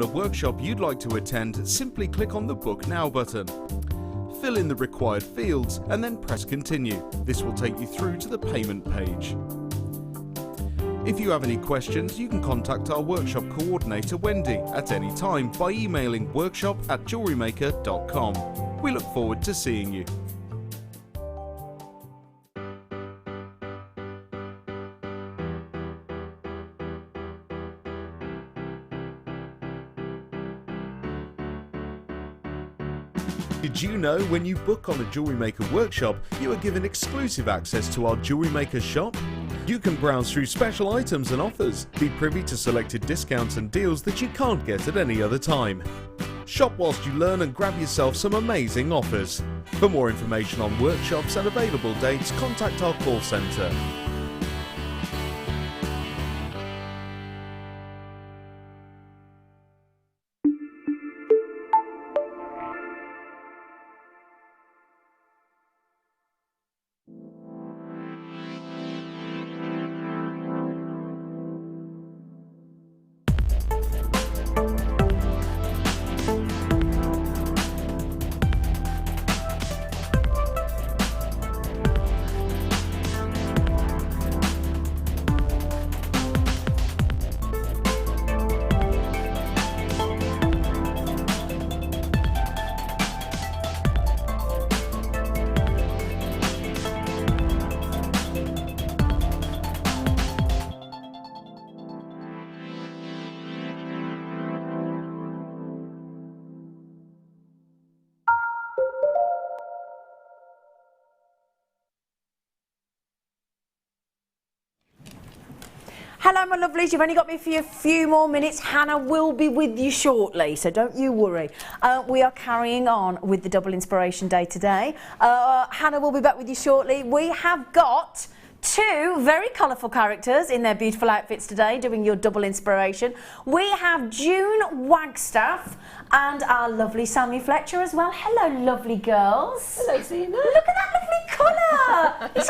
a workshop you'd like to attend, simply click on the Book Now button. Fill in the required fields and then press Continue. This will take you through to the payment page. If you have any questions, you can contact our workshop coordinator Wendy at any time by emailing workshop@JewelleryMaker.com. We look forward to seeing you. Did you know when you book on a Jewellery Maker workshop, you are given exclusive access to our Jewellery Maker shop? You can browse through special items and offers, be privy to selected discounts and deals that you can't get at any other time. Shop whilst you learn and grab yourself some amazing offers. For more information on workshops and available dates, contact our call centre. Hello my lovelies, you've only got me for a few more minutes. Hannah will be with you shortly, so don't you worry. We are carrying on with the Double Inspiration Day today. Hannah will be back with you shortly. We have got two very colourful characters in their beautiful outfits today doing your double inspiration. We have June Wagstaff and our lovely Sammi Fletcher as well. Hello lovely girls. Hello Zena. Look at that lovely colour. It's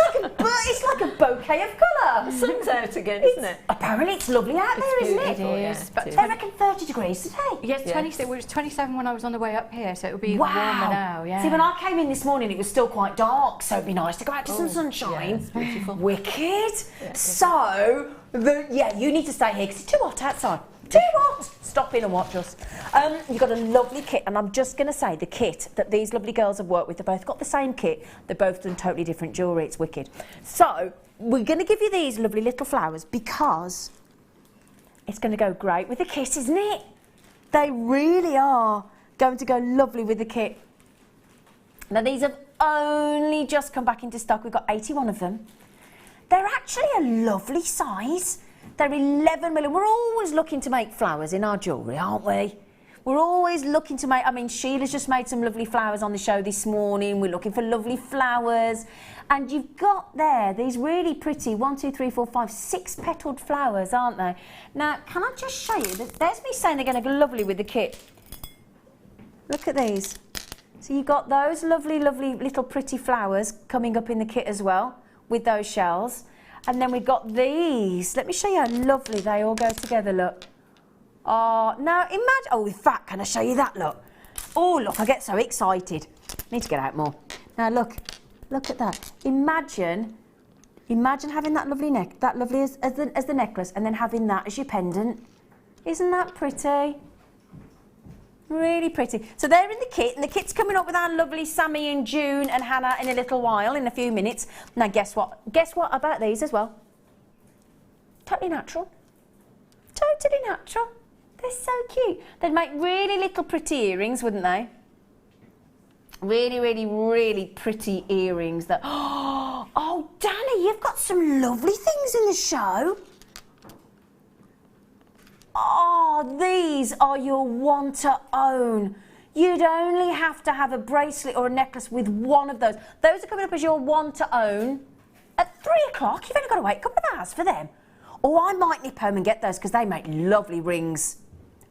like a bouquet of colour. The sun's out again, isn't it? Apparently it's lovely out there, isn't it? It is. But they reckon 30 degrees today. Yes, 26. It was 27 when I was on the way up here, so it'll be wow. warmer now. Yeah. See, when I came in this morning, it was still quite dark, so it'd be nice to go out to some sunshine. Yeah, it's beautiful. Wicked. Yeah, so, you need to stay here because it's too hot outside. Too hot. Stop in and watch us. You've got a lovely kit, and I'm just going to say the kit that these lovely girls have worked with, they've both got the same kit. They've both done totally different jewellery. It's wicked. So, we're going to give you these lovely little flowers because it's going to go great with the kit, isn't it? They really are going to go lovely with the kit. Now, these have only just come back into stock. We've got 81 of them. They're actually a lovely size. They're 11 million. We're always looking to make flowers in our jewellery, aren't we? We're always looking to make, I mean, Sheila's just made some lovely flowers on the show this morning. We're looking for lovely flowers. And you've got there these really pretty 1, 2, 3, 4, 5, 6 petalled flowers, aren't they? Now, can I just show you? There's me saying they're going to go lovely with the kit. Look at these. So you've got those lovely, lovely little pretty flowers coming up in the kit as well with those shells. And then we've got these. Let me show you how lovely they all go together, look. Oh, now imagine, oh, in fact, can I show you that, look? Oh, look, I get so excited. Need to get out more. Now, look at that. Imagine having that lovely that lovely as the necklace, and then having that as your pendant. Isn't that pretty? Really pretty. So they're in the kit, and the kit's coming up with our lovely Sammi and June and Hannah in a little while, in a few minutes. Now, guess what? Guess what about these as well? Totally natural. Totally natural. They're so cute. They'd make really little pretty earrings, wouldn't they? Really, really, really pretty earrings that... Oh, Danny, you've got some lovely things in the show. Oh, these are your one to own. You'd only have to have a bracelet or a necklace with one of those. Those are coming up as your one to own. At 3 o'clock, you've only got to wait a couple of hours for them. Or I might nip home and get those because they make lovely rings.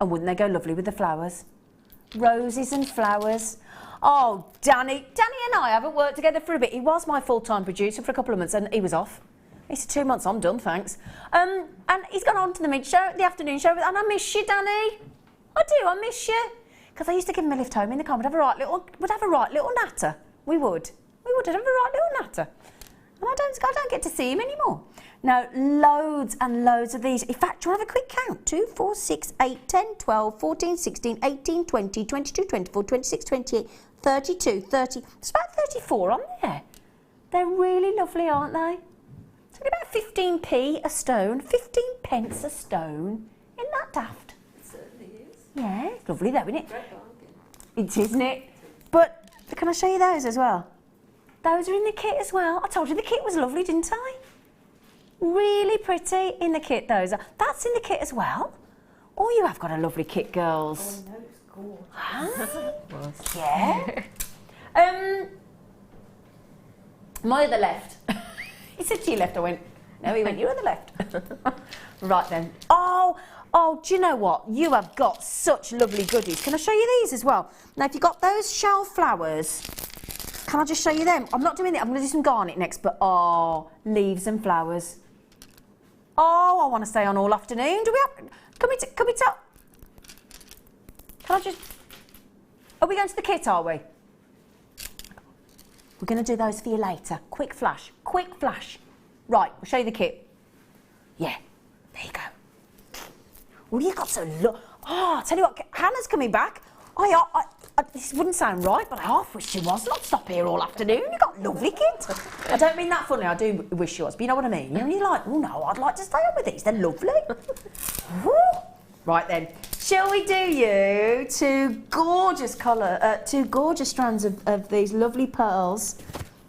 And wouldn't they go lovely with the flowers? Roses and flowers. Oh, Danny and I haven't worked together for a bit. He was my full-time producer for a couple of months and he was off. He said, 2 months, I'm done, thanks. And he's gone on to the mid-show, the afternoon show, and I miss you, Danny. I do, I miss you. Because I used to give him a lift home in the car. We'd have a right little natter. We would. I'd have a right little natter. And I don't get to see him anymore. No, loads and loads of these. In fact, do you want to have a quick count? 2, 4, 6, 8, 10, 12, 14, 16, 18, 20, 22, 24, 26, 28, 32, 30. There's about 34 on there. They're really lovely, aren't they? It's only about 15p a stone, 15 pence a stone. Isn't that daft? It certainly is. Yeah, it's lovely though, isn't it? Great bargain. It is, isn't it? But can I show you those as well? Those are in the kit as well. I told you the kit was lovely, didn't I? Really pretty in the kit, those are. That's in the kit as well. Oh, you have got a lovely kit, girls. Oh, no, it's gorgeous. Huh? Yeah. My other left. He said to your left, I went, no, he went, your other left. Right then. Oh, do you know what? You have got such lovely goodies. Can I show you these as well? Now, if you've got those shell flowers, can I just show you them? I'm not doing it. I'm going to do some garnet next, but leaves and flowers. Oh, I want to stay on all afternoon. Do we have... Can we tell... Can I just... Are we going to the kit, are we? We're going to do those for you later. Quick flash. Right, we'll show you the kit. Yeah, there you go. Oh, you got so... I'll tell you what, Hannah's coming back. This wouldn't sound right, but I half wish she was. Not stop here all afternoon. You've got a lovely kit. I don't mean that funny. I do wish she was, but you know what I mean. You know, you're like, oh no, I'd like to stay on with these. They're lovely. Woo. Right then, shall we do you two gorgeous strands of these lovely pearls,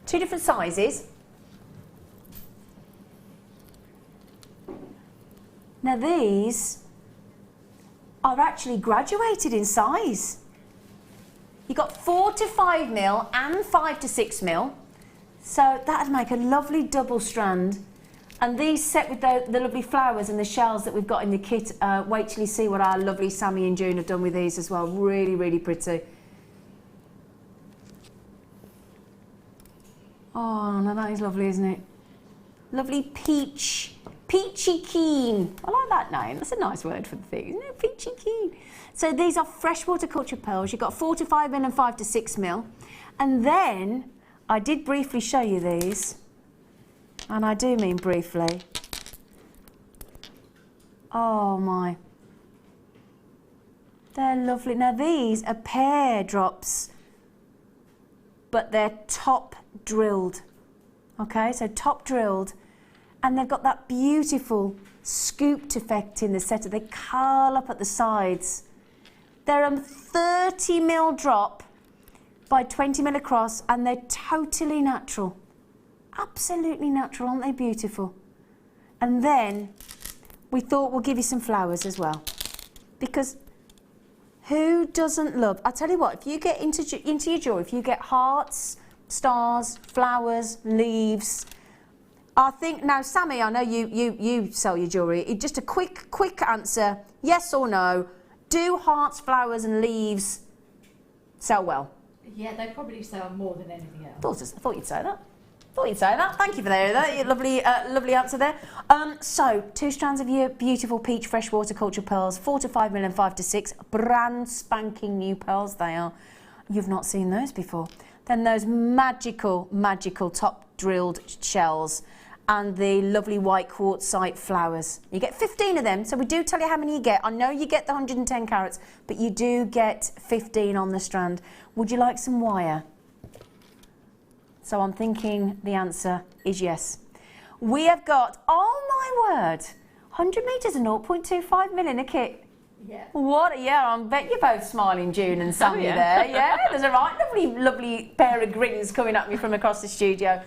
2 different sizes. Now these are actually graduated in size. You got 4 to 5 mil and 5 to 6 mil. So that'd make a lovely double strand. And these set with the lovely flowers and the shells that we've got in the kit. Wait till you see what our lovely Sammi and June have done with these as well. Really, really pretty. Oh, no, that is lovely, isn't it? Lovely peachy keen. I like that name. That's a nice word for the thing, isn't it? Peachy keen. So these are freshwater culture pearls. You've got 4 to 5 mil and 5 to 6 mil. And then I did briefly show you these. And I do mean briefly. Oh my. They're lovely. Now these are pear drops, but they're top drilled. Okay, so top drilled. And they've got that beautiful scooped effect in the centre. They curl up at the sides. They're a 30 mil drop by 20 mil across, and they're totally natural. Absolutely natural, aren't they beautiful? And then we thought we'll give you some flowers as well. Because who doesn't love... I'll tell you what, if you get into your jewellery, if you get hearts, stars, flowers, leaves... I think, now Sammi, I know you sell your jewellery. Just a quick answer, yes or no. Do hearts, flowers and leaves sell well? Yeah, they probably sell more than anything else. I thought you'd say that. Thank you for that lovely answer there. So 2 strands of your beautiful peach freshwater culture pearls, 4 to 5 mil and 5 to 6, brand spanking new pearls they are. You've not seen those before. Then those magical top drilled shells and the lovely white quartzite flowers. You get 15 of them, so we do tell you how many you get. I know you get the 110 carats, but you do get 15 on the strand. Would you like some wire? So I'm thinking the answer is yes. We have got, oh my word, 100 metres and 0.25 mil in a kit. Yeah. What? Yeah, I bet you're both smiling, June and Sammi yeah. there. Yeah, there's a right lovely pair of grins coming at me from across the studio.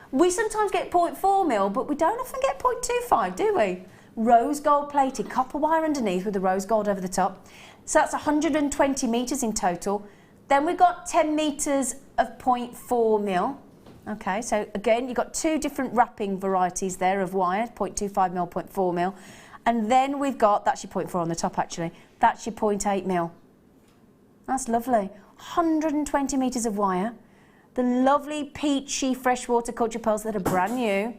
We sometimes get 0.4 mil, but we don't often get 0.25, do we? Rose gold plated, copper wire underneath with the rose gold over the top. So that's 120 metres in total. Then we've got 10 metres of 0.4 mil. Okay, so again, you've got 2 different wrapping varieties there of wire, 0.25 mil, 0.4 mil. And then we've got, that's your 0.4 on the top actually, that's your 0.8 mil. That's lovely. 120 metres of wire. The lovely peachy freshwater culture pearls that are brand new.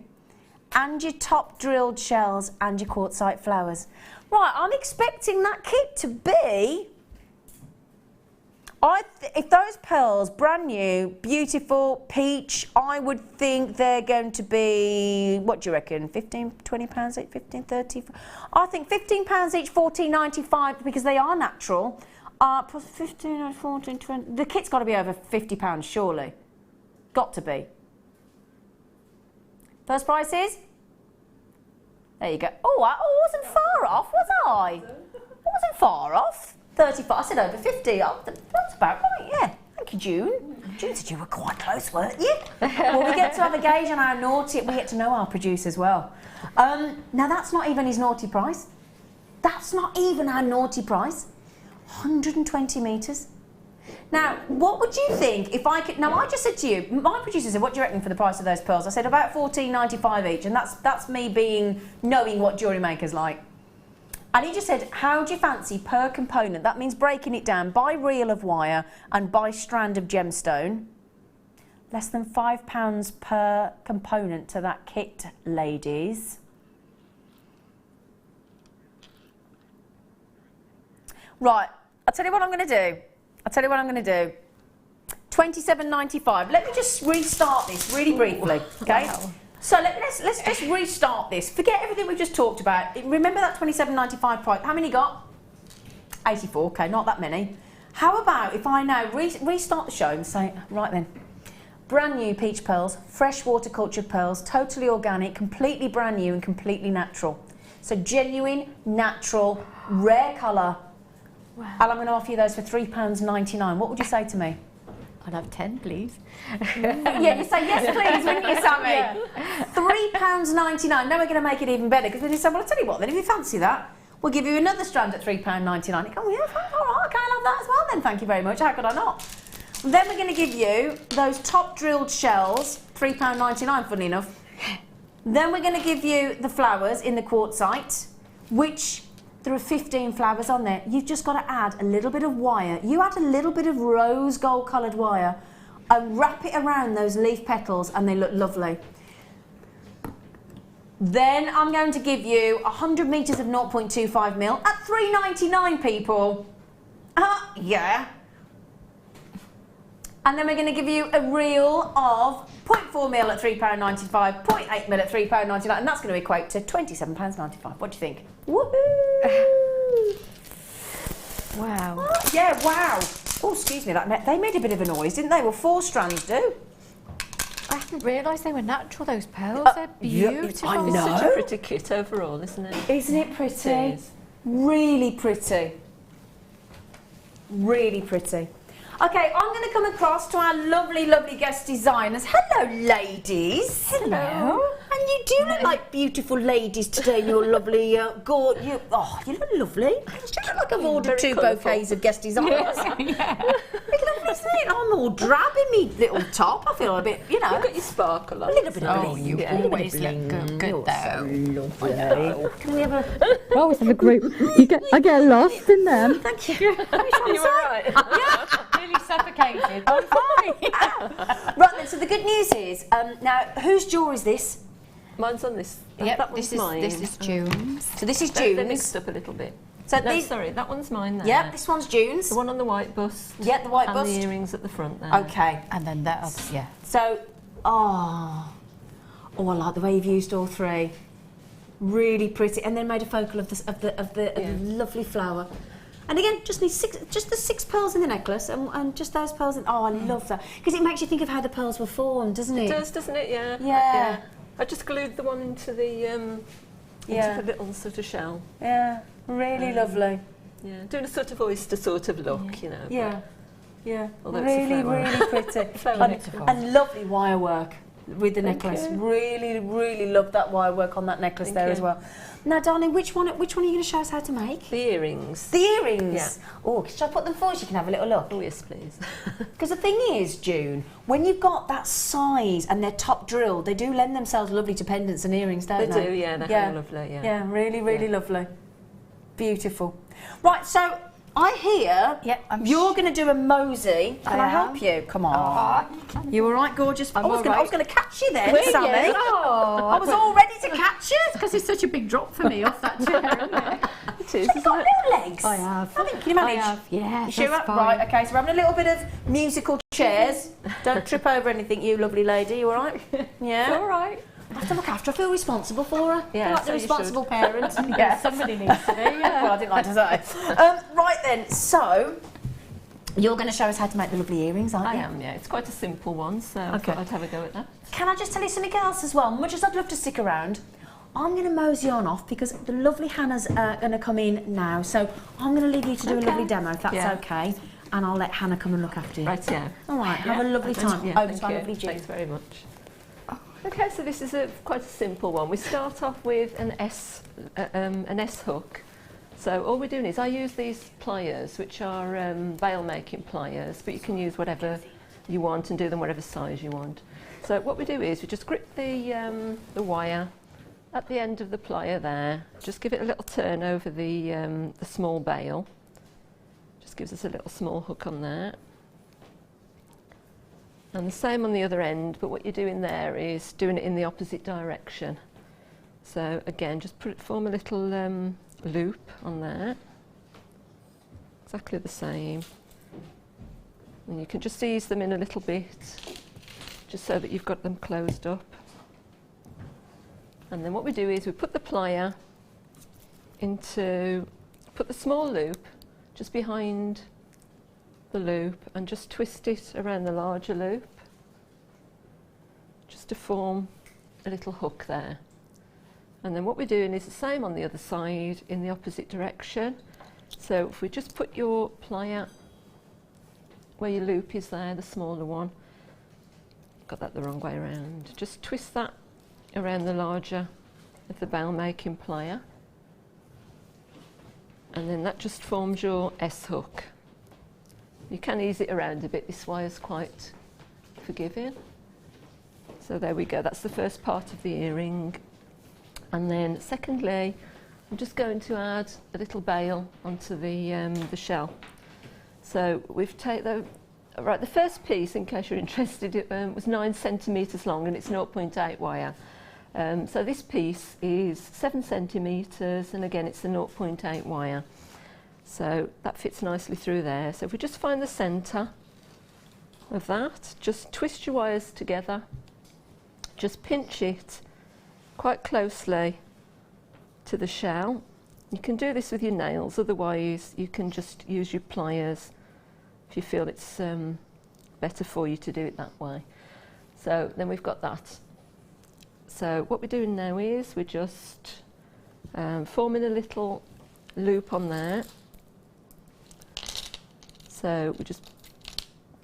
And your top drilled shells and your quartzite flowers. Right, I'm expecting that kit to be If those pearls, brand new, beautiful, peach, I would think they're going to be, what do you reckon, 15, 20 pounds each, 15, 30? I think 15 pounds each, 14.95 because they are natural. Plus 15, 14, 20, the kit's got to be over 50 pounds, surely. Got to be. First price is? There you go. Oh, I wasn't far off, was I? I wasn't far off. 35, I said over 50. Oh, that's about right, yeah. Thank you, June. June said you were quite close, weren't you? Well, we get to have a gauge on our naughty, we get to know our producer as well. Now, that's not even his naughty price. That's not even our naughty price. 120 metres. Now, what would you think if I could... Now, I just said to you, my producer said, what do you reckon for the price of those pearls? I said about 14.95 each, and that's me knowing what Jewellery Maker's like. And he just said, how do you fancy per component? That means breaking it down by reel of wire and by strand of gemstone. Less than £5 per component to that kit, ladies. Right, I'll tell you what I'm going to do. £27.95. Let me just restart this really briefly, okay? Wow. So let's just restart this. Forget everything we've just talked about. Remember that £27.95 price. How many got? 84, okay, not that many. How about if I now restart the show and say, right then, brand new peach pearls, fresh water cultured pearls, totally organic, completely brand new and completely natural. So genuine, natural, rare colour. Wow. And I'm going to offer you those for £3.99. What would you say to me? I'd have 10, please. Yeah, you say yes, please, wouldn't you, Sammy? Yeah. £3.99. Now we're going to make it even better because when you say, well, I'll tell you what, then if you fancy that, we'll give you another strand at £3.99. You go, oh, yeah, all right, okay, I'll have that as well then, thank you very much. How could I not? Then we're going to give you those top drilled shells, £3.99, funny enough. Then we're going to give you the flowers in the quartzite, which... There are 15 flowers on there. You've just got to add a little bit of wire. You add a little bit of rose gold coloured wire and wrap it around those leaf petals and they look lovely. Then I'm going to give you 100 metres of 0.25 mil at £3.99, people. Yeah. And then we're going to give you a reel of 0.4 mil at £3.95, 0.8 mil at £3.99, and that's going to equate to £27.95. What do you think? Woohoo! Wow. Yeah, wow. Oh, excuse me, they made a bit of a noise, didn't they? Well, 4 strands do. I hadn't realised they were natural, those pearls. They're beautiful. I know. It's such a pretty kit overall, isn't it? Isn't it pretty? It is. Really pretty. Really pretty. Okay, I'm going to come across to our lovely, lovely guest designers. Hello, ladies. Hello. And you do look like beautiful ladies today. You're lovely. You look lovely. You look like I've ordered Very 2 bouquets of guest designers. Yeah. It's lovely, isn't it? I'm all drab in me little top. I feel a bit, You've got your sparkle on. a little bit of Oh, bling. you always look good though. Lovely. Can we have a... I always have a group. I get lost in them. Thank you. You were right. Really suffocated. I'm fine. Right then, so the good news is, now, whose jewellery is this? Mine's on this. Yep, that one's mine. This is June's. So this is They're June's. mixed up a little bit. So No, these, sorry, that one's mine there. yeah, this one's June's. The one on the white bust. Yeah, the white and bust. the earrings at the front there. Okay. And then that other, yeah. So, I like the way you've used all 3. Really pretty, and then made a focal of the lovely flower. And again, just the 6 pearls in the necklace, and just those pearls. I love that because it makes you think of how the pearls were formed, doesn't it? It does, doesn't it? Yeah. Yeah. I just glued the one into the little sort of shell. Yeah. Really lovely. Yeah, doing a sort of oyster sort of look, you know. Yeah. Yeah. Although it's a Really, flower. really pretty. and lovely wire work with the necklace. you. Really, really love that wire work on that necklace there as well. Now, darling, which one are you going to show us how to make? The earrings. The earrings? Yeah. Oh, shall I put them for you so you can have a little look? Oh, yes, please. Because the thing is, June, when you've got that size and they're top drilled, they do lend themselves lovely to pendants and earrings, don't they? They do, yeah, they're lovely, yeah. Yeah, really, really lovely. Beautiful. Right, so I hear you're going to do a mosey. Can I help you? Come on. You all right, gorgeous? I was going to catch you then, Sammi. Oh, I was all ready to catch you. Because it's such a big drop for me off that chair, isn't it? it is, You've isn't got it? little legs. I have. I think you manage. I have, yeah. You sure? that's fine. Right, okay, so we're having a little bit of musical chairs. Don't trip over anything, you lovely lady, you all right? Yeah? All right. I have to look after her, I feel responsible for her. Yeah, I feel like so the you responsible parent. Yeah. Somebody needs to be, yeah. Well, I didn't like to say. Right then, so you're going to show us how to make the lovely earrings, aren't I you? am, yeah. It's quite a simple one, so I Okay. thought I'd have a go at that. Can I just tell you something else as well? Much as I'd love to stick around, I'm going to mosey on off because the lovely Hannah's going to come in now. So I'm going to leave you to do a lovely demo, if that's Yeah. okay. And I'll let Hannah come and look after you. Right, yeah. All right, have a lovely time. Yeah, Over to thank my you. lovely Jew. Thanks very much. Okay, so this is quite a simple one. We start off with an S hook. So all we're doing is I use these pliers, which are veil making pliers, but you can use whatever you want and do them whatever size you want. So what we do is we just grip the wire at the end of the plier there. Just give it a little turn over the small bail. Just gives us a little small hook on there. And the same on the other end, but what you're doing there is doing it in the opposite direction. So again, just form a little loop on there. Exactly the same. And you can just ease them in a little bit, just so that you've got them closed up. And then what we do is we put the plier put the small loop just behind the loop and just twist it around the larger loop, just to form a little hook there. And then what we're doing is the same on the other side in the opposite direction. So if we just put your plier where your loop is there, the smaller one, got that the wrong way around, just twist that around the larger of the veil making plier, and then that just forms your S hook. You can ease it around a bit, this wire's quite forgiving. So there we go, that's the first part of the earring. And then secondly, I'm just going to add a little bail onto the shell. So we've taken the first piece, in case you're interested, it was 9 centimetres long and it's 0.8 wire. So this piece is 7 centimetres and again it's a 0.8 wire. So that fits nicely through there. So if we just find the centre of that, just twist your wires together, just pinch it quite closely to the shell. You can do this with your nails, otherwise you can just use your pliers if you feel it's better for you to do it that way. So then we've got that. So what we're doing now is we're just forming a little loop on there. So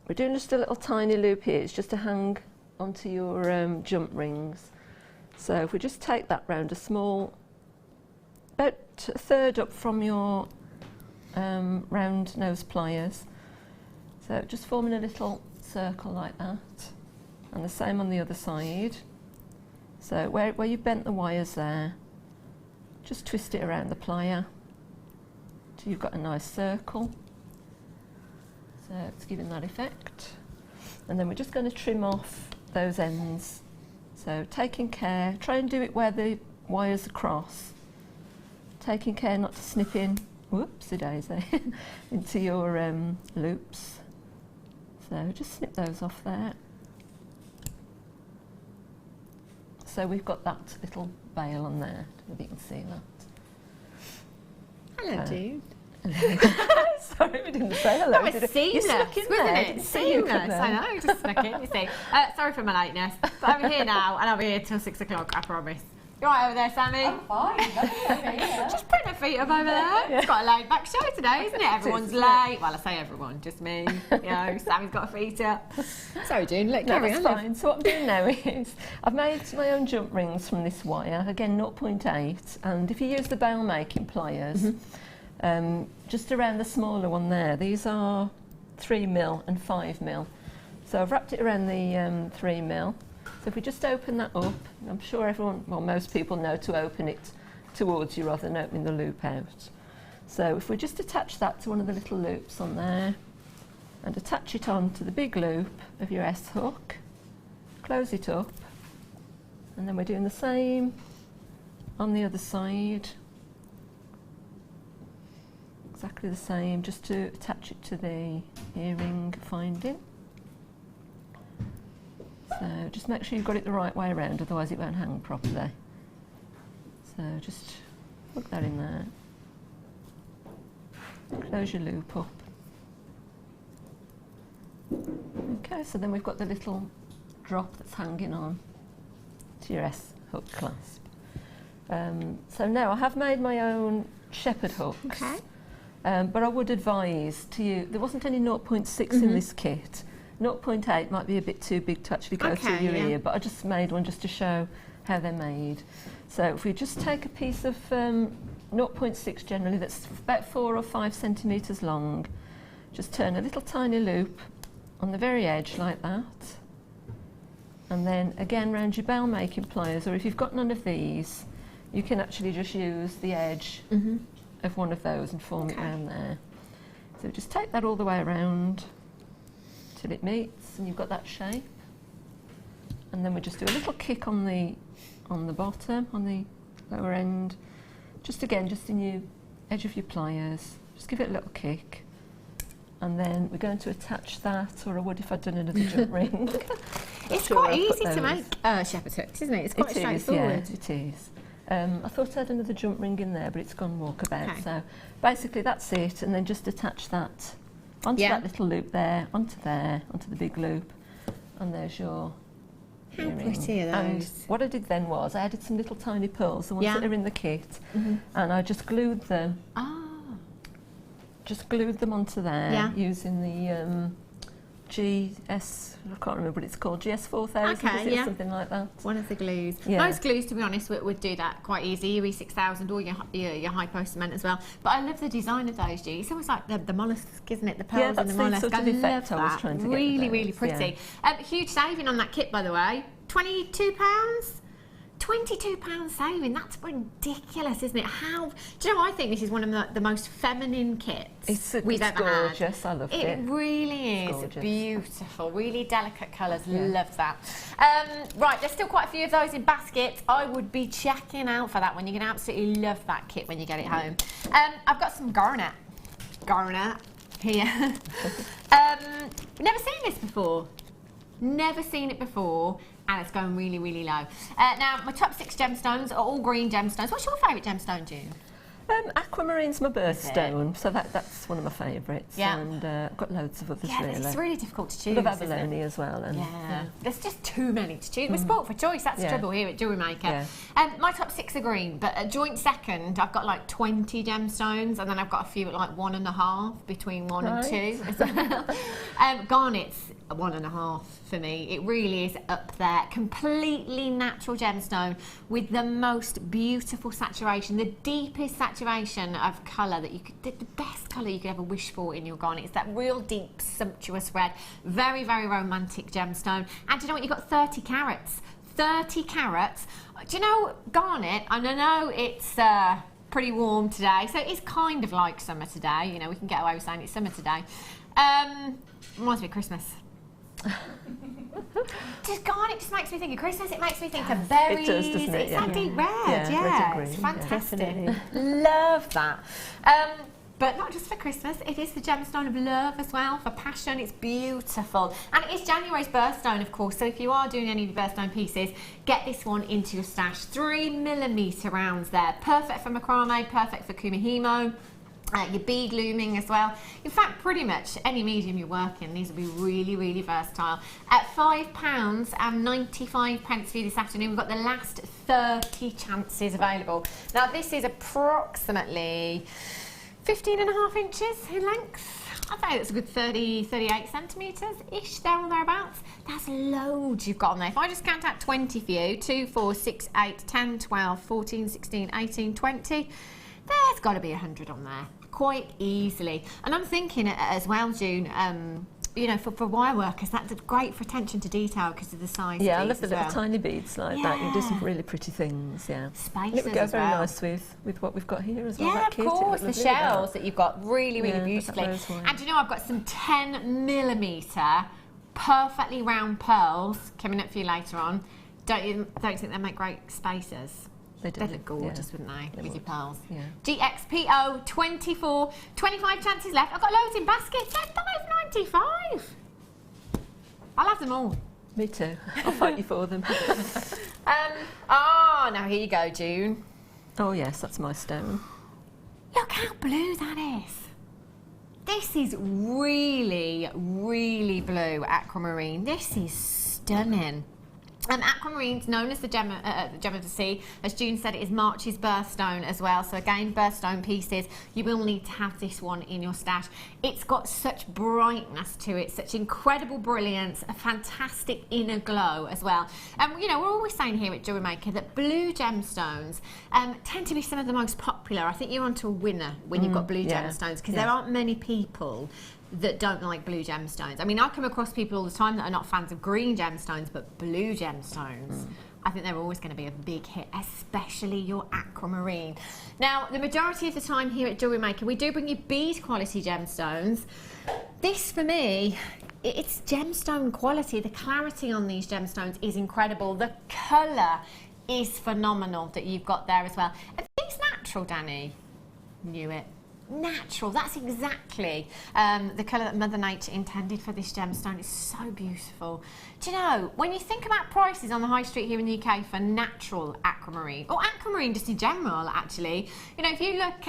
we're doing just a little tiny loop here. It's just to hang onto your jump rings. So if we just take that round about a third up from your round nose pliers. So just forming a little circle like that, and the same on the other side. So where you bent the wires there, just twist it around the plier till you've got a nice circle. So it's giving that effect. And then we're just going to trim off those ends. So taking care, try and do it where the wires are cross. Taking care not to snip in, whoopsie daisy, into your loops. So just snip those off there. So we've got that little bail on there, I don't know if you can see that. Hello, dude. Sorry, we didn't say hello. That was did it? seamless, You snuck in wasn't there. it? Didn't see you come Seamless, there. I know, just snuck in, you see. Sorry for my lateness, but I'm here now and I'll be here till 6 o'clock, I promise. You all right over there, Sammy? I'm fine. Just putting her feet up over there. It's quite a laid back show today, isn't it? Everyone's late. Well, I say everyone, just me. You know, Sammy's got her feet up. Sorry, June, look, No, carry that's on. fine. So what I'm doing now is I've made my own jump rings from this wire, again 0.8, and if you use the bail making pliers, just around the smaller one there, these are 3mm and 5mm. So I've wrapped it around the 3mm. So if we just open that up, I'm sure everyone, well, most people know to open it towards you rather than opening the loop out. So if we just attach that to one of the little loops on there and attach it on to the big loop of your S hook, close it up, and then we're doing the same on the other side. exactly the same, just to attach it to the earring, find it. So just make sure you've got it the right way around, otherwise it won't hang properly. So just hook that in there. Close your loop up. Okay, so then we've got the little drop that's hanging on to your S hook clasp. So now I have made my own shepherd hooks. Okay. But I would advise to you, there wasn't any 0.6 in this kit. 0.8 might be a bit too big to actually go through your ear, but I just made one just to show how they're made. So if we just take a piece of 0.6 generally, that's about 4 or 5 centimetres long, just turn a little tiny loop on the very edge like that, and then again round your bell making pliers, or if you've got none of these, you can actually just use the edge of one of those and form it around there. So just take that all the way around till it meets and you've got that shape, and then we just do a little kick on the bottom, on the lower end, just again just in your edge of your pliers, just give it a little kick, and then we're going to attach that, or I would if I'd done another jump ring. It's quite easy to make shepherd hooks, isn't it? It's quite straightforward. Yeah, it is. I thought I had another jump ring in there, but it's gone walkabout. So basically that's it, and then just attach that onto that little loop there, onto the big loop, and there's your earring. How pretty are those? And what I did then was I added some little tiny pearls, the ones that are in the kit, and I just glued them. Just glued them onto there using the I can't remember what it's called, GS4000, something like that. One of the glues. Yeah. Most glues, to be honest, would do that quite easy. Your E6000 or your hypo cement as well. But I love the design of those, G. It's almost like the mollusk, isn't it? The pearls and the mollusk. Sort of effect I was that. trying to really, get really pretty. Huge saving on that kit, by the way. £22. £22 saving, that's ridiculous, isn't it? Do you know, I think this is one of the most feminine kits we've ever gorgeous. had. I love it. It really is gorgeous. Beautiful, really delicate colours, love that. Right, there's still quite a few of those in baskets. I would be checking out for that one. You're going to absolutely love that kit when you get it home. I've got some garnet here. Never seen this before. Never seen it before, and it's going really, really low. Now, my top 6 gemstones are all green gemstones. What's your favourite gemstone, June? Aquamarine's my birthstone, so that's one of my favourites. Yeah. And I've got loads of others, really. It's really difficult to choose. Love abalone as well. And, There's just too many to choose. We're sport for choice, that's the trouble here at Jewellery Maker. My top 6 are green, but a joint second, I've got like 20 gemstones, and then I've got a few at like 1.5, between 1 and 2 as well. Garnet's 1.5 for me. It really is up there. Completely natural gemstone with the most beautiful saturation, the deepest saturation of colour that you could, the best colour you could ever wish for in your garnet. It's that real deep, sumptuous red. Very, very romantic gemstone. And do you know what? You've got 30 carats. 30 carats. Do you know garnet? And I know it's pretty warm today, so it's kind of like summer today. You know, we can get away with saying it's summer today. Reminds me of Christmas. Garnet just makes me think of Christmas. It makes me think of berries. It does, doesn't it? It's that deep red. Red and green. It's fantastic. Yeah, love that. But not just for Christmas, it is the gemstone of love as well, for passion. It's beautiful. And it is January's birthstone, of course, so if you are doing any of your birthstone pieces, get this one into your stash. 3mm rounds there. Perfect for macrame, perfect for kumihimo. Your bead looming as well. In fact, pretty much any medium you're working, these will be really, really versatile. At £5.95 for you this afternoon, we've got the last 30 chances available. Now, this is approximately 15.5 inches in length. I'd say that's a good 38 centimetres-ish, there or thereabouts. That's loads you've got on there. If I just count out 20 for you, 2, 4, 6, 8, 10, 12, 14, 16, 18, 20, there's got to be 100 on there, quite easily. And I'm thinking as well, June, you know, for wire workers, that's great for attention to detail because of the size of these. I love the little tiny beads like that. You do some really pretty things, Spaces it would go as very well. nice with what we've got here as well. Yeah, that of kit. course, the shells that you've got really, really beautifully. And you know, I've got some 10mm perfectly round pearls coming up for you later on. Don't you think they make great spacers? They do. They'd look gorgeous, Yeah. wouldn't they, They with your would. pearls? Yeah. GXPO 24, 25 chances left. I've got loads in baskets. They're £5.95. I'll have them all. Me too. I'll fight you for them. Now here you go, June. Oh yes, that's my stone. Look how blue that is. This is really, really blue aquamarine. This is stunning. Aquamarine's known as the gem of the sea. As June said, it is March's birthstone as well. So again, birthstone pieces, you will need to have this one in your stash. It's got such brightness to it, such incredible brilliance, a fantastic inner glow as well. And you know, we're always saying here at Jewellery Maker that blue gemstones tend to be some of the most popular. I think you're onto a winner when you've got blue gemstones, because there aren't many people that don't like blue gemstones. I mean, I come across people all the time that are not fans of green gemstones, but blue gemstones, I think they're always going to be a big hit, especially your aquamarine. Now, the majority of the time here at Jewellery Maker, we do bring you bead quality gemstones. This, for me, it's gemstone quality. The clarity on these gemstones is incredible. The colour is phenomenal that you've got there as well. Are these natural, Danny? Knew it. Natural, that's exactly the colour that Mother Nature intended for this gemstone. It's so beautiful. Do you know, when you think about prices on the high street here in the UK for natural aquamarine, or aquamarine just in general actually, you know, if you look,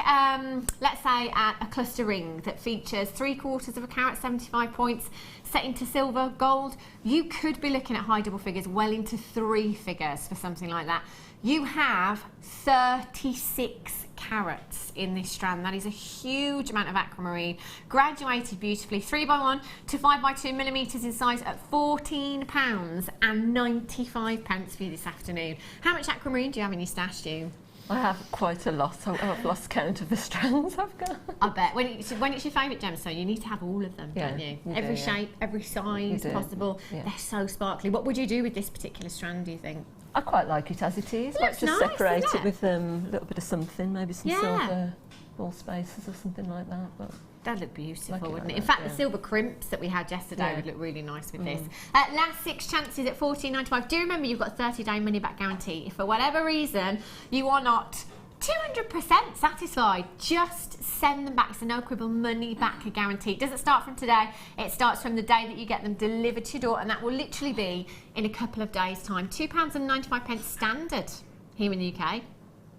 let's say at a cluster ring that features 3/4 of a carat, 75 points, set into silver, gold, you could be looking at high double figures, well into 3 figures for something like that. You have 36 carats in this strand. That is a huge amount of aquamarine, graduated beautifully, 3x1 to 5x2 millimetres in size at £14.95 for you this afternoon. How much aquamarine do you have in your stash, June? I have quite a lot. I've lost count of the strands I've got. I bet. When it's your favourite gemstone, you need to have all of them, don't you? Every shape, every size possible. Yeah. They're so sparkly. What would you do with this particular strand, do you think? I quite like it as it is. Looks Just nice, separate doesn't it with a little bit of something, maybe some silver ball spaces or something like that. But that'd look beautiful, like wouldn't it? like In that, fact, the silver crimps that we had yesterday would look really nice with this. Last 6 chances at £14.95. Do remember you've got a 30-day money-back guarantee. If for whatever reason you are not 200% satisfied, just send them back. It's a no quibble money back guarantee. It doesn't start from today, it starts from the day that you get them delivered to your door, and that will literally be in a couple of days' time. £2.95 standard here in the UK.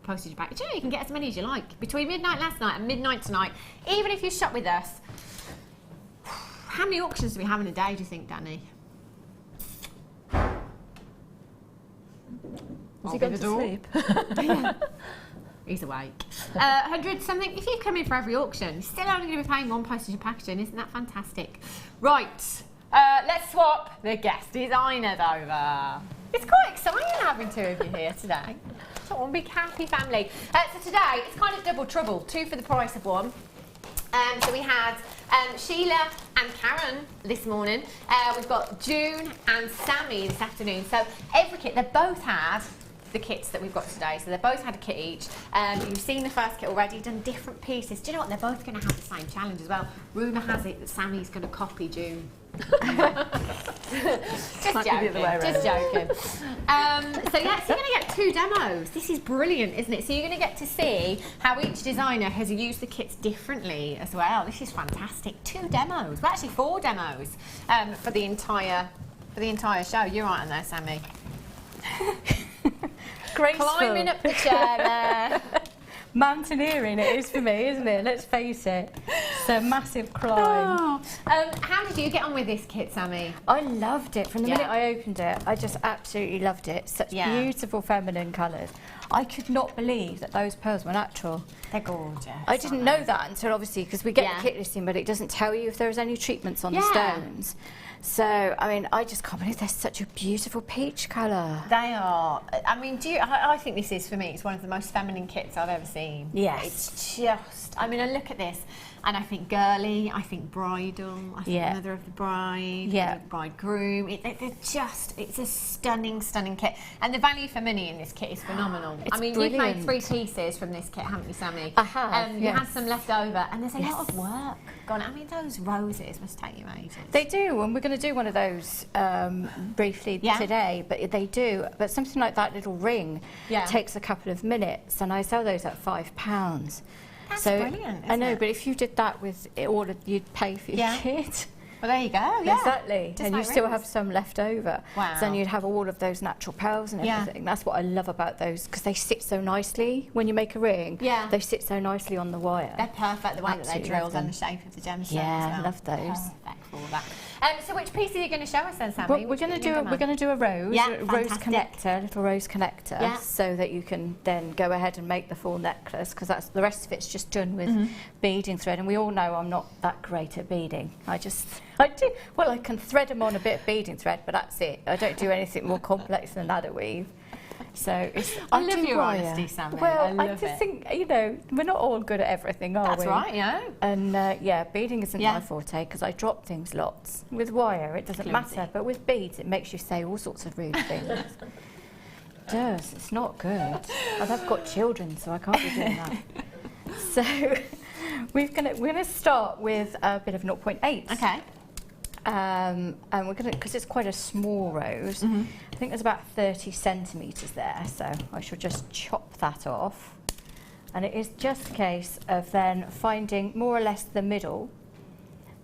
Postage back. Do you know you can get as many as you like between midnight last night and midnight tonight, even if you shop with us. How many auctions do we have in a day, do you think, Danny? has he gone to sleep? He's awake. 100 something. If you come in for every auction, you're still only going to be paying one postage and packaging. Isn't that fantastic? Right, let's swap the guest designers over. It's quite exciting having 2 of you here today. It's one big happy family. So today, it's kind of double trouble. 2 for the price of 1. So we had Sheila and Karen this morning. We've got June and Sammi this afternoon. So every kit, they both had the kits that we've got today. So they both had a kit each. You've seen the first kit already, done different pieces. Do you know what? They're both going to have the same challenge as well. Rumour has it that Sammy's going to copy June. Just joking. Just joking. So yes, you're going to get 2 demos. This is brilliant, isn't it? So you're going to get to see how each designer has used the kits differently as well. This is fantastic. 2 demos. Well, actually 4 demos for the entire show. You're right on there, Sammi. Graceful. Climbing up the chair there. Mountaineering it is for me, isn't it? Let's face it. It's a massive climb. How did you get on with this kit, Sammi? I loved it. From the minute I opened it, I just absolutely loved it. Such beautiful feminine colours. I could not believe that those pearls were natural. They're gorgeous. I didn't know that until obviously, because we get the kit listing, but it doesn't tell you if there's any treatments on the stones. So, I mean, I just can't believe they're such a beautiful peach colour. They are. I mean, I think this is, for me, it's one of the most feminine kits I've ever seen. Yes. It's just, I mean, and look at this. And I think girly, I think bridal, I think mother of the bride, bridegroom. It's a stunning, stunning kit. And the value for money in this kit is phenomenal. It's brilliant. You've made 3 pieces from this kit, haven't you, Sammi? I have, You had some left over, and there's a lot of work gone. I mean, those roses must take you ages. They do, and we're going to do one of those briefly today, but they do. But something like that little ring takes a couple of minutes, and I sell those at £5. That's so brilliant, I know, but if you did that with all of, you'd pay for your kit. Well, there you go. Yeah, exactly. Just and like you still rings. have some left over. Wow. So then you'd have all of those natural pearls and everything. That's what I love about those, because they sit so nicely when you make a ring. Yeah. They sit so nicely on the wire. They're perfect, the way that they're Absolutely drilled and the shape of the gemstones. Yeah, I love those. Perfect for that. So which piece are you going to show us then, Sammi? Well, we're going to do a rose, rose fantastic. connector, little rose connector, so that you can then go ahead and make the full necklace, because that's the rest of it's just done with beading thread. And we all know I'm not that great at beading. I do well. I can thread them on a bit of beading thread, but that's it. I don't do anything more complex than ladder weave. So I love your honesty, Sammi. Well, I just think, you know, we're not all good at everything, are we? That's right, yeah. And beading isn't my forte, because I drop things lots. With wire, it doesn't matter, but with beads, it makes you say all sorts of rude things. It does. It's not good. And I've got children, so I can't be doing that. So we're gonna start with a bit of 0.8. Okay. And we're gonna, because it's quite a small rose, I think there's about 30 centimetres there, so I shall just chop that off. And it is just a case of then finding more or less the middle.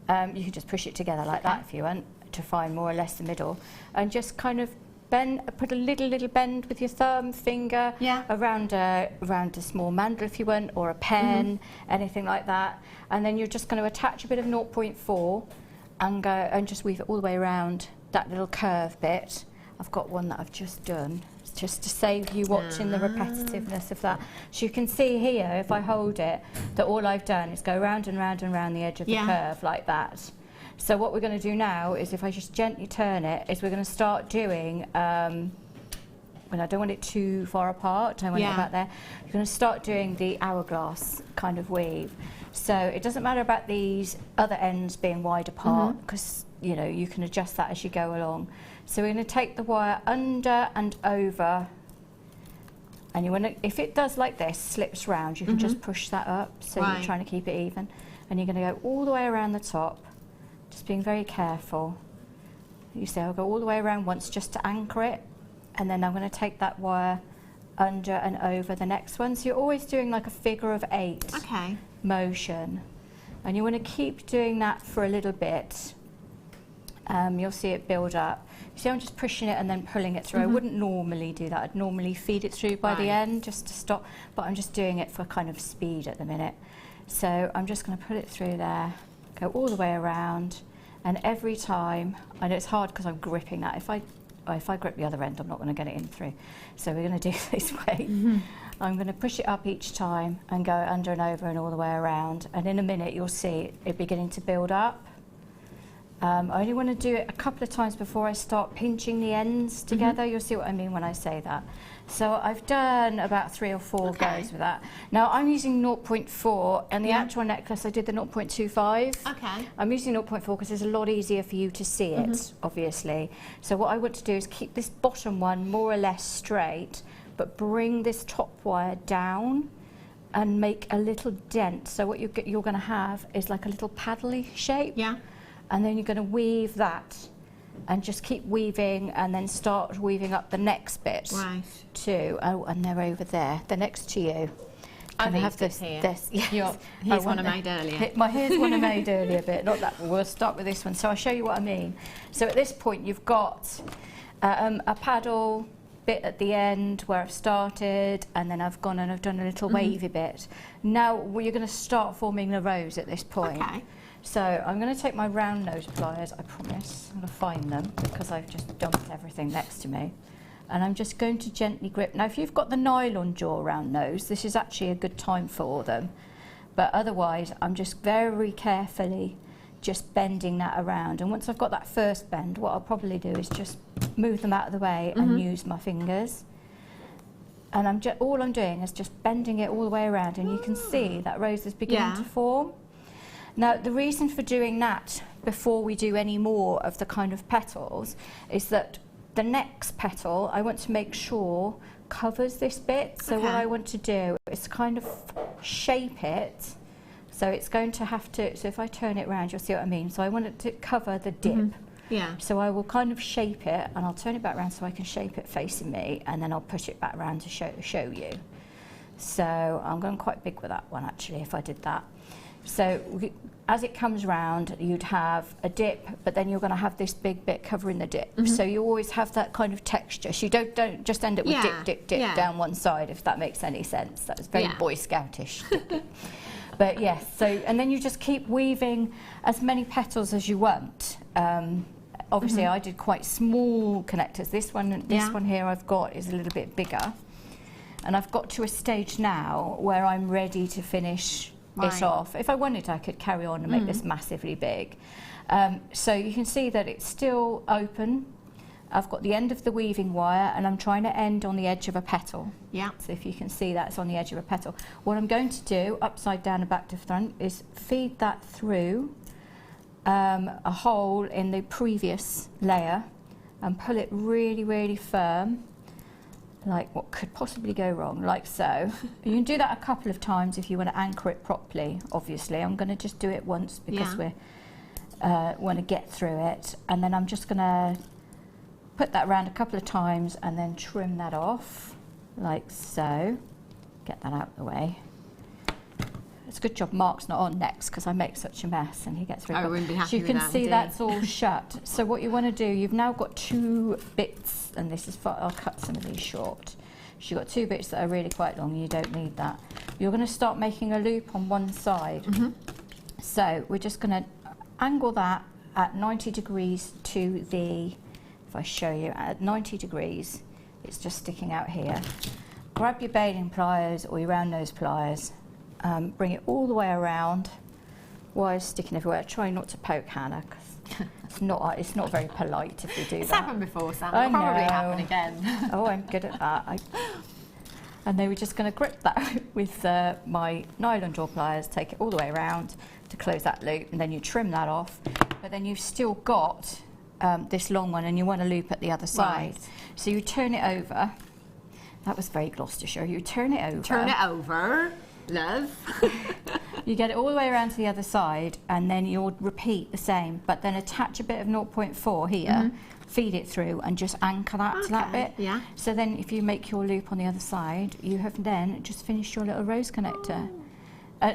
You can just push it together like that if you want to find more or less the middle, and just kind of bend, put a little bend with your thumb, finger around a small mandrel if you want, or a pen, anything like that. And then you're just going to attach a bit of 0.4 and go and just weave it all the way around that little curve bit. I've got one that I've just done, just to save you watching the repetitiveness of that. So you can see here, if I hold it, that all I've done is go round and round and round the edge of the curve like that. So what we're going to do now is, if I just gently turn it, is we're going to start doing, well, I don't want it too far apart, I want it about there. You're going to start doing the hourglass kind of weave. So it doesn't matter about these other ends being wide apart, because you know, you can adjust that as you go along. So we're going to take the wire under and over, and you want to, if it does like this, slips round, you can just push that up, so you're trying to keep it even. And you're going to go all the way around the top, just being very careful. You see, I'll go all the way around once just to anchor it, and then I'm going to take that wire under and over the next one. So you're always doing like a figure of 8 motion, and you want to keep doing that for a little bit. You'll see it build up. You see, I'm just pushing it and then pulling it through. I wouldn't normally do that. I'd normally feed it through by the end just to stop, but I'm just doing it for kind of speed at the minute. So I'm just going to put it through there, go all the way around, and every time, I know it's hard because I'm gripping that. If I grip the other end, I'm not going to get it in through. So we're going to do it this way. I'm going to push it up each time and go under and over and all the way around. And in a minute, you'll see it beginning to build up. I only want to do it a couple of times before I start pinching the ends together. You'll see what I mean when I say that. So I've done about 3 or 4 goes with that. Now I'm using 0.4, and the actual necklace I did the 0.25. Okay. I'm using 0.4 because it's a lot easier for you to see it, obviously. So what I want to do is keep this bottom one more or less straight, but bring this top wire down and make a little dent. So what you're going to have is like a little paddly shape. Yeah. And then you're going to weave that, and just keep weaving, and then start weaving up the next bit too. Oh, and they're over there. They're next to you. Can I have this? Yes. Here's one I made earlier. Here's one I made earlier bit. Not that one. We'll start with this one. So I'll show you what I mean. So at this point, you've got a paddle bit at the end where I've started, and then I've gone and I've done a little wavy bit. Now you're going to start forming the rose at this point. Okay. So I'm going to take my round nose pliers, I promise. I'm going to find them because I've just dumped everything next to me. And I'm just going to gently grip. Now if you've got the nylon jaw round nose, this is actually a good time for them. But otherwise, I'm just very carefully just bending that around. And once I've got that first bend, what I'll probably do is just move them out of the way and use my fingers. And all I'm doing is just bending it all the way around, and you can see that rose is beginning to form. Now, the reason for doing that before we do any more of the kind of petals is that the next petal, I want to make sure covers this bit. So what I want to do is kind of shape it. So it's going to have to, so if I turn it around, you'll see what I mean. So I want it to cover the dip. Yeah. So I will kind of shape it, and I'll turn it back around so I can shape it facing me, and then I'll push it back around to show you. So I'm going quite big with that one actually, if I did that. So as it comes round, you'd have a dip, but then you're going to have this big bit covering the dip. So you always have that kind of texture. So you don't just end up with dip down one side, if that makes any sense. That was very Boy Scoutish. But yes, so, and then you just keep weaving as many petals as you want. Obviously I did quite small connectors. This one here I've got is a little bit bigger. And I've got to a stage now where I'm ready to finish it off. If I wanted, I could carry on and make this massively big. So you can see that it's still open. I've got the end of the weaving wire, and I'm trying to end on the edge of a petal. Yeah. So if you can see, that's on the edge of a petal. What I'm going to do, upside down and back to front, is feed that through a hole in the previous layer and pull it really, really firm. Like what could possibly go wrong, like so. You can do that a couple of times if you want to anchor it properly, obviously. I'm going to just do it once because we want to get through it. And then I'm just going to put that around a couple of times and then trim that off, like so. Get that out of the way. It's a good job Mark's not on next because I make such a mess and he gets really I wouldn't be happy So you with can that, see indeed. that's all shut. So what you want to do, you've now got 2 bits, and this is for, I'll cut some of these short. So you've got 2 bits that are really quite long, you don't need that. You're going to start making a loop on one side. So we're just going to angle that at 90 degrees to the, if I show you, at 90 degrees, it's just sticking out here. Grab your baling pliers or your round nose pliers. Bring it all the way around, wires sticking everywhere. Try not to poke Hannah, because it's not very polite if you do It's that. happened before, Sam. I It'll probably know. happen again. Oh, I'm good at that. And then we're just going to grip that with my nylon jaw pliers, take it all the way around to close that loop, and then you trim that off. But then you've still got this long one, and you want to loop at the other side. So you turn it over. That was very Gloucestershire. You turn it over. Turn it over. Love. You get it all the way around to the other side, and then you'll repeat the same, but then attach a bit of 0.4 here, feed it through, and just anchor that to that bit. Yeah. So then if you make your loop on the other side, you have then just finished your little rose connector.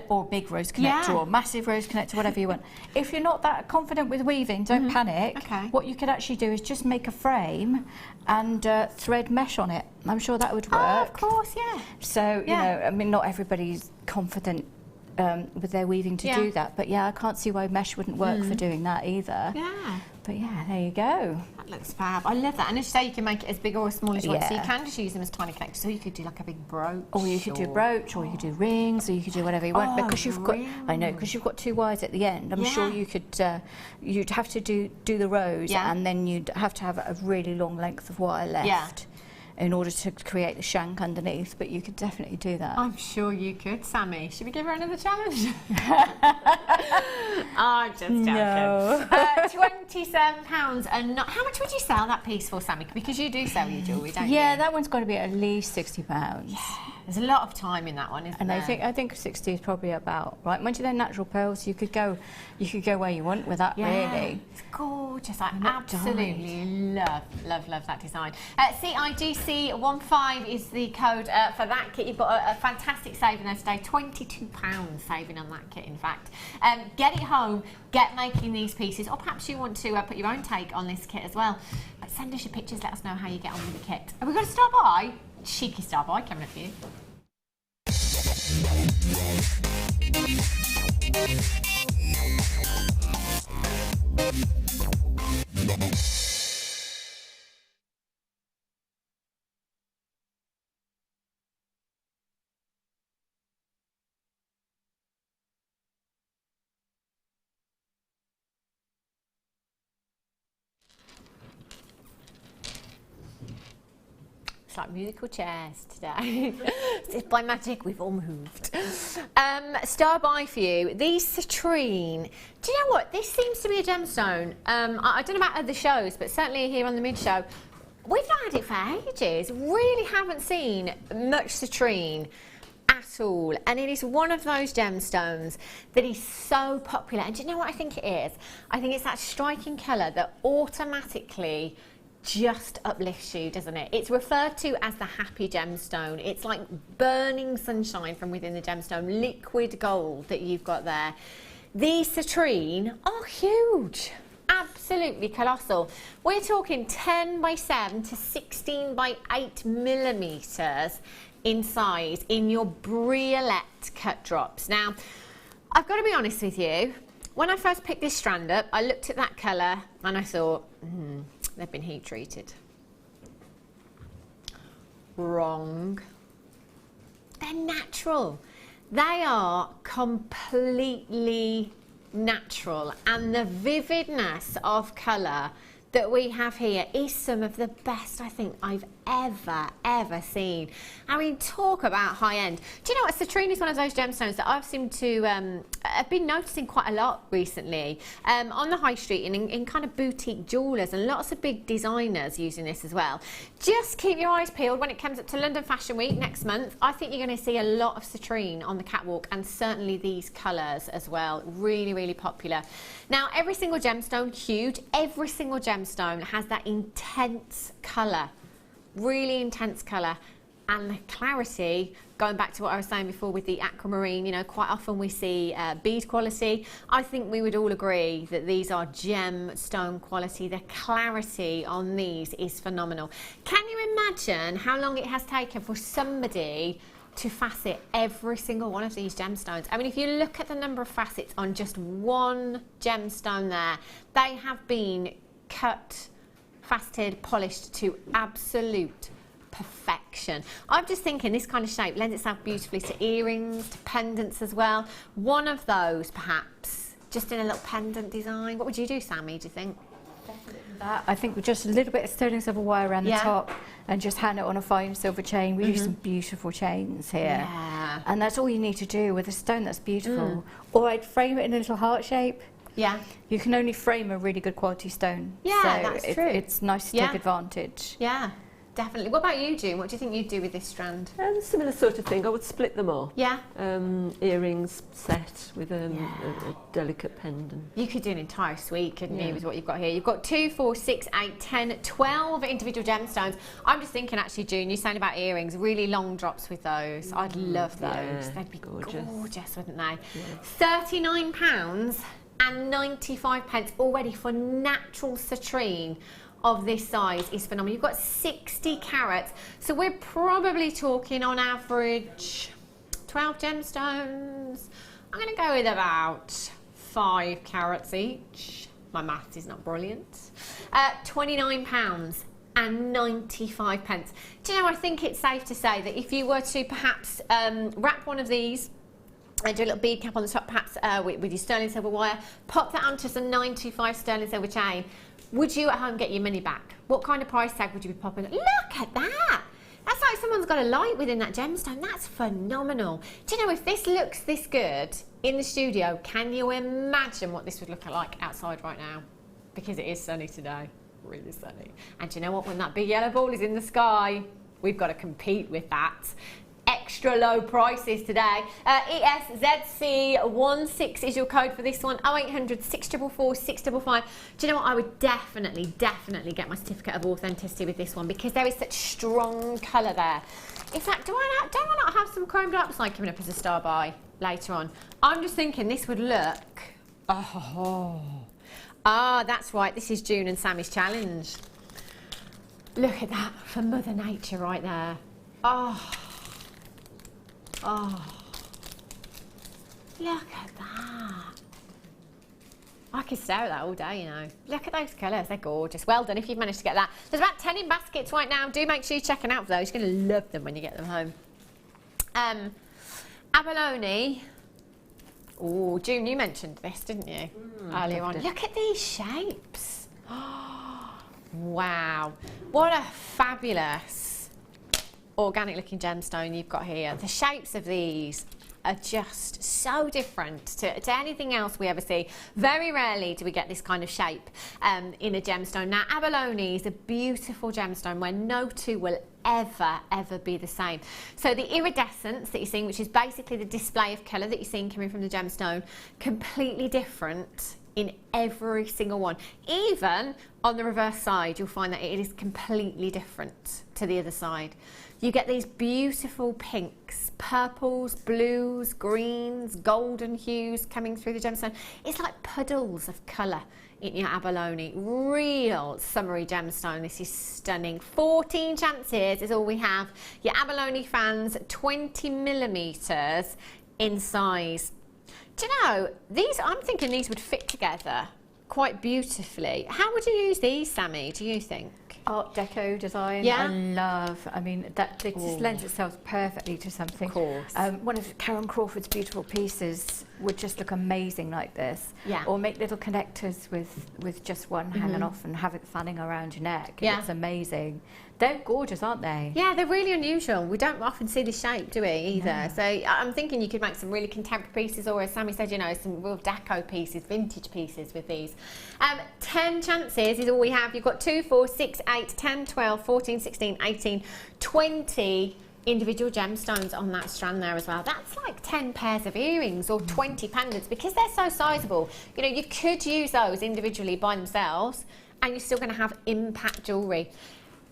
Or big rose connector, or massive rose connector, whatever you want. If you're not that confident with weaving, don't panic. What you could actually do is just make a frame and thread mesh on it. I'm sure that would work. Oh, of course, yeah. So, you know, I mean, not everybody's confident with their weaving to do that, but yeah, I can't see why mesh wouldn't work for doing that either. Yeah. But yeah, there you go. That looks fab. I love that. And as you say, you can make it as big or as small as you want. So you can just use them as tiny connectors. So you could do like a big brooch. Or you could do brooch, or you could do rings, or you could do whatever you want. Because you've got, I know, because you've got 2 wires at the end. I'm sure you could, you'd have to do the rows, and then you'd have to have a really long length of wire left in order to create the shank underneath. But you could definitely do that. I'm sure you could, Sammi. Should we give her another challenge? I'm just joking. No. £27 and not. How much would you sell that piece for, Sammi? Because you do sell your jewellery, don't you? Yeah, that one's got to be at least £60. There's a lot of time in that one, isn't And there? I think 60 is probably about right. Once you're natural pearls, you could go where you want with that. Really, it's gorgeous. I not absolutely love that design. CIGC15 is the code for that kit. You've got a fantastic saving there today. £22 saving on that kit, in fact. Get it home, get making these pieces, or perhaps you want to put your own take on this kit as well. But send us your pictures, let us know how you get on with the kit. Have we got a star by? Cheeky star by coming up for you. It's like musical chairs today. By magic, we've all moved. Star buy for you. These citrine. Do you know what? This seems to be a gemstone. I don't know about other shows, but certainly here on the Mid Show, we've not had it for ages. Really haven't seen much citrine at all, and it is one of those gemstones that is so popular. And do you know what I think it is? I think it's that striking colour that automatically just uplifts you, doesn't it? It's referred to as the happy gemstone. It's like burning sunshine from within the gemstone, liquid gold that you've got there. These citrine are huge. Absolutely colossal. We're talking 10 by 7 to 16 by 8 millimetres in size in your briolette cut drops. Now, I've got to be honest with you, when I first picked this strand up, I looked at that colour and I thought, they've been heat treated. Wrong. They're natural. They are completely natural, and the vividness of colour that we have here is some of the best I think I've ever seen. I mean, talk about high end. Do you know what? Citrine is one of those gemstones that I've seemed to have been noticing quite a lot recently on the high street and in kind of boutique jewellers, and lots of big designers using this as well. Just keep your eyes peeled when it comes up to London Fashion Week next month. I think you're going to see a lot of citrine on the catwalk, and certainly these colours as well. Really, really popular. Now, every single gemstone, huge. Every single gemstone has that intense colour. Really intense colour, and the clarity, going back to what I was saying before with the aquamarine, you know, quite often we see bead quality. I think we would all agree that these are gemstone quality. The clarity on these is phenomenal. Can you imagine how long it has taken for somebody to facet every single one of these gemstones? I mean, if you look at the number of facets on just one gemstone there, they have been cut, faceted, polished to absolute perfection. I'm just thinking this kind of shape lends itself beautifully to earrings, to pendants as well. One of those perhaps, just in a little pendant design. What would you do, Sammi, do you think? Definitely that. I think with just a little bit of sterling silver wire around the top and just hang it on a fine silver chain. We use some beautiful chains here. Yeah. And that's all you need to do with a stone that's beautiful. Or I'd frame it in a little heart shape. Yeah. You can only frame a really good quality stone. Yeah, so that's true. It's nice to take advantage. Yeah, definitely. What about you, June? What do you think you'd do with this strand? Similar sort of thing. I would split them all. Yeah. Earrings set with a delicate pendant. You could do an entire suite, couldn't you, with what you've got here? You've got 2, 4, 6, 8, 10, 12 individual gemstones. I'm just thinking, actually, June, you're saying about earrings, really long drops with those. I'd love those. Yeah, they'd be gorgeous, wouldn't they? Yeah. £39 and 95 pence already for natural citrine of this size is phenomenal. You've got 60 carats, so we're probably talking on average 12 gemstones. I'm going to go with about 5 carats each. My maths is not brilliant. £29 and 95 pence. Do you know, I think it's safe to say that if you were to perhaps wrap one of these and do a little bead cap on the top, perhaps with your sterling silver wire, pop that onto some 925 sterling silver chain. Would you at home get your money back? What kind of price tag would you be popping? Look at that! That's like someone's got a light within that gemstone. That's phenomenal. Do you know, if this looks this good in the studio, can you imagine what this would look like outside right now? Because it is sunny today, really sunny. And do you know what? When that big yellow ball is in the sky, we've got to compete with that. Extra low prices today. ESZC16 is your code for this one. 0800 644 655. Do you know what? I would definitely get my certificate of authenticity with this one, because there is such strong colour there. In fact, do I not have some chromed upside coming up as a star buy later on? I'm just thinking this would look. That's right. This is June and Sammy's challenge. Look at that for Mother Nature right there. Look at that. I could stare at that all day, you know. Look at those colours, they're gorgeous. Well done if you've managed to get that. There's about 10 in baskets right now. Do make sure you're checking out for those. You're going to love them when you get them home. Abalone. Oh, June, you mentioned this, didn't you? Earlier on. Look at these shapes. Wow. What a fabulous organic looking gemstone you've got here. The shapes of these are just so different to anything else we ever see. Very rarely do we get this kind of shape in a gemstone. Now, abalone is a beautiful gemstone where no two will ever be the same. So the iridescence that you're seeing, which is basically the display of colour that you're seeing coming from the gemstone, completely different in every single one. Even on the reverse side, you'll find that it is completely different to the other side. You get these beautiful pinks, purples, blues, greens, golden hues coming through the gemstone. It's like puddles of colour in your abalone. Real summery gemstone. This is stunning. 14 chances is all we have. Your abalone fans, 20 millimetres in size. Do you know, these, I'm thinking these would fit together quite beautifully. How would you use these, Sammi, do you think? Art Deco design, Yeah. I love. I mean, that it just lends itself perfectly to something. Of course. One of Karen Crawford's beautiful pieces would just look amazing like this. Yeah. Or make little connectors with just one hanging off and have it fanning around your neck. Yeah. It's amazing. They're gorgeous, aren't they? Yeah, they're really unusual. We don't often see this shape, do we, either? No. So I'm thinking you could make some really contemporary pieces, or as Sammi said, you know, some real deco pieces, vintage pieces with these. 10 chances is all we have. You've got 2, 4, 6, 8, 10, 12, 14, 16, 18, 20 individual gemstones on that strand there as well. That's like 10 pairs of earrings or 20 pendants, because they're so sizable. You know, you could use those individually by themselves and you're still going to have impact jewellery.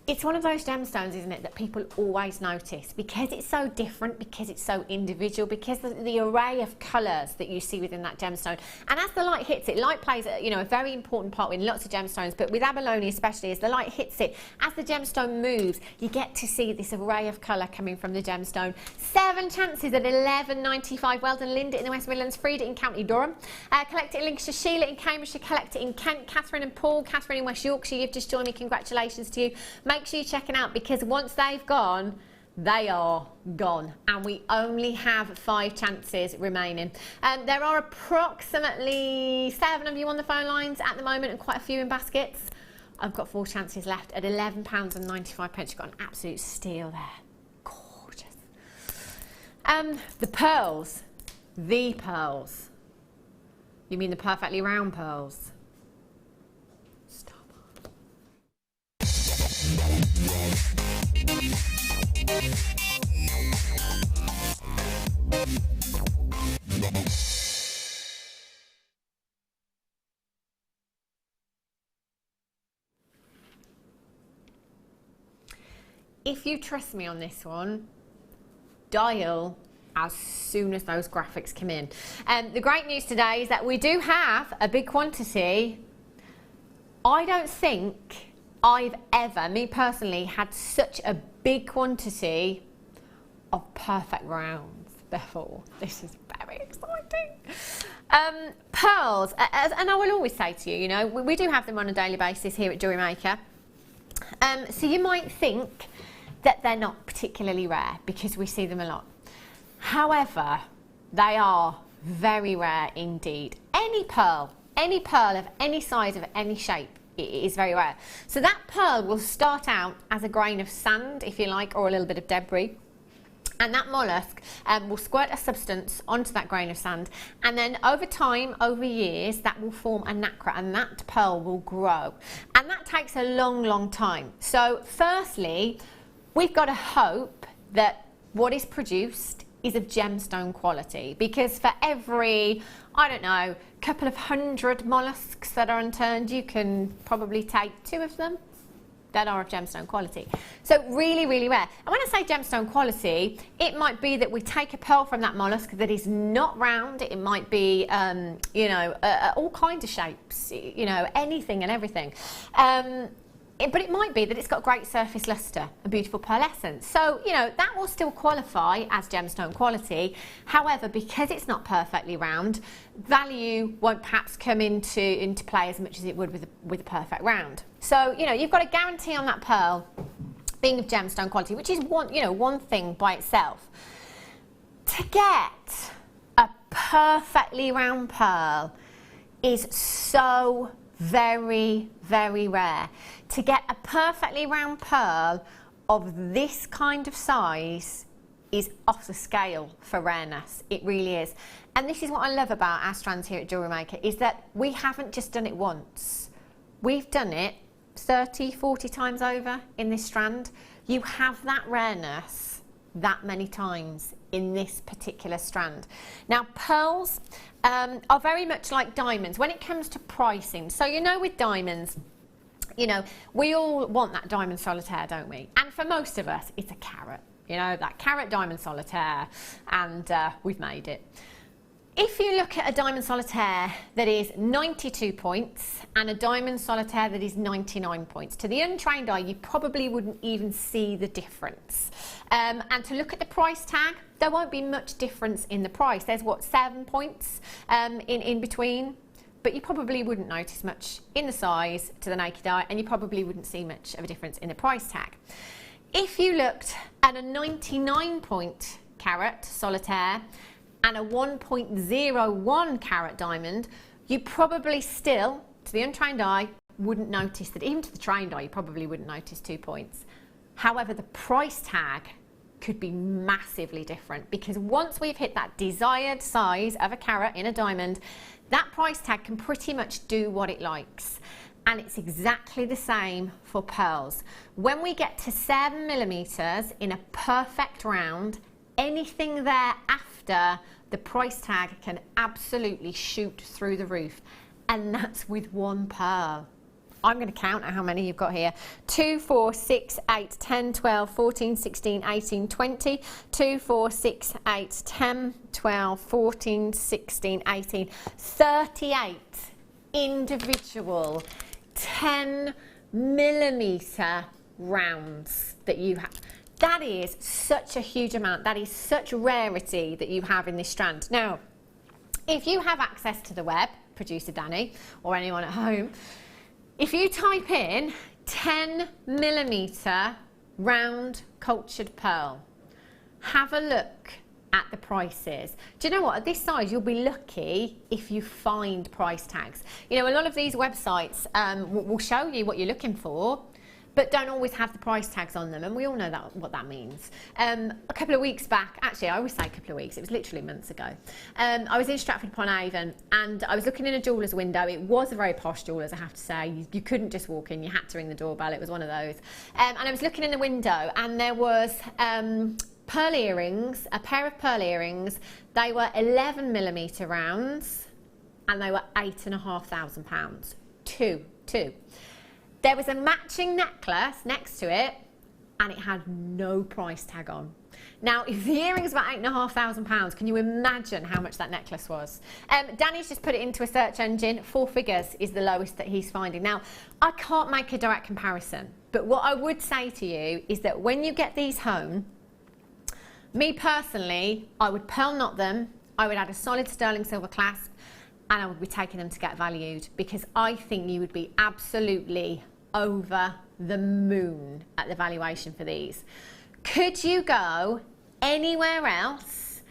It's one of those gemstones, isn't it, that people always notice because it's so different, because it's so individual, because the array of colours that you see within that gemstone. And as the light hits it, light plays a very important part in lots of gemstones, but with abalone especially, as the light hits it, as the gemstone moves, you get to see this array of colour coming from the gemstone. 7 chances at £11.95. Well done, Linda in the West Midlands, Frida in County Durham, collect it in Lincolnshire, Sheila in Cambridgeshire, collect it in Kent, Catherine and Paul, Catherine in West Yorkshire, you've just joined me, congratulations to you. Make sure you check it out, because once they've gone, they are gone, and we only have 5 chances remaining. There are approximately 7 of you on the phone lines at the moment and quite a few in baskets. I've got 4 chances left at £11.95. You've got an absolute steal there. Gorgeous. The pearls. The pearls. You mean the perfectly round pearls? If you trust me on this one, dial as soon as those graphics come in. The great news today is that we do have a big quantity. I don't think I've ever, me personally, had such a big quantity of perfect rounds before. This is very exciting. Pearls, and I will always say to you, you know, we do have them on a daily basis here at Jewellery Maker. So you might think that they're not particularly rare because we see them a lot. However, they are very rare indeed. Any pearl of any size, of any shape, it is very rare. So that pearl will start out as a grain of sand, if you like, or a little bit of debris. And that mollusk will squirt a substance onto that grain of sand, and then over time, over years, that will form a nacre, and that pearl will grow. And that takes a long time. So firstly, we've got to hope that what is produced is of gemstone quality, because for every, I don't know, couple of 100 mollusks that are unturned, you can probably take 2 of them that are of gemstone quality. So really rare. And when I say gemstone quality, it might be that we take a pearl from that mollusk that is not round. It might be, all kinds of shapes, you know, anything and everything. But it might be that it's got great surface lustre, a beautiful pearlescence. So, you know, that will still qualify as gemstone quality. However, because it's not perfectly round, value won't perhaps come into play as much as it would with a perfect round. So, you know, you've got a guarantee on that pearl being of gemstone quality, which is one thing by itself. To get a perfectly round pearl is so very rare. To get a perfectly round pearl of this kind of size is off the scale for rareness. It really is. And this is what I love about our strands here at Jewellery Maker, is that we haven't just done it once. We've done it 30, 40 times over in this strand. You have that rareness that many times in this particular strand. Now, pearls are very much like diamonds when it comes to pricing. So, you know, with diamonds, you know, we all want that diamond solitaire, don't we? And for most of us, it's a carat. You know, that carat diamond solitaire, and we've made it. If you look at a diamond solitaire that is 92 points and a diamond solitaire that is 99 points, to the untrained eye, you probably wouldn't even see the difference. And to look at the price tag, there won't be much difference in the price. There's, what, 7 points in between? But you probably wouldn't notice much in the size to the naked eye, and you probably wouldn't see much of a difference in the price tag. If you looked at a 99 point carat solitaire and a 1.01 carat diamond, you probably still, to the untrained eye, wouldn't notice that. Even to the trained eye, you probably wouldn't notice 2 points. However, the price tag could be massively different, because once we've hit that desired size of a carat in a diamond, that price tag can pretty much do what it likes. And it's exactly the same for pearls. When we get to 7 millimeters in a perfect round, anything thereafter, the price tag can absolutely shoot through the roof. And that's with one pearl. I'm going to count how many you've got here. 2, 4, 6, 8, 10, 12, 14, 16, 18, 20. 2, 4, 6, 8, 10, 12, 14, 16, 18. 38 individual 10 millimeter rounds that you have. That is such a huge amount. That is such rarity that you have in this strand. Now, if you have access to the web, producer Danny, or anyone at home, if you type in 10 millimeter round cultured pearl, have a look at the prices. Do you know what? At this size, you'll be lucky if you find price tags. You know, a lot of these websites will show you what you're looking for, but don't always have the price tags on them, and we all know that what that means. A couple of weeks back, actually I always say a couple of weeks, it was literally months ago, I was in Stratford-upon-Avon and I was looking in a jeweller's window. It was a very posh jeweller's, I have to say. You couldn't just walk in, you had to ring the doorbell. It was one of those. And I was looking in the window and there was pearl earrings, a pair of pearl earrings. They were 11 millimeter rounds and they were £8,500. Two. There was a matching necklace next to it and it had no price tag on. Now, if the earrings were £8,500, can you imagine how much that necklace was? Danny's just put it into a search engine. 4 figures is the lowest that he's finding. Now, I can't make a direct comparison, but what I would say to you is that when you get these home, me personally, I would pearl knot them, I would add a solid sterling silver clasp, and I would be taking them to get valued, because I think you would be absolutely over the moon at the valuation for these. Could you go anywhere else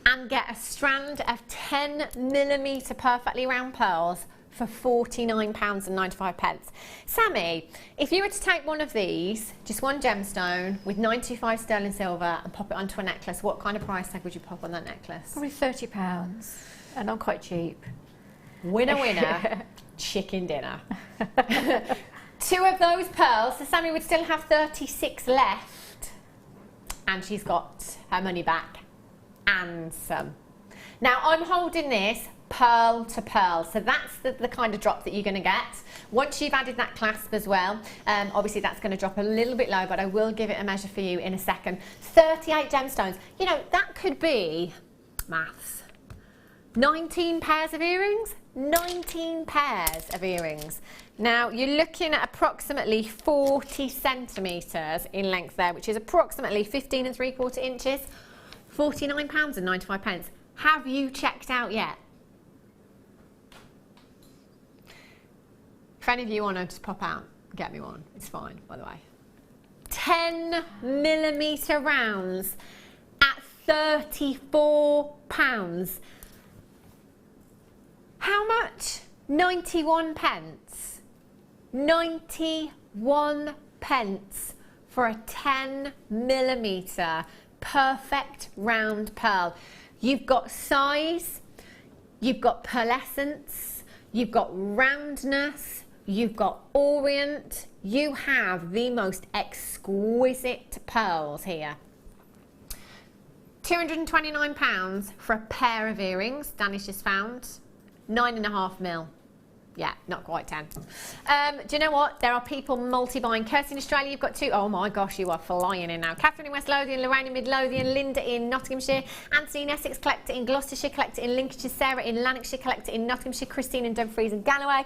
and get a strand of 10 millimeter perfectly round pearls for £49.95? Sammy, if you were to take one of these, just one gemstone with 925 sterling silver, and pop it onto a necklace, what kind of price tag would you pop on that necklace? Probably £30, and I'm quite cheap. Winner, winner, chicken dinner. 2 of those pearls, so Sammy would still have 36 left, and she's got her money back and some. Now, I'm holding this pearl to pearl, so that's the kind of drop that you're going to get. Once you've added that clasp as well, obviously that's going to drop a little bit low, but I will give it a measure for you in a second. 38 gemstones. You know, that could be, maths, 19 pairs of earrings? 19 pairs of earrings. Now, you're looking at approximately 40 centimetres in length there, which is approximately 15 3/4 inches. £49.95. Have you checked out yet? If any of you want to just pop out, get me one. It's fine, by the way. 10 millimetre rounds at £34. How much? 91 pence. 91 pence for a 10mm perfect round pearl. You've got size, you've got pearlescence, you've got roundness, you've got orient. You have the most exquisite pearls here. £229 for a pair of earrings. Danny's just found 9.5mm. Yeah, not quite 10. Do you know what? There are people multi-buying. Kirsty in Australia, you've got 2. Oh my gosh, you are flying in now. Catherine in West Lothian, Lorraine in Mid Lothian, Linda in Nottinghamshire, Anthony in Essex, collect it in Gloucestershire, collect it in Lincolnshire, Sarah in Lanarkshire, collect it in Nottinghamshire, Christine in Dumfries and Galloway,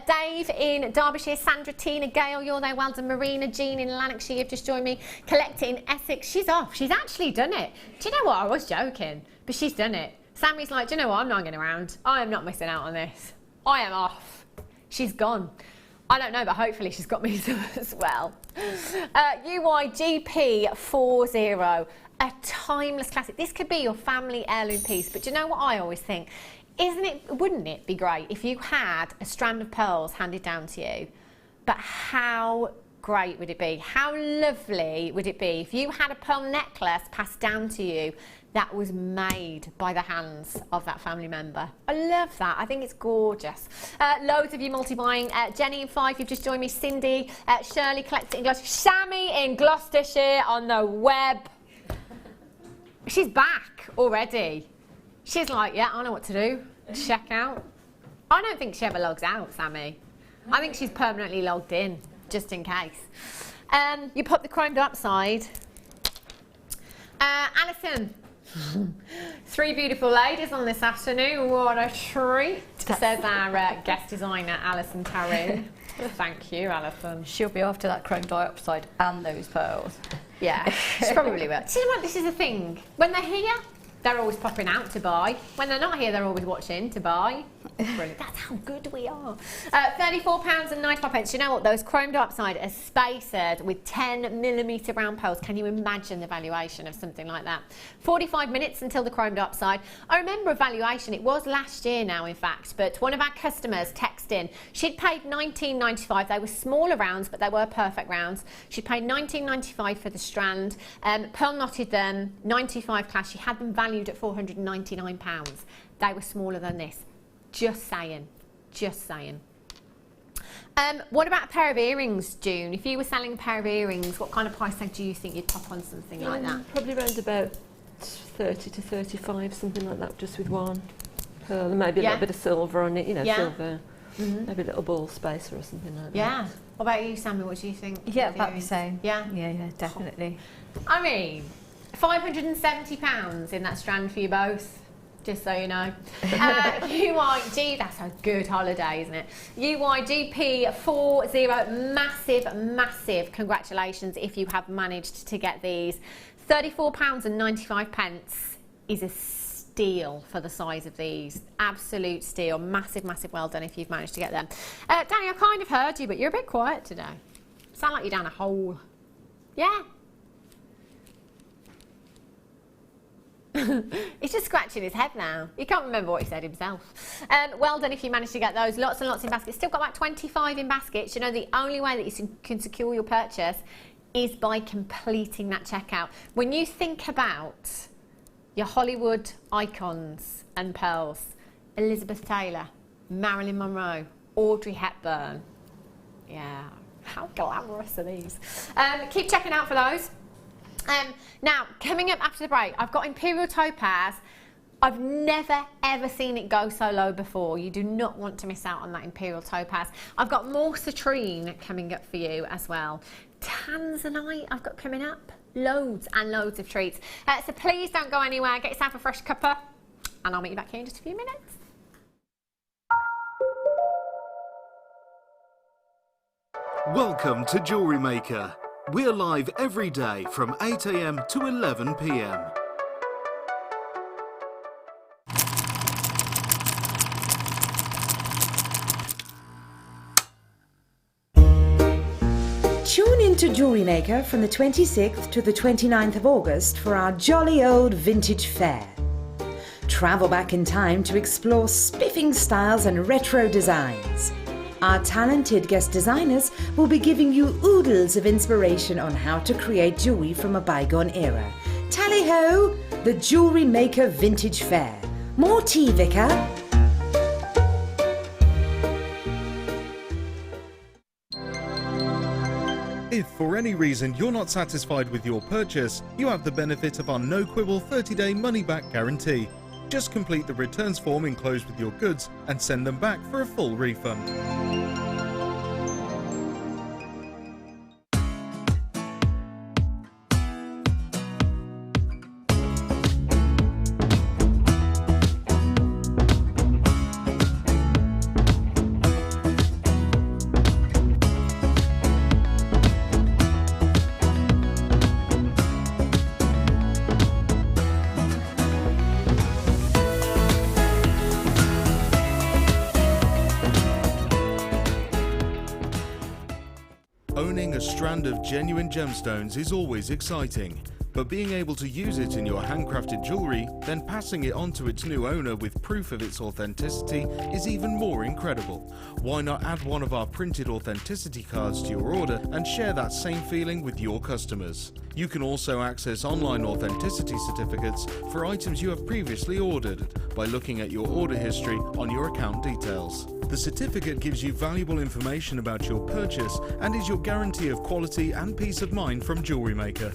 Dave in Derbyshire, Sandra, Tina, Gail, you're there, well done, Marina, Jean in Lanarkshire, you've just joined me, collect it in Essex. She's off. She's actually done it. Do you know what? I was joking, but she's done it. Sammy's like, do you know what? I'm not getting around. I am not missing out on this. I am off. She's gone. I don't know, but hopefully she's got me some as well. UYGP40, a timeless classic. This could be your family heirloom piece, but do you know what I always think? Wouldn't it be great if you had a strand of pearls handed down to you? But how great would it be? How lovely would it be if you had a pearl necklace passed down to you that was made by the hands of that family member? I love that. I think it's gorgeous. Loads of you multi-buying. Jenny in Fife, you've just joined me. Cindy, Shirley, collect it in Gloucestershire. Sammi in Gloucestershire on the web. She's back already. She's like, yeah, I know what to do. Check out. I don't think she ever logs out, Sammi. I think she's permanently logged in, just in case. You put the chromed upside. Alison. 3 beautiful ladies on this afternoon. What a treat, says our guest designer, Alison Taryn. Thank you, Alison. She'll be after that chrome dioxide and those pearls. Yeah, she probably will. Do you know what? This is the thing. When they're here, they're always popping out to buy. When they're not here, they're always watching to buy. Brilliant. That's how good we are. £34.95. You know what? Those chromed upside are spacered with 10mm round pearls. Can you imagine the valuation of something like that? 45 minutes until the chromed upside. I remember a valuation. It was last year now, in fact, but one of our customers texted in. She'd paid $19.95. They were smaller rounds, but they were perfect rounds. She paid $19.95 for the strand. Pearl knotted them, 95 class. She had them valued at £499. They were smaller than this. Just saying. Just saying. What about a pair of earrings, June? If you were selling a pair of earrings, what kind of price tag do you think you'd pop on something like that? Probably around about 30 to 35, something like that, just with one pearl and maybe a little bit of silver on it, you know, silver. Maybe a little ball spacer or something like that. Yeah. What about you, Sammi? What do you think? Yeah, about the same. Yeah? Yeah, definitely. I mean, £570 in that strand for you both. Just so you know. UYG, that's a good holiday, isn't it? UYGP40, massive congratulations if you have managed to get these. £34.95 is a steal for the size of these. Absolute steal. Massive well done if you've managed to get them. Danny, I kind of heard you, but you're a bit quiet today. Sound like you're down a hole. Yeah. He's just scratching his head now. He can't remember what he said himself. Well done if you managed to get those. Lots and lots in baskets. Still got about 25 in baskets. You know, the only way that you can secure your purchase is by completing that checkout. When you think about your Hollywood icons and pearls, Elizabeth Taylor, Marilyn Monroe, Audrey Hepburn. Yeah, how glamorous are these? Keep checking out for those. Now, coming up after the break, I've got Imperial Topaz. I've never ever seen it go so low before. You do not want to miss out on that Imperial Topaz. I've got more citrine coming up for you as well. Tanzanite I've got coming up. Loads and loads of treats. So please don't go anywhere. Get yourself a fresh cuppa and I'll meet you back here in just a few minutes. Welcome to Jewellery Maker. We're live every day from 8 AM to 11 PM. Tune in to Jewellery Maker from the 26th to the 29th of August for our jolly old vintage fair. Travel back in time to explore spiffing styles and retro designs. Our talented guest designers will be giving you oodles of inspiration on how to create jewelry from a bygone era. Tally-ho! The Jewellery Maker Vintage Fair. More tea, Vicar? If for any reason you're not satisfied with your purchase, you have the benefit of our no-quibble 30-day money-back guarantee. Just complete the returns form enclosed with your goods and send them back for a full refund. Owning a strand of genuine gemstones is always exciting, but being able to use it in your handcrafted jewellery, then passing it on to its new owner with proof of its authenticity is even more incredible. Why not add one of our printed authenticity cards to your order and share that same feeling with your customers? You can also access online authenticity certificates for items you have previously ordered by looking at your order history on your account details. The certificate gives you valuable information about your purchase and is your guarantee of quality and peace of mind from Jewellery Maker.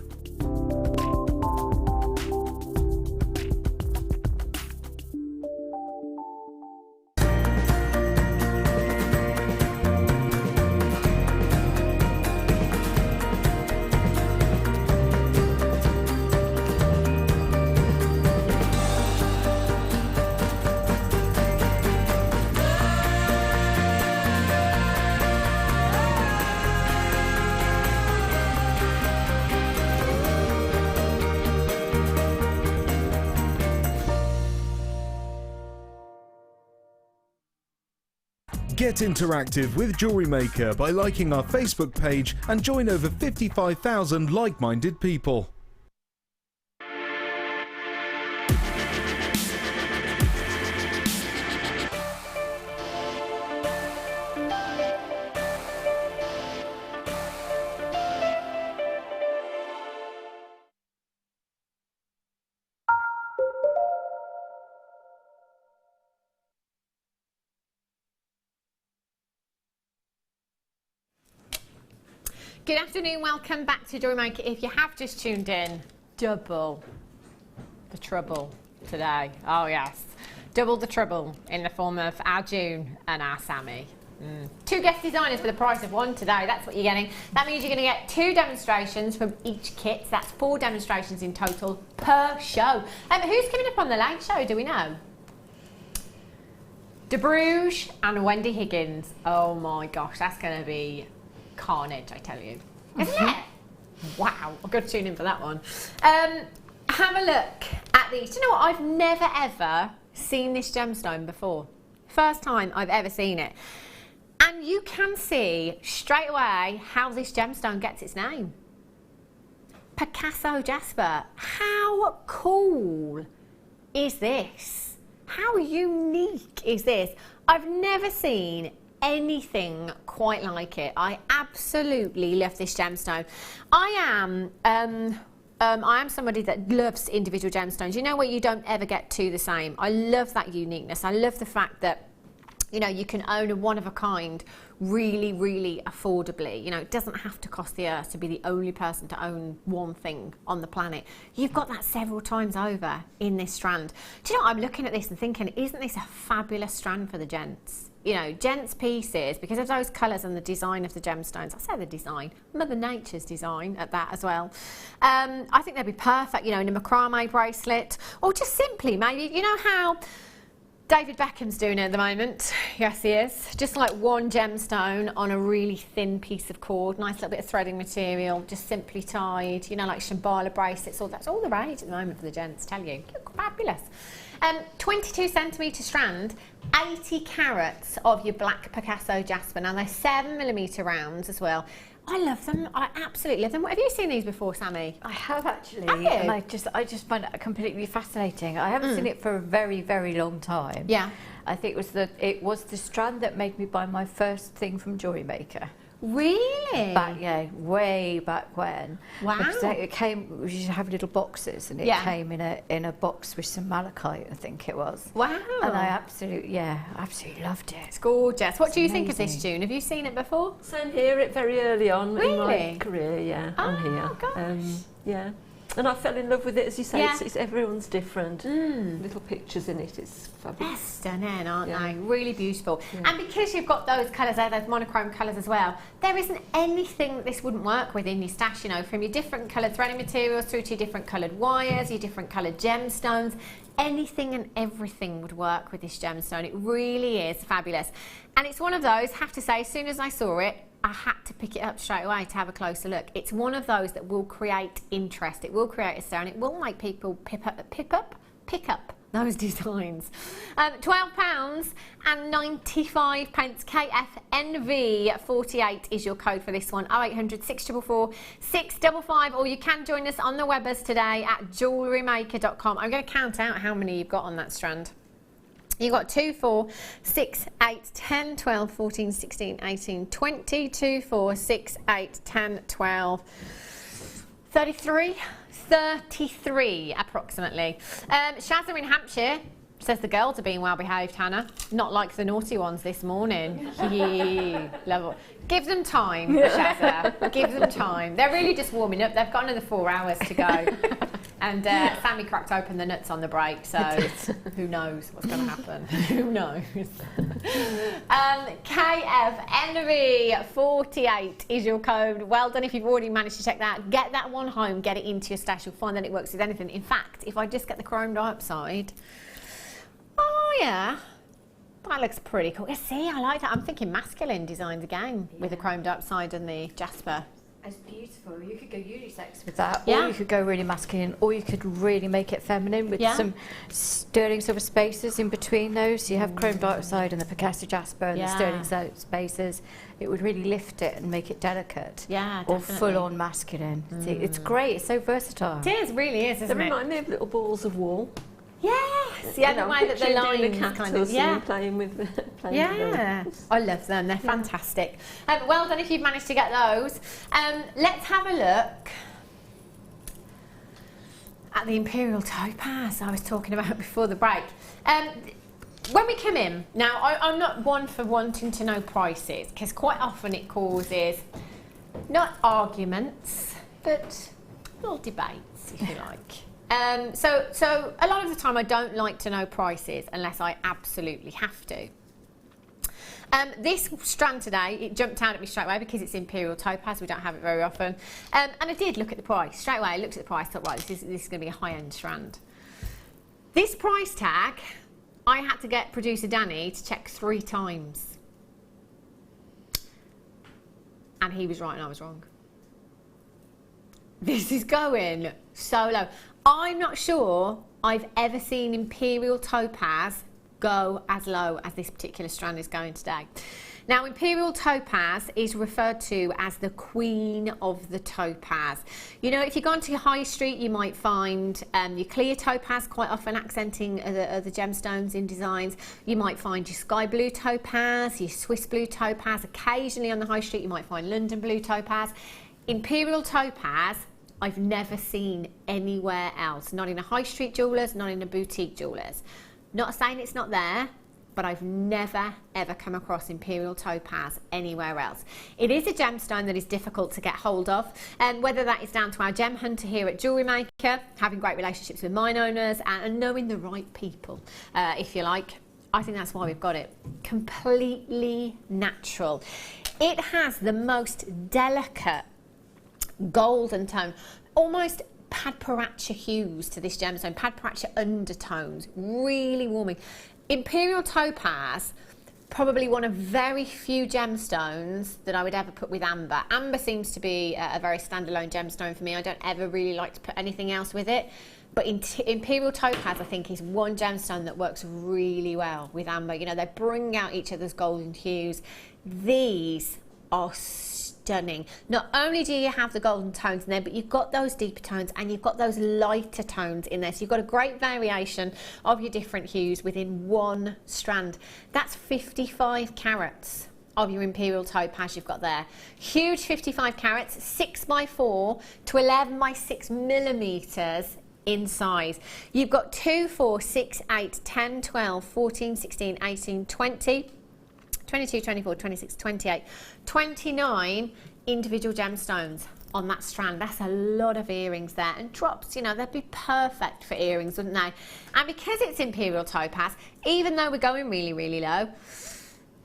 Get interactive with Jewellery Maker by liking our Facebook page and join over 55,000 like-minded people. Good afternoon, welcome back to Jewellery Maker. If you have just tuned in, double the trouble today. Oh yes, double the trouble in the form of our June and our Sammi. Two guest designers for the price of one today, that's what you're getting. That means you're going to get 2 demonstrations from each kit, so that's 4 demonstrations in total per show. Who's coming up on the late show, do we know? De Bruges and Wendy Higgins. Oh my gosh, that's going to be carnage, I tell you. Isn't it? Wow, I've got to tune in for that one. Have a look at these. Do you know what? I've never ever seen this gemstone before. First time I've ever seen it. And you can see straight away how this gemstone gets its name. Picasso Jasper. How cool is this? How unique is this? I've never seen anything quite like it. I absolutely love this gemstone. I am somebody that loves individual gemstones. You know what, you don't ever get 2 the same. I love that uniqueness. I love the fact that, you know, you can own a one of a kind really, really affordably. You know, it doesn't have to cost the earth to be the only person to own one thing on the planet. You've got that several times over in this strand. Do you know what, I'm looking at this and thinking, isn't this a fabulous strand for the gents? You know, gents pieces, because of those colours and the design of the gemstones. I say the design, Mother Nature's design at that as well. I think they'd be perfect, you know, in a macrame bracelet, or just simply maybe, you know how David Beckham's doing it at the moment. Yes, he is. Just like one gemstone on a really thin piece of cord, nice little bit of threading material, just simply tied, you know, like Shambhala bracelets. That's all the rage at the moment for the gents, tell you. Fabulous. 22 centimetre strand, 80 carats of your black Picasso jasper. Now they're 7mm rounds as well. I love them. I absolutely love them. Have you seen these before, Sammi? I have actually, Have you? and I just find it completely fascinating. I haven't seen it for a very, very long time. Yeah. I think it was the strand that made me buy my first thing from Jewellery Maker. Really? Way back when. Wow. Because it came, we used to have little boxes, and it came in a box with some malachite, I think it was. Wow. And I absolutely loved it. It's gorgeous. What do you think of this, amazing. June? Have you seen it before? Same here, it very early on in Really? my career, yeah, on here. Gosh. Yeah. And I fell in love with it, as you say, Yeah. it's everyone's different. Little pictures in it, it's They're fabulous. stunning, aren't Yeah. they? Really beautiful. Yeah. And because you've got those colours there, those monochrome colours as well, there isn't anything that this wouldn't work with in your stash, you know, from your different coloured threading materials through to your different coloured wires, your different coloured gemstones. Anything and everything would work with this gemstone. It really is fabulous. And it's one of those, have to say, as soon as I saw it, I had to pick it up straight away to have a closer look. It's one of those that will create interest. It will create a stir, and it will make people pick up those designs. £12 and 95 pence. KFNV48 is your code for this one. 0800 644 655, or you can join us on the Webbers today at JewelleryMaker.com. I'm going to count out how many you've got on that strand. You've got 2, 4, 6, 8, 10, 12, 14, 16, 18, 20, 2, 4, 6, 8, 10, 12, 33 approximately. Shazza in Hampshire says the girls are being well behaved, Hannah. Not like the naughty ones this morning. Love it. Give them time, Shazza. Give them time. They're really just warming up. They've got another 4 hours to go. And Sammi cracked open the nuts on the break, so who knows what's going to happen? Who knows? KFNV48 is your code. Well done if you've already managed to check that. Get that one home, get it into your stash. You'll find that it works with anything. In fact, if I just get the chrome dioxide, oh yeah, that looks pretty cool. Yeah, see, I like that. I'm thinking masculine designs again with the chrome dioxide and the jasper. It's beautiful. You could go unisex with that, Yeah. or you could go really masculine, or you could really make it feminine with some sterling silver spaces in between those. So you have chrome dioxide and the Picasso jasper and the sterling silver spaces. It would really lift it and make it delicate. Yeah, or definitely. full on masculine. See, it's great. It's so versatile. It is, really is, They isn't it? remind me of little balls of wool. Yes, yeah, the way that the picturing doing lines kind of, playing with playing with yeah. them. I love them, they're fantastic. Well done if you've managed to get those. Let's have a look at the Imperial Topaz I was talking about before the break. When we come in, now I'm not one for wanting to know prices, because quite often it causes not arguments, but little debates, if you like. So a lot of the time I don't like to know prices unless I absolutely have to. This strand today, it jumped out at me straight away because it's Imperial Topaz. We don't have it very often. And I did look at the price. Straight away I looked at the price, thought, right, this is going to be a high-end strand. This price tag, I had to get producer Danny to check 3 times. And he was right and I was wrong. This is going so low. I'm not sure I've ever seen Imperial Topaz go as low as this particular strand is going today. Now, Imperial Topaz is referred to as the queen of the topaz. You know, if you go onto your high street, you might find your clear topaz quite often accenting the gemstones in designs. You might find your sky blue topaz, your Swiss blue topaz. Occasionally on the high street, you might find London blue topaz. Imperial Topaz, I've never seen anywhere else, not in a high street jewellers, not in a boutique jewellers. Not saying it's not there, but I've never ever come across Imperial Topaz anywhere else. It is a gemstone that is difficult to get hold of, and whether that is down to our gem hunter here at Jewellery Maker, having great relationships with mine owners and knowing the right people, if you like. I think that's why we've got it. Completely natural. It has the most delicate golden tone, almost Padparacha hues to this gemstone, Padparacha undertones, really warming. Imperial Topaz probably one of very few gemstones that I would ever put with amber. Amber seems to be a very standalone gemstone for me. I don't ever really like to put anything else with it. But Imperial Topaz, I think, is one gemstone that works really well with amber. You know, they bring out each other's golden hues. These are stunning. Not only do you have the golden tones in there, but you've got those deeper tones and you've got those lighter tones in there. So you've got a great variation of your different hues within one strand. That's 55 carats of your Imperial Topaz you've got there. Huge 55 carats, 6x4 to 11x6 millimeters in size. You've got 2, 4, 6, 8, 10, 12, 14, 16, 18, 20, 22, 24, 26, 28, 29 individual gemstones on that strand. That's a lot of earrings there. And drops, you know, they'd be perfect for earrings, wouldn't they? And because it's Imperial Topaz, even though we're going really, really low,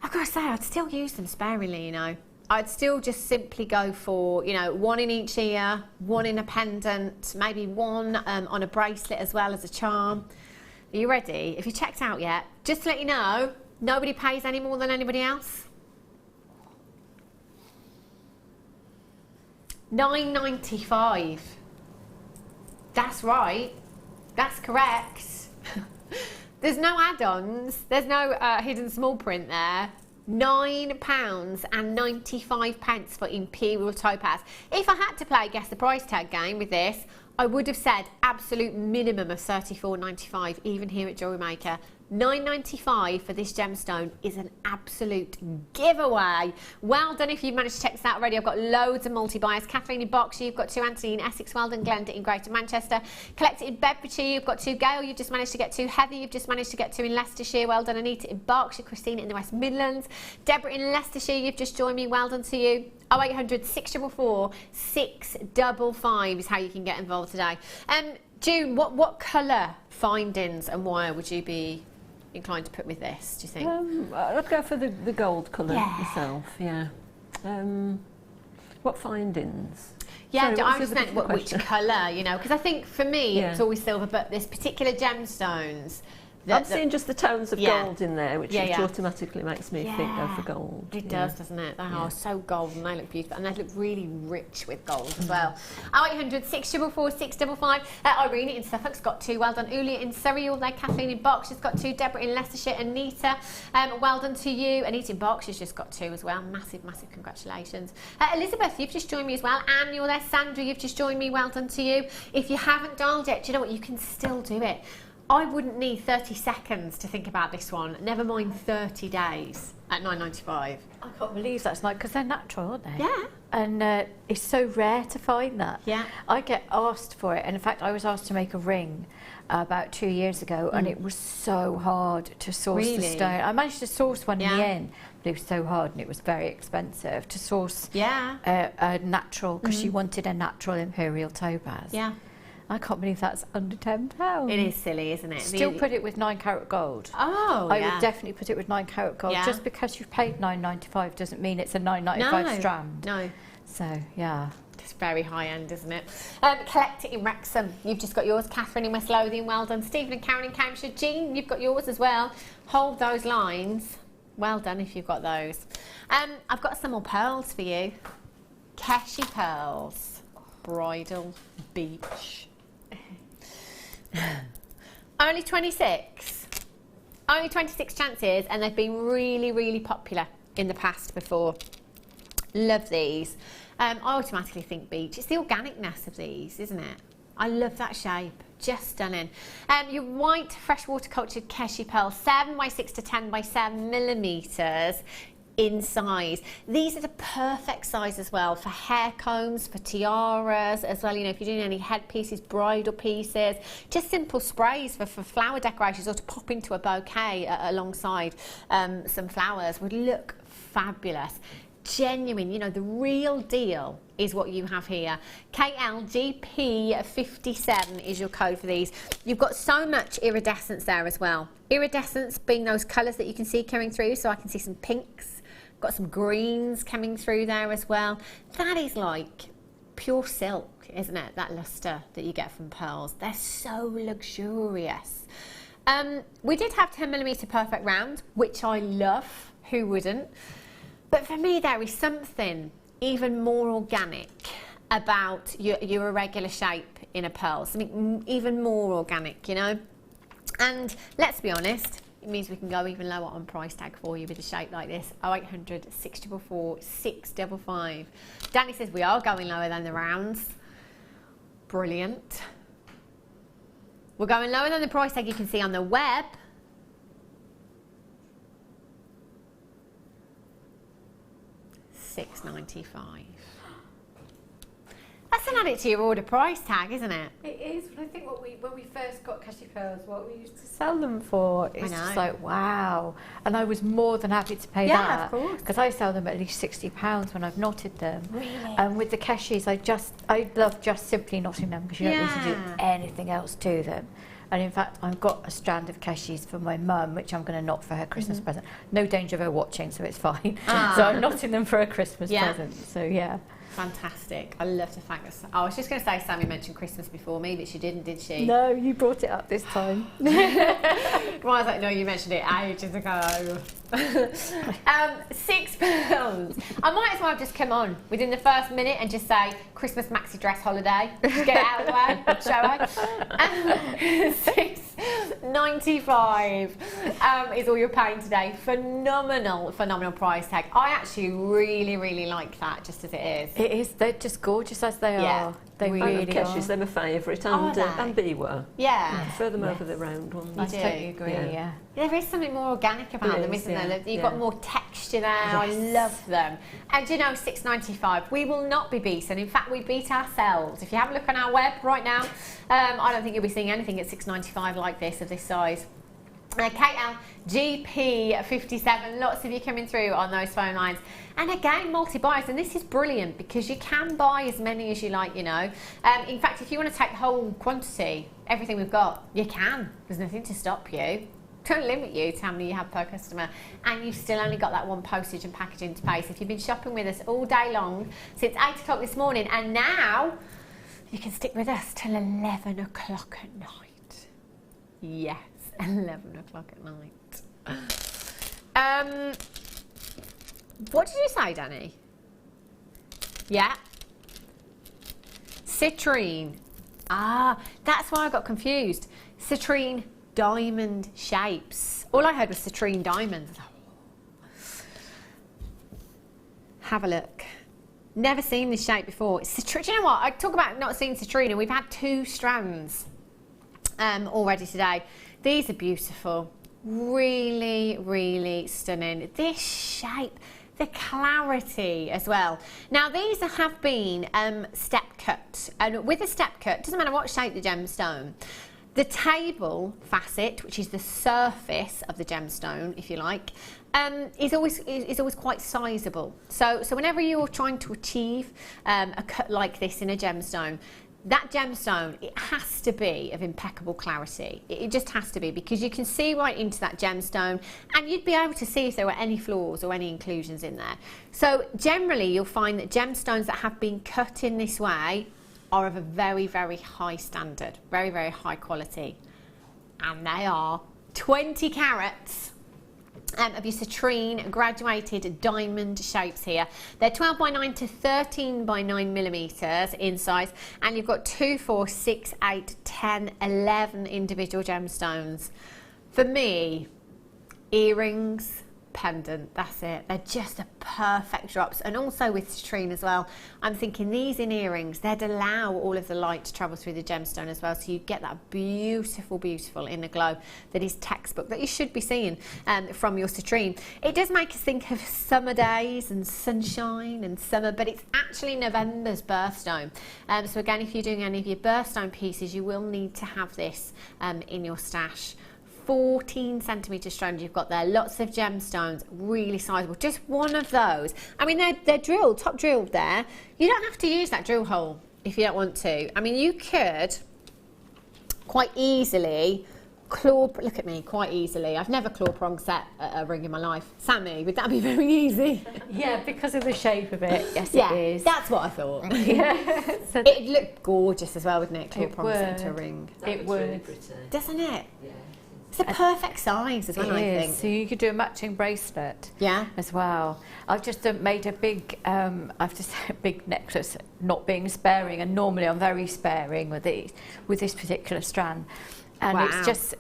I've got to say, I'd still use them sparingly, you know. I'd still just simply go for, you know, one in each ear, one in a pendant, maybe one on a bracelet as well as a charm. Are you ready? If you checked out yet, just to let you know, nobody pays any more than anybody else. $9.95. That's right. That's correct. There's no add-ons. There's no hidden small print there. £9.95 for Imperial Topaz. If I had to play guess the price tag game with this, I would have said absolute minimum of $34.95, even here at Jewellery Maker. $9.95 for this gemstone is an absolute giveaway. Well done if you've managed to check this out already. I've got loads of multi-buyers. Kathleen in Berkshire, you've got 2 Anthony in Essex, well done. Glenda in Greater Manchester. Collect it in Bedfordshire, you've got 2 Gail, you've just managed to get 2 Heather, you've just managed to get 2 in Leicestershire, well done. Anita in Berkshire, Christina in the West Midlands, Deborah in Leicestershire, you've just joined me, well done to you. 0800 644 655 is how you can get involved today. June, what colour findings and wire would you be inclined to put with this, do you think? I'd go for the gold colour myself, yeah. What findings? Yeah, Sorry, I just meant which colour, you know, because I think for me it's always silver, but there's particular gemstones. I'm seeing just the tones of gold in there, which automatically makes me think go for gold. It does, doesn't it? They are so golden, they look beautiful, and they look really rich with gold as well. 0800 644 655. Irene in Suffolk's got 2, well done. Ulia in Surrey, all there. Kathleen in Berkshire's got 2. Deborah in Leicestershire. Anita, well done to you. Anita in Berkshire's just got 2 as well. Massive, massive congratulations. Elizabeth, you've just joined me as well. Anne, you're there. Sandra, you've just joined me. Well done to you. If you haven't dialed it, do you know what? You can still do it. I wouldn't need 30 seconds to think about this one, never mind 30 days at $9.95. I can't believe that's like, because they're natural, aren't they? Yeah. And it's so rare to find that. Yeah. I get asked for it, and in fact I was asked to make a ring about 2 years ago, and it was so hard to source the stone. I managed to source one in the end, but it was so hard and it was very expensive to source a natural, because she wanted a natural Imperial Topaz. Yeah. I can't believe that's under £10. It is silly, isn't it? Still put it with 9 carat gold. Oh, I would definitely put it with 9 carat gold. Just because you've paid $9.95 doesn't mean it's a $9.95 strand. No. So, yeah. It's very high end, isn't it? Collect it in Wrexham. You've just got yours. Catherine in West Lothian, well done. Stephen and Karen in Cambridgeshire. Jean, you've got yours as well. Hold those lines. Well done if you've got those. I've got some more pearls for you. Keshi pearls. Bridal beach. Only 26. Only 26 chances, and they've been really, really popular in the past before. Love these. I automatically think beach. It's the organicness of these, isn't it? I love that shape. Just stunning. Your white freshwater cultured Keshi pearl, 7x6 to 10x7 millimeters in size. These are the perfect size as well for hair combs, for tiaras as well, you know, if you're doing any headpieces, bridal pieces, just simple sprays for flower decorations, or to pop into a bouquet alongside some flowers would look fabulous. Genuine, you know, the real deal is what you have here. KLGP57 is your code for these. You've got so much iridescence there as well. Iridescence being those colours that you can see coming through, so I can see some pinks, got some greens coming through there as well. That is like pure silk, isn't it? That lustre that you get from pearls. They're so luxurious. We did have 10mm perfect round, which I love. Who wouldn't? But for me, there is something even more organic about your irregular shape in a pearl. Something even more organic, you know? And let's be honest, it means we can go even lower on price tag for you with a shape like this. 0800 644 655. Danny says we are going lower than the rounds. Brilliant. We're going lower than the price tag you can see on the web. $6.95. That's an add it to your order price tag, isn't it? It is, but I think when we first got Cashew Pearls, what we used to sell them for, it's just like, wow. And I was more than happy to pay that. Yeah, of course. Because I sell them at least £60 when I've knotted them. Really? And with the cashews, I love just simply knotting them because you don't need to do anything else to them. And in fact, I've got a strand of cashews for my mum, which I'm going to knot for her Christmas present. No danger of her watching, so it's fine. So I'm knotting them for a Christmas present. So yeah. Fantastic. I love to thank us. I was just going to say Sammy mentioned Christmas before me, but she did she? No, you brought it up this time. Well, I was like, no, you mentioned it ages ago. £6. I might as well just come on within the first minute and just say Christmas maxi dress holiday. Just get it out of the way, shall I? $6.95 is all you're paying today. Phenomenal price tag. I actually really like that, just as it is. It is. They're just gorgeous as they are. They really are. Cashews, they're my favourite, and Biwa. Yeah. I prefer them over the round ones. I totally agree, yeah. There is something more organic about them, isn't there? You've got more texture there. I love them. And you know, $6.95, we will not be beaten. In fact, we beat ourselves. If you have a look on our web right now, I don't think you'll be seeing anything at $6.95 like this, of this size. KL GP57, lots of you coming through on those phone lines. And again, multi-buys, and this is brilliant because you can buy as many as you like, you know. In fact, if you want to take the whole quantity, everything we've got, you can. There's nothing to stop you. Don't limit you to how many you have per customer, and you've still only got that one postage and packaging to pay. So if you've been shopping with us all day long since 8 o'clock this morning, and now you can stick with us till 11 o'clock at night. Yes, 11 o'clock at night. What did you say, Danny? Yeah. Citrine. Ah, that's why I got confused. Citrine diamond shapes. All I heard was citrine diamonds. Have a look. Never seen this shape before. It's citrine. Do you know what? I talk about not seeing citrine, and we've had 2 strands already today. These are beautiful. Really stunning. This shape, the clarity as well. Now these have been step cut, and with a step cut, doesn't matter what shape the gemstone, the table facet, which is the surface of the gemstone, if you like, is always quite sizable. So whenever you're trying to achieve a cut like this in a gemstone, that gemstone, it has to be of impeccable clarity. It just has to be, because you can see right into that gemstone, and you'd be able to see if there were any flaws or any inclusions in there. So generally you'll find that gemstones that have been cut in this way are of a very high standard, very high quality. And they are 20 carats of your citrine graduated diamond shapes here. They're 12 by 9 to 13 by 9 millimeters in size, and you've got 2, 4, 6, 8, 10, 11 individual gemstones. For me, earrings, pendant, that's it. They're just a perfect drops. And also with citrine as well, I'm thinking these in earrings, they'd allow all of the light to travel through the gemstone as well, so you get that beautiful inner glow that is textbook, that you should be seeing from your citrine. It does make us think of summer days and sunshine and summer, but it's actually November's birthstone. So again, if you're doing any of your birthstone pieces, you will need to have this in your stash. 14 centimetre strand you've got there, lots of gemstones, really sizable. Just one of those. I mean, they're drilled, top drilled there. You don't have to use that drill hole if you don't want to. I mean, you could quite easily claw, look at me, quite easily. I've never claw prong set a ring in my life. Sammy, would that be very easy? Yeah, because of the shape of it, yes yeah, it is. That's what I thought. Yeah. So it'd look gorgeous as well, wouldn't it? Claw prong set a ring. It would. Really pretty. Doesn't it? Yeah. It's a perfect size as well, I think. So you could do a matching bracelet. Yeah. As well. I've just made a big, a big necklace, not being sparing, and normally I'm very sparing with this particular strand. And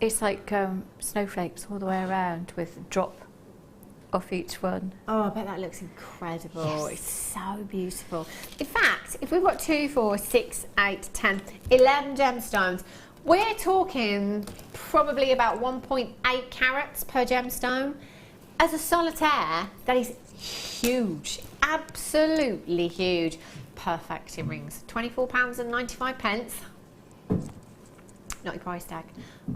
it's like snowflakes all the way around with a drop off each one. Oh, I bet that looks incredible. Yes. It's so beautiful. In fact, if we've got 2, 4, 6, 8, 10, 11 gemstones, we're talking probably about 1.8 carats per gemstone. As a solitaire, that is huge, absolutely huge. Perfect earrings, £24.95. Not your price tag.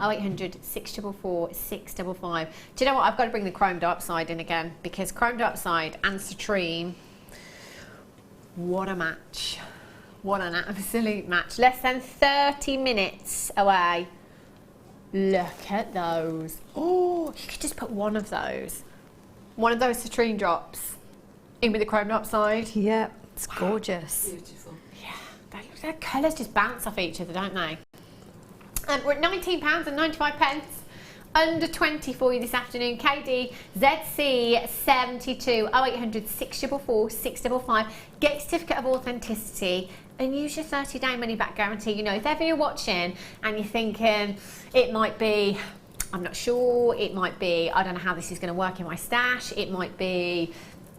0800 644 655. Do you know what? I've got to bring the chrome dioxide in again, because chrome dioxide and citrine, what a match. What an absolute match. Less than 30 minutes away. Look at those. Oh, you could just put one of those citrine drops in with the chrome dioxide. Yep, it's gorgeous. Beautiful. Yeah, their colours just bounce off each other, don't they? We're at £19.95. Under 20 for you this afternoon. KD ZC 72 0800 644 655. Get your certificate of authenticity and use your 30-day money back guarantee. You know, if ever you're watching and you're thinking it might be, I'm not sure, it might be, I don't know how this is going to work in my stash, it might be,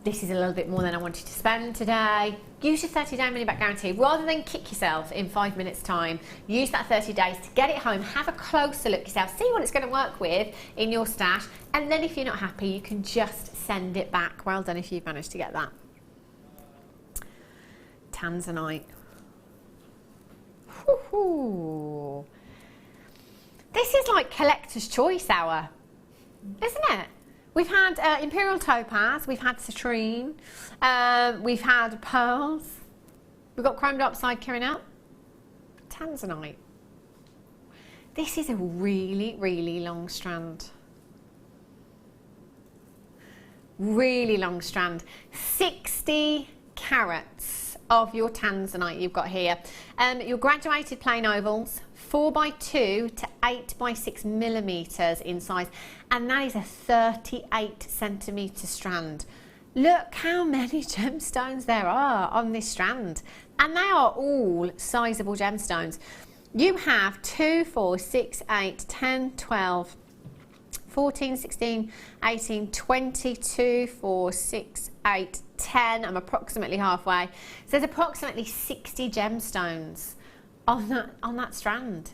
this is a little bit more than I wanted to spend today. Use your 30-day money back guarantee. Rather than kick yourself in 5 minutes time, use that 30 days to get it home, have a closer look yourself, see what it's going to work with in your stash, and then if you're not happy, you can just send it back. Well done if you've managed to get that. Tanzanite. Woohoo. This is like collector's choice hour, isn't it? We've had Imperial Topaz, we've had Citrine, we've had Pearls, we've got Chrome Dioxide carrying out, Tanzanite. This is a really, really long strand. Really long strand. 60 carats of your Tanzanite you've got here. Your graduated plain ovals, 4x2 to 8x6 millimetres in size, and that is a 38 centimetre strand. Look how many gemstones there are on this strand, and they are all sizable gemstones. You have 2, 4, 6, 8, 10, 12, 14, 16, 18, 22, 4, 6, 8, 10. I'm approximately halfway. So there's approximately 60 gemstones on that strand.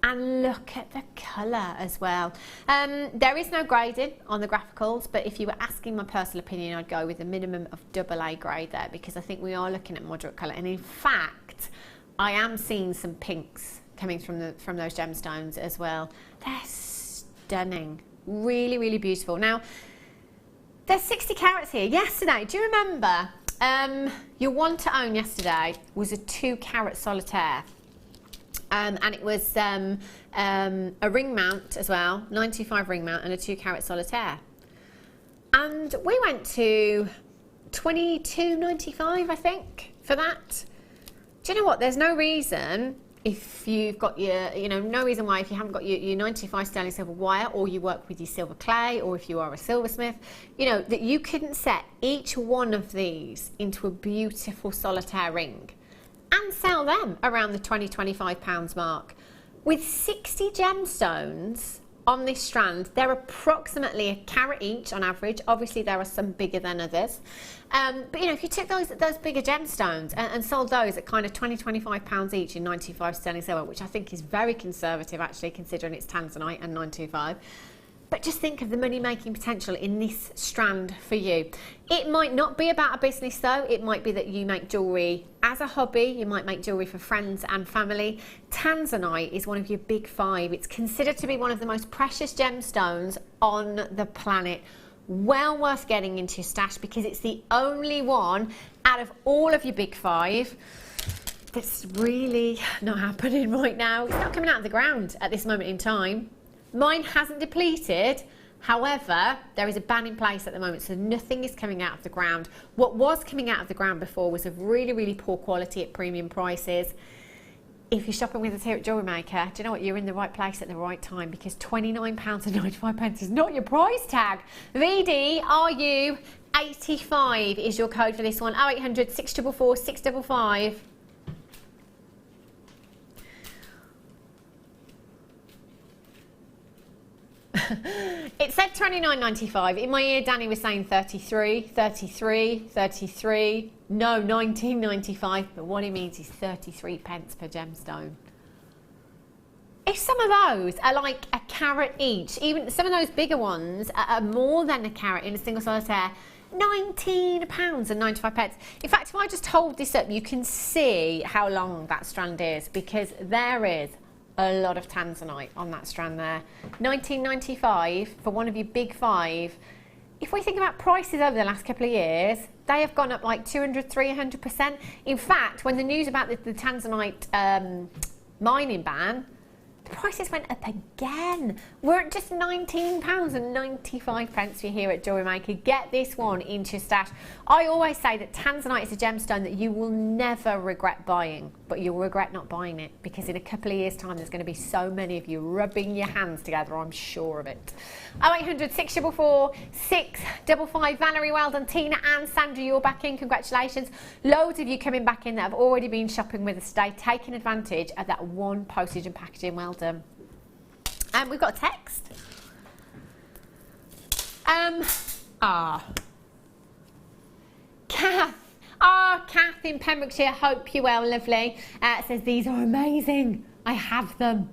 And look at the colour as well. There is no grading on the graphicals, but if you were asking my personal opinion, I'd go with a minimum of AA grade there, because I think we are looking at moderate colour. And in fact, I am seeing some pinks coming from those gemstones as well. They're stunning. Really, really beautiful. Now, there's 60 carats here. Yesterday, do you remember your one to own yesterday was a 2 carat solitaire? And it was a ring mount as well, 925 ring mount and a 2 carat solitaire. And we went to $22.95, I think, for that. Do you know what? There's no reason, if you've got your, no reason why, if you haven't got your 95 sterling silver wire, or you work with your silver clay, or if you are a silversmith, that you couldn't set each one of these into a beautiful solitaire ring and sell them around the £20-25 mark. With 60 gemstones on this strand, they're approximately a carat each on average. Obviously, there are some bigger than others. But if you took those bigger gemstones and sold those at kind of £20-25 each in 95 sterling silver, which I think is very conservative actually, considering it's Tanzanite and 925. But just think of the money-making potential in this strand for you. It might not be about a business though. It might be that you make jewellery as a hobby. You might make jewellery for friends and family. Tanzanite is one of your big 5. It's considered to be one of the most precious gemstones on the planet. Well worth getting into your stash, because it's the only one out of all of your big 5 that's really not happening right now. It's not coming out of the ground at this moment in time. Mine hasn't depleted, however, there is a ban in place at the moment, so nothing is coming out of the ground. What was coming out of the ground before was of really, really poor quality at premium prices. if you're shopping with us here at Jewellery Maker, do you know what? You're in the right place at the right time, because £29.95 is not your price tag. VDRU 85 is your code for this one. 0800 644 655. It said £29.95. In my ear, Danny was saying 33. No, £19.95. But what he means is 33 pence per gemstone. If some of those are like a carat each, even some of those bigger ones are more than a carat in a single solitaire, £19.95. In fact, if I just hold this up, you can see how long that strand is, because there is a lot of tanzanite on that strand there. £19.95 for one of your big five. If we think about prices over the last couple of years, they have gone up like 200, 300%. In fact, when the news about the tanzanite mining ban, the prices went up again. We're at just £19.95 for you here at Jewellery Maker. Get this one into your stash. I always say that tanzanite is a gemstone that you will never regret buying, but you'll regret not buying it, because in a couple of years' time there's going to be so many of you rubbing your hands together, I'm sure of it. 0800 644 655. Valerie, well done. Tina and Sandra, you're back in. Congratulations. Loads of you coming back in that have already been shopping with us today, taking advantage of that one postage and packaging. Well done. And we've got a text. Kath in Pembrokeshire, hope you're well, lovely. Says, these are amazing. I have them.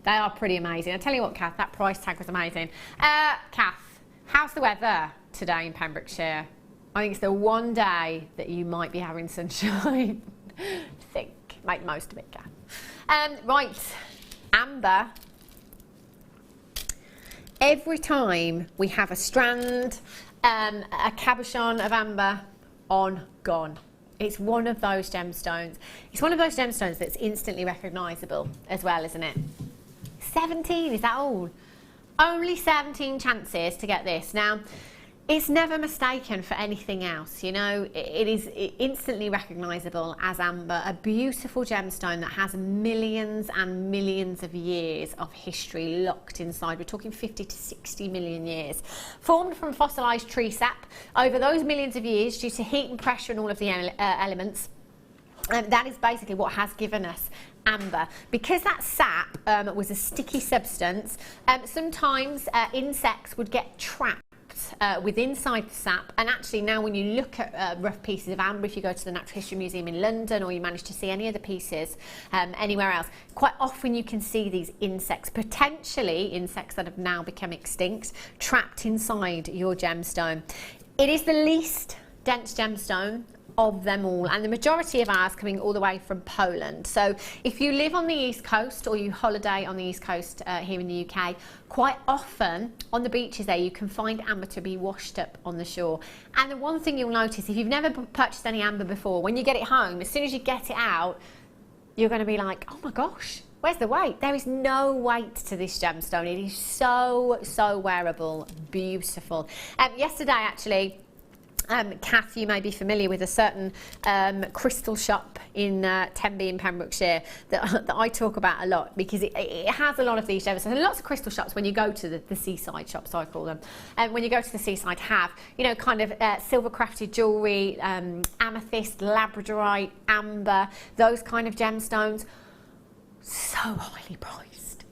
They are pretty amazing. I tell you what, Kath, that price tag was amazing. Kath, how's the weather today in Pembrokeshire? I think it's the one day that you might be having sunshine. Make the most of it, Kath. Right, amber. Every time we have a strand, a cabochon of amber, gone. It's one of those gemstones. It's one of those gemstones that's instantly recognisable as well, isn't it? 17, is that all? Only 17 chances to get this. Now, it's never mistaken for anything else, you know. It is instantly recognisable as amber, a beautiful gemstone that has millions and millions of years of history locked inside. We're talking 50 to 60 million years. Formed from fossilised tree sap over those millions of years due to heat and pressure and all of the elements. That is basically what has given us amber. Because that sap was a sticky substance, sometimes insects would get trapped inside the sap, and actually now when you look at rough pieces of amber, if you go to the Natural History Museum in London, or you manage to see any of the pieces anywhere else, quite often you can see these insects, potentially insects that have now become extinct, trapped inside your gemstone. It is the least dense gemstone of them all, and the majority of ours coming all the way from Poland. So if you live on the East Coast, or you holiday on the East Coast here in the UK, quite often on the beaches there you can find amber to be washed up on the shore. And the one thing you'll notice, if you've never purchased any amber before, when you get it home, as soon as you get it out, you're going to be like, oh my gosh, where's the weight? There is no weight to this gemstone. It is so wearable, beautiful. Yesterday actually, Kath, you may be familiar with a certain crystal shop in Tenby in Pembrokeshire that I talk about a lot, because it has a lot of these gemstones. And lots of crystal shops, when you go to the seaside shops, I call them, and when you go to the seaside, have, you know, kind of silver crafted jewellery, amethyst, labradorite, amber, those kind of gemstones. So highly priced.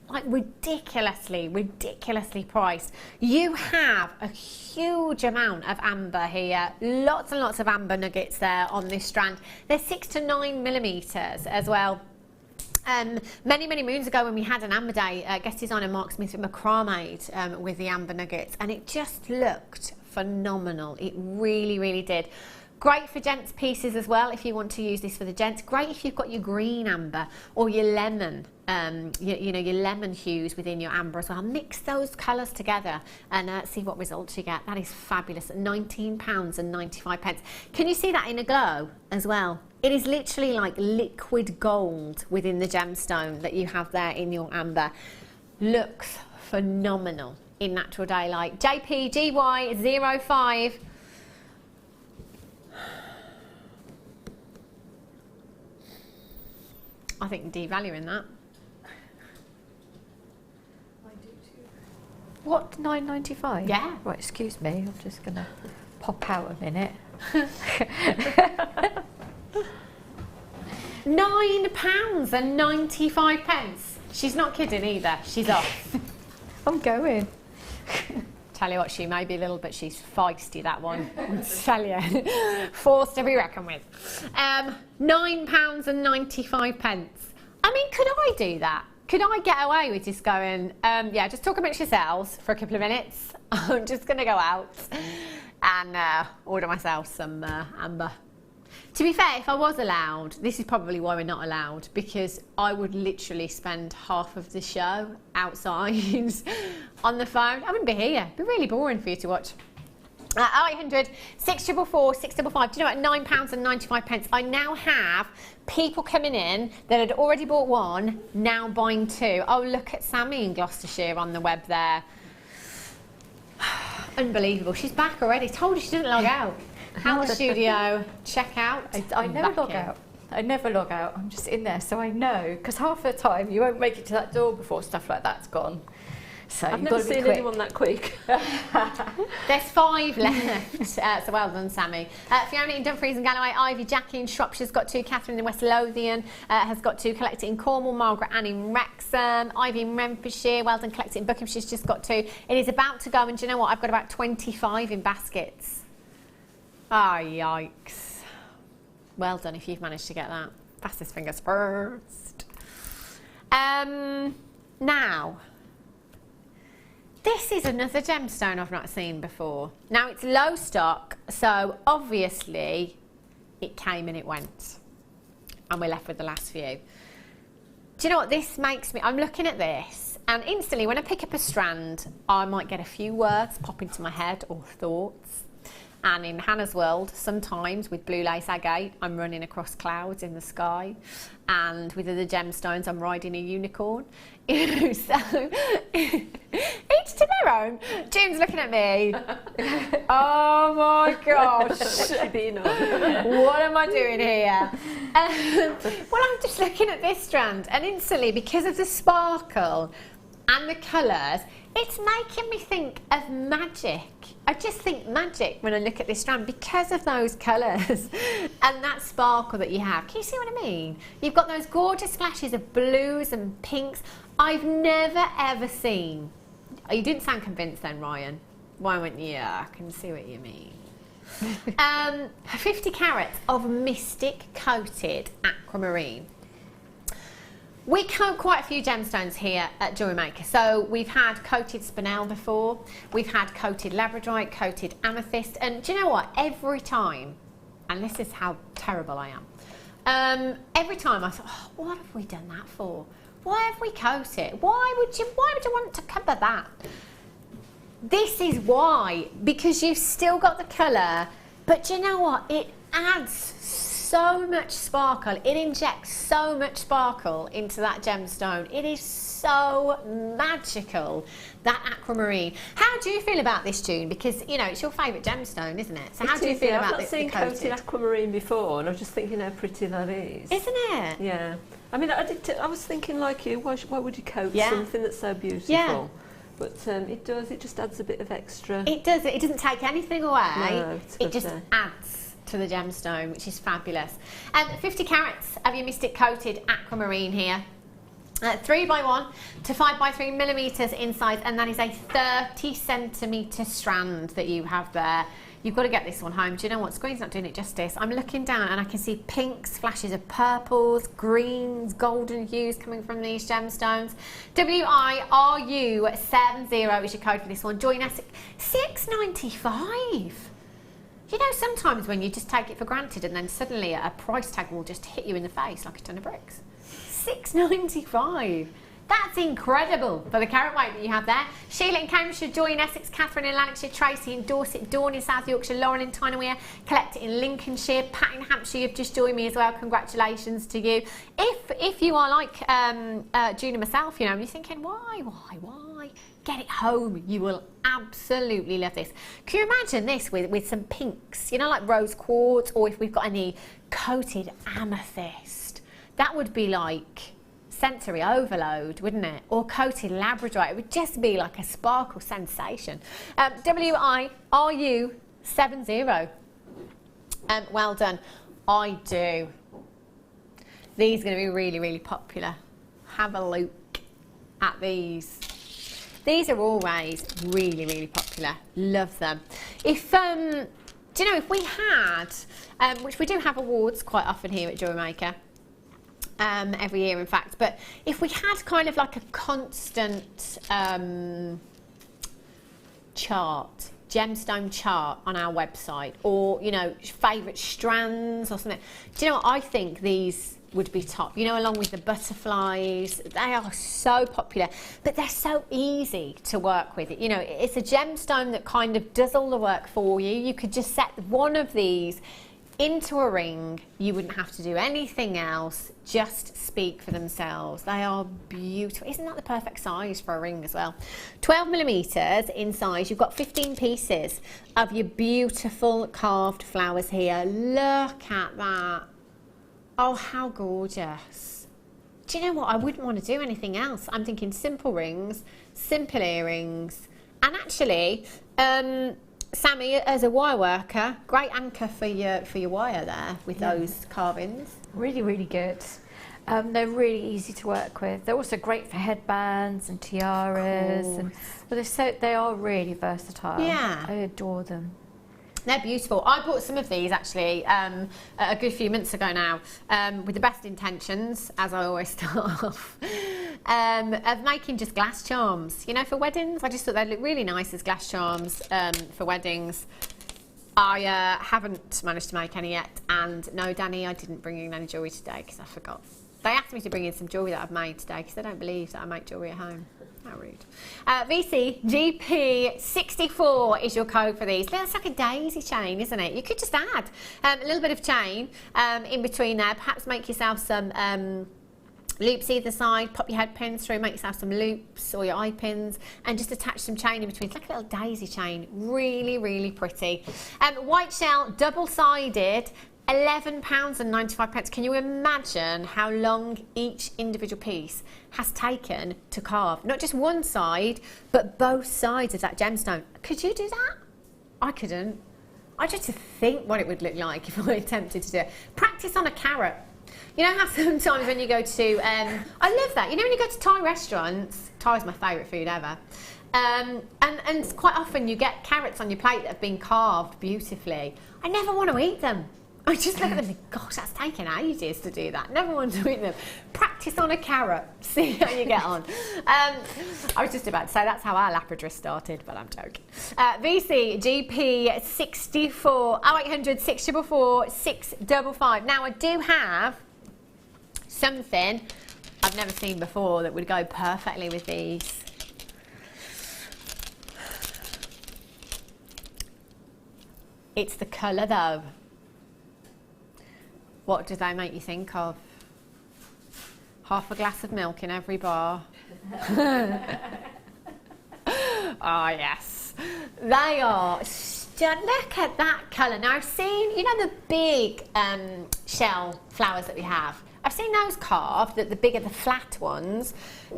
Like ridiculously priced. You have a huge amount of amber here, lots and lots of amber nuggets there on this strand. They're 6 to 9 millimetres as well. Many moons ago, when we had an amber day, guest designer Mark Smith macrame'd with the amber nuggets, and it just looked phenomenal. It really did. Great for gents pieces as well, if you want to use this for the gents. Great if you've got your green amber or your lemon, you know, your lemon hues within your amber as well. Mix those colours together and see what results you get. That is fabulous. £19.95. Can you see that in a glow as well? It is literally like liquid gold within the gemstone that you have there in your amber. Looks phenomenal in natural daylight. JPGY05. I think devaluing that. What, £9.95? Yeah. Right, excuse me, I'm just going to pop out a minute. £9.95. She's not kidding either. She's off. I'm going. Tell you what, she may be little, but she's feisty, that one. Tell you. Forced to be reckoned with. £9.95. I mean, could I do that? Could I get away with just going, yeah, just talk amongst yourselves for a couple of minutes. I'm just going to go out and order myself some amber. To be fair, if I was allowed, this is probably why we're not allowed, because I would literally spend half of the show outside on the phone. I wouldn't be here. It'd be really boring for you to watch. 0800 644 655. Do you know what? £9.95. I now have people coming in that had already bought one, now buying two. Oh, look at Sammi in Gloucestershire on the web there. Unbelievable. She's back already. Told her she didn't log out. Out the studio, check out. I never log out. I never log out. I'm just in there, so I know. Because half the time you won't make it to that door before stuff like that's gone. So I've never seen anyone that quick. There's 5 left. So well done, Sammi. Fiona in Dumfries and Galloway, Ivy, Jackie in Shropshire's got 2, Catherine in West Lothian has got 2, Collect It in Cornwall, Margaret Ann in Wrexham, Ivy in Renfrewshire, well done, Collect It in Buckinghamshire's just got 2. It is about to go, and do you know what? I've got about 25 in baskets. Ah, oh, yikes. Well done if you've managed to get that. Fastest fingers first. Now, this is another gemstone I've not seen before. Now, it's low stock, so obviously it came and it went. And we're left with the last few. Do you know what this makes me? I'm looking at this, and instantly when I pick up a strand, I might get a few words pop into my head or thoughts. And in Hannah's world, sometimes with blue lace agate, I'm running across clouds in the sky. And with other gemstones, I'm riding a unicorn. So, each to their own. June's looking at me. Oh my gosh. What am I doing here? Well, I'm just looking at this strand, and instantly, because of the sparkle and the colours, it's making me think of magic. I just think magic when I look at this strand because of those colours and that sparkle that you have. Can you see what I mean? You've got those gorgeous flashes of blues and pinks. I've never ever seen. Oh, you didn't sound convinced then, Ryan. Why went you? Yeah, I can see what you mean. 50 carats of Mystic Coated Aquamarine. We coat quite a few gemstones here at Jewellery Maker. So we've had coated spinel before, we've had coated labradorite, coated amethyst, and do you know what? Every time, and this is how terrible I am, every time I thought, oh, what have we done that for? Why have we coated it? Why would you want to cover that? This is why, because you've still got the colour, but do you know what? It adds so much sparkle. It injects so much sparkle into that gemstone. It is so magical, that aquamarine. How do you feel about this, June? Because, you know, it's your favourite gemstone, isn't it? So how do you feel about this? I've not seen coated aquamarine before, and I was just thinking how pretty that is. Isn't it? Yeah. I mean, I was thinking like you, why would you coat something that's so beautiful? Yeah. But it just adds a bit of extra. It does. It doesn't take anything away. No, it just adds to the gemstone, which is fabulous. 50 carats of your Mystic Coated Aquamarine here. 3x1 to 5x3 millimetres in size, and that is a 30 centimetre strand that you have there. You've got to get this one home. Do you know what? Screen's not doing it justice. I'm looking down and I can see pinks, flashes of purples, greens, golden hues coming from these gemstones. WIRU70 is your code for this one. Join us at $6.95. You know, sometimes when you just take it for granted and then suddenly a price tag will just hit you in the face like a ton of bricks. $6.95. That's incredible for the carat weight that you have there. Sheila in Cambridgeshire, Joy in Essex, Catherine in Lanarkshire, Tracy in Dorset, Dawn in South Yorkshire, Lauren in Tyne-Wear, Collect It in Lincolnshire, Pat in Hampshire, you've just joined me as well. Congratulations to you. If you are like June and myself, you know, and you're thinking, why? Get it home. You will absolutely love this. Can you imagine this with some pinks, you know, like rose quartz, or if we've got any coated amethyst? that would be like sensory overload, wouldn't it? Or coated labradorite. It would just be like a sparkle sensation. WIRU70. Well done. I do. These are going to be really, really popular. Have a look at these. These are always really, really popular. Love them. If, do you know, if we had, which we do have awards quite often here at Jewellery Maker, every year in fact, but if we had kind of like a constant chart, gemstone chart on our website, or, you know, favourite strands or something, do you know what, I think these would be top, you know, along with the butterflies. They are so popular, but they're so easy to work with. You know, it's a gemstone that kind of does all the work for you. You could just set one of these into a ring. You wouldn't have to do anything else, just speak for themselves. They are beautiful. Isn't that the perfect size for a ring as well? 12 millimeters in size. You've got 15 pieces of your beautiful carved flowers here. Look at that. Oh, how gorgeous. Do you know what? I wouldn't want to do anything else. I'm thinking simple rings, simple earrings, and actually, Sammi, as a wire worker, great anchor for your wire there with those carvings. Really, really good. They're really easy to work with. They're also great for headbands and tiaras, and they are really versatile. Yeah, I adore them. They're beautiful. I bought some of these actually a good few months ago now, with the best intentions, as I always start off, of making just glass charms, you know, for weddings. I just thought they'd look really nice as glass charms for weddings. I haven't managed to make any yet, and no, Danny, I didn't bring in any jewellery today because I forgot. They asked me to bring in some jewellery that I've made today because they don't believe that I make jewellery at home. How rude. VCGP64 is your code for these. That's like a daisy chain, isn't it? You could just add a little bit of chain in between there. Perhaps make yourself some loops either side. Pop your head pins through, make yourself some loops or your eye pins, and just attach some chain in between. It's like a little daisy chain. Really, really pretty. White shell, double-sided. £11.95. Can you imagine how long each individual piece has taken to carve? Not just one side, but both sides of that gemstone. Could you do that? I couldn't. I just think what it would look like if I attempted to do it. Practice on a carrot. You know how sometimes when you go to, I love that. You know when you go to Thai restaurants, Thai is my favourite food ever. And quite often you get carrots on your plate that have been carved beautifully. I never want to eat them. I just look at them and think, gosh, that's taken ages to do that. Never want to eat them. Practice on a carrot. See how you get on. I was just about to say that's how our Labrador started, but I'm joking. VCGP64 0800 644 655. Now, I do have something I've never seen before that would go perfectly with these. It's the colour, though. What do they make you think of? Half a glass of milk in every bar. Oh, yes. They are. Look at that colour. Now, I've seen, you know, the big shell flowers that we have. I've seen those carved, the bigger, the flat ones,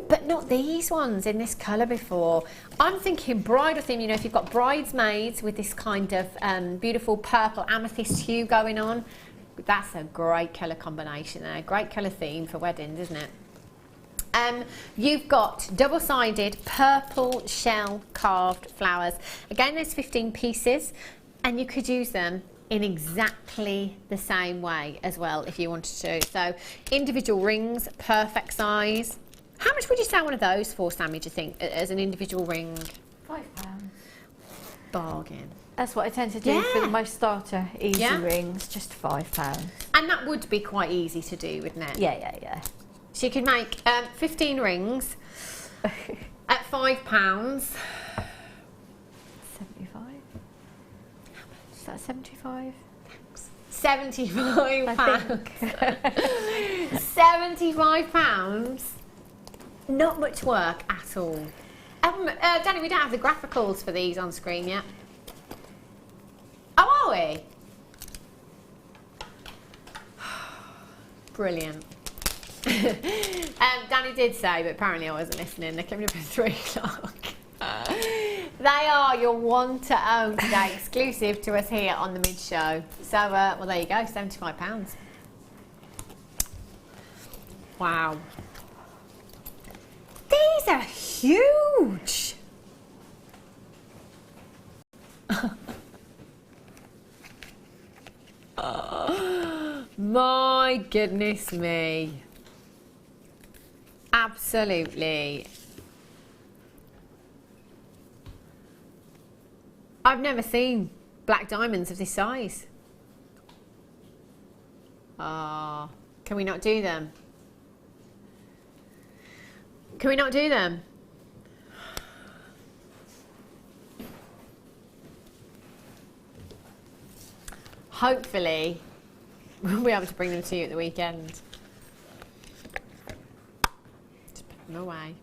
but not these ones in this colour before. I'm thinking bridal theme, you know, if you've got bridesmaids with this kind of beautiful purple amethyst hue going on, that's a great colour combination there. Great colour theme for weddings, isn't it? You've got double-sided purple shell carved flowers. Again, there's 15 pieces, and you could use them in exactly the same way as well if you wanted to. So individual rings, perfect size. How much would you sell one of those for, Sammi, do you think, as an individual ring? £5. Bargain. That's what I tend to do for my starter easy rings, just £5. And that would be quite easy to do, wouldn't it? Yeah. So you could make 15 rings at £5. 75. Is that 75? £75. £75. Not much work at all. Danny, we don't have the graphicals for these on screen yet. Oh, are we? Brilliant. Danny did say, but apparently I wasn't listening. They're coming up at 3 o'clock. They are your one to own today, exclusive to us here on the Mid Show. So, well, there you go, £75. Wow. These are huge. My goodness me. Absolutely. I've never seen black diamonds of this size. Can we not do them? Can we not do them? Hopefully, we'll be able to bring them to you at the weekend. Just put them away.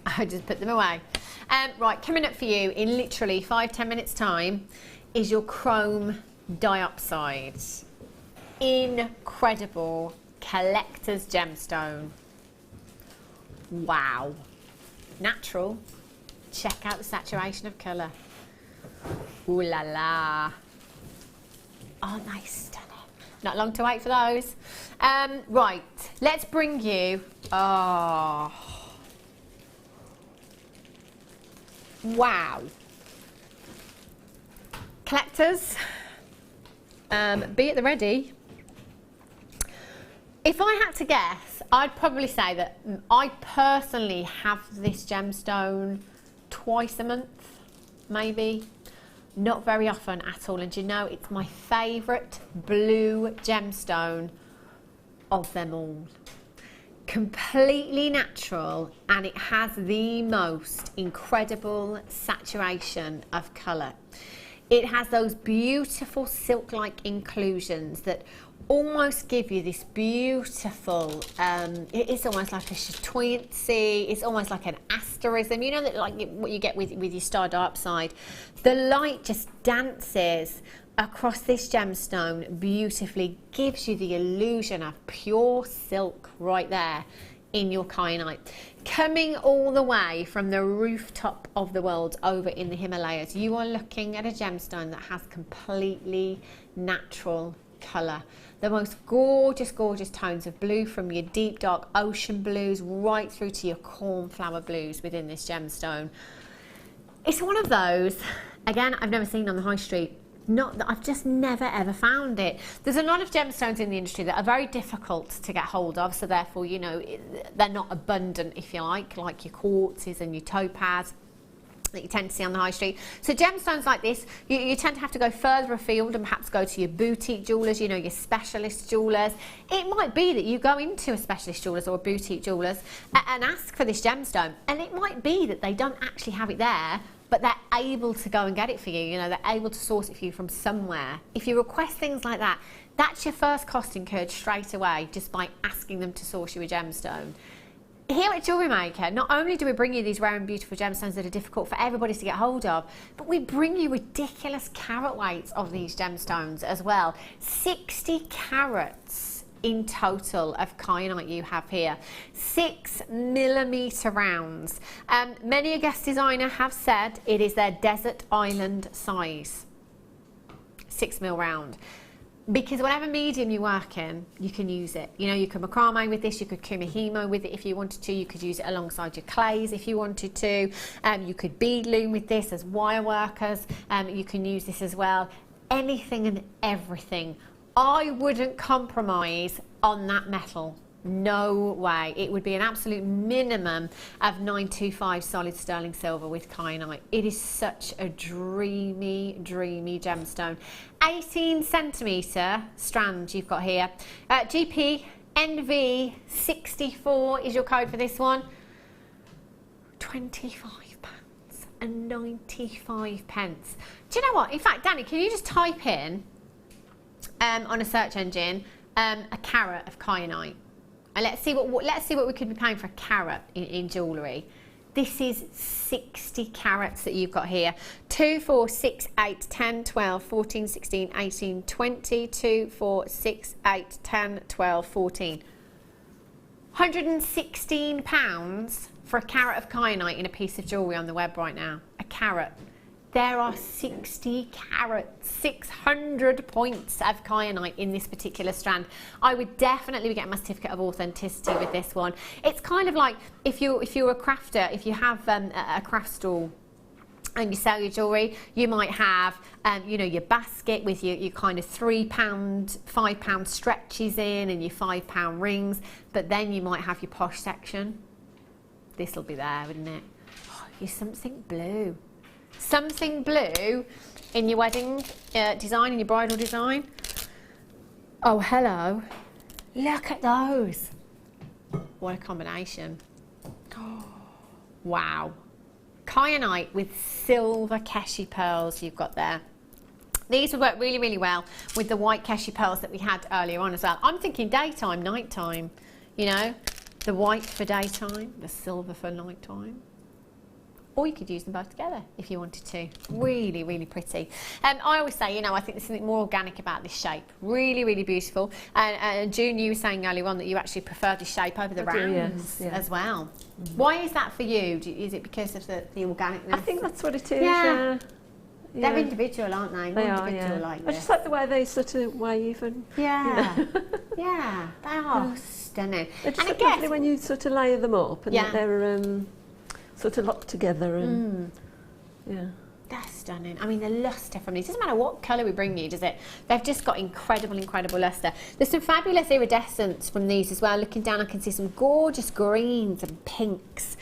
I just put them away. Right, coming up for you in literally 5-10 minutes time is your chrome dioxide. Incredible collector's gemstone. Wow. Natural. Check out the saturation of colour. Ooh la la. Aren't they stunning? Not long to wait for those. Right, let's bring you... Oh... Wow. Collectors, be at the ready. If I had to guess, I'd probably say that I personally have this gemstone twice a month, maybe. Not very often at all. And you know, it's my favourite blue gemstone of them all. Completely natural, and it has the most incredible saturation of colour. It has those beautiful silk-like inclusions that almost give you this beautiful, it's almost like a chatoyancy, it's almost like an asterism, you know, that like what you get with your star dioxide. The light just dances across this gemstone beautifully, gives you the illusion of pure silk right there in your kyanite. Coming all the way from the rooftop of the world over in the Himalayas, you are looking at a gemstone that has completely natural colour. The most gorgeous, gorgeous tones of blue, from your deep dark ocean blues right through to your cornflower blues within this gemstone. It's one of those, again, I've never seen on the high street. Not that I've just never ever found it. There's a lot of gemstones in the industry that are very difficult to get hold of, so therefore, you know, they're not abundant, if you like your quartzes and your topaz that you tend to see on the high street. So gemstones like this, you tend to have to go further afield and perhaps go to your boutique jewellers, you know, your specialist jewellers. It might be that you go into a specialist jewellers or a boutique jewellers and ask for this gemstone, and it might be that they don't actually have it there, but they're able to go and get it for you. You know, they're able to source it for you from somewhere. If you request things like that, that's your first cost incurred straight away, just by asking them to source you a gemstone. Here at Jewellery Maker, not only do we bring you these rare and beautiful gemstones that are difficult for everybody to get hold of, but we bring you ridiculous carat weights of these gemstones as well. 60 carats in total of kyanite you have here. 6mm rounds. Many a guest designer have said it is their desert island size. 6mm round. Because whatever medium you work in, you can use it. You know, you could macrame with this, you could kumihimo with it if you wanted to, you could use it alongside your clays if you wanted to, you could bead loom with this as wire workers, you can use this as well. Anything and everything. I wouldn't compromise on that metal. No way. It would be an absolute minimum of 925 solid sterling silver with kyanite. It is such a dreamy, dreamy gemstone. 18cm strand you've got here. GP NV64 is your code for this one. £25.95. Do you know what? In fact, Danny, can you just type in on a search engine a carat of kyanite? And let's see what we could be paying for a carat in jewellery. This is 60 carats that you've got here. 2, 4, 6, 8, 10, 12, 14, 16, 18, 20, 2, 4, 6, 8, 10, 12, 14. £116 for a carat of kyanite in a piece of jewellery on the web right now. A carat. There are 60 carats, 600 points of kyanite in this particular strand. I would definitely be getting my certificate of authenticity with this one. It's kind of like if you're a crafter, if you have a craft stall and you sell your jewellery, you might have, you know, your basket with your kind of £3, £5 stretches in and your £5 rings, but then you might have your posh section. This will be there, wouldn't it? Oh, you're something blue. Something blue in your wedding design, in your bridal design. Oh, hello. Look at those. What a combination. Oh, wow. Kyanite with silver keshi pearls you've got there. These would work really, really well with the white keshi pearls that we had earlier on as well. I'm thinking daytime, nighttime, you know, the white for daytime, the silver for nighttime. Or you could use them both together if you wanted to. Really, really pretty. I always say, you know, I think there's something more organic about this shape. Really, really beautiful. And June, you were saying earlier on that you actually prefer this shape over the rounds as well. Mm-hmm. Why is that for you? Is it because of the organicness? I think that's what it is, yeah. They're individual, aren't they? They are, yeah. Like I just like the way they sort of wave and... Yeah. Yeah, they are stunning. It's just lovely when you sort of layer them up and they're... sort of locked together and yeah. That's stunning. I mean, the lustre from these, doesn't matter what colour we bring you, does it? They've just got incredible, incredible lustre. There's some fabulous iridescence from these as well. Looking down, I can see some gorgeous greens and pinks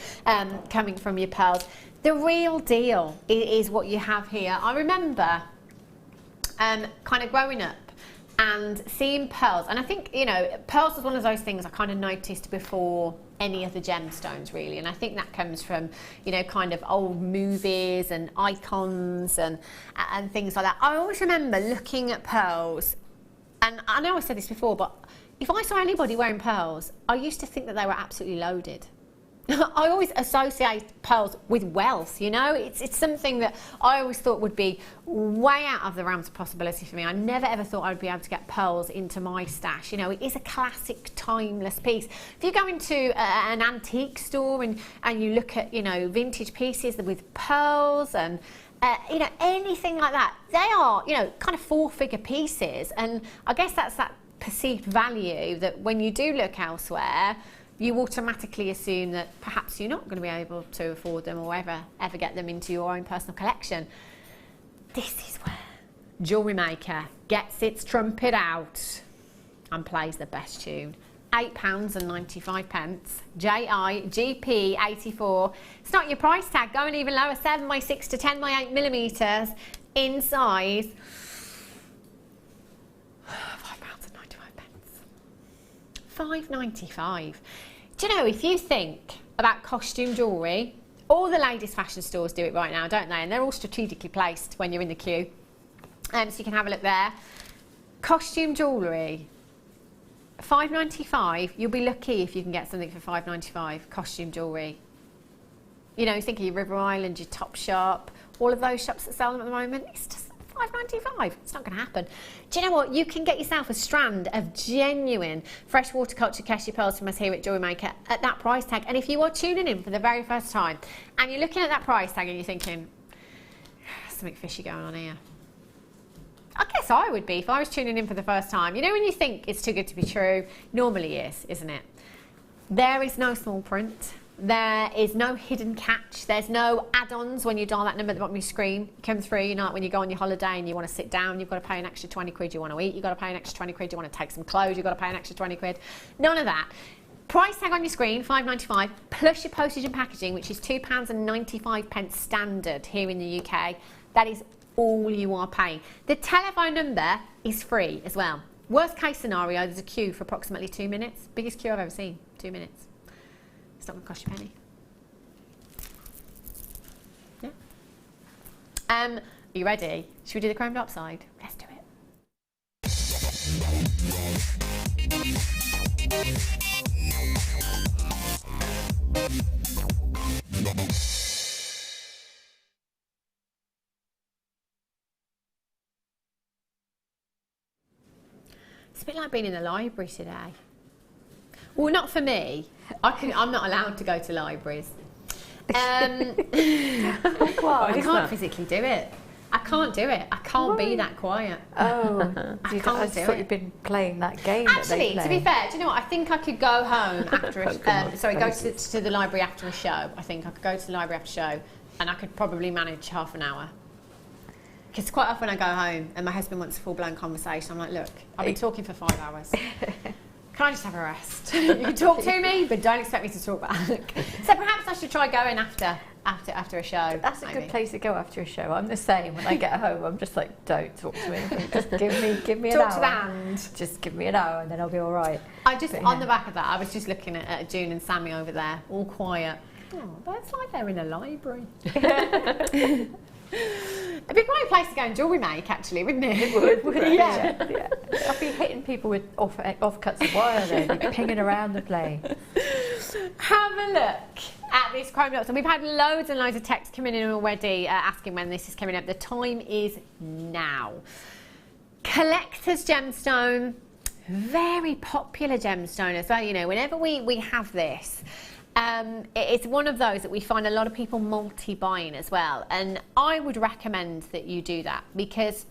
coming from your pearls. The real deal is what you have here. I remember kind of growing up and seeing pearls, and I think, you know, pearls was one of those things I kind of noticed before any other gemstones really, and I think that comes from, you know, kind of old movies and icons and things like that. I always remember looking at pearls, and I know I said this before, but if I saw anybody wearing pearls, I used to think that they were absolutely loaded. I always associate pearls with wealth, you know. It's something that I always thought would be way out of the realms of possibility for me. I never ever thought I would be able to get pearls into my stash. You know, it is a classic, timeless piece. If you go into an antique store and you look at, you know, vintage pieces with pearls and you know, anything like that, they are, you know, kind of four-figure pieces. And I guess that's that perceived value that when you do look elsewhere, you automatically assume that perhaps you're not going to be able to afford them or ever get them into your own personal collection. This is where Jewellery Maker gets its trumpet out and plays the best tune. £8.95. JIGP84. It's not your price tag, going even lower, 7x6 to 10x8 millimetres in size. £5.95. Do you know, if you think about costume jewellery, all the ladies' fashion stores do it right now, don't they? And they're all strategically placed when you're in the queue. So you can have a look there. Costume jewellery, £5.95. You'll be lucky if you can get something for £5.95. Costume jewellery. You know, think of your River Island, your Topshop, all of those shops that sell them at the moment. It's just £5.95. It's not going to happen. Do you know what? You can get yourself a strand of genuine freshwater cultured keshi pearls from us here at Jewellery Maker at that price tag. And if you are tuning in for the very first time and you're looking at that price tag and you're thinking, something fishy going on here. I guess I would be if I was tuning in for the first time. You know when you think it's too good to be true? Normally is, isn't it? There is no small print. There is no hidden catch. There's no add-ons when you dial that number at the bottom of your screen. Come through, you know, like when you go on your holiday and you want to sit down, you've got to pay an extra 20 quid. You want to eat, you've got to pay an extra 20 quid. You want to take some clothes, you've got to pay an extra 20 quid. None of that. Price tag on your screen, £5.95, plus your postage and packaging, which is £2.95 standard here in the UK. That is all you are paying. The telephone number is free as well. Worst case scenario, there's a queue for approximately 2 minutes. Biggest queue I've ever seen, 2 minutes. It's not going to cost you a penny. Yeah. Are you ready? Should we do the chromed upside? Let's do it. It's a bit like being in the library today. Well, not for me. I'm not allowed to go to libraries. I can't physically do it. I can't do it. I can't be that quiet. Oh, I can't do thought it. you've been playing that game. That Actually, they to play. be fair, do you know what? I think I could go home after go to the library after a show. I think I could go to the library after a show and I could probably manage half an hour. Because quite often I go home and my husband wants a full-blown conversation. I'm like, look, I've been talking for 5 hours. Can I just have a rest? You can talk to me, but don't expect me to talk back. So perhaps I should try going after a show. That's a good place to go after a show. I'm the same. When I get home, I'm just like, don't talk to me. Just give me an hour. Talk to the hand. Just give me an hour, and then I'll be all right. On the back of that, I was just looking at June and Sammi over there, all quiet. Oh, but it's like they're in a library. It'd be a great place to go and jewellery make, actually, wouldn't it? It would. Yeah. I'd be hitting people with off-cuts of wire there, be pinging around the place. Have a look at this chrome box. And we've had loads and loads of texts coming in already asking when this is coming up. The time is now. Collector's gemstone, very popular gemstone as well. You know, whenever we have this, it's one of those that we find a lot of people multi-buying as well. And I would recommend that you do that because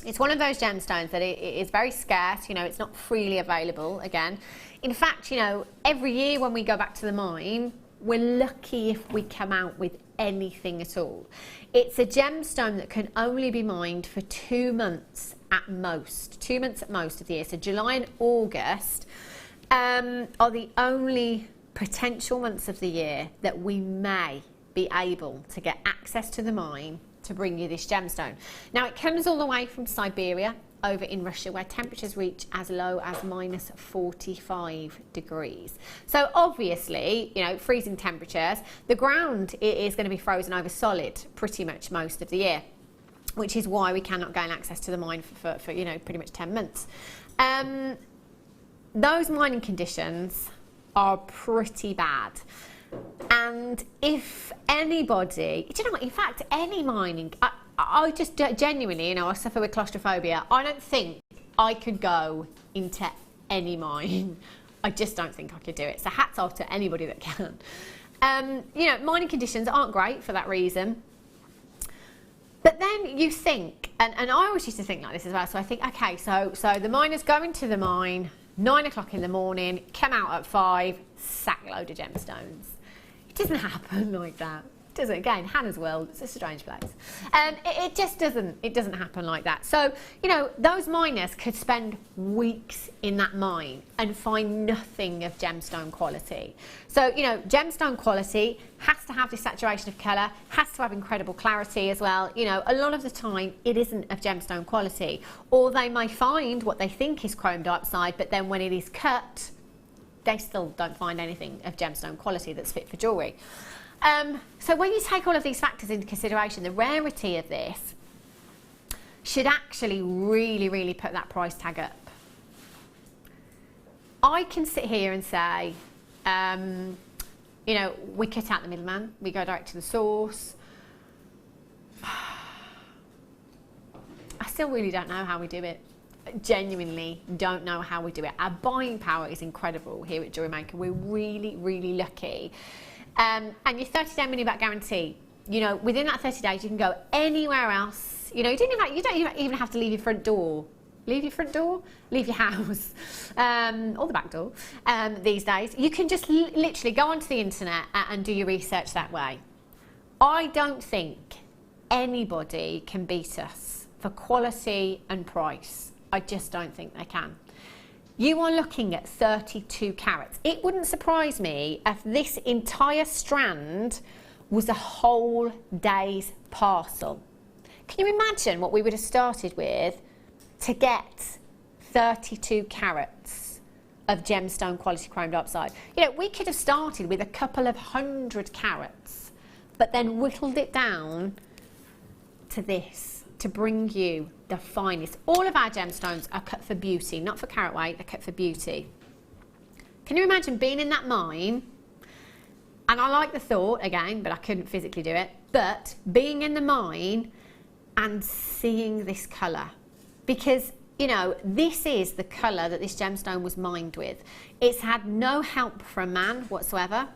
it's one of those gemstones that it is very scarce. You know, it's not freely available again. In fact, you know, every year when we go back to the mine, we're lucky if we come out with anything at all. It's a gemstone that can only be mined for 2 months at most. 2 months at most of the year. So July and August are the only potential months of the year that we may be able to get access to the mine to bring you this gemstone. Now it comes all the way from Siberia over in Russia where temperatures reach as low as -45 degrees. So obviously, you know, freezing temperatures, the ground is going to be frozen over solid pretty much most of the year, which is why we cannot gain access to the mine for you know, pretty much 10 months. Those mining conditions are pretty bad. And if anybody, do you know what, in fact, any mining, I just genuinely, you know, I suffer with claustrophobia. I don't think I could go into any mine. I just don't think I could do it. So hats off to anybody that can. You know, mining conditions aren't great for that reason. But then you think, and I always used to think like this as well, so I think, okay, so the miners go into the mine, 9 o'clock in the morning, come out at 5, sack load of gemstones. It doesn't happen like that. It doesn't. Again, Hannah's world, it's a strange place. It just doesn't happen like that. So, you know, those miners could spend weeks in that mine and find nothing of gemstone quality. So, you know, gemstone quality has to have this saturation of colour, has to have incredible clarity as well. You know, a lot of the time it isn't of gemstone quality. Or they may find what they think is chrome dioxide, but then when it is cut, they still don't find anything of gemstone quality that's fit for jewellery. So when you take all of these factors into consideration, the rarity of this should actually really, really put that price tag up. I can sit here and say, you know, we cut out the middleman, we go direct to the source. I still really don't know how we do it. Genuinely don't know how we do it. Our buying power is incredible here at Jewellery Maker. We're really, really lucky. And your 30-day money-back guarantee, you know, within that 30 days, you can go anywhere else. You know, you don't even have to leave your front door. Leave your front door? Leave your house. Or the back door. These days. You can just literally go onto the internet and do your research that way. I don't think anybody can beat us for quality and price. I just don't think they can. You are looking at 32 carats. It wouldn't surprise me if this entire strand was a whole day's parcel. Can you imagine what we would have started with to get 32 carats of gemstone quality chrome dioxide? You know, we could have started with a couple of 100 carats, but then whittled it down to this, to bring you the finest. All of our gemstones are cut for beauty, not for carat weight, they're cut for beauty. Can you imagine being in that mine? And I like the thought, again, but I couldn't physically do it, but being in the mine and seeing this colour. Because you know, this is the colour that this gemstone was mined with. It's had no help from man whatsoever.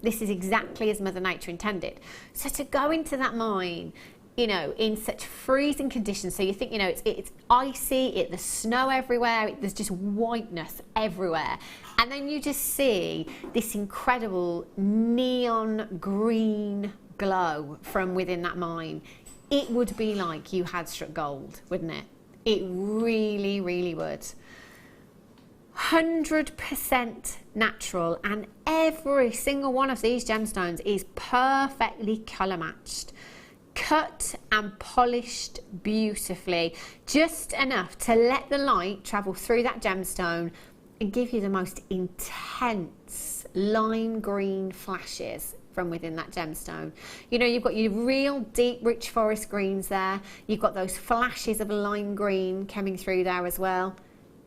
This is exactly as Mother Nature intended. So to go into that mine, you know, in such freezing conditions, so you think, you know, it's icy, there's snow everywhere, there's just whiteness everywhere. And then you just see this incredible neon green glow from within that mine. It would be like you had struck gold, wouldn't it? It really, really would. 100% natural, and every single one of these gemstones is perfectly colour matched. Cut and polished beautifully, just enough to let the light travel through that gemstone and give you the most intense lime green flashes from within that gemstone. You know, you've got your real deep rich forest greens there, you've got those flashes of lime green coming through there as well.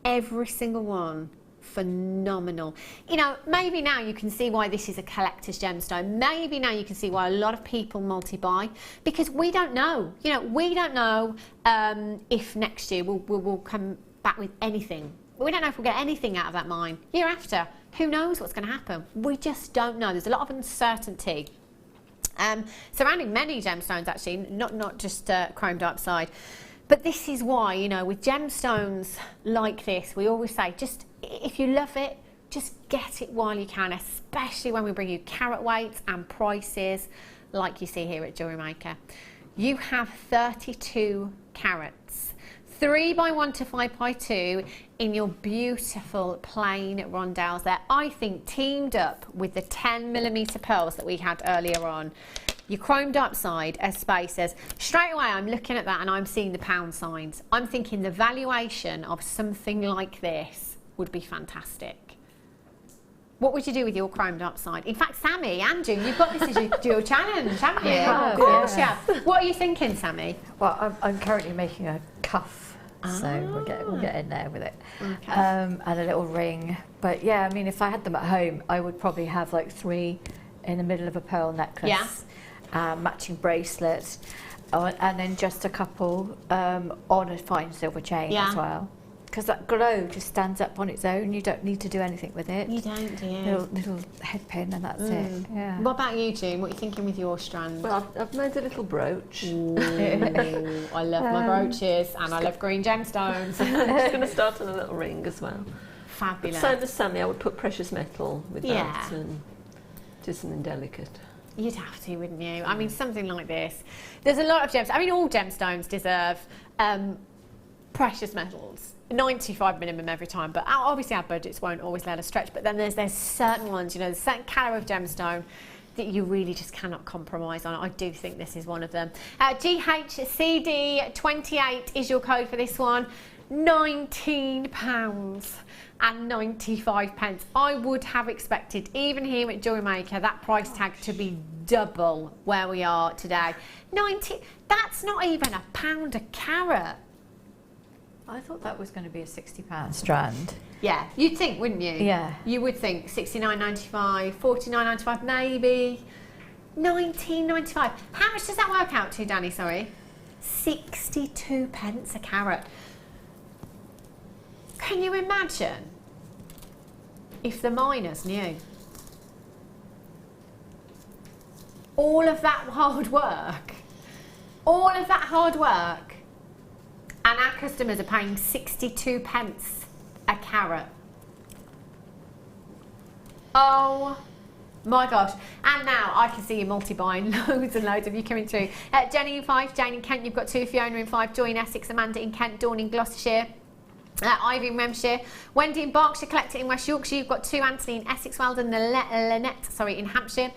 Every single one phenomenal. You know, maybe now you can see why this is a collector's gemstone. Maybe now you can see why a lot of people multi-buy, because we don't know. You know, we don't know if next year we'll come back with anything. We don't know if we'll get anything out of that mine. Year after, who knows what's going to happen? We just don't know. There's a lot of uncertainty surrounding many gemstones, actually, not just chrome dioxide. But this is why, you know, with gemstones like this, we always say, just if you love it, just get it while you can, especially when we bring you carat weights and prices like you see here at Jewellery Maker. You have 32 carats, 3x1 to 5x2 in your beautiful plain rondelles there. I think teamed up with the 10mm pearls that we had earlier on. Your chrome dioxide as spacers. Straight away I'm looking at that and I'm seeing the pound signs. I'm thinking the valuation of something like this would be fantastic. What would you do with your chrome dioxide? In fact, Sammi and June, you've got this as your dual challenge, haven't you? Yeah, of course, yeah. yeah. What are you thinking, Sammi? Well, I'm currently making a cuff, so we'll get in there with it. Okay. And a little ring. But yeah, I mean, if I had them at home, I would probably have like 3 in the middle of a pearl necklace. Yeah. Matching bracelet, and then just a couple on a fine silver chain as well. Because that glow just stands up on its own. You don't need to do anything with it. You don't, do you? Little head pin and that's it. Yeah. What about you, June? What are you thinking with your strand? Well, I've made a little brooch. Ooh, I love my brooches and I love green gemstones. I'm just going to start on a little ring as well. Fabulous. Same as Sammi, I would put precious metal with Yeah. that and do something delicate. You'd have to, wouldn't you? I mean, something like this. There's a lot of gemstones. I mean, all gemstones deserve precious metals. 95 minimum every time, but obviously our budgets won't always let us stretch. But then there's certain ones, you know, there's certain carat of gemstone that you really just cannot compromise on. I do think this is one of them. GHCD28 is your code for this one. £19.95. I would have expected, even here at Jewellery Maker, that price tag to be double where we are today. That's not even £1 a carat. I thought that was going to be a £60 strand. Yeah, you'd think, wouldn't you? Yeah. You would think £69.95, £49.95 maybe, £19.95. How much does that work out to, Danny, sorry? 62 pence a carat. Can you imagine if the miners knew? All of that hard work, and our customers are paying 62 pence a carat. Oh my gosh. And now I can see you multi-buying, loads and loads of you coming through. Jenny in Fife, Jane in Kent, you've got 2, Fiona in Fife, Joy in Essex, Amanda in Kent, Dawn in Gloucestershire. Ivy in Renfrewshire, Wendy in Berkshire, Collector in West Yorkshire, you've got 2, Anthony in Essex, Weldon, Lynette, in Hampshire,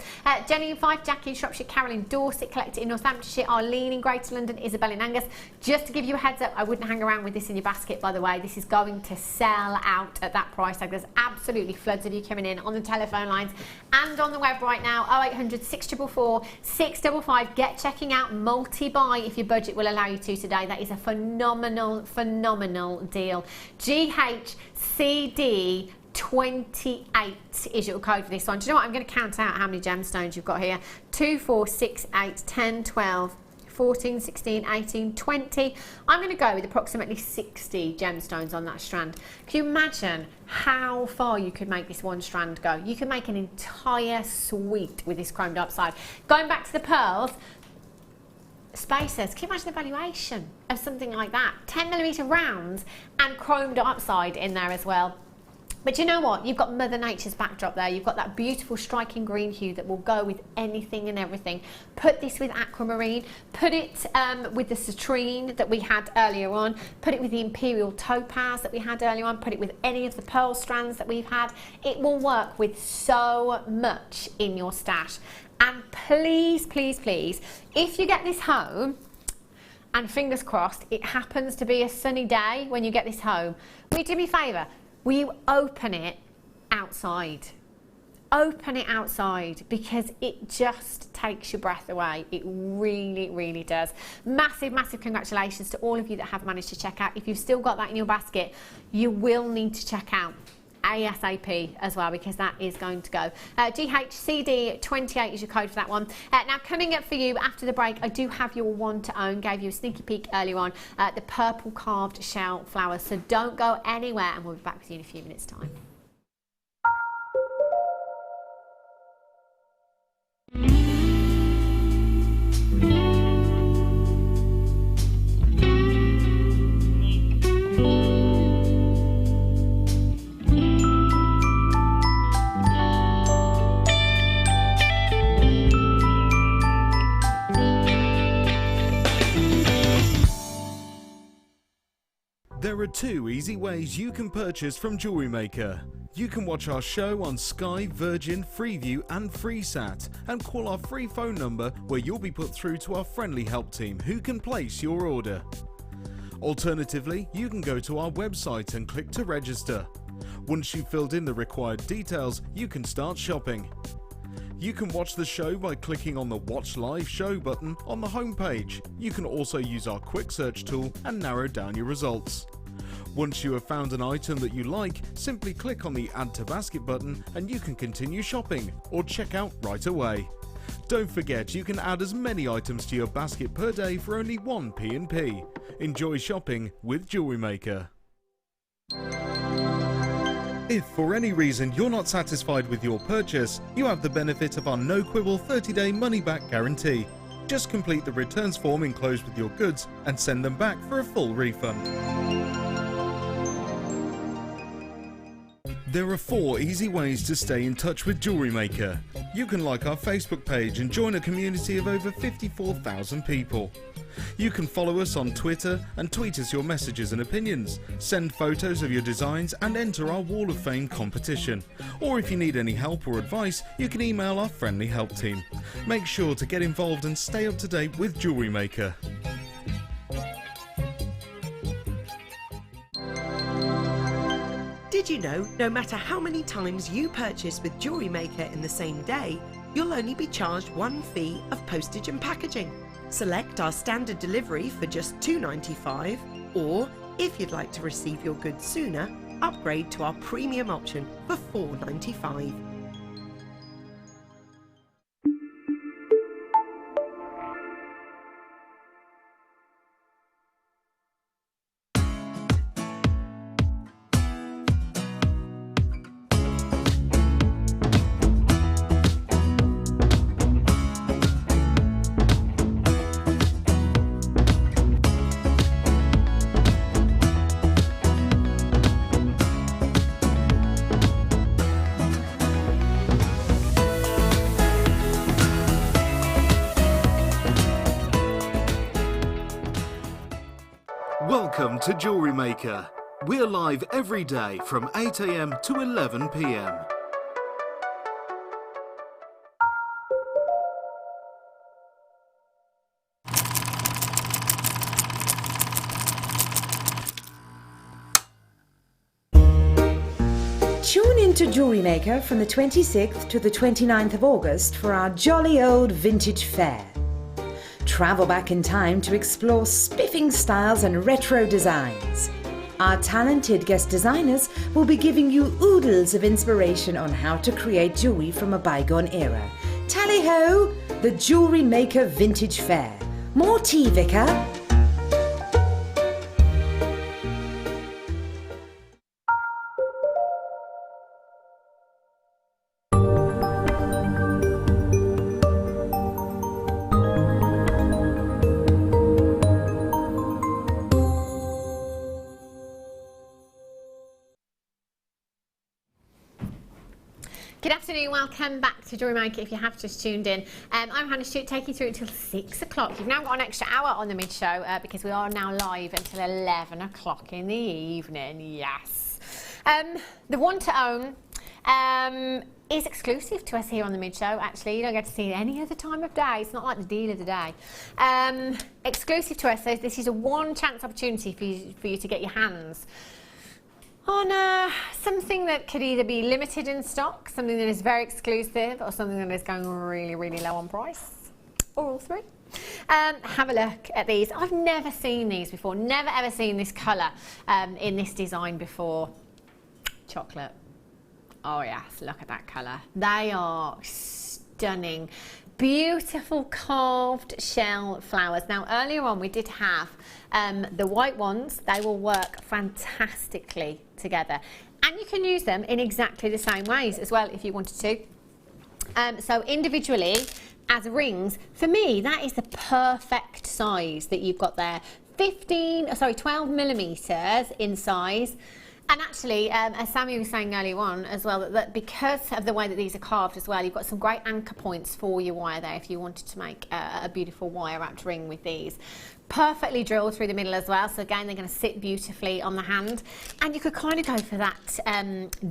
Jenny in Fife, Jackie in Shropshire, Carol in Dorset, Collector in Northamptonshire, Arlene in Greater London, Isabel in Angus. Just to give you a heads up, I wouldn't hang around with this in your basket, by the way. This is going to sell out at that price tag. There's absolutely floods of you coming in on the telephone lines and on the web right now. 0800 644 655. Get checking out, multi-buy if your budget will allow you to today. That is a phenomenal, phenomenal deal. GHCD28 is your code for this one. Do you know what? I'm going to count out how many gemstones you've got here. 2, 4, 6, 8, 10, 12, 14, 16, 18, 20. I'm going to go with approximately 60 gemstones on that strand. Can you imagine how far you could make this one strand go? You can make an entire suite with this chrome diopside. Going back to the pearls, spacers, can you imagine the valuation of something like that? 10mm rounds and chrome diopside in there as well. But you know what? You've got Mother Nature's backdrop there. You've got that beautiful striking green hue that will go with anything and everything. Put this with aquamarine. Put it with the citrine that we had earlier on. Put it with the imperial topaz that we had earlier on. Put it with any of the pearl strands that we've had. It will work with so much in your stash. And please, please, please, if you get this home, and fingers crossed, it happens to be a sunny day when you get this home, will you do me a favour? Will you open it outside? Open it outside, because it just takes your breath away. It really, really does. Massive, massive congratulations to all of you that have managed to check out. If you've still got that in your basket, you will need to check out ASAP as well, because that is going to go. GHCD28 is your code for that one. Now, coming up for you after the break, I do have your one to own. Gave you a sneaky peek earlier on, the purple carved shell flowers. So don't go anywhere, and we'll be back with you in a few minutes' time. There are two easy ways you can purchase from Jewellery Maker. You can watch our show on Sky, Virgin, Freeview and FreeSat, and call our free phone number where you'll be put through to our friendly help team who can place your order. Alternatively, you can go to our website and click to register. Once you've filled in the required details, you can start shopping. You can watch the show by clicking on the Watch Live Show button on the homepage. You can also use our quick search tool and narrow down your results. Once you have found an item that you like, simply click on the Add to Basket button and you can continue shopping or check out right away. Don't forget, you can add as many items to your basket per day for only 1 P&P. Enjoy shopping with Jewellery Maker. If for any reason you're not satisfied with your purchase, you have the benefit of our no-quibble 30-day money-back guarantee. Just complete the returns form enclosed with your goods and send them back for a full refund. There are 4 easy ways to stay in touch with Jewellery Maker. You can like our Facebook page and join a community of over 54,000 people. You can follow us on Twitter and tweet us your messages and opinions, send photos of your designs and enter our Wall of Fame competition. Or if you need any help or advice, you can email our friendly help team. Make sure to get involved and stay up to date with Jewellery Maker. Did you know, no matter how many times you purchase with Jewellery Maker in the same day, you'll only be charged one fee of postage and packaging. Select our standard delivery for just $2.95, or if you'd like to receive your goods sooner, upgrade to our premium option for $4.95. Welcome to Jewellery Maker. We're live every day from 8 AM to 11 PM. Tune in to Jewellery Maker from the 26th to the 29th of August for our jolly old vintage fair. Travel back in time to explore spiffing styles and retro designs. Our talented guest designers will be giving you oodles of inspiration on how to create jewelry from a bygone era. Tally ho! The Jewellery Maker Vintage Fair. More tea, Vicar? Good afternoon, welcome back to Jewellery Maker if you have just tuned in. I'm Hannah Stuart, taking you through until 6 o'clock. You've now got an extra hour on the mid-show because we are now live until 11 o'clock in the evening, yes. The one to own is exclusive to us here on the mid-show, actually. You don't get to see it any other time of day. It's not like the deal of the day. Exclusive to us, so this is a one-chance opportunity for you to get your hands on something that could either be limited in stock, something that is very exclusive, or something that is going really, really low on price, or all three. Have a look at these. I've never seen these before, never ever seen this colour in this design before. Chocolate. Oh yes, look at that colour. They are stunning. Beautiful carved shell flowers. Now earlier on we did have the white ones. They will work fantastically together, and you can use them in exactly the same ways as well if you wanted to. So individually as rings, for me that is the perfect size that you've got there. 12 millimeters in size. And actually, as Sammi was saying earlier on as well, that because of the way that these are carved as well, you've got some great anchor points for your wire there if you wanted to make a beautiful wire wrapped ring with these. Perfectly drilled through the middle as well, so again they're going to sit beautifully on the hand. And you could kind of go for that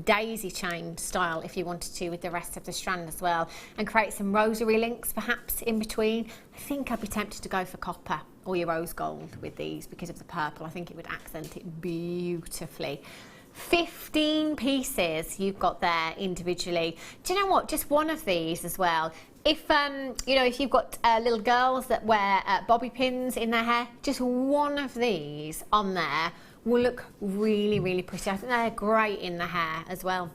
daisy chain style if you wanted to with the rest of the strand as well, and create some rosary links perhaps in between. I think I'd be tempted to go for copper or your rose gold with these because of the purple. I think it would accent it beautifully. 15 pieces you've got there individually. Do you know what? Just one of these as well. If you know, if you've got little girls that wear bobby pins in their hair, just one of these on there will look really, really pretty. I think they're great in the hair as well.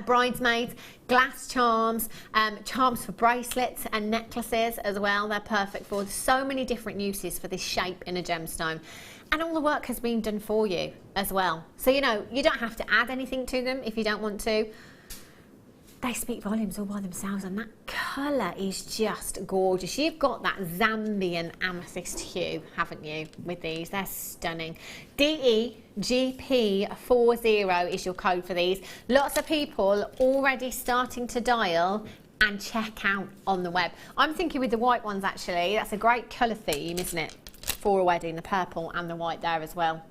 Bridesmaids, glass charms, charms for bracelets and necklaces as well. They're perfect for so many different uses for this shape in a gemstone. And all the work has been done for you as well. So, you know, you don't have to add anything to them if you don't want to. They speak volumes all by themselves, and that colour is just gorgeous. You've got that Zambian amethyst hue, haven't you, with these? They're stunning. DEGP40 is your code for these. Lots of people already starting to dial and check out on the web. I'm thinking with the white ones, actually, that's a great colour theme, isn't it, for a wedding, the purple and the white there as well.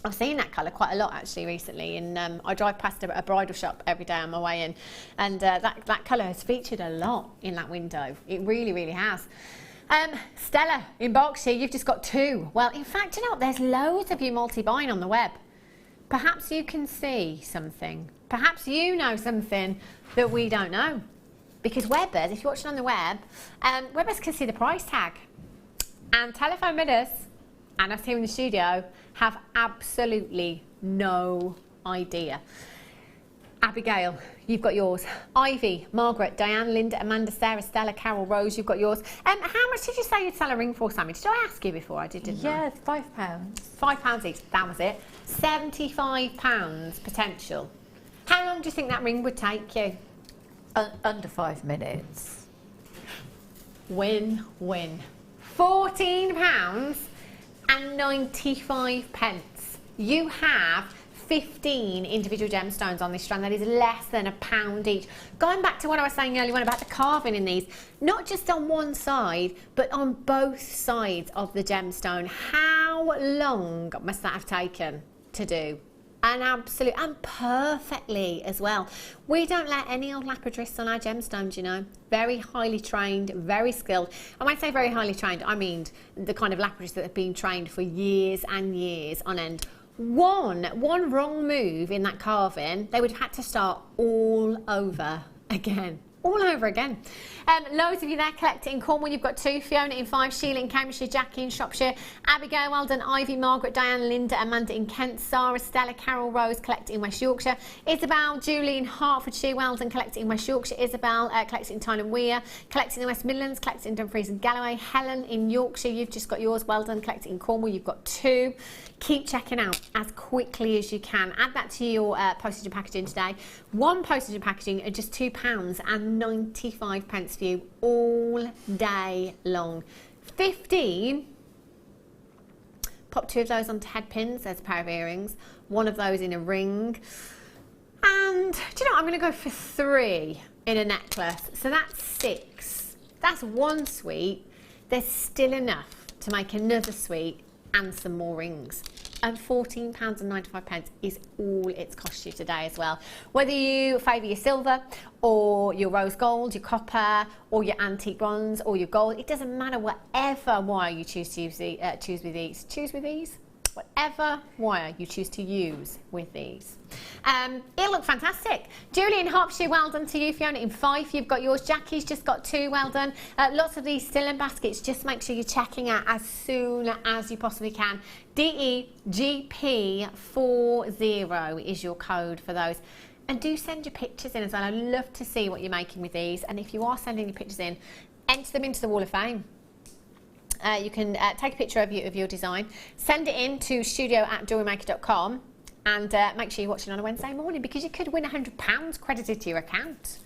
I've seen that colour quite a lot actually recently, and I drive past a bridal shop every day on my way in, and that colour has featured a lot in that window. It really, really has. Stella in Berkshire, you've just got 2. Well, in fact, you know what? There's loads of you multi-buying on the web. Perhaps you can see something. Perhaps you know something that we don't know. Because webbers, if you're watching on the web, webbers can see the price tag. And telephone bidders, and us here in the studio, have absolutely no idea. Abigail, you've got yours. Ivy, Margaret, Diane, Linda, Amanda, Sarah, Stella, Carol, Rose, you've got yours. How much did you say you'd sell a ring for, Sammi? Did I ask you before? I didn't Yeah, I? £5. £5 each, that was it. £75 potential. How long do you think that ring would take you? Under 5 minutes. Win-win. £14.95. You have 15 individual gemstones on this strand. That is less than £1 each. Going back to what I was saying earlier on about the carving in these, not just on one side, but on both sides of the gemstone. How long must that have taken to do? An absolute, and perfectly as well. We don't let any old lapidarists on our gemstones, you know. Very highly trained, very skilled. And when I say very highly trained, I mean the kind of lapidarists that have been trained for years and years on end. One wrong move in that carving, they would have had to start all over again. all over again. Loads of you there collecting in Cornwall. You've got 2, Fiona in 5, Sheila in Cambridgeshire, Jackie in Shropshire, Abigail, well done, Ivy, Margaret, Diane, Linda, Amanda in Kent, Sarah, Stella, Carol, Rose collecting in West Yorkshire, Isabel, Julie in Hertfordshire, well done, collecting in West Yorkshire, Isabel collecting in Tyne and Weir, collecting in the West Midlands, collecting in Dumfries and Galloway, Helen in Yorkshire, you've just got yours, well done, collecting in Cornwall, you've got 2. Keep checking out as quickly as you can. Add that to your postage and packaging today. 1 postage and packaging at just £2.95 for you all day long. 15. Pop 2 of those onto head pins. There's a pair of earrings. 1 of those in a ring. And do you know what? I'm going to go for 3 in a necklace. So that's 6. That's 1 suite. There's still enough to make another suite and some more rings. And £14.95 is all it's cost you today as well. Whether you favour your silver or your rose gold, your copper or your antique bronze or your gold, it doesn't matter whatever wire you choose to use whatever wire you choose to use with these. It'll look fantastic. Julie in Hertfordshire, well done to you. Fiona in 5, you've got yours. Jackie's just got 2, well done. Lots of these still in baskets. Just make sure you're checking out as soon as you possibly can. DEGP40 is your code for those. And do send your pictures in as well. I'd love to see what you're making with these. And if you are sending your pictures in, enter them into the Wall of Fame. You can take a picture of your design, send it in to studio@jewellerymaker.com, and make sure you're watching on a Wednesday morning, because you could win £100 credited to your account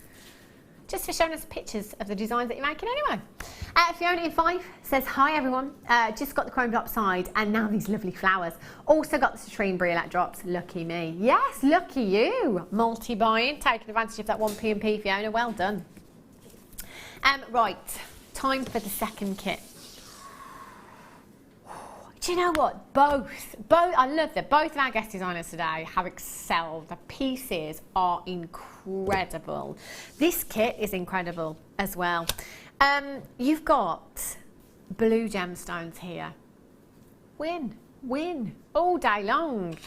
just for showing us pictures of the designs that you're making anyway. Fiona in 5 says, hi everyone, just got the chrome drop side and now these lovely flowers. Also got the citrine brilliant drops. Lucky me. Yes, lucky you. Multi-buying, taking advantage of that 1 P&P, Fiona. Well done. Right, time for the second kit. Do you know what? Both, I love that both of our guest designers today have excelled. The pieces are incredible. This kit is incredible as well. You've got blue gemstones here. Win all day long.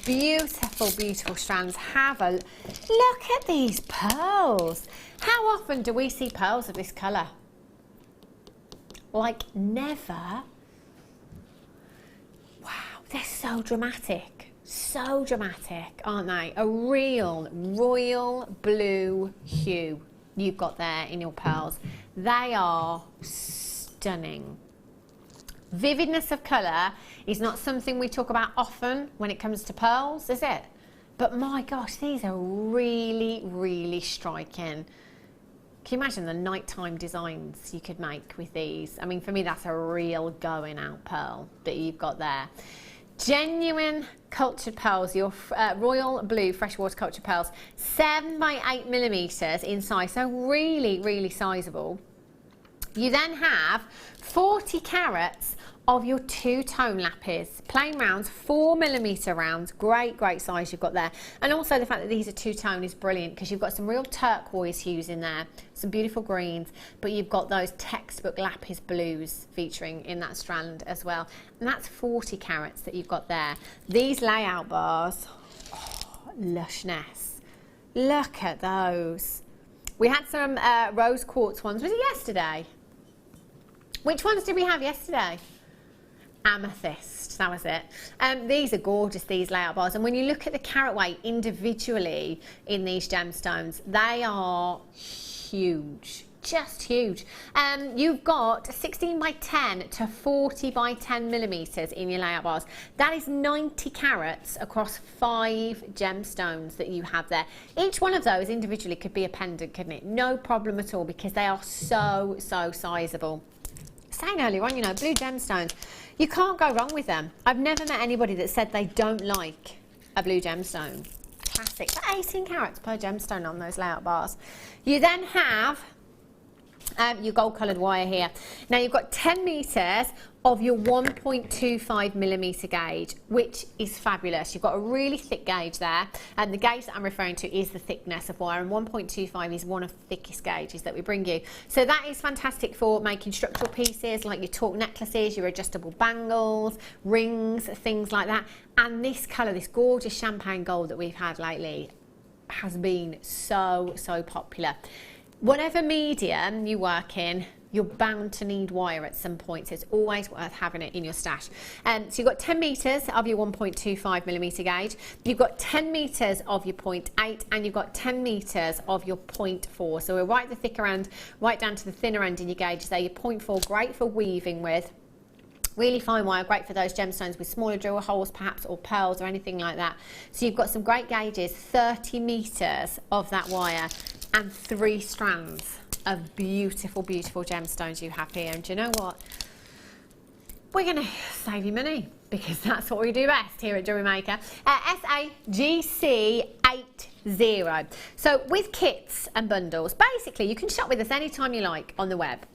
Beautiful, beautiful strands. Have a look at these pearls. How often do we see pearls of this colour? Like never. They're so dramatic, aren't they? A real royal blue hue you've got there in your pearls. They are stunning. Vividness of colour is not something we talk about often when it comes to pearls, is it? But my gosh, these are really, really striking. Can you imagine the nighttime designs you could make with these? I mean, for me, that's a real going out pearl that you've got there. Genuine cultured pearls, your royal blue freshwater cultured pearls, 7 by 8 millimeters in size, so really, really sizable. You then have 40 carats of your 2-tone lapis, plain rounds, 4 millimeter rounds, great size you've got there. And also the fact that these are 2-tone is brilliant, because you've got some real turquoise hues in there, some beautiful greens, but you've got those textbook lapis blues featuring in that strand as well. And that's 40 carats that you've got there. These layout bars, oh, lushness. Look at those. We had some rose quartz ones. Was it yesterday? Which ones did we have yesterday? Amethyst, that was it. These are gorgeous, these layout bars, and when you look at the carat weight individually in these gemstones, they are huge, just huge. You've got 16 by 10 to 40 by 10 millimeters in your layout bars. That is 90 carats across 5 gemstones that you have there. Each one of those individually could be a pendant, couldn't it? No problem at all, because they are so sizable. Saying earlier on, you know, blue gemstones, you can't go wrong with them. I've never met anybody that said they don't like a blue gemstone. Classic. 18 carats per gemstone on those layout bars. You then have your gold coloured wire here. Now you've got 10 metres of your 1.25 millimetre gauge, which is fabulous. You've got a really thick gauge there, and the gauge that I'm referring to is the thickness of wire, and 1.25 is one of the thickest gauges that we bring you. So that is fantastic for making structural pieces like your torque necklaces, your adjustable bangles, rings, things like that. And this colour, this gorgeous champagne gold that we've had lately, has been so popular. Whatever medium you work in, you're bound to need wire at some point, so it's always worth having it in your stash. So you've got 10 metres of your 1.25mm gauge, you've got 10 metres of your 0.8, and you've got 10 metres of your 0.4. So we're right at the thicker end, right down to the thinner end in your gauges there. Your 0.4, great for weaving with. Really fine wire, great for those gemstones with smaller drill holes perhaps, or pearls or anything like that. So you've got some great gauges, 30 metres of that wire and 3 strands of beautiful gemstones you have here. And do you know what? We're going to save you money, because that's what we do best here at Jewellery Maker. SAGC80. So with kits and bundles, basically you can shop with us anytime you like on the web.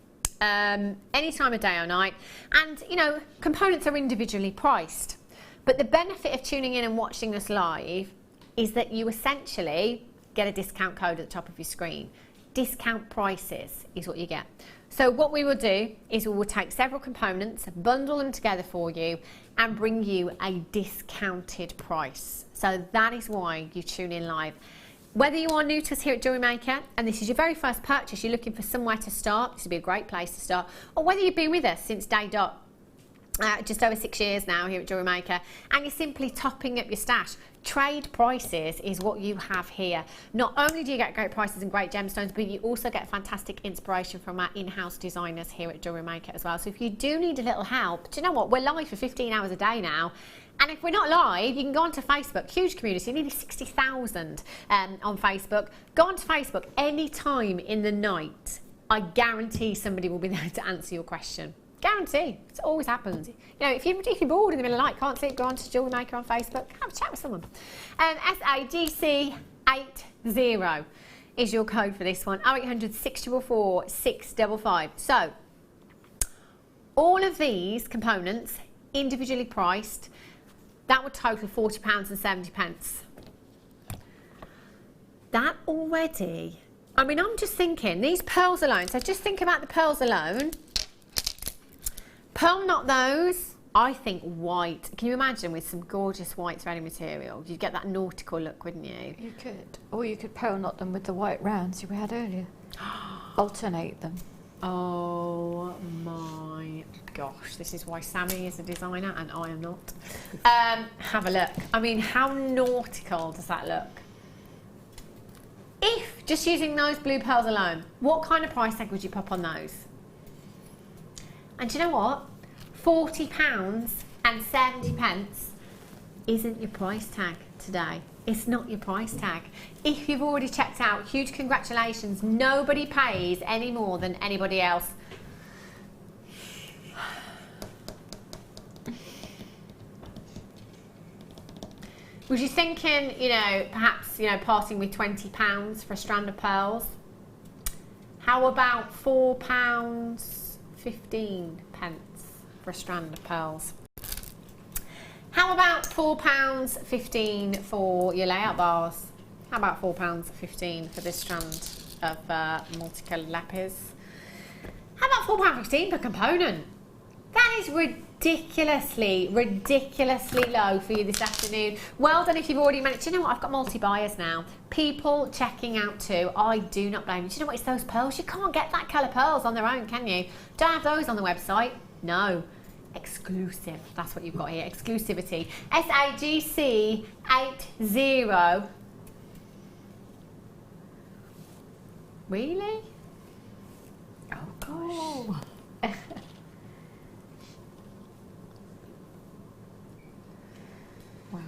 Any time of day or night, and you know, components are individually priced, but the benefit of tuning in and watching us live is that you essentially get a discount code at the top of your screen. Discount prices is what you get. So what we will do is we will take several components, bundle them together for you, and bring you a discounted price. So that is why you tune in live. Whether you are new to us here at Jewellery Maker and this is your very first purchase, you're looking for somewhere to start, this would be a great place to start, or whether you've been with us since day dot, just over 6 years now here at Jewellery Maker, and you're simply topping up your stash. Trade prices is what you have here. Not only do you get great prices and great gemstones, but you also get fantastic inspiration from our in-house designers here at Jewellery Maker as well. So if you do need a little help, do you know what? We're live for 15 hours a day now. And if we're not live, you can go onto Facebook, huge community, nearly 60,000 on Facebook. Go onto Facebook any time in the night. I guarantee somebody will be there to answer your question. Guarantee. It always happens. You know, if you're bored in the middle of the night, can't sleep, go on to Jewellery Maker on Facebook, have a chat with someone. SAGC80 is your code for this one. 0800 644 655. So, all of these components, individually priced, that would total £40.70. That already, I mean, I'm just thinking, these pearls alone, so just think about the pearls alone. Pearl, not those. I think white. Can you imagine with some gorgeous white threading material? You'd get that nautical look, wouldn't you? You could. Or you could pearl knot them with the white rounds we had earlier. Alternate them. Oh my gosh, this is why Sammi is a designer and I am not. Have a look. I mean, how nautical does that look? If, just using those blue pearls alone, what kind of price tag would you pop on those? And do you know what? £40.70 isn't your price tag today. It's not your price tag. If you've already checked out, huge congratulations. Nobody pays any more than anybody else. Was you thinking, you know, perhaps, you know, parting with £20 for a strand of pearls? How about £4.15 for a strand of pearls? How about £4.15 for your layout bars? How about £4.15 for this strand of multicoloured lapis? How about £4.15 per component? That is ridiculously low for you this afternoon. Well done if you've already managed. Do you know what? I've got multi-buyers now. People checking out too. I do not blame you. Do you know what? It's those pearls. You can't get that colour pearls on their own, can you? Don't have those on the website. No. Exclusive. That's what you've got here. Exclusivity. SAGC80. Really? Oh gosh. Wow.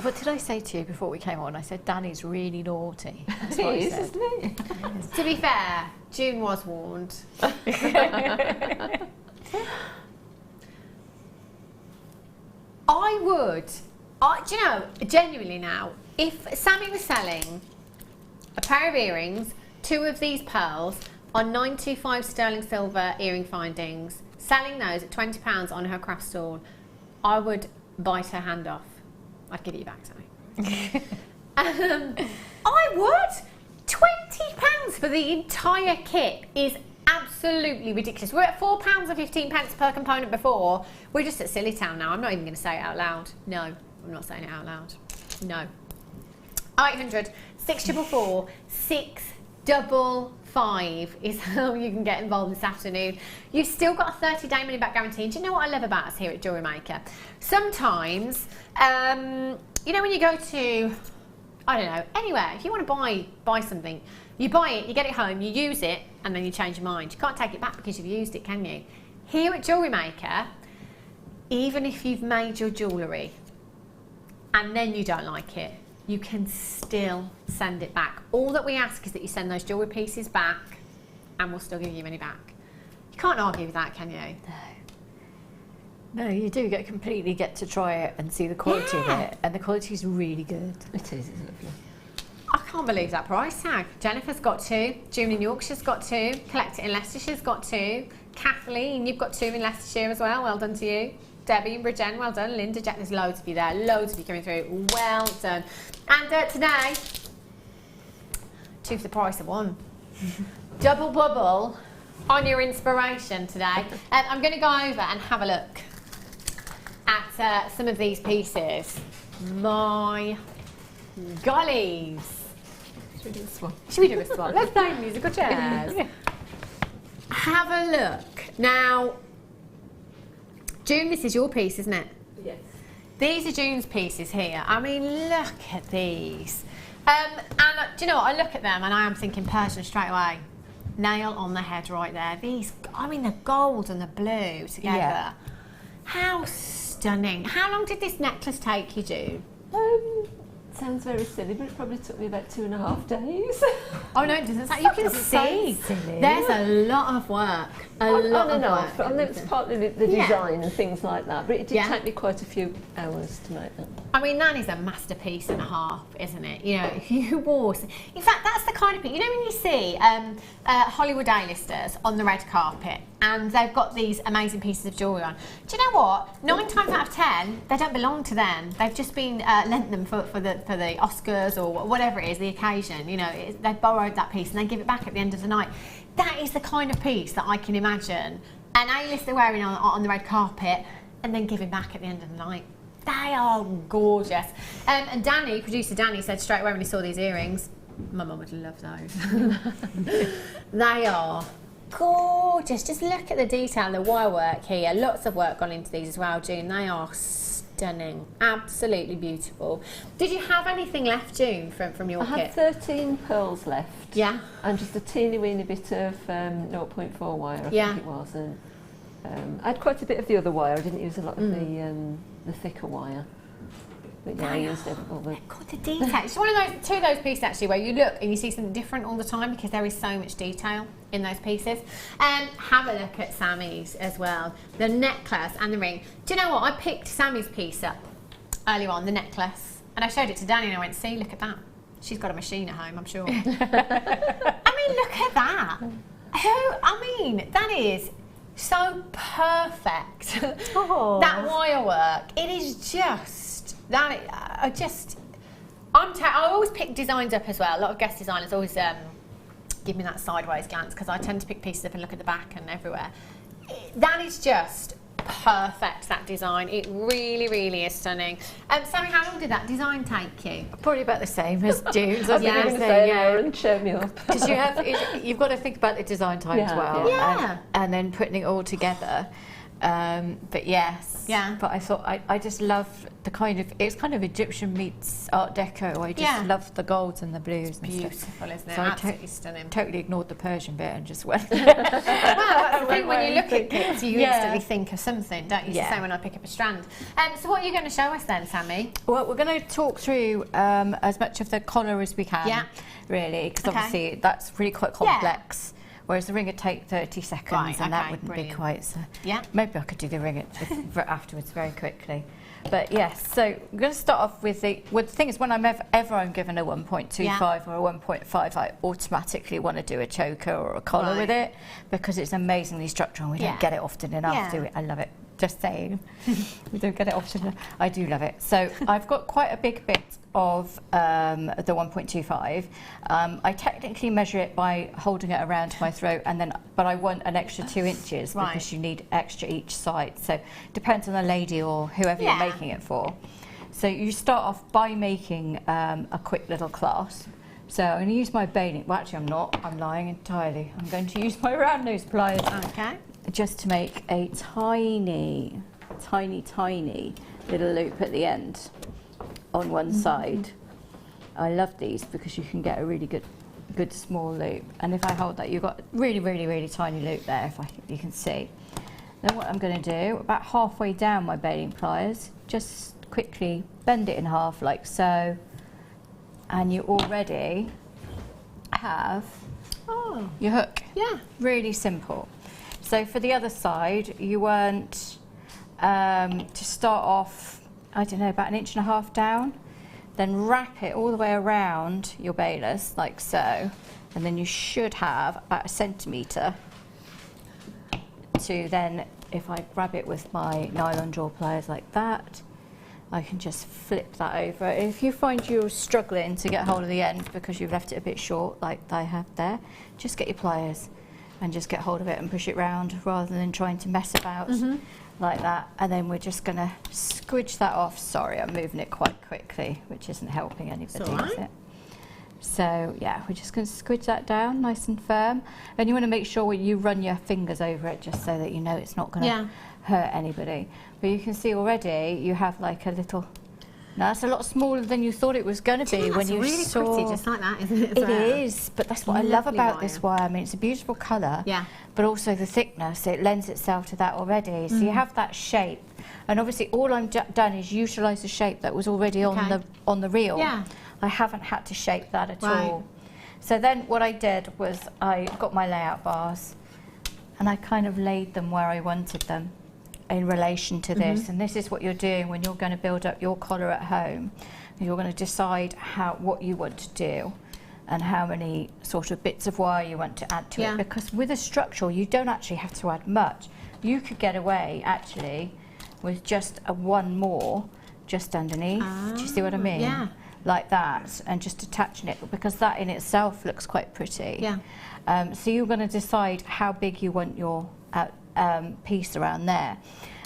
What did I say to you before we came on? I said Danny's really naughty. That's what I said. Isn't it? To be fair, June was warned. Do you know, genuinely now, if Sammi was selling a pair of earrings, 2 of these pearls on 925 sterling silver earring findings, selling those at £20 on her craft stall, I would bite her hand off. I'd give it back, Sammi. I would! £20 for the entire kit is absolutely ridiculous. We're at £4.15 per component before. We're just at Silly Town now. I'm not even going to say it out loud. No, I'm not saying it out loud. No. 0800 644 655 is how you can get involved this afternoon. You've still got a 30-day money back guarantee. And do you know what I love about us here at Jewellery Maker? Sometimes, you know, when you go to, I don't know, anywhere, if you want to buy something, you buy it, you get it home, you use it, and then you change your mind. You can't take it back because you've used it, can you? Here at Jewellery Maker, even if you've made your jewellery and then you don't like it, you can still send it back. All that we ask is that you send those jewellery pieces back and we'll still give you your money back. You can't argue with that, can you? No, you do completely get to try it and see the quality of it, and the quality is really good. It is, it's lovely. I can't believe that price tag. Jennifer's got 2, June in Yorkshire's got 2, Collect It in Leicestershire's got 2, Kathleen, you've got 2 in Leicestershire as well, well done to you. Debbie and Bridgen, well done. Linda, Jack, there's loads of you there, loads of you coming through, well done. And today, 2 for the price of 1. Double bubble on your inspiration today. I'm going to go over and have a look at some of these pieces. My gollies. Should we do this one? Should we do this one? Let's play musical chairs. Have a look. Now, June, this is your piece, isn't it? Yes. These are June's pieces here. I mean, look at these. And do you know what? I look at them and I am thinking Persian straight away. Nail on the head right there. These, I mean, the gold and the blue together. Yeah. How stunning. How long did this necklace take you, June? Sounds very silly, but it probably took me about 2.5 days. Oh no, it doesn't. You can see there's a lot of work. A lot of work. And it was partly the design and things like that, but it did take me quite a few hours to make them. I mean, that is a masterpiece and a half, isn't it? You know, if you wore... In fact, that's the kind of thing... You know when you see Hollywood A-listers on the red carpet and they've got these amazing pieces of jewellery on. Do you know what? 9 times out of 10, they don't belong to them. They've just been lent them for the Oscars or whatever it is, the occasion. You know, they've borrowed that piece and they give it back at the end of the night. That is the kind of piece that I can imagine an A-lister wearing on the red carpet and then giving back at the end of the night. They are gorgeous. And Danny, producer Danny, said straight away when he saw these earrings, my mum would love those. They are gorgeous. Just look at the detail, the wire work here. Lots of work gone into these as well, June. They are stunning. Absolutely beautiful. Did you have anything left, June, from your kit? I had 13 pearls left. Yeah. And just a teeny weeny bit of 0.4 wire, I think it was. And I had quite a bit of the other wire. I didn't use a lot of the thicker wire. But yeah, I used all the... God, the detail. It's one of those, 2 of those pieces actually where you look and you see something different all the time because there is so much detail in those pieces. Have a look at Sammi's as well. The necklace and the ring. Do you know what? I picked Sammi's piece up earlier on, the necklace, and I showed it to Danny and I went, see, look at that. She's got a machine at home, I'm sure. I mean, look at that. I mean, that is so perfect. Oh. That wire work, it is just... That I always pick designs up as well. A lot of guest designers always give me that sideways glance because I tend to pick pieces up and look at the back and everywhere. That is just perfect, that design. It really, really is stunning. Sammi, how long did that design take you? Probably about the same as June's. I was going to say, and show me up. Because you've got to think about the design time as well. Yeah. And then putting it all together. But yes. Yeah. But I thought I just love the kind of, it's kind of Egyptian meets Art Deco. I just love the golds and the blues and beautiful, stuff. Isn't it? So absolutely stunning. Totally ignored the Persian bit and just went. Well, that's the thing, when you look at kits, you instantly think of something, don't you? It's the same when I pick up a strand. So what are you going to show us then, Sammi? Well, we're going to talk through as much of the collar as we can, really, because obviously that's really quite complex. Whereas the ring would take 30 seconds and that wouldn't be quite so... Yeah. Maybe I could do the ring afterwards very quickly. But yes, so I'm going to start off with the thing is when I'm ever given a 1.25 or a 1.5, I automatically want to do a choker or a collar with it because it's amazingly structural and we don't get it often enough, do we? I love it. Just saying. We don't get it often enough. I do love it. So I've got quite a big bit of the 1.25. I technically measure it by holding it around my throat but I want an extra 2 inches because you need extra each side. So depends on the lady or whoever you're making it for. So you start off by making a quick little clasp. So I'm going to use my baling, well actually I'm not, I'm lying entirely. I'm going to use my round nose pliers just to make a tiny, tiny, tiny little loop at the end on one side. I love these because you can get a really good small loop. And if I hold that, you've got really, really, really tiny loop there, if you can see. Then what I'm going to do, about halfway down my baling pliers, just quickly bend it in half like so. And you already have your hook. Yeah. Really simple. So for the other side, you want to start off, I don't know, about 1.5 inches down, then wrap it all the way around your bailers, like so, and then you should have about 1 centimetre to then, if I grab it with my nylon jaw pliers like that, I can just flip that over. If you find you're struggling to get hold of the end because you've left it a bit short, like I have there, just get your pliers and just get hold of it and push it round rather than trying to mess about like that. And then we're just going to squidge that off. Sorry, I'm moving it quite quickly, which isn't helping anybody, is it? So yeah, we're just going to squidge that down nice and firm. And you want to make sure you run your fingers over it just so that you know it's not going to hurt anybody. But you can see already you have like a little, now that's a lot smaller than you thought it was going to be when you really saw. pretty, just like that, isn't it? It is, but that's what I love about this wire. I mean, it's a beautiful colour, but also the thickness, it lends itself to that already. So you have that shape, and obviously all I've done is utilise the shape that was already on the reel. I haven't had to shape that at all. So then what I did was I got my layout bars and I kind of laid them where I wanted them in relation to this. And this is what you're doing when you're going to build up your collar at home. You're going to decide what you want to do and how many sort of bits of wire you want to add to it, because with a structural you don't actually have to add much. You could get away actually with just one more just underneath. Do you see what I mean? Yeah. Like that, and just attaching it, because that in itself looks quite pretty. Yeah. So you're going to decide how big you want your piece around there.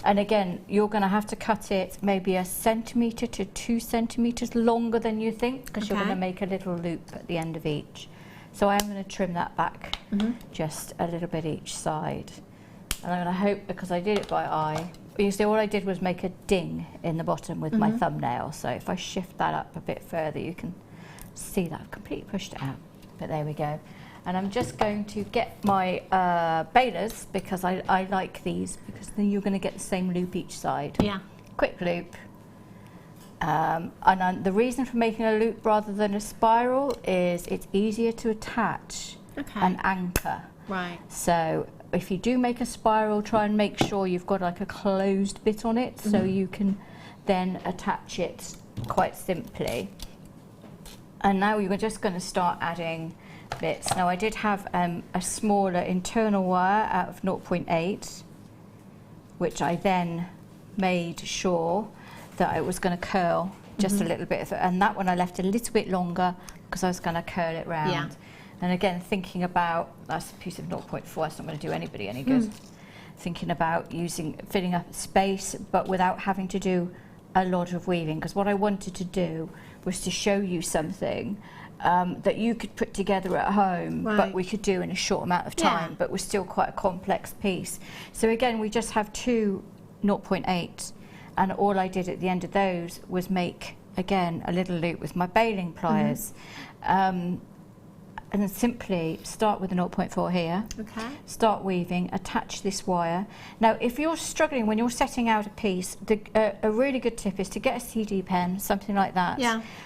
And again, you're going to have to cut it maybe 1 centimetre to 2 centimetres longer than you think, because you're going to make a little loop at the end of each. So I'm going to trim that back just a little bit each side. And I'm going to hope, because I did it by eye, you see all I did was make a ding in the bottom with my thumbnail. So if I shift that up a bit further, you can see that I've completely pushed it out. But there we go. And I'm just going to get my bailers, because I like these, because then you're going to get the same loop each side. Yeah. Quick loop. And the reason for making a loop rather than a spiral is it's easier to attach and anchor. Right. So if you do make a spiral, try and make sure you've got like a closed bit on it, so you can then attach it quite simply. And now you're just going to start adding bits. Now I did have a smaller internal wire out of 0.8, which I then made sure that I was going to curl just a little bit, and that one I left a little bit longer because I was going to curl it round. Yeah. And again, thinking about, that's a piece of 0.4, that's not going to do anybody any good. Thinking about filling up space, but without having to do a lot of weaving, because what I wanted to do was to show you something that you could put together at home, but we could do in a short amount of time, but was still quite a complex piece. So again, we just have 2 0.8, and all I did at the end of those was make, again, a little loop with my baling pliers. And then simply start with a 0.4 here, start weaving, attach this wire. Now if you're struggling when you're setting out a piece, a really good tip is to get a CD pen, something like that,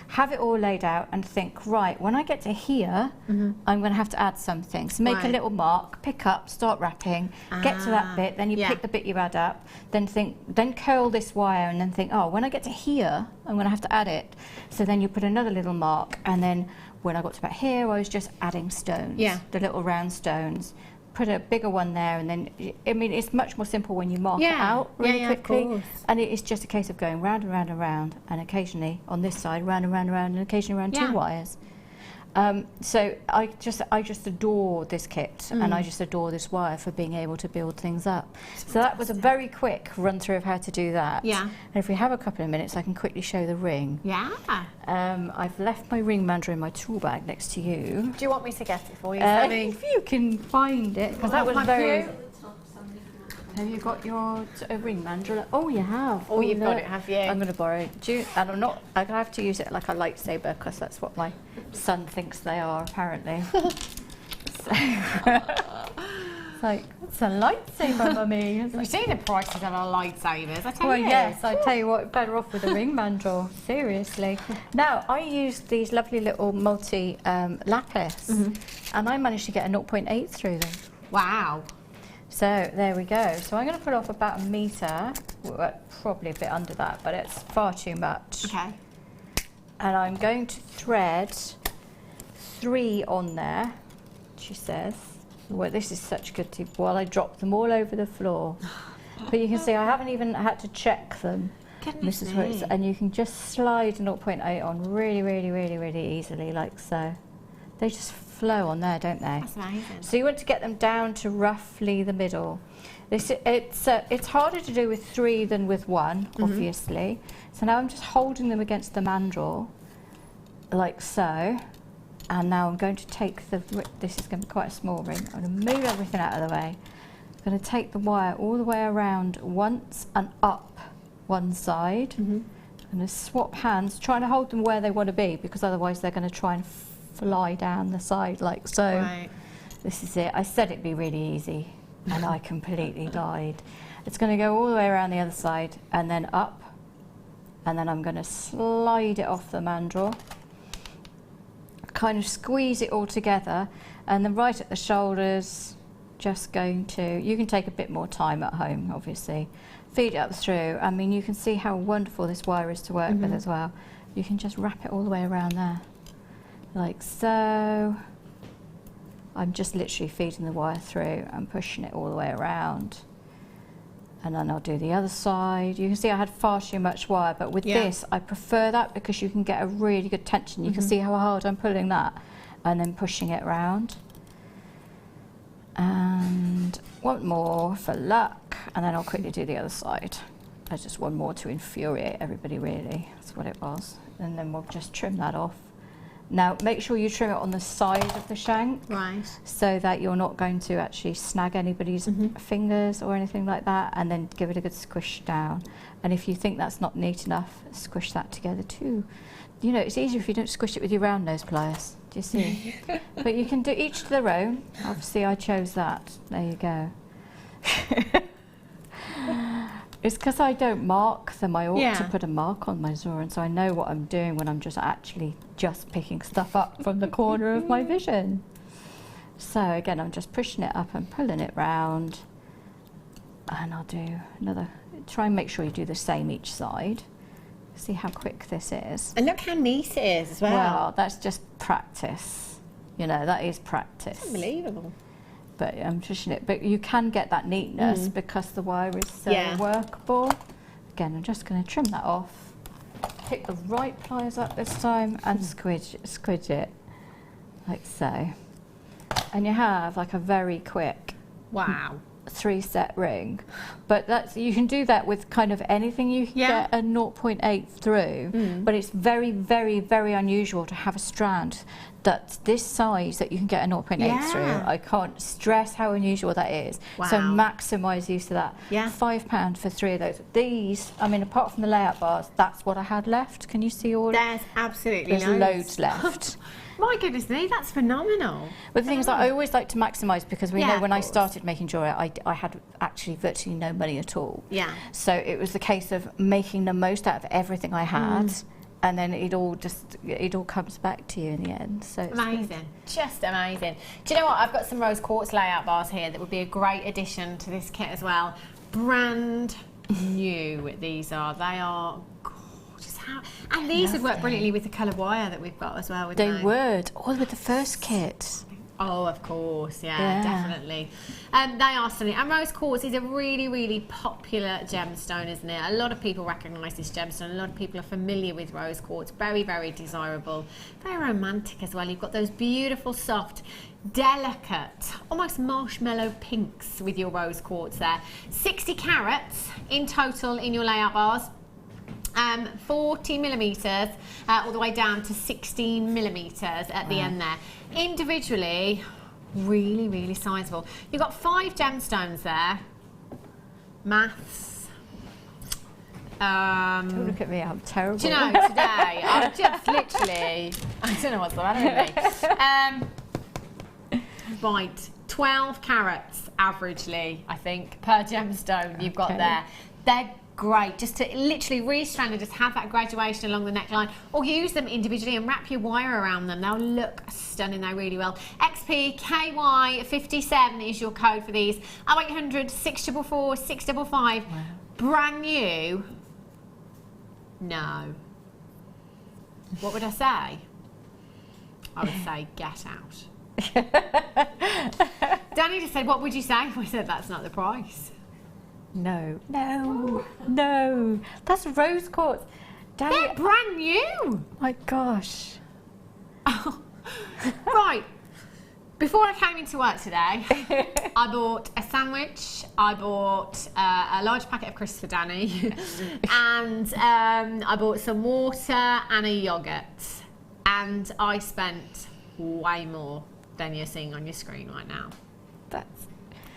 have it all laid out and think, right, when I get to here, I'm going to have to add something. So make a little mark, pick up, start wrapping, get to that bit, then you pick the bit you add up, then curl this wire and then think, oh, when I get to here, I'm going to have to add it. So then you put another little mark, and then when I got to about here, I was just adding stones, the little round stones. Put a bigger one there, and then, I mean, it's much more simple when you mark it out really quickly. And it is just a case of going round and round and round, and occasionally on this side, round and round and round, and occasionally around 2 wires. So I just adore this kit, and I just adore this wire for being able to build things up. So that was a very quick run through of how to do that. Yeah. And if we have a couple of minutes, I can quickly show the ring. Yeah. I've left my ring mandrel in my tool bag next to you. Do you want me to get it for you, Sammi? If you can find it, because that was Thank very. you. Have you got your ring mandrel? Oh, you have. Oh, you've got look. it, have you? I'm going to borrow it. And I'm not. I have to use it like a lightsaber because that's what my son thinks they are, apparently. So, it's like, it's a lightsaber, mummy. It's Have you like, seen the prices of our lightsabers? I tell well, you. yes, I tell you what, better off with a ring mandrel. Seriously. Now, I used these lovely little multi lapis, and I managed to get a 0.8 through them. Wow. So there we go. So I'm going to put off about a metre, well, probably a bit under that, but it's far too much. Okay. And I'm going to thread 3 on there, she says. Well, this is such good tip. While I drop them all over the floor. But you can see I haven't even had to check them. Goodness This is where me. and you can just slide 0.8 on really, really, really, really easily, like so. They just flow on there, don't they? That's amazing. So you want to get them down to roughly the middle. It's harder to do with 3 than with 1, obviously. So now I'm just holding them against the mandrel, like so. And now I'm going to take this is going to be quite a small ring. I'm going to move everything out of the way. I'm going to take the wire all the way around once and up one side. I'm going to swap hands, trying to hold them where they want to be, because otherwise they're going to try and fly down the side like so. Right. This is it. I said it'd be really easy, and I completely lied. It's going to go all the way around the other side and then up, and then I'm going to slide it off the mandrel, kind of squeeze it all together, and then right at the shoulders, just going to, you can take a bit more time at home, obviously, feed it up through. I mean, you can see how wonderful this wire is to work with as well. You can just wrap it all the way around there, like so. I'm just literally feeding the wire through and pushing it all the way around. And then I'll do the other side. You can see I had far too much wire, but with this, I prefer that because you can get a really good tension. You can see how hard I'm pulling that and then pushing it around. And one more for luck, and then I'll quickly do the other side. There's just one more to infuriate everybody, really. That's what it was. And then we'll just trim that off. Now, make sure you trim it on the side of the shank, Right. so that you're not going to actually snag anybody's fingers or anything like that, and then give it a good squish down. And if you think that's not neat enough, squish that together too. You know, it's easier if you don't squish it with your round nose pliers, do you see? But you can do each to their own. Obviously, I chose that. There you go. It's because I don't mark them. I ought to put a mark on my Zoran, so I know what I'm doing when I'm just actually picking stuff up from the corner of my vision. So again, I'm just pushing it up and pulling it round, and I'll do another. Try and make sure you do the same each side. See how quick this is. And look how neat it is as well. Well, that's just practice. You know, that is practice. Unbelievable. But I'm pushing it. But you can get that neatness because the wire is so workable. Again, I'm just going to trim that off. Pick the right pliers up this time and squidge it like so. And you have like a very quick 3-set ring. But that's, you can do that with kind of anything. You can get a 0.8 through, but it's very, very, very unusual to have a strand that's this size that you can get a 0.8 through. I can't stress how unusual that is. So maximise use of that. £5 for 3 of those. These, I mean, apart from the layout bars, that's what I had left. Can you see all? There's absolutely There's loads left. My goodness me, that's phenomenal. But the thing is, I always like to maximise, because we know when I started making jewellery, I had actually virtually no money at all. So it was the case of making the most out of everything I had, and then it all comes back to you in the end. So it's amazing, good. just amazing. Do you know what? I've got some rose quartz layout bars here that would be a great addition to this kit as well. Brand new, these are. They are gorgeous. And these would work brilliantly with the coloured wire that we've got as well. They would, all with the first kit. Oh, of course, yeah. Definitely. They are stunning. And rose quartz is a really, really popular gemstone, isn't it? A lot of people recognise this gemstone. A lot of people are familiar with rose quartz. Very, very desirable. Very romantic as well. You've got those beautiful, soft, delicate, almost marshmallow pinks with your rose quartz there. 60 carats in total in your layout bars. 40 millimetres all the way down to 16 millimetres at the end there. Individually, really, really sizable. You've got 5 gemstones there. Maths. Don't look at me, I'm terrible. Do you know, today, I'm just literally, I don't know what's the matter with me. Right, 12 carats averagely, I think, per gemstone you've got there. They're great, just to literally restrand and just have that graduation along the neckline, or use them individually and wrap your wire around them. They'll look stunning, they really will. XPKY57 is your code for these. 0800 644 655. Wow. Brand new. No. What would I say? I would say get out. Danny just said, what would you say? I said, that's not the price. No. No. No. That's rose quartz. Danny, they're brand new. My gosh. Oh. Right. Before I came into work today, I bought a sandwich, I bought a large packet of crisps for Danny, and I bought some water and a yoghurt. And I spent way more than you're seeing on your screen right now.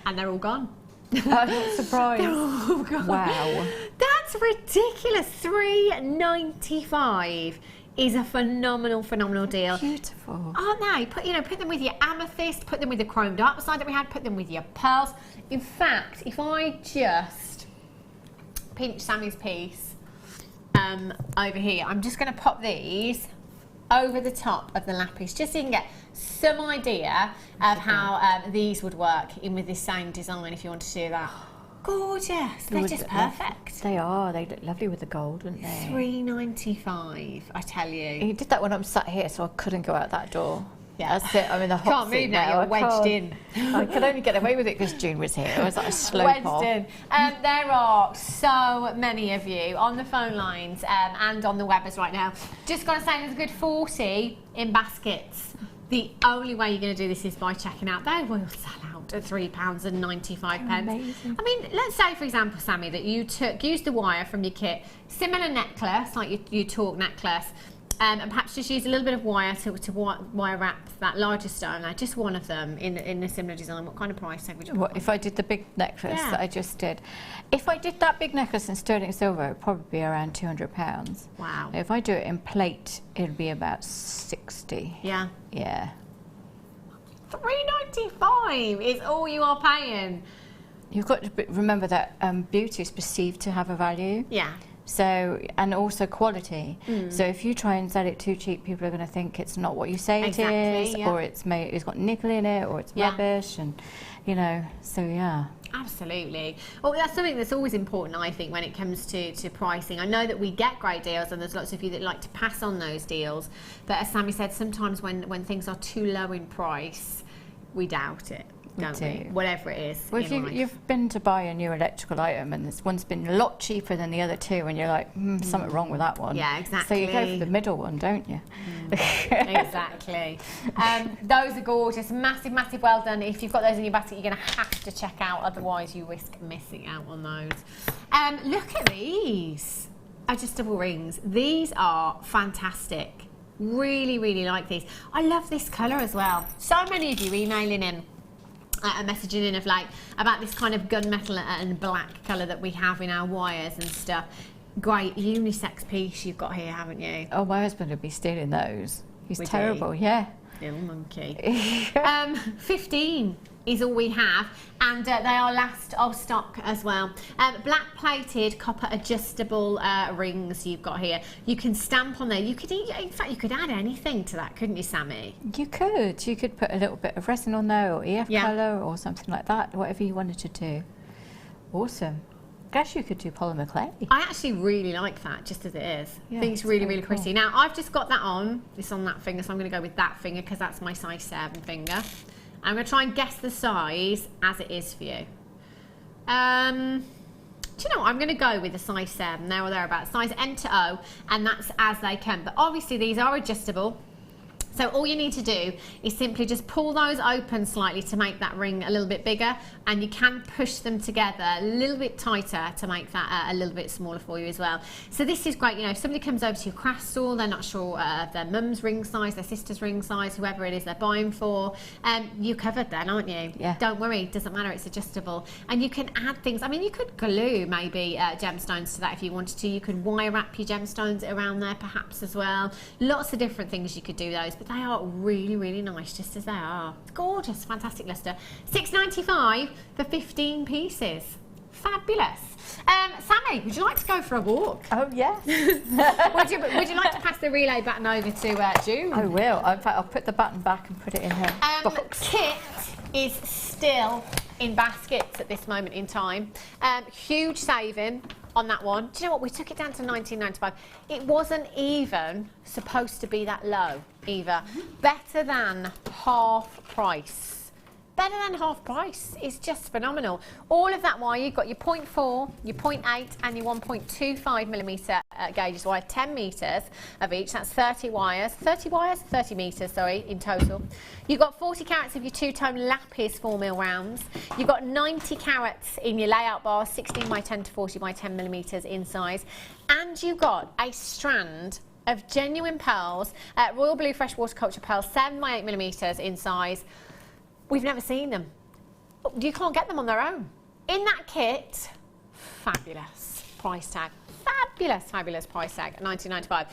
And they're all gone. I'm not surprised. They're all gone. Wow. That's ridiculous. $3.95 is a phenomenal, phenomenal deal. Beautiful. Aren't they? Put them with your amethyst, put them with the chromed up side that we had, put them with your pearls. In fact, if I just pinch Sammi's piece over here, I'm just going to pop these over the top of the lapis, just so you can get some idea of how these would work in with this same design if you want to do that. Gorgeous. They're just perfect. They are. They look lovely with the gold, wouldn't they? $3.95, I tell you. He did that when I'm sat here, so I couldn't go out that door. Yeah. That's it. I'm in the hot Can't seat move now. You're wedged in. I could only get away with it because June was here. It was like a slow pop. Wedged in. There are so many of you on the phone lines and on the webbers right now. Just got to say, there's a good 40 in baskets. The only way you're going to do this is by checking out. They will sell out at £3.95. Amazing. I mean, let's say, for example, Sammi, that you used the wire from your kit, similar necklace, like your talk necklace, and perhaps just use a little bit of wire to wire wrap that larger stone. Now, just one of them in a similar design. What kind of price tag would you put on? If I did the big necklace that I just did? If I did that big necklace in sterling silver, it would probably be around £200. Wow. If I do it in plate, it'd be about 60. Yeah. Yeah. $3.95 is all you are paying. You've got to remember that beauty is perceived to have a value. Yeah. So, and also quality. So if you try and sell it too cheap, people are going to think it's not what you say it is, or it's got nickel in it, or it's rubbish, and you know. So yeah. Absolutely. Well, that's something that's always important, I think, when it comes to pricing. I know that we get great deals, and there's lots of you that like to pass on those deals. But as Sammi said, sometimes when things are too low in price, we doubt it. Don't we? Whatever it is. Well, if you've been to buy a new electrical item and this one's been a lot cheaper than the other two, and you're like, something wrong with that one. Yeah, exactly. So you go for the middle one, don't you? Exactly. Those are gorgeous. Massive, massive well done. If you've got those in your basket, you're going to have to check out, otherwise you risk missing out on those. Look at these adjustable rings. These are fantastic. Really, really like these. I love this colour as well. So many of you emailing in messaging in of like about this kind of gunmetal and black colour that we have in our wires and stuff. Great unisex piece you've got here, haven't you? Oh, my husband would be stealing those. He's Would terrible. he? Yeah. Little monkey. 15 is all we have, and they are last of stock as well. Black plated copper adjustable rings you've got here. You can stamp on there. You could, in fact, you could add anything to that, couldn't you, Sammi? You could. You could put a little bit of resin on there, or EF colour, or something like that. Whatever you wanted to do. Awesome. Guess you could do polymer clay. I actually really like that, just as it is. Yeah, I think it's really, really pretty. Cool. Now, I've just got that on. It's on that finger, so I'm going to go with that finger because that's my size 7 finger. I'm going to try and guess the size as it is for you. Do you know what? I'm going to go with a size 7, there or thereabouts, size M to O, and that's as they come. But obviously these are adjustable. So all you need to do is simply just pull those open slightly to make that ring a little bit bigger, and you can push them together a little bit tighter to make that a little bit smaller for you as well. So this is great, you know, if somebody comes over to your craft store, they're not sure of their mum's ring size, their sister's ring size, whoever it is they're buying for, you're covered then, aren't you? Yeah. Don't worry, it doesn't matter, it's adjustable. And you can add things, I mean, you could glue maybe gemstones to that if you wanted to. You could wire wrap your gemstones around there perhaps as well. Lots of different things you could do those, but they are really, really nice just as they are. It's gorgeous, fantastic luster. £6.95 for 15 pieces. Fabulous. Sammi, would you like to go for a walk? Oh, yes. would you like to pass the relay button over to June? I will. In fact, I'll put the button back and put it in her box. Kit is still in baskets at this moment in time. Huge saving on that one. Do you know what? We took it down to £19.95. It wasn't even supposed to be that low either. Better than half price. Better than half price is just phenomenal. All of that wire, you've got your 0.4, your 0.8 and your 1.25mm gauges wire, 10 metres of each. That's 30 metres, sorry, in total. You've got 40 carats of your two-tone lapis 4mm rounds. You've got 90 carats in your layout bars, 16 by 10 to 40 by 10mm in size. And you've got a strand of genuine pearls, Royal Blue Freshwater Culture pearls, 7 by 8mm in size. We've never seen them. You can't get them on their own. In that kit, fabulous price tag. Fabulous, fabulous price tag, £19.95.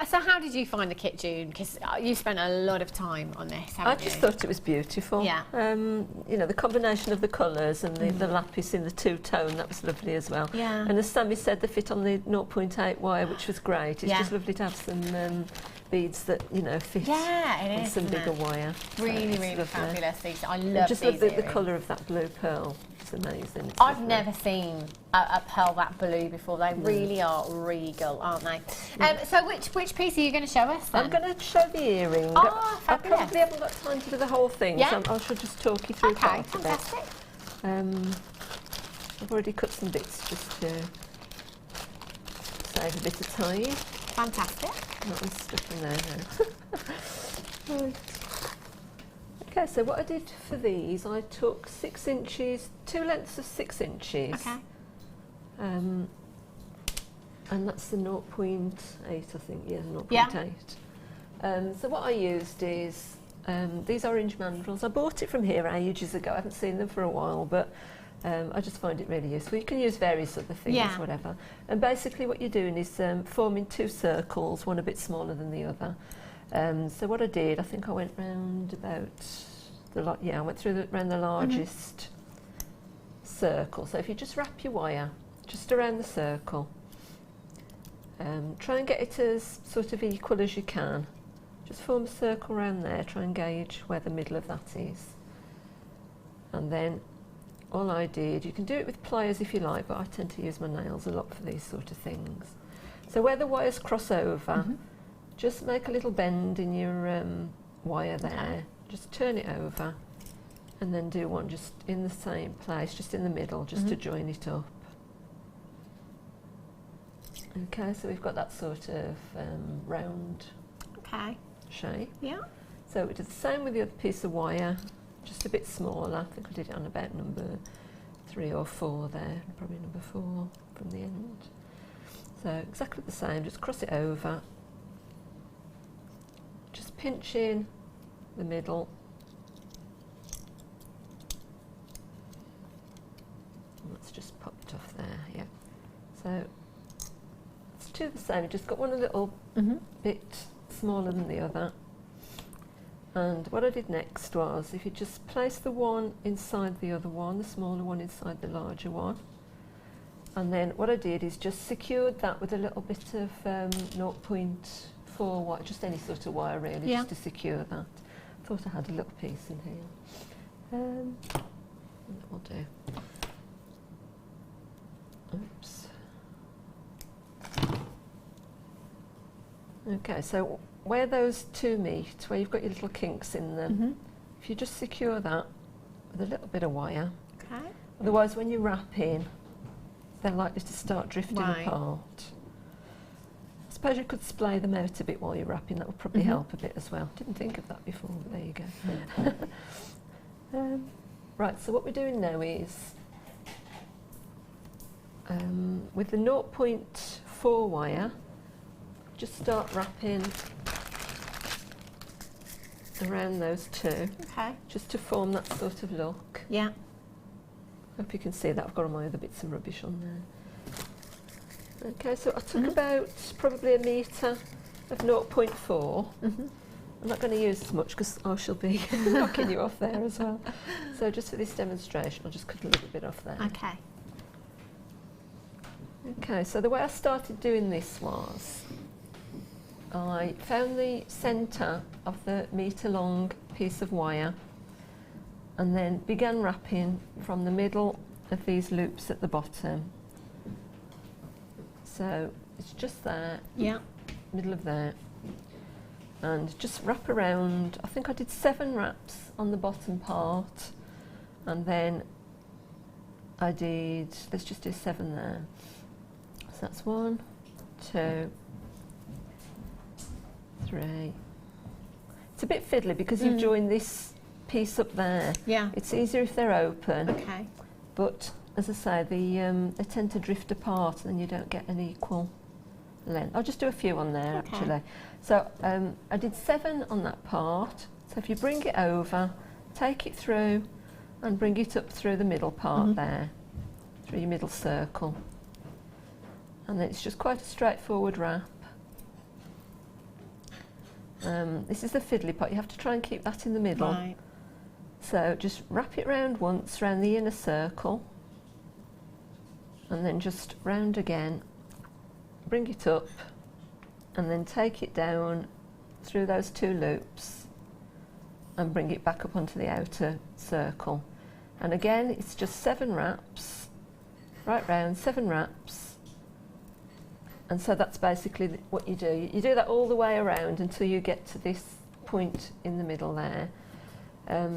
So how did you find the kit, June? Because you spent a lot of time on this, haven't you? I just thought it was beautiful. Yeah. You know, the combination of the colours and the lapis in the two-tone, that was lovely as well. Yeah. And as Sammi said, the fit on the 0.8 wire, which was great. It's Yeah. just lovely to have some beads that, you know, fit Yeah, it on is, some isn't bigger it? wire. Really, So really it's lovely. fabulous. These, I I love just these love the earrings. colour of that blue pearl. It's amazing. It's I've lovely. never seen a pearl that blue before. They really are regal, aren't they? So which piece are you going to show us then? I'm going to show the earring. Oh, I fabulous. probably haven't got time to do the whole thing, Yeah. so I should just talk you through Okay, part fantastic. of it. I've already cut some bits just to save a bit of time. Fantastic. That was stuck in there now. Right. Okay, so what I did for these, I took 6 inches, 2 lengths of 6 inches. Okay. And that's the 0.8, I think, yeah, 0.8. Yeah. So what I used is these orange mandrels. I bought it from here ages ago. I haven't seen them for a while, but I just find it really useful. You can use various other things, Yeah. whatever. And basically what you're doing is forming 2 circles, one a bit smaller than the other. So what I did, I think I went round about I went through around the largest circle. So if you just wrap your wire just around the circle, try and get it as sort of equal as you can. Just form a circle around there, try and gauge where the middle of that is. And then all I did, you can do it with pliers if you like, but I tend to use my nails a lot for these sort of things. So where the wires cross over, just make a little bend in your wire there, just turn it over, and then do one just in the same place, just in the middle, just to join it up. Okay, so we've got that sort of round shape. Yeah. So we did the same with the other piece of wire, just a bit smaller. I think we did it on about number 3 or 4 there, probably number 4 from the end. So exactly the same, just cross it over, just pinch in the middle, let's just pop it off there, yeah. So let's do the same, just got one a little bit smaller than the other. And what I did next was, if you just place the one inside the other one, the smaller one inside the larger one, and then what I did is just secured that with a little bit of 0.4 wire, just any sort of wire really, just to secure that. Thought I had a little piece in here. That will do. Oops. Okay, so where those two meet, where you've got your little kinks in them, if you just secure that with a little bit of wire, Okay. otherwise when you wrap in, they're likely to start drifting Right. apart. I suppose you could splay them out a bit while you're wrapping, that would probably help a bit as well. Didn't think of that before, but there you go. Right, so what we're doing now is, with the 0.4 wire, just start wrapping around those two, Okay. just to form that sort of look. Yeah. Hope you can see that. I've got all my other bits of rubbish on there. Okay, so I took about probably 1 metre of 0.4. I'm not going to use as much because I shall be knocking you off there as well. So just for this demonstration, I'll just cut a little bit off there. Okay. Okay, so the way I started doing this was, I found the centre of the metre-long piece of wire and then began wrapping from the middle of these loops at the bottom. So it's just there, Yeah. middle of there, and just wrap around. I think I did 7 wraps on the bottom part, and then I did, let's just do 7 there. So that's 1, 2, 3. It's a bit fiddly because you've joined this piece up there. Yeah. It's easier if they're open, Okay. but as I say, they tend to drift apart and you don't get an equal length. I'll just do a few on there actually. So I did 7 on that part. So if you bring it over, take it through and bring it up through the middle part there, through your middle circle. And then it's just quite a straightforward wrap. This is the fiddly part, you have to try and keep that in the middle. Right. So just wrap it round once around the inner circle and then just round again, bring it up and then take it down through those 2 loops and bring it back up onto the outer circle. And again, it's just 7 wraps, right round, 7 wraps. And so that's basically what you do. You do that all the way around until you get to this point in the middle there.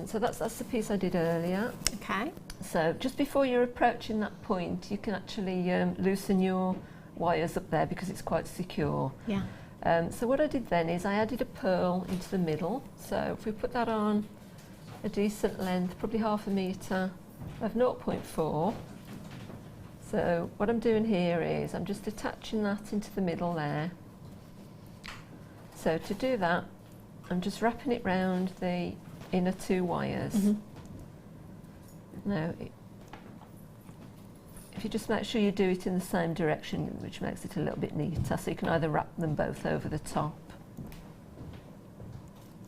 So that's the piece I did earlier. Okay. So just before you're approaching that point, you can actually loosen your wires up there because it's quite secure. Yeah. So what I did then is I added a pearl into the middle. So if we put that on a decent length, probably 1/2 metre of 0.4. So what I'm doing here is I'm just attaching that into the middle there. So to do that, I'm just wrapping it round the inner 2 wires. Now, if you just make sure you do it in the same direction, which makes it a little bit neater, so you can either wrap them both over the top.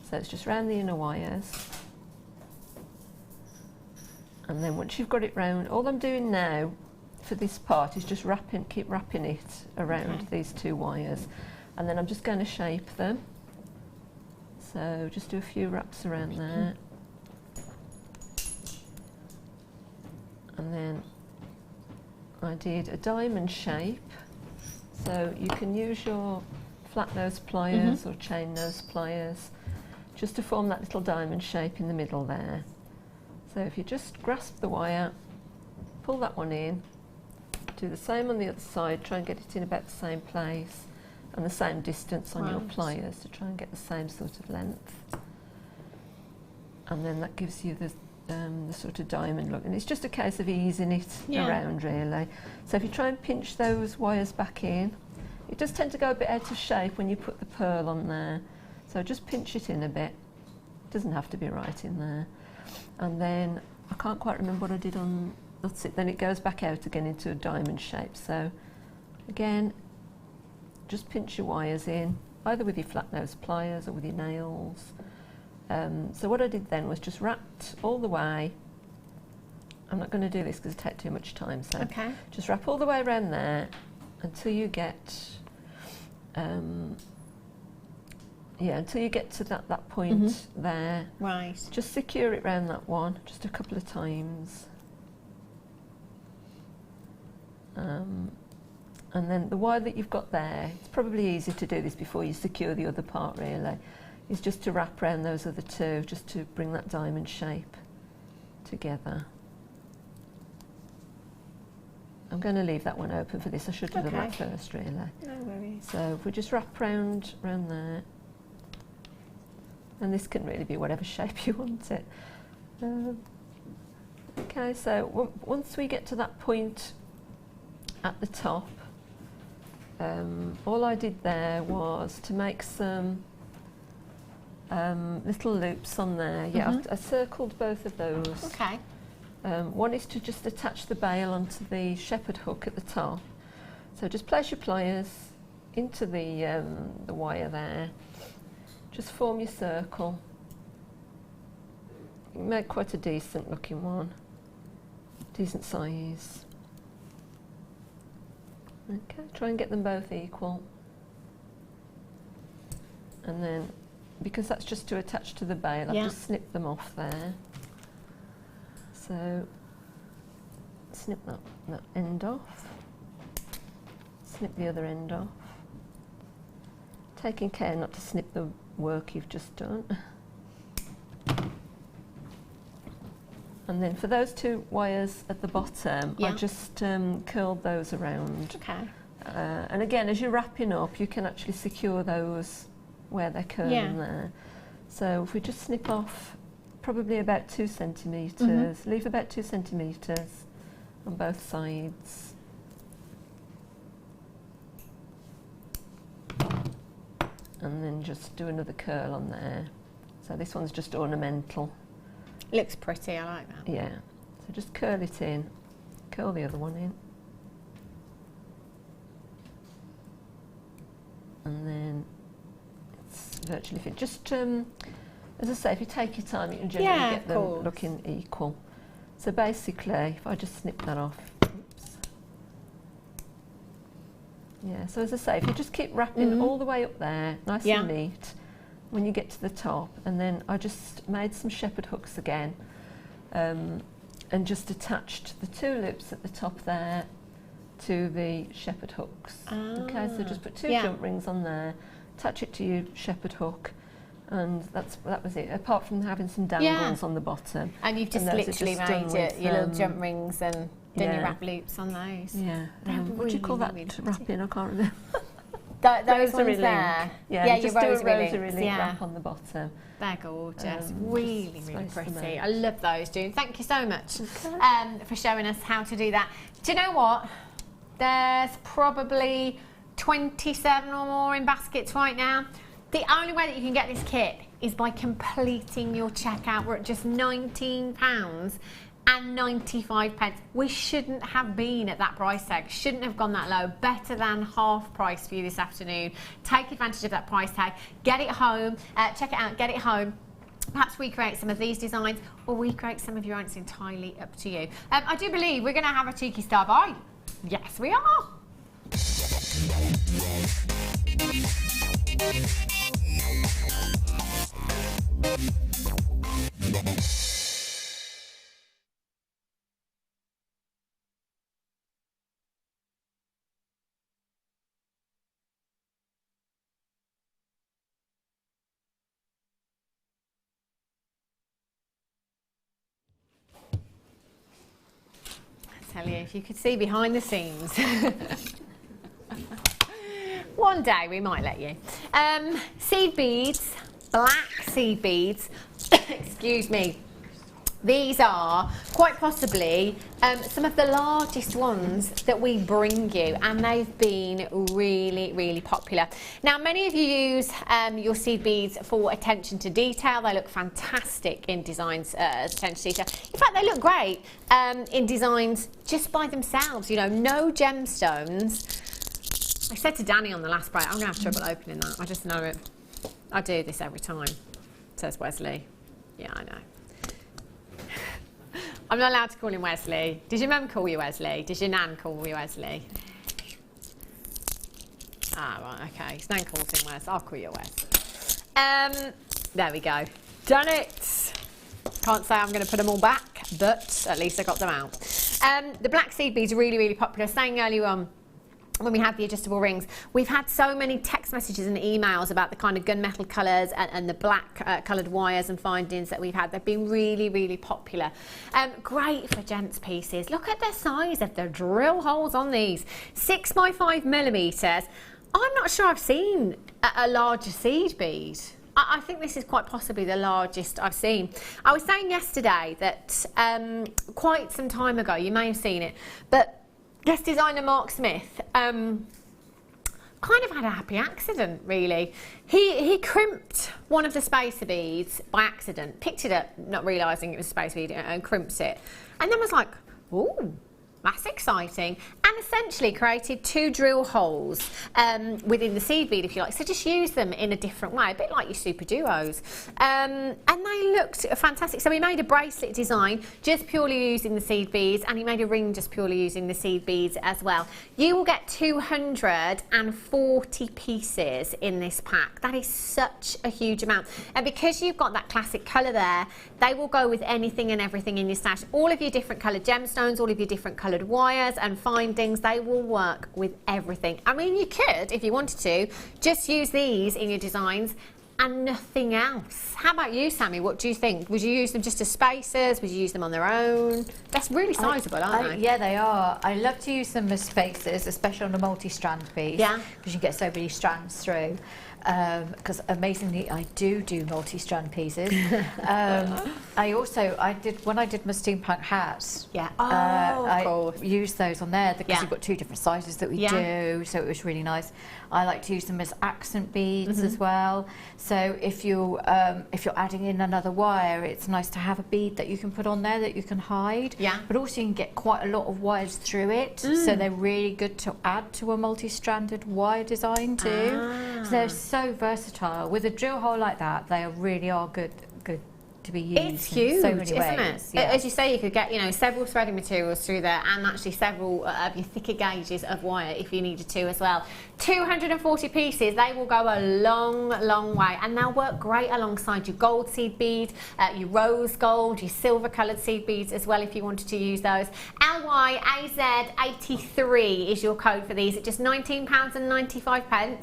So it's just round the inner wires. And then once you've got it round, all I'm doing now for this part is just keep wrapping it around these 2 wires. And then I'm just going to shape them. So just do a few wraps around there. And then I did a diamond shape. So you can use your flat nose pliers or chain nose pliers just to form that little diamond shape in the middle there. So if you just grasp the wire, pull that one in, do the same on the other side, try and get it in about the same place and the same distance on your pliers to try and get the same sort of length. And then that gives you the sort of diamond look. And it's just a case of easing it around really. So if you try and pinch those wires back in, it does tend to go a bit out of shape when you put the pearl on there. So just pinch it in a bit. It doesn't have to be right in there. And then I can't quite remember what I did on, that's it. Then it goes back out again into a diamond shape. So again, just pinch your wires in, either with your flat nose pliers or with your nails. So what I did then was just wrapped all the way. I'm not going to do this because it takes too much time, so just wrap all the way around there until you get until you get to that point there. Right. Just secure it round that one just a couple of times. And then the wire that you've got there, it's probably easy to do this before you secure the other part really. is just to wrap around those other two, just to bring that diamond shape together. I'm going to leave that one open for this. I should have done that first, really. No worries. So if we just wrap around there, and this can really be whatever shape you want it. Okay, so once we get to that point at the top, all I did there was to make some little loops on there. Yeah, I circled both of those. Okay. One is to just attach the bail onto the shepherd hook at the top. So just place your pliers into the wire there. Just form your circle. You can make quite a decent looking one, decent size. Okay, try and get them both equal. And then, because that's just to attach to the bail, I've just snipped them off there. So, snip that end off, snip the other end off, taking care not to snip the work you've just done. And then for those two wires at the bottom, I just curled those around. Okay. And again, as you're wrapping up, you can actually secure those where they're curling there. So if we just snip off probably about 2 centimetres, leave about 2 centimetres on both sides. And then just do another curl on there. So this one's just ornamental. Looks pretty, I like that. Yeah, so just curl it in, curl the other one in. And then it's virtually fit. Just, as I say, if you take your time, you can generally get them looking equal. So basically, if I just snip that off, oops. Yeah, so as I say, if you just keep wrapping all the way up there, nice and neat, when you get to the top, and then I just made some shepherd hooks again, and just attached the 2 loops at the top there to the shepherd hooks. Okay, so just put 2 jump rings on there, attach it to your shepherd hook, and that was it, apart from having some dangles on the bottom. And you've just literally made your little jump rings and done your wrap loops on those. Yeah. What do you call that wrapping? I can't remember. Those ones there. Yeah, your just do a rosary rosary link wrap on the bottom. They're gorgeous. Really, really pretty. I love those, June. Thank you so much for showing us how to do that. Do you know what? There's probably 27 or more in baskets right now. The only way that you can get this kit is by completing your checkout. We're at just £19.95. We shouldn't have been at that price tag, shouldn't have gone that low. Better than half price for you this afternoon. Take advantage of that price tag, get it home, check it out, get it home. Perhaps recreate some of these designs or recreate some of your own. It's entirely up to you. I do believe we're going to have a cheeky star buy. Yes, we are. Tell you, if you could see behind the scenes. One day we might let you. Seed beads, black seed beads, excuse me. These are quite possibly some of the largest ones that we bring you, and they've been really, really popular. Now, many of you use your seed beads for attention to detail. They look fantastic in designs as attention to detail. In fact, they look great in designs just by themselves, you know, no gemstones. I said to Danny on the last break, I'm going to have trouble opening that. I just know it. I do this every time, says Wesley. Yeah, I know. I'm not allowed to call him Wesley. Did your mum call you Wesley? Did your nan call you Wesley? Ah, right, okay. His nan calls him Wes. I'll call you Wes. There we go. Done it. Can't say I'm going to put them all back, but at least I got them out. The black seed beads are really, really popular. Saying earlier on, when we had the adjustable rings. We've had so many text messages and emails about the kind of gunmetal colours and the black coloured wires and findings that we've had. They've been really, really popular. Great for gents pieces. Look at the size of the drill holes on these. 6 by 5 millimetres. I'm not sure I've seen a larger seed bead. I think this is quite possibly the largest I've seen. I was saying yesterday that quite some time ago, you may have seen it, but guest designer Mark Smith kind of had a happy accident, really. He crimped one of the spacer beads by accident, picked it up, not realising it was a spacer bead, and crimped it. And then was like, ooh, that's exciting, and essentially created 2 drill holes within the seed bead, if you like. So just use them in a different way, a bit like your super duos. And they looked fantastic. So he made a bracelet design just purely using the seed beads, and he made a ring just purely using the seed beads as well. You will get 240 pieces in this pack. That is such a huge amount. And because you've got that classic colour there, they will go with anything and everything in your stash. All of your different coloured gemstones, all of your different coloured wires and findings, they will work with everything. I mean, you could, if you wanted to, just use these in your designs and nothing else. How about you, Sammi? What do you think? Would you use them just as spacers? Would you use them on their own? That's really sizable, aren't they? Yeah, they are. I love to use them as spacers, especially on a multi-strand piece. Yeah. Because you get so many strands through. Because amazingly, I do multi-strand pieces. When I did my steampunk hats. Yeah. I used those on there because we've got 2 different sizes that we do, so it was really nice. I like to use them as accent beads as well. So if you're adding in another wire, it's nice to have a bead that you can put on there that you can hide. Yeah. But also you can get quite a lot of wires through it, so they're really good to add to a multi-stranded wire design too. So they're so versatile. With a drill hole like that, they really are good to be used. It's huge, so many isn't ways. it? As you say, you could get several threading materials through there, and actually several of your thicker gauges of wire if you needed to as well. 240 pieces. They will go a long, long way, and they'll work great alongside your gold seed bead, your rose gold, your silver coloured seed beads as well if you wanted to use those. LYAZ83 is your code for these at just £19.95.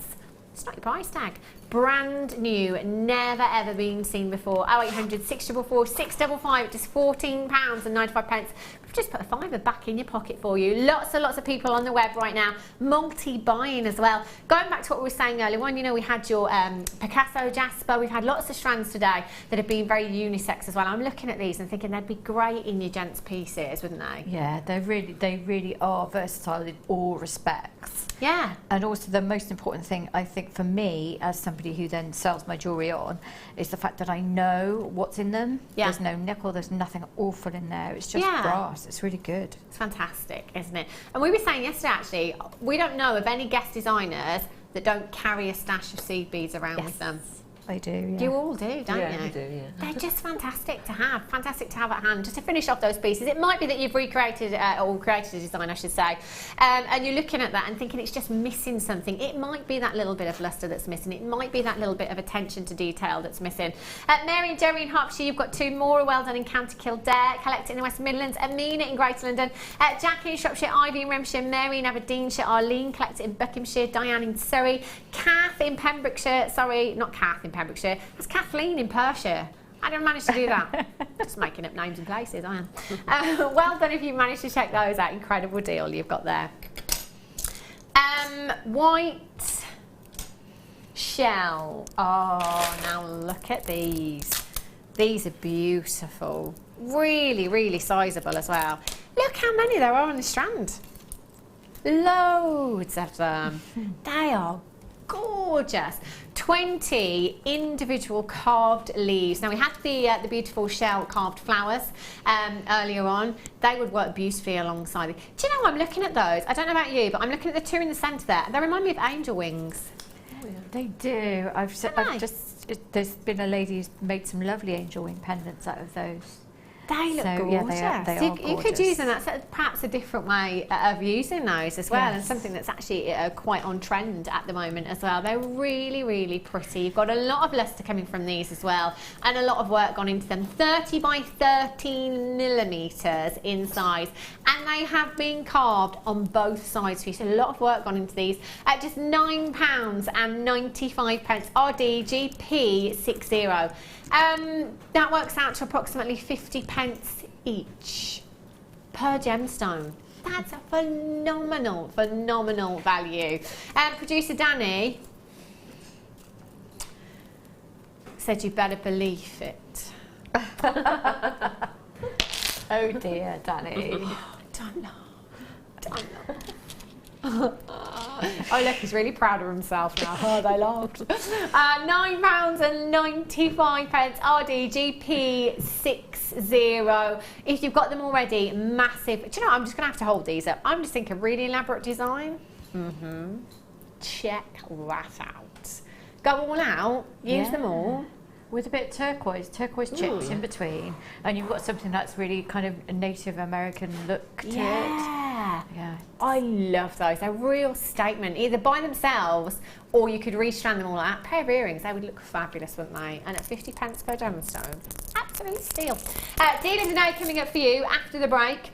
It's not your price tag. Brand new, never ever been seen before. 0800 644 655, just £14.95. We've just put a £5 back in your pocket for you. Lots and lots of people on the web right now, multi-buying as well. Going back to what we were saying earlier on, we had your Picasso Jasper. We've had lots of strands today that have been very unisex as well. I'm looking at these and thinking they'd be great in your gents pieces, wouldn't they? Yeah, they really are versatile in all respects. Yeah. And also the most important thing, I think, for me, as somebody who then sells my jewellery on, is the fact that I know what's in them. Yeah. There's no nickel, there's nothing awful in there. It's just brass. It's really good. It's fantastic, isn't it? And we were saying yesterday, actually, we don't know of any guest designers that don't carry a stash of seed beads around with them. I do, yeah. You all do, don't you? Yeah, we do, yeah. They're just fantastic to have at hand. Just to finish off those pieces, it might be that you've recreated, or created a design, I should say, and you're looking at that and thinking it's just missing something. It might be that little bit of lustre that's missing. It might be that little bit of attention to detail that's missing. Mary and Jerry in Hertfordshire, you've got 2 more. Well done in County Kildare, Collect it in the West Midlands, Amina in Greater London, Jackie in Shropshire, Ivy in Renfrewshire, Mary in Aberdeenshire, Arlene, Collect it in Buckinghamshire, Diane in Surrey, Kath in Pembrokeshire, sorry, not Kath in Pembrokeshire, that's Kathleen in Perthshire. I didn't manage to do that. Just making up names and places, I am. Well done if you managed to check those out. Incredible deal you've got there. White shell. Oh, now look at these. These are beautiful. Really, really sizable as well. Look how many there are on the strand. Loads of them. They are gorgeous. 20 individual carved leaves. Now we had the beautiful shell carved flowers earlier on. They would work beautifully alongside it. Do you know, I'm looking at those. I don't know about you, but I'm looking at the 2 in the centre there. They remind me of angel wings. Oh, yeah. They do. I've just there's been a lady who's made some lovely angel wing pendants out of those. They look So, gorgeous. yeah, they are You could gorgeous. use them. That's perhaps a different way of using those as well, and Yes. something that's actually quite on trend at the moment as well. They're really, really pretty. You've got a lot of lustre coming from these as well, and a lot of work gone into them. 30 by 13 millimetres in size, and they have been carved on both sides for you. So a lot of work gone into these at just £9.95 RDGP 60. That works out to approximately 50p each per gemstone. That's a phenomenal, phenomenal value. Producer Danny said you better believe it. Oh dear, Danny. Don't know. Oh look, he's really proud of himself now. Oh, they laughed. £9.95 RDGP 60. If you've got them already, massive. Do you know what? I'm just going to have to hold these up. I'm just thinking really elaborate design. Check that out. Go all out. Use them all. With a bit of turquoise chips in between, and you've got something that's really kind of a Native American look to it. Yeah. Yeah. I love those. They're a real statement, either by themselves or you could restrand them all out. A pair of earrings, they would look fabulous, wouldn't they? And at 50p per gemstone, absolute steal. Deal of the day coming up for you after the break.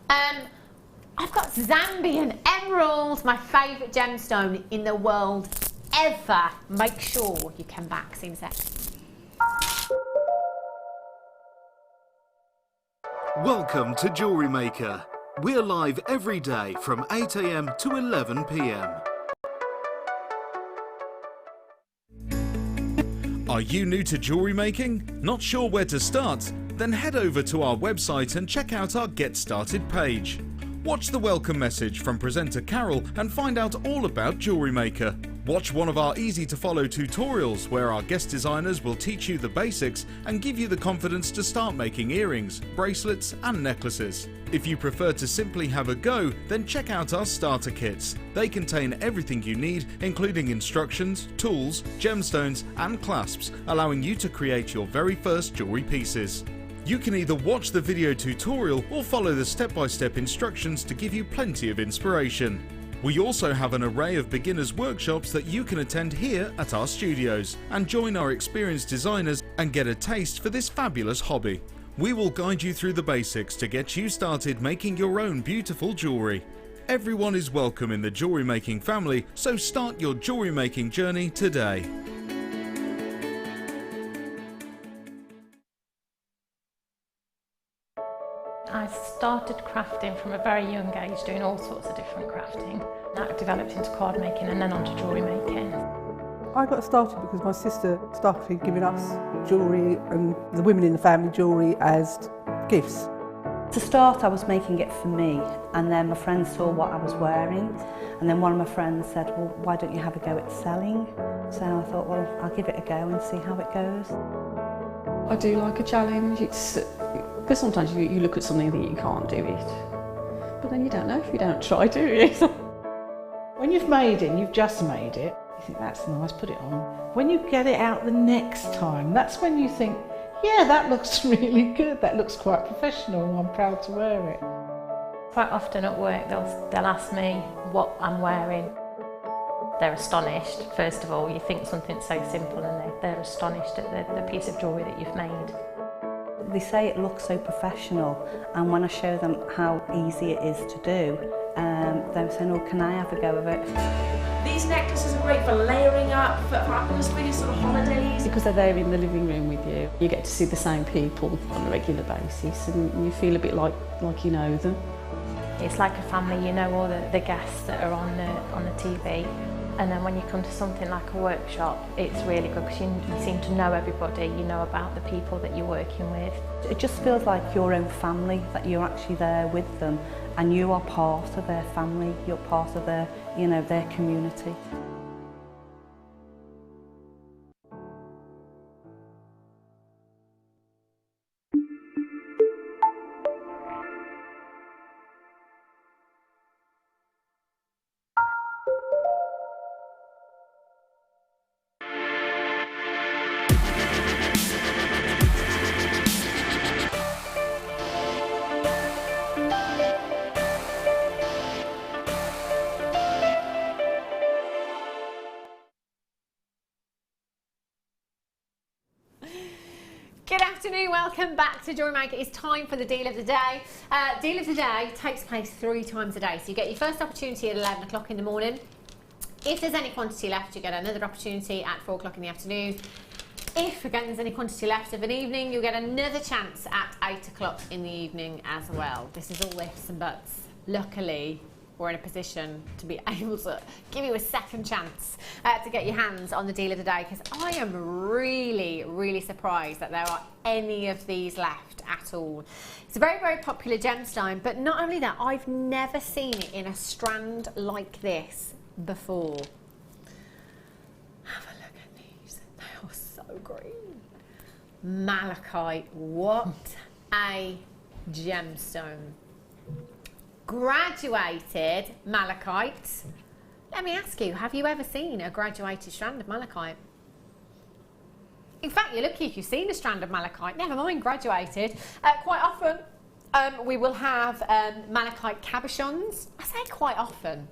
I've got Zambian emerald, my favourite gemstone in the world ever. Make sure you come back. See you in a sec. Welcome to Jewellery Maker. We're live every day from 8 AM to 11 PM. Are you new to jewellery making? Not sure where to start? Then head over to our website and check out our Get Started page. Watch the welcome message from presenter Carol and find out all about Jewellery Maker. Watch one of our easy to follow tutorials where our guest designers will teach you the basics and give you the confidence to start making earrings, bracelets and necklaces. If you prefer to simply have a go, then check out our starter kits. They contain everything you need, including instructions, tools, gemstones and clasps, allowing you to create your very first jewellery pieces. You can either watch the video tutorial or follow the step-by-step instructions to give you plenty of inspiration. We also have an array of beginners workshops that you can attend here at our studios and join our experienced designers and get a taste for this fabulous hobby. We will guide you through the basics to get you started making your own beautiful jewellery. Everyone is welcome in the jewellery making family, so start your jewellery making journey today. I started crafting from a very young age, doing all sorts of different crafting. That developed into card making and then onto jewellery making. I got started because my sister started giving us jewellery and the women in the family jewellery as gifts. To start, I was making it for me, and then my friends saw what I was wearing, and then one of my friends said, well, why don't you have a go at selling? So I thought, well, I'll give it a go and see how it goes. I do like a challenge. Because sometimes you look at something and think you can't do it, but then you don't know if you don't try, do you? When you've made it and you've just made it, you think that's nice, put it on. When you get it out the next time, that's when you think, yeah, that looks really good, that looks quite professional, and I'm proud to wear it. Quite often at work they'll ask me what I'm wearing. They're astonished. First of all, you think something so simple and they're astonished at the piece of jewellery that you've made. They say it looks so professional, and when I show them how easy it is to do, they're saying, oh, can I have a go of it? These necklaces are great for layering up, for atmosphere, sort of holidays. Because they're there in the living room with you, you get to see the same people on a regular basis and you feel a bit like you know them. It's like a family, you know all the guests that are on the TV. And then when you come to something like a workshop, it's really good because you seem to know everybody, you know about the people that you're working with. It just feels like your own family, that you're actually there with them and you are part of their family, you're part of their, you know, their community. Good afternoon, welcome back to Jewellery Maker. It's time for the deal of the day. Deal of the day takes place 3 times a day. So you get your first opportunity at 11 o'clock in the morning. If there's any quantity left, you get another opportunity at 4 o'clock in the afternoon. If, again, there's any quantity left of an evening, you'll get another chance at 8 o'clock in the evening as well. This is all ifs and buts. Luckily, we're in a position to be able to give you a second chance to get your hands on the deal of the day, because I am really, really surprised that there are any of these left at all. It's a very, very popular gemstone, but not only that, I've never seen it in a strand like this before. Have a look at these. They are so green. Malachite. What a gemstone. Graduated malachite. Let me ask you, have you ever seen a graduated strand of malachite? In fact, you're lucky if you've seen a strand of malachite, never mind graduated. Quite often we will have malachite cabochons. I say quite often.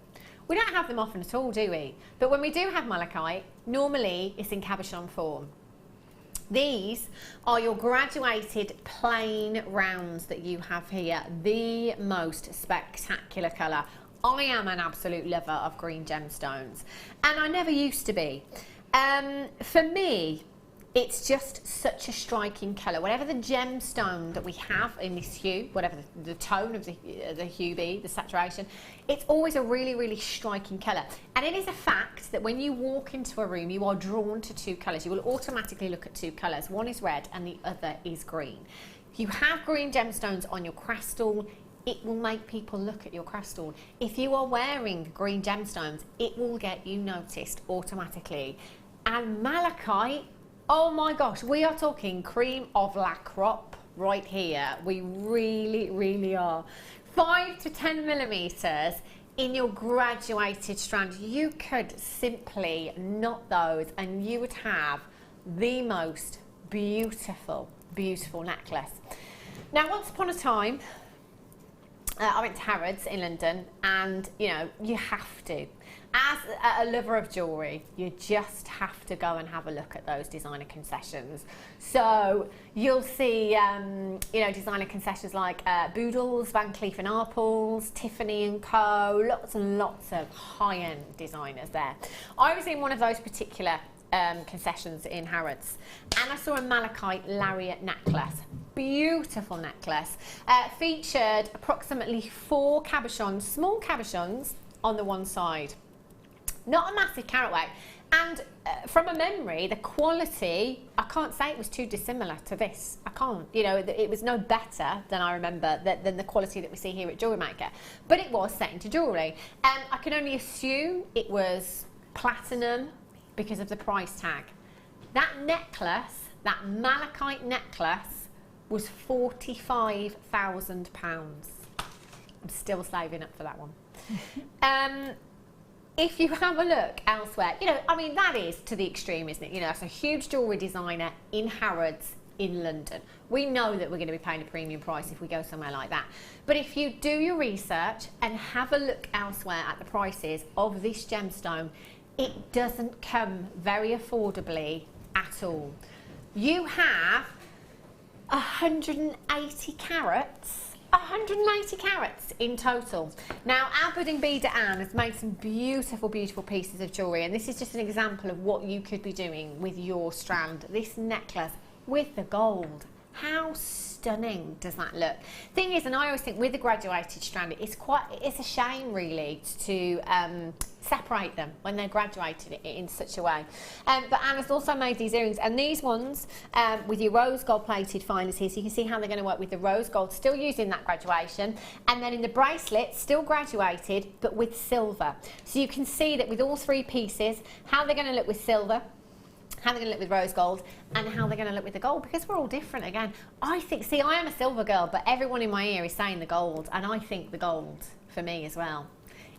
We don't have them often at all, do we? But when we do have malachite, normally it's in cabochon form. These are your graduated plain rounds that you have here. The most spectacular colour. I am an absolute lover of green gemstones, and I never used to be. For me, it's just such a striking colour. Whatever the gemstone that we have in this hue, whatever the tone of the hue be, the saturation, it's always a really, really striking colour. And it is a fact that when you walk into a room, you are drawn to 2 colours. You will automatically look at 2 colours. One is red and the other is green. If you have green gemstones on your crystal, it will make people look at your crystal. If you are wearing green gemstones, it will get you noticed automatically. And malachite, oh my gosh, we are talking cream of la crop right here. We really, really are. 5 to 10 millimetres in your graduated strand. You could simply knot those and you would have the most beautiful, beautiful necklace. Now, once upon a time, I went to Harrods in London, and you know, you have to. As a lover of jewellery, you just have to go and have a look at those designer concessions. So you'll see, you know, designer concessions like Boodles, Van Cleef & Arpels, Tiffany & Co. Lots and lots of high-end designers there. I was in one of those particular concessions in Harrods, and I saw a malachite lariat necklace. Beautiful necklace. Featured approximately 4 cabochons, small cabochons on the one side. Not a massive carat weight. And from a memory, the quality, I can't say it was too dissimilar to this. I can't. You know, it was no better than I remember than the quality that we see here at Jewellery Maker. But it was set into jewellery. And I can only assume it was platinum because of the price tag. That necklace, that malachite necklace, was £45,000. I'm still saving up for that one. If you have a look elsewhere, you know, I mean, that is to the extreme, isn't it? You know, that's a huge jewellery designer in Harrods in London. We know that we're going to be paying a premium price if we go somewhere like that. But if you do your research and have a look elsewhere at the prices of this gemstone, it doesn't come very affordably at all. You have 180 carats. 180 carats in total. Now, our budding beader Anne has made some beautiful, beautiful pieces of jewellery, and this is just an example of what you could be doing with your strand. This necklace with the gold. How stunning does that look? Thing is, and I always think with the graduated strand, it's a shame really to separate them when they're graduated in such a way. But Anne has also made these earrings, and these ones with your rose gold plated finders here, so you can see how they're going to work with the rose gold, still using that graduation, and then in the bracelet, still graduated, but with silver. So you can see that with all 3 pieces, how they're going to look with silver, how they're going to look with rose gold, and how they're going to look with the gold, because we're all different again. I think, see, I am a silver girl, but everyone in my ear is saying the gold, and I think the gold for me as well.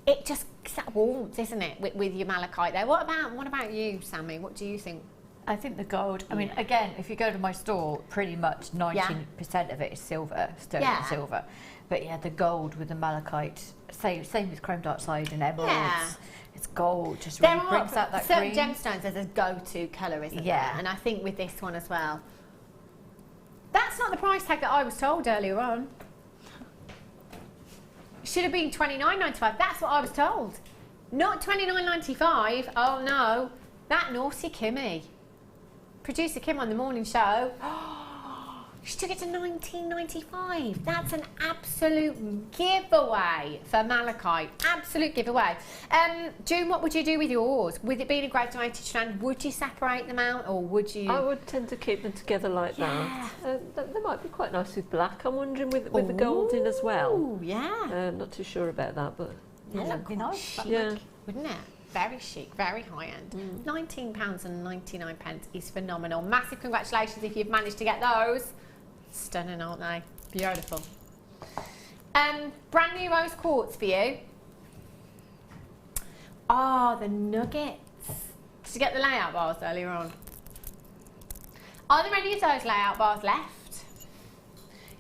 It just, it's that warmth, isn't it, with your malachite there. What about you, Sammi? What do you think? I think the gold, I mean, again, if you go to my store, pretty much 90% of it is silver, sterling silver. But yeah, the gold with the malachite, same with chrome dark side and emeralds. Yeah. It's gold, just really brings out that certain green. gemstones as a go-to colour, isn't there? And I think with this one as well. not the price tag that I was told earlier on. Should have been $29.95. That's what I was told. Not $29.95. Oh no, that naughty Kimmy. Producer Kim on the morning show. She took it to $19.95. That's an absolute giveaway for Malachite. Absolute giveaway. June, what would you do with yours? With it being a graduated strand, would you separate them out or would you? I would tend to keep them together like that. They might be quite nice with black. I'm wondering with the gold in as well. Oh, yeah. Not too sure about that, but Yeah, that'd be nice. Yeah. Wouldn't it? Very chic, very high end. £19.99 is phenomenal. Massive congratulations if you've managed to get those. Stunning, aren't they? Beautiful. Brand new rose quartz for you. Oh, the nuggets. Did you get the layout bars earlier on? Are there any of those layout bars left?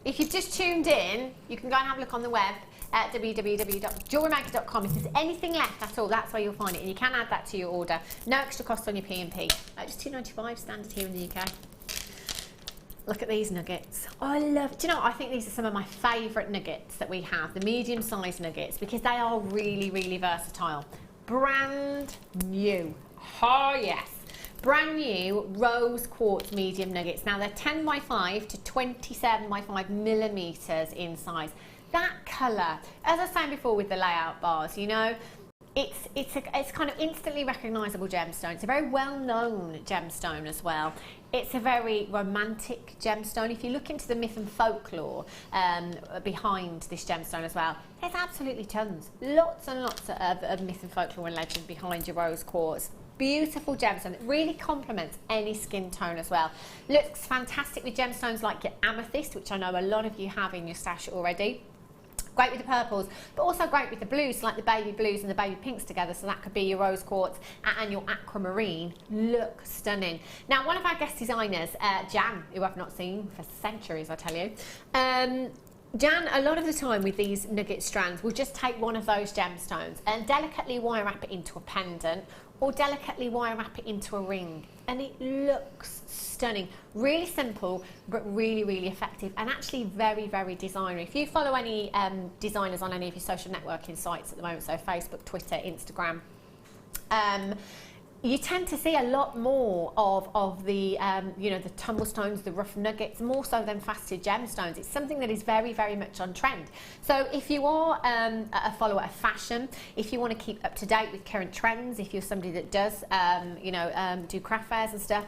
If you've just tuned in, you can go and have a look on the web at www.jewellerymaker.com. If there's anything left at all, that's where you'll find it. And you can add that to your order. No extra cost on your P&P. Just $2.95 standard here in the UK. Look at these nuggets. I love, do you know what? I think these are some of my favourite nuggets that we have, the medium-sized nuggets, because they are really, really versatile. Brand new. Oh, yes. Brand new rose quartz medium nuggets. Now, they're 10 by 5 to 27 by 5 millimetres in size. That colour, as I was saying before with the layout bars, you know, it's kind of instantly recognisable gemstone. It's a very well-known gemstone as well. It's a very romantic gemstone. If you look into the myth and folklore behind this gemstone as well, there's absolutely tons. Lots and lots of myth and folklore and legend behind your rose quartz. Beautiful gemstone that really complements any skin tone as well. Looks fantastic with gemstones like your amethyst, which I know a lot of you have in your stash already. Great with the purples, but also great with the blues, like the baby blues and the baby pinks together. So that could be your rose quartz and your aquamarine. Look stunning. Now, one of our guest designers, Jan, who I've not seen for centuries, I tell you. Jan, a lot of the time with these nugget strands, will just take one of those gemstones and delicately wire wrap it into a pendant or delicately wire wrap it into a ring. And it looks stunning. Really simple, but really, really effective and actually very, very designer. If you follow any designers on any of your social networking sites at the moment, so Facebook, Twitter, Instagram, you tend to see a lot more of the, you know, the tumble stones, the rough nuggets, more so than faceted gemstones. It's something that is very, very much on trend. So if you are a follower of fashion, if you want to keep up to date with current trends, if you're somebody that does, you know, do craft fairs and stuff,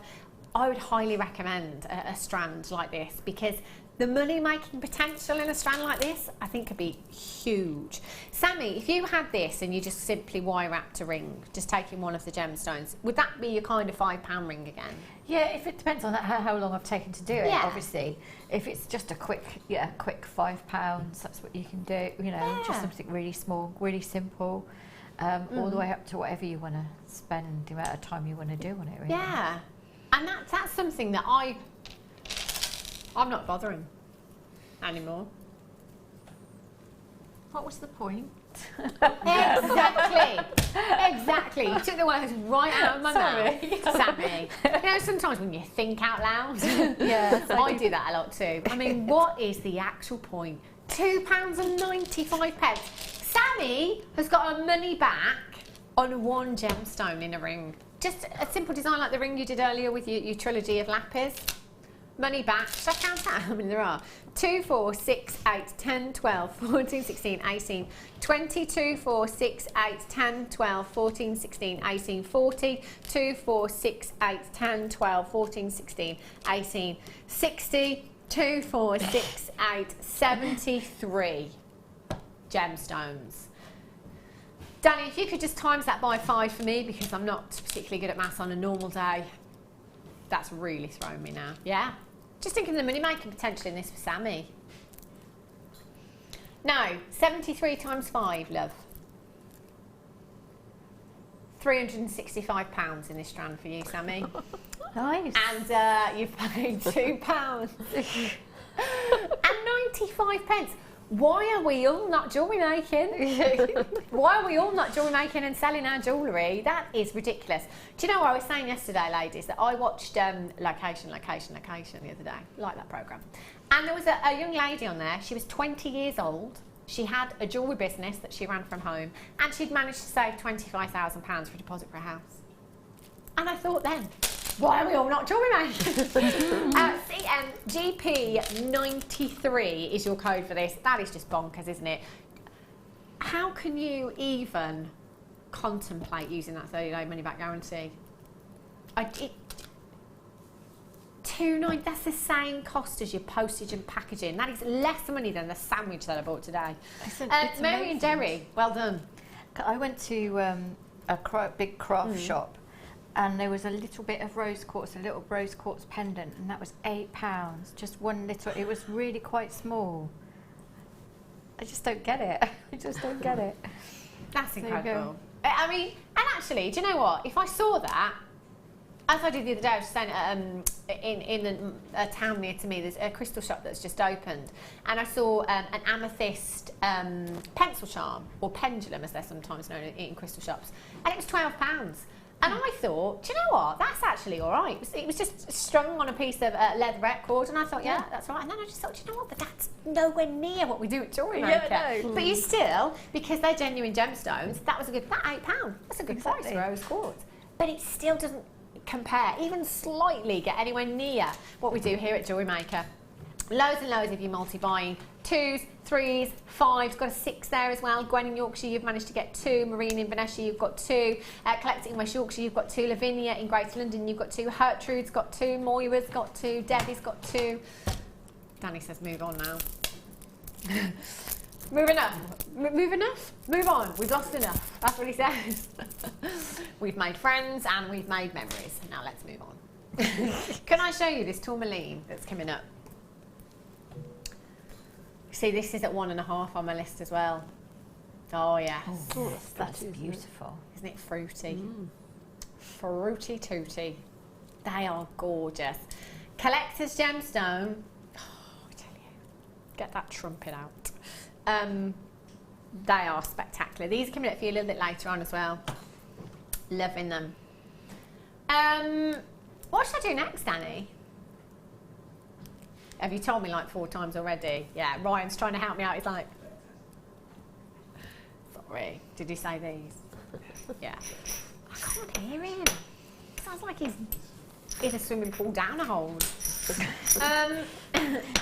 I would highly recommend a strand like this, because the money-making potential in a strand like this, I think, could be huge. Sammi, if you had this and you just simply wire wrapped a ring, just taking one of the gemstones, would that be your kind of £5 ring again? Yeah, if it depends on how long I've taken to do it, obviously. If it's just a quick £5, that's what you can do, you know, just something really small, really simple, all the way up to whatever you want to spend, the amount of time you want to do on it, really. Yeah, and that's something that I'm not bothering anymore. What was the point? Exactly. You took the words right out of my mouth, Sammi. You know, sometimes when you think out loud, I do that a lot too. I mean, what is the actual point? £2.95. Sammi has got her money back on one gemstone in a ring. Just a simple design like the ring you did earlier with your trilogy of lapis. Money back. Should I count out how many there are? 2, 4, 6, 8, 10, 12, 14, 16, 18, 22, 4, 6, 8, 10, 12, 14, 16, 18, 40, 2, 4, 6, 8, 10, 12, 14, 16, 18, 60, 2, 4, 6, 8, 73 gemstones. Danny, if you could just times that by 5 for me, because I'm not particularly good at maths on a normal day. That's really thrown me now. Yeah. Just thinking of the money-making potential in this for Sammi. No, 73 times 5, love. £365 in this strand for you, Sammi. Nice. And you've paid £2 and 95 pence. Why are we all not jewellery making? Why are we all not jewellery making and selling our jewellery? That is ridiculous. Do you know what I was saying yesterday, ladies, that I watched Location the other day, like that programme. And there was a young lady on there, she was 20 years old. She had a jewellery business that she ran from home, and she'd managed to save £25,000 for a deposit for a house. And I thought then, why are we all not jewellery makers? GP93 is your code for this. That is just bonkers, isn't it? How can you even contemplate using that 30-day money-back guarantee? £2.9, that's the same cost as your postage and packaging. That is less money than the sandwich that I bought today. Mary and Derry, well done. I went to a big craft shop, and there was a little bit of rose quartz, a little rose quartz pendant, and that was £8. Just one little, it was really quite small. I just don't get it. I just don't get it. That's incredible. I mean, and actually, do you know what? If I saw that, as I did the other day, I was saying in a town near to me, there's a crystal shop that's just opened, and I saw an amethyst pencil charm, or pendulum as they're sometimes known in crystal shops, and it was £12. And I thought, do you know what? That's actually all right. It was just strung on a piece of leatherette cord, and I thought, yeah, that's right. And then I just thought, do you know what? But that's nowhere near what we do at Jewellery Maker. Yeah, no. But you still, because they're genuine gemstones, that was a good, that £8. That's a good price for rose quartz. But it still doesn't compare, even slightly get anywhere near what we do here at Jewellery Maker. Loads and loads of you multi-buying. 2s, 3s, 5s, got a 6 there as well. Gwen in Yorkshire, you've managed to get 2. Marine in Venetia, you've got 2. Collecting in West Yorkshire, you've got 2. Lavinia in Greater London, you've got 2. Hertrude's got 2. Moira's got 2. Debbie's got 2. Danny says move on now. Move enough. Move enough? Move on. We've lost enough. That's what he says. We've made friends and we've made memories. Now let's move on. Can I show you this tourmaline that's coming up? See, this is at 1.5 on my list as well. Oh, yes. Oh, that's beautiful. Isn't it fruity? Fruity tooty. They are gorgeous. Collector's gemstone. Oh, I tell you. Get that trumpet out. They are spectacular. These are coming up for you a little bit later on as well. Loving them. What should I do next, Danny? Have you told me like 4 times already? Yeah, Ryan's trying to help me out. He's like, sorry, did you say these? Yeah. I can't hear him. Sounds like he's in a swimming pool down a hole.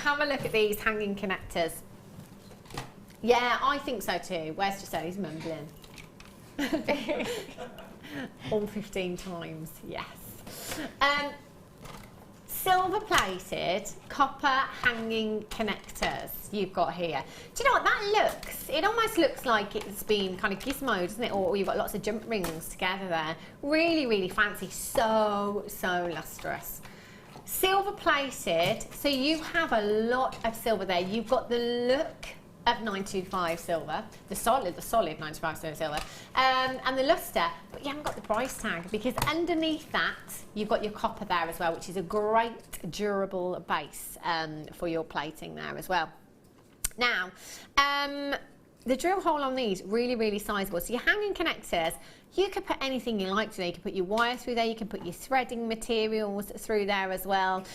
Have a look at these hanging connectors. Yeah, I think so too. Where's Giselle? He's mumbling. All 15 times, yes. Silver plated copper hanging connectors you've got here. Do you know what that looks? It almost looks like it's been kind of gizmoed, doesn't it? Or you've got lots of jump rings together there. Really, really fancy. So lustrous. Silver plated, so you have a lot of silver there. You've got the look of 925 silver, the solid 925 silver, and the luster, but you haven't got the price tag because underneath that you've got your copper there as well, which is a great durable base for your plating there as well. Now, the drill hole on these really sizable. So your hanging connectors, you could put anything you like through there. You can put your wire through there, you can put your threading materials through there as well.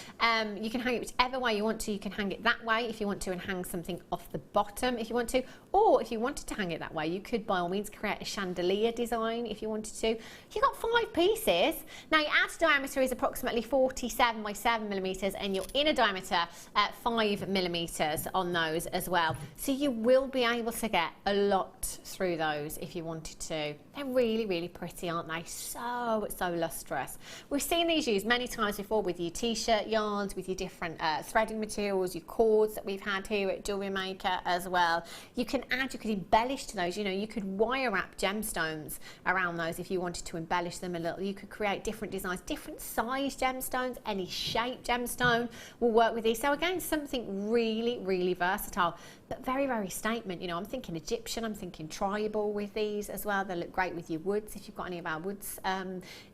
You can hang it whichever way you want to. You can hang it that way if you want to and hang something off the bottom if you want to. Or if you wanted to hang it that way, you could by all means create a chandelier design if you wanted to. You've got 5 pieces. Now your outer diameter is approximately 47 by 7 millimeters and your inner diameter at 5 millimeters on those as well. So you will be able to get a lot through those if you wanted to. They're really pretty, aren't they? So lustrous. We've seen these used many times before with your t-shirt yarns, with your different threading materials, your cords that we've had here at Jewellery Maker as well. You can add, you could embellish to those, you know, you could wire wrap gemstones around those if you wanted to embellish them a little. You could create different designs, different size gemstones, any shape gemstone will work with these. So again, something really versatile, but very statement. You know, I'm thinking Egyptian, I'm thinking tribal with these as well. They look great with your woods if you've got any of our woods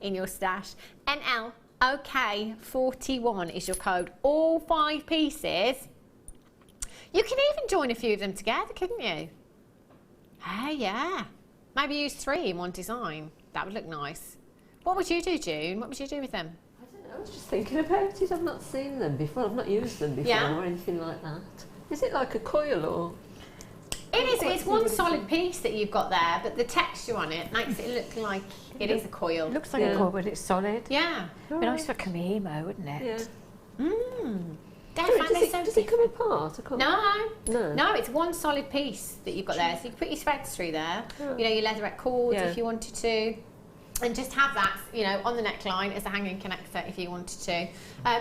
in your stash. NL OK41 is your code. All 5 pieces. You can even join a few of them together, couldn't you? Hey, yeah. Maybe use 3 in one design. That would look nice. What would you do, June? What would you do with them? I don't know, I was just thinking about it. I've not seen them before. I've not used them before or anything like that. Is it like a coil or...? It is. It's one solid piece that you've got there, but the texture on it makes it look like it is a coil. It looks like a coil, but it's solid. Yeah. It'd be nice for Kamimo, wouldn't it? Yeah. Does it come apart? No, it's one solid piece that you've got there. So you can put your threads through there, you know, your leatherette cords if you wanted to, and just have that, you know, on the neckline as a hanging connector if you wanted to. You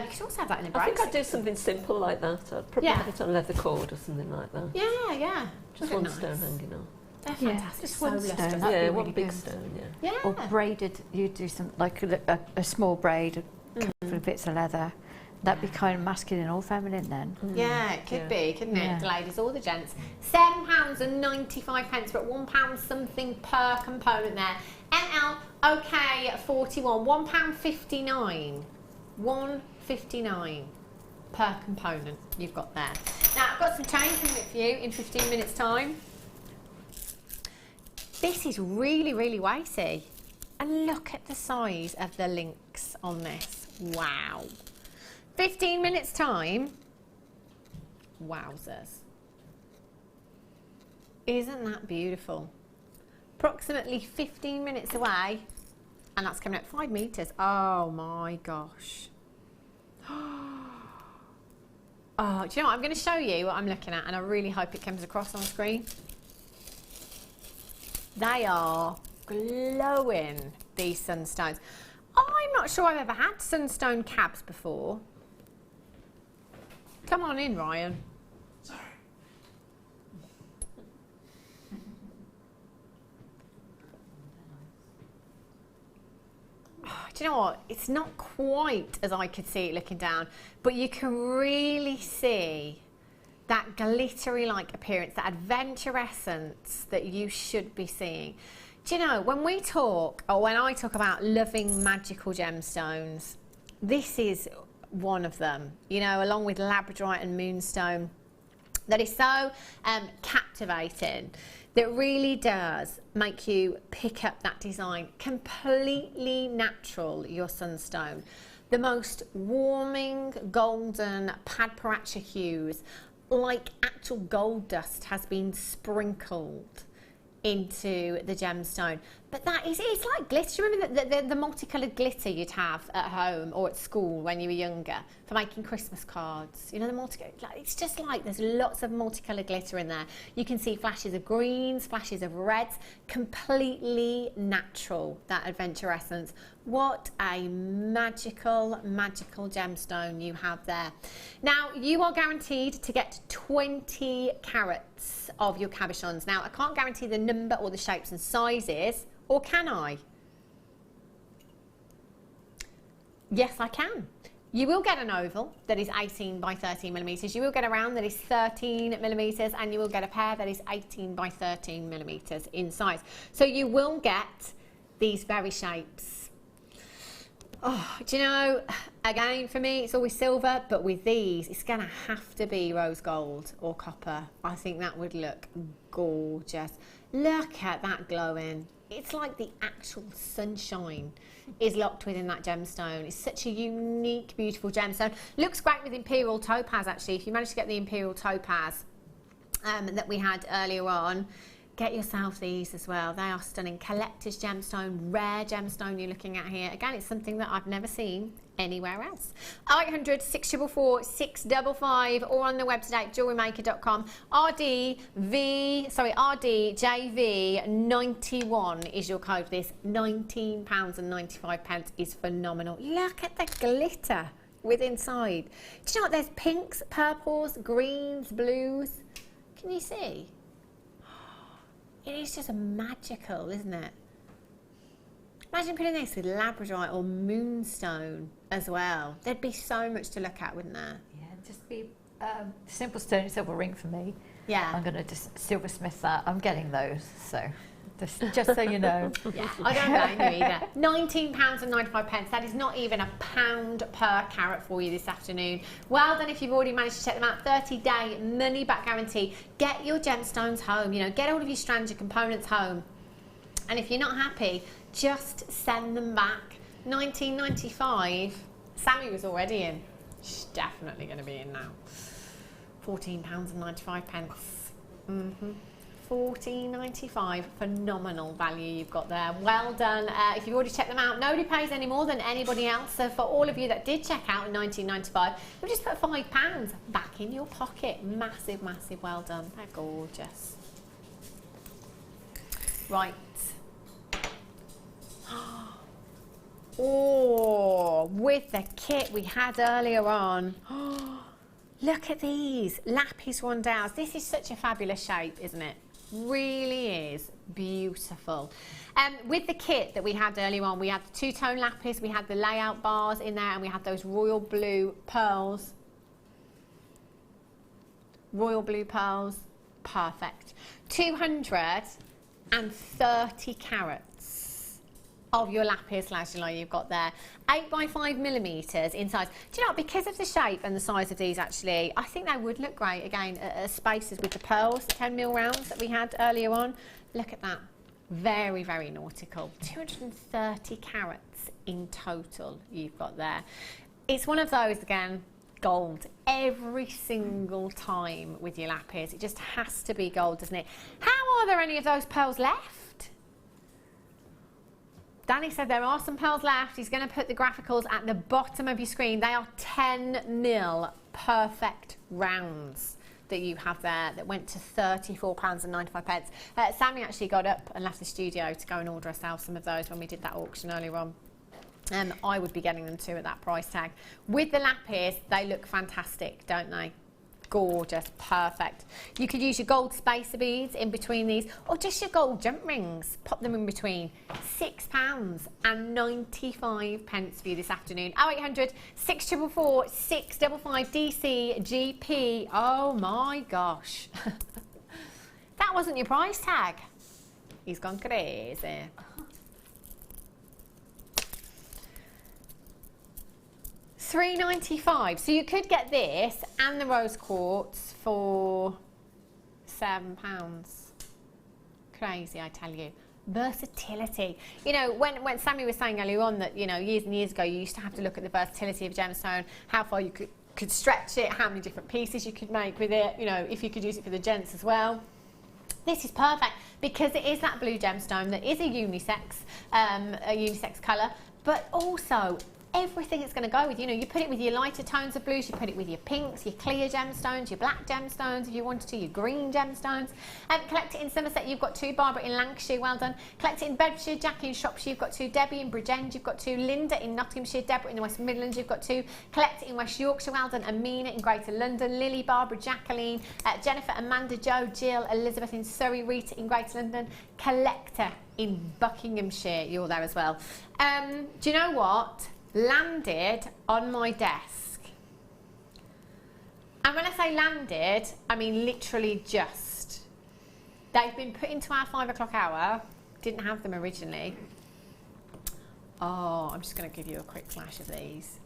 could also have that in a bracelet. I think I'd do something simple like that. I'd probably have it on a leather cord or something like that. Yeah. Just one stone hanging on. They're fantastic. Just one stone. That'd Yeah, be one really big good. stone, Yeah. Or braided, you'd do some, like a small braid, a couple of bits of leather. That'd be kind of masculine or feminine then. Yeah, it could be, couldn't it? The ladies or the gents. £7.95, but £1 something per component there. ML, OK, 41, £1.59. £1.59 per component you've got there. Now, I've got some chain coming up for you in 15 minutes' time. This is really, really weighty. And look at the size of the links on this. Wow. 15 minutes' time. Wowzers. Isn't that beautiful? Approximately 15 minutes away, and that's coming at 5 metres. Oh my gosh. Oh, do you know what? I'm going to show you what I'm looking at, and I really hope it comes across on screen. They are glowing, these sunstones. I'm not sure I've ever had sunstone cabs before. Come on in, Ryan. Sorry. Do you know what? It's not quite as I could see it looking down, but you can really see that glittery-like appearance, that adventurescence that you should be seeing. Do you know, when we talk, or when I talk about loving magical gemstones, this is one of them, you know, along with labradorite and moonstone, that is so captivating, that really does make you pick up that design. Completely natural, your sunstone. The most warming golden padparacha hues, like actual gold dust has been sprinkled into the gemstone. But that is, it's like glitter. Remember the multicoloured glitter you'd have at home or at school when you were younger for making Christmas cards? You know, the multicoloured, like, it's just like there's lots of multicoloured glitter in there. You can see flashes of greens, flashes of reds, completely natural, that adventurescence. What a magical, magical gemstone you have there. Now, you are guaranteed to get 20 carats of your cabochons. Now, I can't guarantee the number or the shapes and sizes, or can I? Yes, I can. You will get an oval that is 18 by 13 millimetres. You will get a round that is 13 millimetres, and you will get a pair that is 18 by 13 millimetres in size. So you will get these very shapes. Oh, do you know, again, for me, it's always silver, but with these, it's going to have to be rose gold or copper. I think that would look gorgeous. Look at that glowing. It's like the actual sunshine is locked within that gemstone. It's such a unique, beautiful gemstone. Looks great with imperial topaz, actually. If you manage to get the imperial topaz that we had earlier on, get yourself these as well. They are stunning. Collector's gemstone, rare gemstone you're looking at here. Again, it's something that I've never seen anywhere else. 0800 644 655 or on the website jewellerymaker.com. RDJV91 is your code for this. £19.95 is phenomenal. Look at the glitter with inside. Do you know what? There's pinks, purples, greens, blues. Can you see? It is just magical, isn't it? Imagine putting this with labradorite or moonstone as well. There'd be so much to look at, wouldn't there? Yeah, just be Simple sterling silver ring for me. Yeah. I'm going to just silversmith that. I'm getting those, so just so you know. Yeah, I don't blame you either. £19.95. That is not even £1 per carat for you this afternoon. Well done if you've already managed to check them out. 30-day money back guarantee. Get your gemstones home. You know, get all of your strands, your components home. And if you're not happy, just send them back. £19.95. Sammi was already in. She's definitely going to be in now. £14.95. £14.95. Phenomenal value you've got there. Well done. If you've already checked them out, nobody pays any more than anybody else. So for all of you that did check out in £19.95, you've just put £5 back in your pocket. Massive, massive well done. They're gorgeous. Right. Oh, with the kit we had earlier on. Look at these lapis rondells. This is such a fabulous shape, isn't it? Really is beautiful. With the kit that we had earlier on, we had the two-tone lapis, we had the layout bars in there, and we had those royal blue pearls. Royal blue pearls, perfect. 230 carats of your lapis lazuli you've got there. 8 by 5 millimeters in size. Do you know, because of the shape and the size of these, actually, I think they would look great again at spaces with the pearls, the 10 mil rounds that we had earlier on. Look at that. Very, very nautical. 230 carats in total you've got there. It's one of those, again, gold every single time with your lapis. It just has to be gold, doesn't it? How are there any of those pearls left? Danny said there are some pearls left. He's going to put the graphicals at the bottom of your screen. They are 10 mil perfect rounds that you have there that went to £34.95. Sammi actually got up and left the studio to go and order ourselves some of those when we did that auction earlier on. I would be getting them too at that price tag. With the lapis, they look fantastic, don't they? Gorgeous, perfect. You could use your gold spacer beads in between these, or just your gold jump rings. Pop them in between. £6.95 for you this afternoon. 0800 644 655 DC GP. Oh my gosh. That wasn't your price tag. He's gone crazy. £3.95. So you could get this and the rose quartz for £7. Crazy, I tell you. Versatility. You know, when Sammi was saying earlier on that, you know, years and years ago, you used to have to look at the versatility of gemstone, how far you could stretch it, how many different pieces you could make with it, you know, if you could use it for the gents as well. This is perfect because it is that blue gemstone that is a unisex colour, but also everything it's going to go with. You know, you put it with your lighter tones of blues, you put it with your pinks, your clear gemstones, your black gemstones if you wanted to, your green gemstones. Collect it in Somerset, you've got 2. Barbara in Lancashire, well done. Collect it in Bedfordshire, Jackie in Shropshire, you've got 2. Debbie in Bridgend, you've got 2. Linda in Nottinghamshire, Deborah in the West Midlands, you've got 2. Collect it in West Yorkshire, well done. Amina in Greater London, Lily, Barbara, Jacqueline, Jennifer, Amanda, Jo, Jill, Elizabeth in Surrey, Rita in Greater London. Collector in Buckinghamshire, you're there as well. Do you know what? Landed on my desk, and when I say landed, I mean literally just. They've been put into our 5 o'clock hour. Didn't have them originally. Oh, I'm just going to give you a quick flash of these.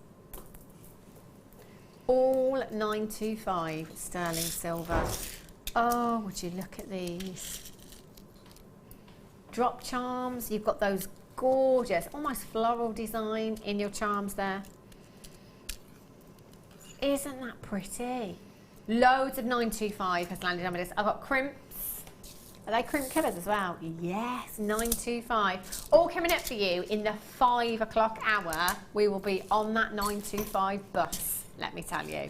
All 925 sterling silver. Oh, would you look at these? Drop charms. You've got those gorgeous, almost floral design in your charms there. Isn't that pretty? Loads of 925 has landed on my desk. I've got crimps. Are they crimp killers as well? Yes, 925. All coming up for you in the 5 o'clock hour. We will be on that 925 bus, let me tell you.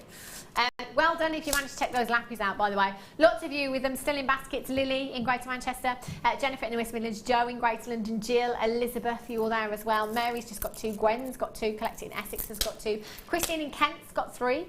Well done if you managed to check those lapis out, by the way. Lots of you with them still in baskets. Lily in Greater Manchester, Jennifer in the West Midlands, Jo in Greater London, Jill, Elizabeth, you all there as well. Mary's just got 2, Gwen's got 2, Collect It in Essex has got 2, Christine in Kent's got 3,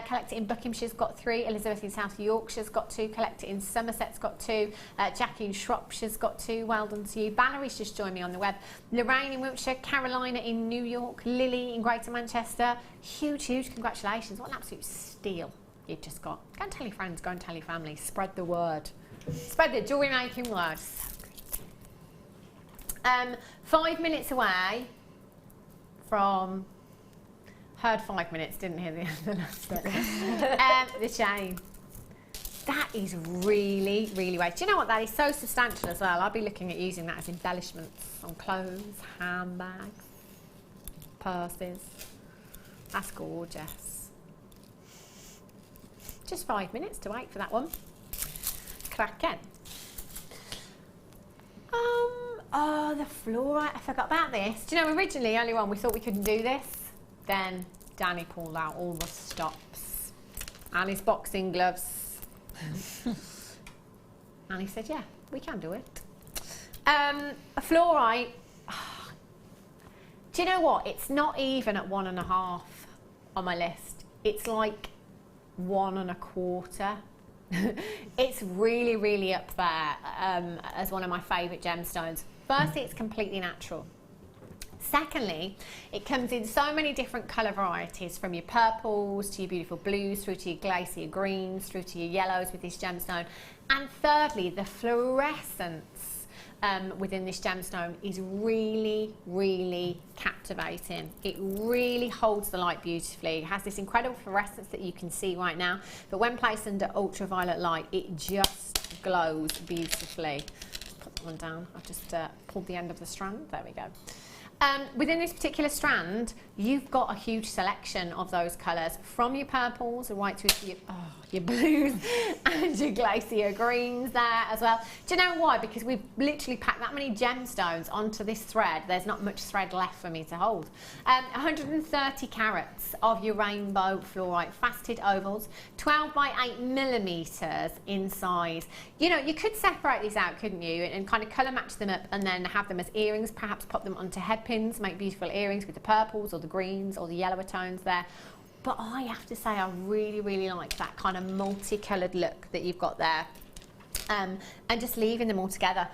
Collect It in Buckinghamshire's got 3, Elizabeth in South Yorkshire's got 2, Collect It in Somerset's got 2, Jackie in Shropshire's got 2, well done to you. Valerie's just joined me on the web. Lorraine in Wiltshire, Carolina in New York, Lily in Greater Manchester. Huge, huge congratulations. What an absolute steal. you've just got, go and tell your friends, go and tell your family, spread the word. Spread the jewellery making word. So good. 5 minutes away from, heard 5 minutes, didn't hear the end of the last bit. The chain. That is really, really weighty. Do you know what? That is so substantial as well. I'll be looking at using that as embellishments on clothes, handbags, purses. That's gorgeous. Just 5 minutes to wait for that one. Cracking. Oh, the fluorite. I forgot about this. Do you know, originally, earlier on, we thought we couldn't do this. Then Danny pulled out all the stops and his boxing gloves. And he said, yeah, we can do it. A fluorite. Do you know what? It's not even at 1.5 on my list. It's like 1.25. It's really, really up there as one of my favourite gemstones. Firstly, it's completely natural. Secondly, it comes in so many different colour varieties, from your purples to your beautiful blues, through to your glacier greens, through to your yellows with this gemstone. And thirdly, the fluorescence within this gemstone is really, really captivating. It really holds the light beautifully. It has this incredible fluorescence that you can see right now, but when placed under ultraviolet light, it just glows beautifully. Put that one down. I've just pulled the end of the strand. There we go. Within this particular strand, you've got a huge selection of those colours, from your purples right through to your blues and your glacier greens there as well. Do you know why? Because we've literally packed that many gemstones onto this thread. There's not much thread left for me to hold. 130 carats of your rainbow fluorite faceted ovals, 12 by 8 millimetres in size. You know, you could separate these out, couldn't you, and kind of colour match them up and then have them as earrings, perhaps pop them onto headpins, make beautiful earrings with the purples or the greens or the yellower tones there. But I have to say, I really, really like that kind of multicoloured look that you've got there, and just leaving them all together.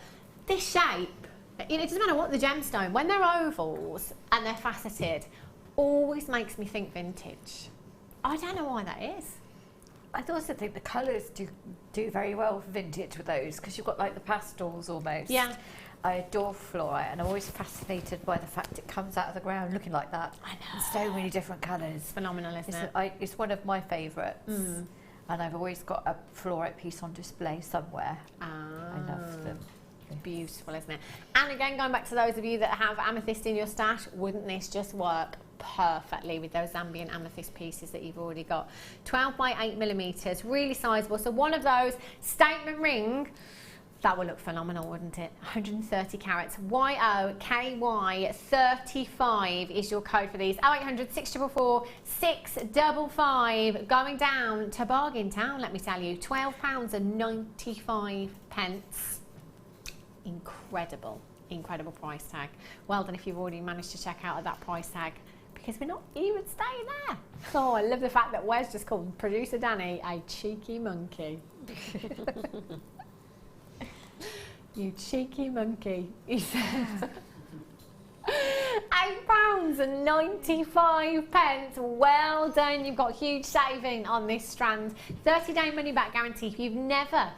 This shape, you know, it doesn't matter what the gemstone, when they're ovals and they're faceted, always makes me think vintage. I don't know why that is. I also think the colours do very well for vintage with those, because you've got like the pastels almost. Yeah. I adore fluorite, and I'm always fascinated by the fact it comes out of the ground looking like that. I know. In so many different colours. Phenomenal, isn't it? It's one of my favourites. And I've always got a fluorite piece on display somewhere. I love them. Beautiful, isn't it? And again, going back to those of you that have amethyst in your stash, wouldn't this just work perfectly with those Zambian amethyst pieces that you've already got? 12 by 8 millimetres, really sizable. So one of those statement ring, that would look phenomenal, wouldn't it? 130 carats. YOKY35 is your code for these. 0800 644 655. Going down to Bargain Town, let me tell you. £12.95. Incredible, incredible price tag. Well done if you've already managed to check out at that price tag, because we're not even staying there. Oh, I love the fact that Wes just called producer Danny a cheeky monkey. You cheeky monkey, he says. £8.95. Well done. You've got huge saving on this strand. 30-day money back guarantee. If you've never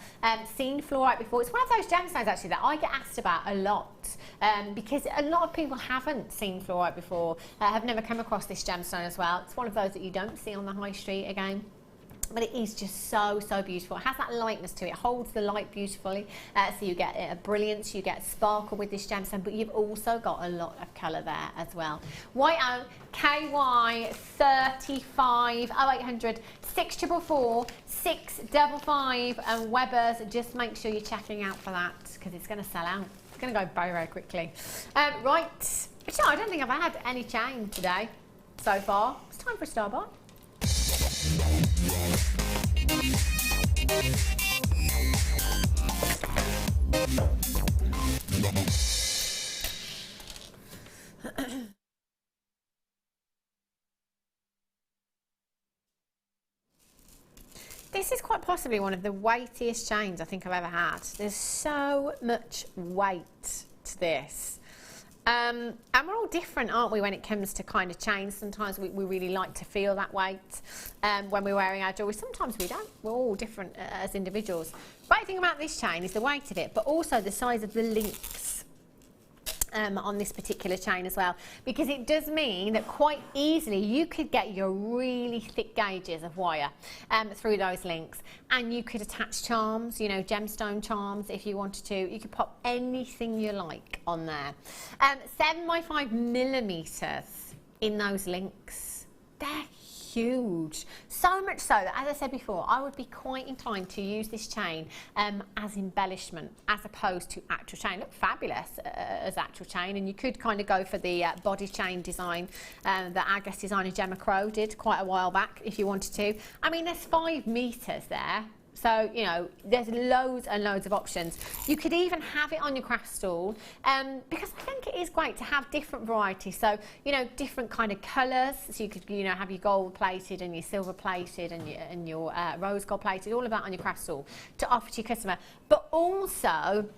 seen fluorite before, it's one of those gemstones actually that I get asked about a lot, because a lot of people haven't seen fluorite before, have never come across this gemstone as well. It's one of those that you don't see on the high street again. But it is just so, so beautiful. It has that lightness to it. It holds the light beautifully. So you get a brilliance, you get sparkle with this gemstone, but you've also got a lot of colour there as well. YOKY35 0800 644 655, and Webbers, just make sure you're checking out for that, because it's going to sell out. It's going to go very, very quickly. Right. But no, I don't think I've had any chain today so far. It's time for a star buy. This is quite possibly one of the weightiest chains I think I've ever had. There's so much weight to this. And we're all different, aren't we, when it comes to kind of chains? Sometimes we really like to feel that weight when we're wearing our jewellery. Sometimes we don't. We're all different as individuals. Great thing about this chain is the weight of it, but also the size of the links on this particular chain as well, because it does mean that quite easily you could get your really thick gauges of wire through those links, and you could attach charms, you know, gemstone charms if you wanted to. You could pop anything you like on there. 7 by 5 millimeters in those links. They're huge. So much so that, as I said before, I would be quite inclined to use this chain as embellishment as opposed to actual chain. Look fabulous as actual chain, and you could kind of go for the body chain design that our guest designer Gemma Crow did quite a while back if you wanted to. I mean, there's 5 meters there. So, you know, there's loads and loads of options. You could even have it on your craft stall because I think it is great to have different varieties. So, you know, different kind of colours. So you could, you know, have your gold plated and your silver plated and your rose gold plated, all of that on your craft stall to offer to your customer. But also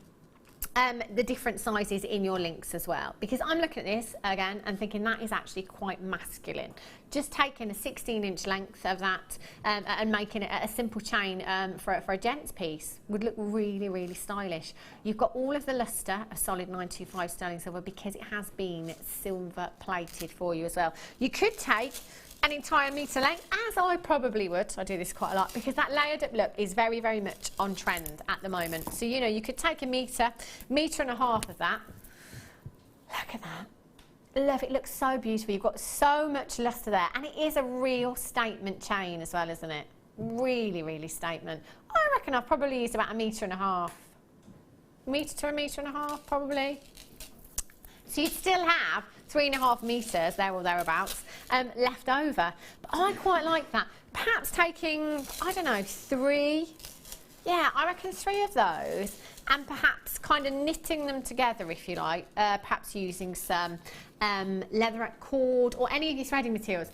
the different sizes in your links as well, because I'm looking at this again and thinking that is actually quite masculine. Just taking a 16-inch length of that and making it a simple chain for a gents piece would look really, really stylish. You've got all of the lustre of solid 925 sterling silver because it has been silver plated for you as well. You could take an entire metre length, as I probably would. I do this quite a lot because that layered up look is very, very much on trend at the moment. So, you know, you could take a metre and a half of that. Look at that. Love it. It looks so beautiful. You've got so much lustre there, and it is a real statement chain as well, isn't it? Really, really statement. I reckon I've probably used about a metre and a half. Metre to a metre and a half, probably. So you'd still have 3.5 metres there or thereabouts left over. But I quite like that. Perhaps taking, I don't know, 3. Yeah, I reckon 3 of those, and perhaps kind of knitting them together, if you like. Perhaps using some leatherette cord or any of your threading materials.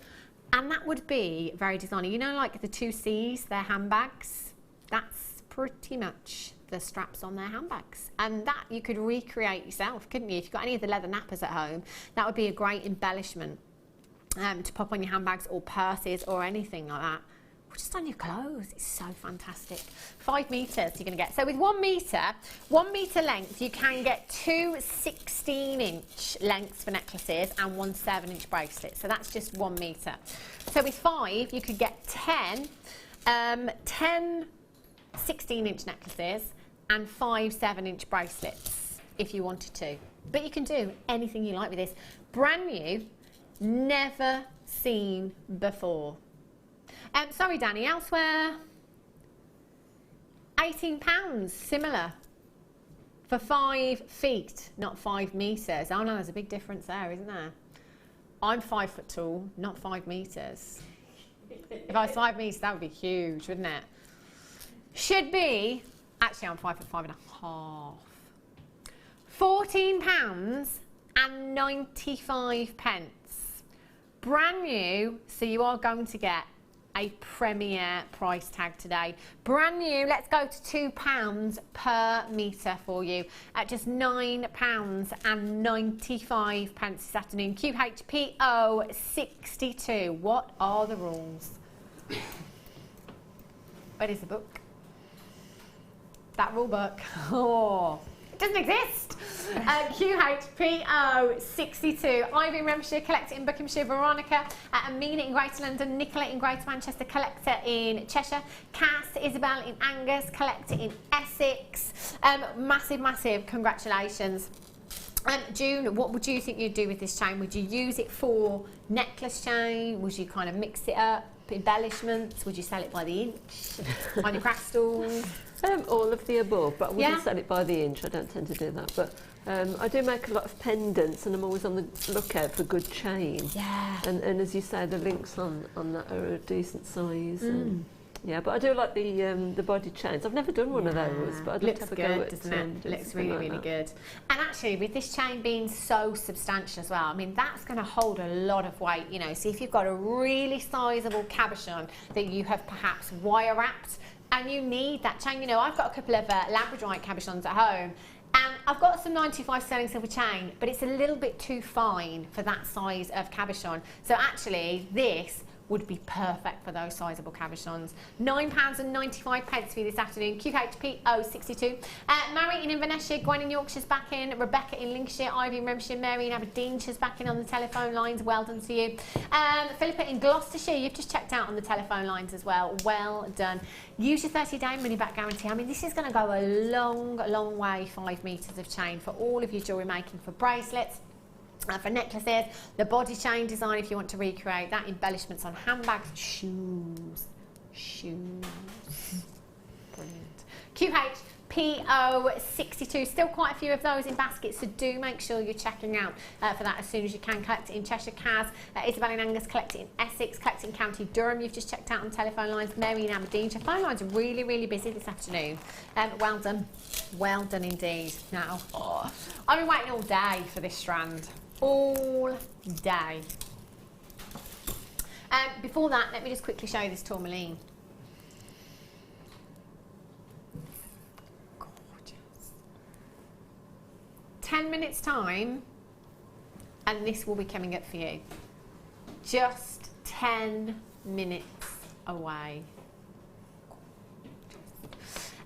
And that would be very designy. You know, like the 2 C's, their handbags? That's pretty much the straps on their handbags, and that you could recreate yourself, couldn't you? If you've got any of the leather nappers at home, that would be a great embellishment to pop on your handbags or purses or anything like that, or just on your clothes. It's so fantastic. 5 metres you're going to get. So with 1 metre length, you can get 2 16-inch lengths for necklaces and 1 7-inch bracelet. So that's just 1 metre. So with 5, you could get 10 16-inch necklaces and 5 7-inch bracelets if you wanted to. But you can do anything you like with this. Brand new, never seen before. Sorry, Danny, elsewhere, £18, similar, for 5 feet, not 5 metres. Oh no, there's a big difference there, isn't there? I'm 5 foot tall, not 5 metres. If I was 5 metres, that would be huge, wouldn't it? Should be, actually I'm 5 foot 5.5. £14.95. Brand new, so you are going to get a premier price tag today. Brand new, let's go to £2 per metre for you at just £9.95 this afternoon. QHPO 62. What are the rules? Where is the book? That rule book. Oh, it doesn't exist. QHPO 62. Ivy in Renfrewshire, Collector in Buckinghamshire, Veronica, Amina in Greater London, Nicola in Greater Manchester, Collector in Cheshire, Cass, Isabel in Angus, Collector in Essex. Massive, massive congratulations. June, what would you think you'd do with this chain? Would you use it for necklace chain? Would you kind of mix it up, embellishments? Would you sell it by the inch on your craft stalls? All of the above, but I wouldn't sell it by the inch. I don't tend to do that. But I do make a lot of pendants, and I'm always on the lookout for good chain. Yeah. And as you say, the links on that are a decent size. Yeah, but I do like the body chains. I've never done one of those, but I'd love to have a go at it. Doesn't it? Looks really, really good. And actually, with this chain being so substantial as well, I mean, that's going to hold a lot of weight, you know. So if you've got a really sizable cabochon that you have perhaps wire wrapped, and you need that chain, you know, I've got a couple of Labradorite cabochons at home, And I've got some 95 sterling silver chain, but it's a little bit too fine for that size of cabochon. So actually, this would be perfect for those sizable cabochons. £9.95 for you this afternoon. QHP 062. Mary in Inverness, Gwen in Yorkshire's back in, Rebecca in Lincolnshire, Ivy in Remshire, Mary in Aberdeenshire's back in on the telephone lines. Well done to you. Philippa in Gloucestershire, you've just checked out on the telephone lines as well. Well done. Use your 30-day money-back guarantee. I mean, this is going to go a long, long way, 5 metres of chain for all of your jewellery making, for bracelets, for necklaces, the body chain design if you want to recreate that, embellishments on handbags, shoes. Brilliant. QHPO62, still quite a few of those in baskets, so do make sure you're checking out for that as soon as you can. Collect it in Cheshire, Kaz, Isabel in Angus, collect it in Essex, collect it in County Durham. You've just checked out on telephone lines. Mary in Aberdeenshire. Phone lines are really, really busy this afternoon. Well done indeed. Now, I've been waiting all day for this strand. All day. Before that, let me just quickly show you this tourmaline. Gorgeous. 10 minutes time, and this will be coming up for you. Just 10 minutes away.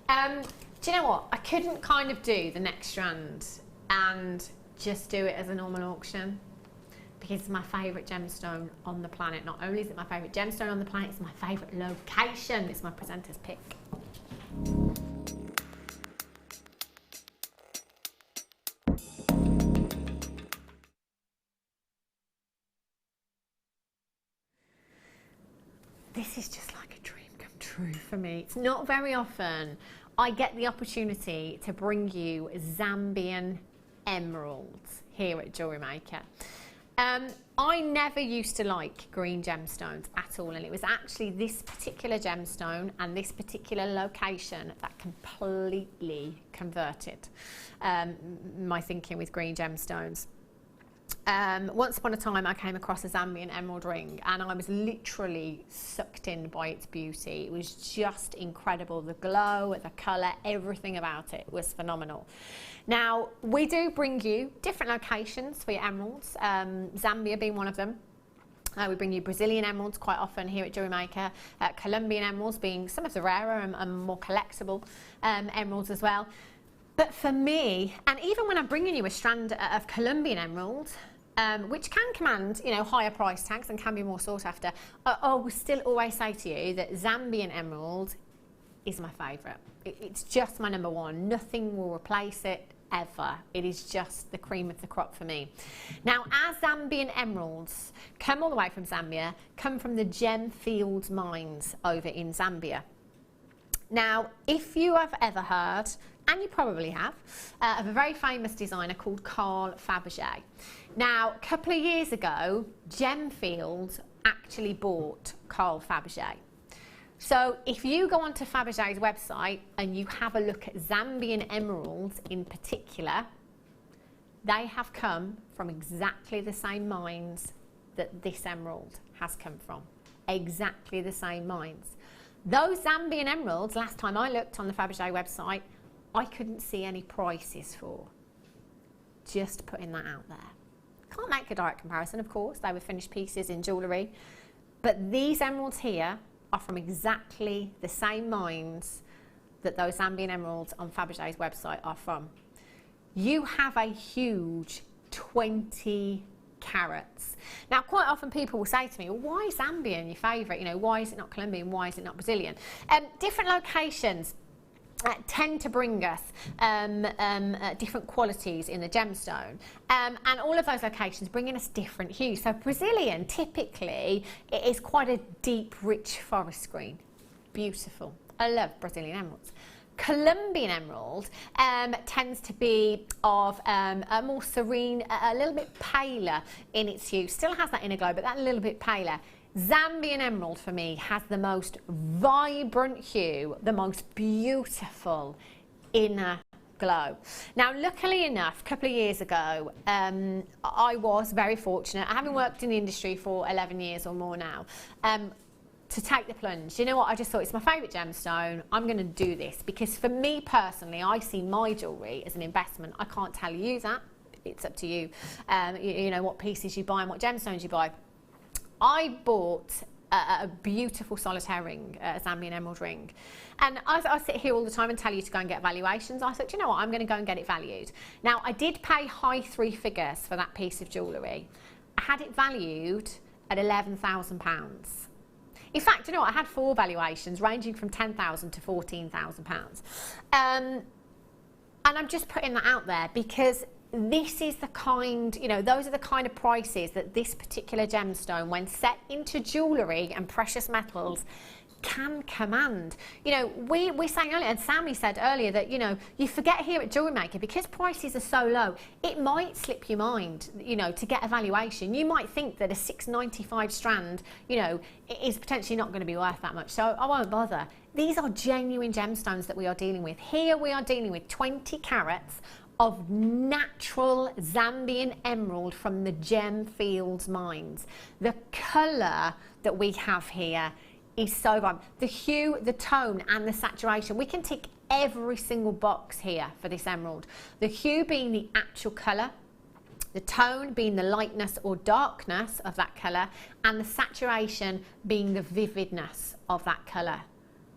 Do you know what? I couldn't kind of do the next strand and just do it as a normal auction, because it's my favourite gemstone on the planet. Not only is it my favourite gemstone on the planet, it's my favourite location. It's my presenter's pick. This is just like a dream come true for me. It's not very often I get the opportunity to bring you Zambian emeralds here at Jewellery Maker. I never used to like green gemstones at all, and it was actually this particular gemstone and this particular location that completely converted my thinking with green gemstones. Once upon a time I came across a Zambian emerald ring and I was literally sucked in by its beauty. It was just incredible. The glow, the colour, everything about it was phenomenal. Now, we do bring you different locations for your emeralds, Zambia being one of them. We bring you Brazilian emeralds quite often here at Jewellery Maker, Colombian emeralds being some of the rarer and more collectible emeralds as well. But for me, and even when I'm bringing you a strand of Colombian emerald, which can command, you know, higher price tags and can be more sought after, I will still always say to you that Zambian emerald is my favourite. It's just my number one. Nothing will replace it ever. It is just the cream of the crop for me. Now, our Zambian emeralds come all the way from Zambia, come from the Gem Fields mines over in Zambia. Now, if you have ever heard, and you probably have, of a very famous designer called Carl Fabergé. Now, a couple of years ago, Gemfields actually bought Carl Fabergé. So if you go onto Fabergé's website and you have a look at Zambian emeralds in particular, they have come from exactly the same mines that this emerald has come from. Exactly the same mines. Those Zambian emeralds, last time I looked on the Fabergé website, I couldn't see any prices for. Just putting that out there. Can't make a direct comparison, of course. They were finished pieces in jewellery. But these emeralds here are from exactly the same mines that those Zambian emeralds on Fabergé's website are from. You have a huge 20 carats. Now, quite often people will say to me, well, why is Zambian your favourite? You know, why is it not Colombian? Why is it not Brazilian? Different locations tend to bring us different qualities in the gemstone, and all of those locations bringing us different hues. So Brazilian typically it is quite a deep, rich forest green. Beautiful. I love Brazilian emeralds. Colombian emerald tends to be of a more serene, a little bit paler in its hue. Still has that inner glow, but that little bit paler. Zambian emerald for me has the most vibrant hue, the most beautiful inner glow. Now, luckily enough, a couple of years ago, I was very fortunate. Having worked in the industry for 11 years or more now, to take the plunge. You know what? I just thought it's my favourite gemstone. I'm going to do this because for me personally, I see my jewellery as an investment. I can't tell you that. It's up to you. You know what pieces you buy and what gemstones you buy. I bought a beautiful solitaire ring, a Zambian emerald ring. And I sit here all the time and tell you to go and get valuations. I thought, you know what, I'm going to go and get it valued. Now, I did pay high 3 figures for that piece of jewellery. I had it valued at £11,000. In fact, you know what, I had 4 valuations ranging from £10,000 to £14,000. And I'm just putting that out there because this is the kind, you know, those are the kind of prices that this particular gemstone, when set into jewellery and precious metals, can command. You know, we're saying earlier, and Sammi said earlier, that, you know, you forget here at Jewellery Maker, because prices are so low, it might slip your mind, you know, to get a valuation. You might think that a £6.95 strand, you know, is potentially not going to be worth that much, so I won't bother. These are genuine gemstones that we are dealing with. Here we are dealing with 20 carats of natural Zambian emerald from the Gemfields mines. The colour that we have here is so vibrant. The hue, the tone and the saturation. We can tick every single box here for this emerald. The hue being the actual colour, the tone being the lightness or darkness of that colour, and the saturation being the vividness of that colour.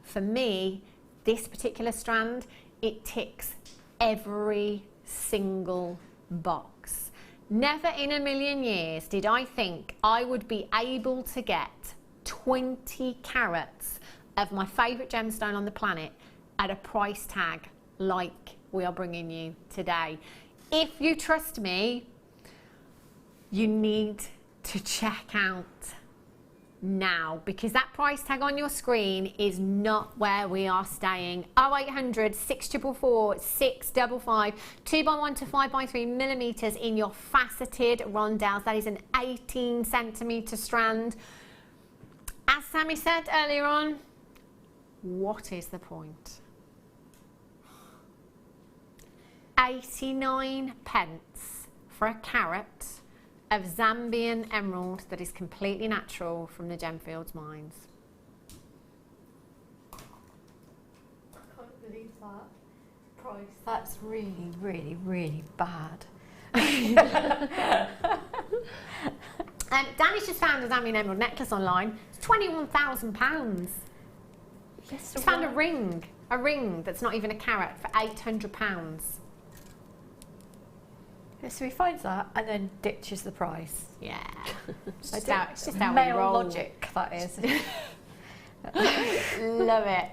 For me, this particular strand, it ticks every single box. Never in a million years did I think I would be able to get 20 carats of my favourite gemstone on the planet at a price tag like we are bringing you today. If you trust me, you need to check out now, because that price tag on your screen is not where we are staying. 0800 644 655 2x1 to 5x3 millimetres in your faceted rondelles. That is an 18 centimetre strand. As Sammi said earlier on, what is the point? 89 pence for a carat of Zambian emerald that is completely natural from the Gemfields mines. I can't believe that price. That's really, really, really bad. Danny's just found a Zambian emerald necklace online. It's £21,000. Yes, He's found a ring that's not even a carat for £800. So he finds that and then ditches the price. Yeah. It's just how male we roll. Logic, that is. Love it.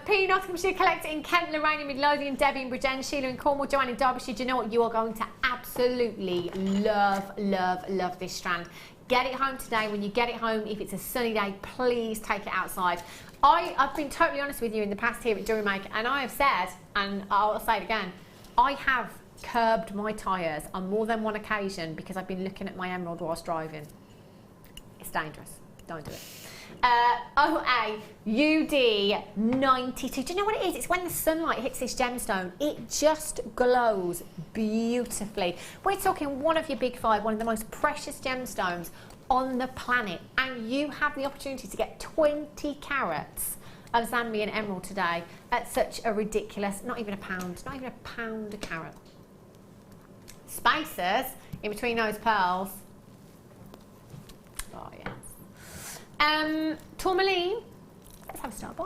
P. Nottinghamshire, Collector in Kent, Lorraine in Midlothian, Debbie in Bridgend, Sheila in Cornwall, Joanne in Derbyshire. Do you know what? You are going to absolutely love, love, love this strand. Get it home today. When you get it home, if it's a sunny day, please take it outside. I've been totally honest with you in the past here at Jewellery Maker, and I have said, and I'll say it again, I have curbed my tyres on more than one occasion because I've been looking at my emerald whilst driving. It's dangerous. Don't do it. OA UD 92. Do you know what it is? It's when the sunlight hits this gemstone, it just glows beautifully. We're talking one of your big 5, one of the most precious gemstones on the planet, and you have the opportunity to get 20 carats of Zambian emerald today at such a ridiculous, not even a pound a carat. Spacers in between those pearls. Oh yes. Tourmaline. Let's have a start by.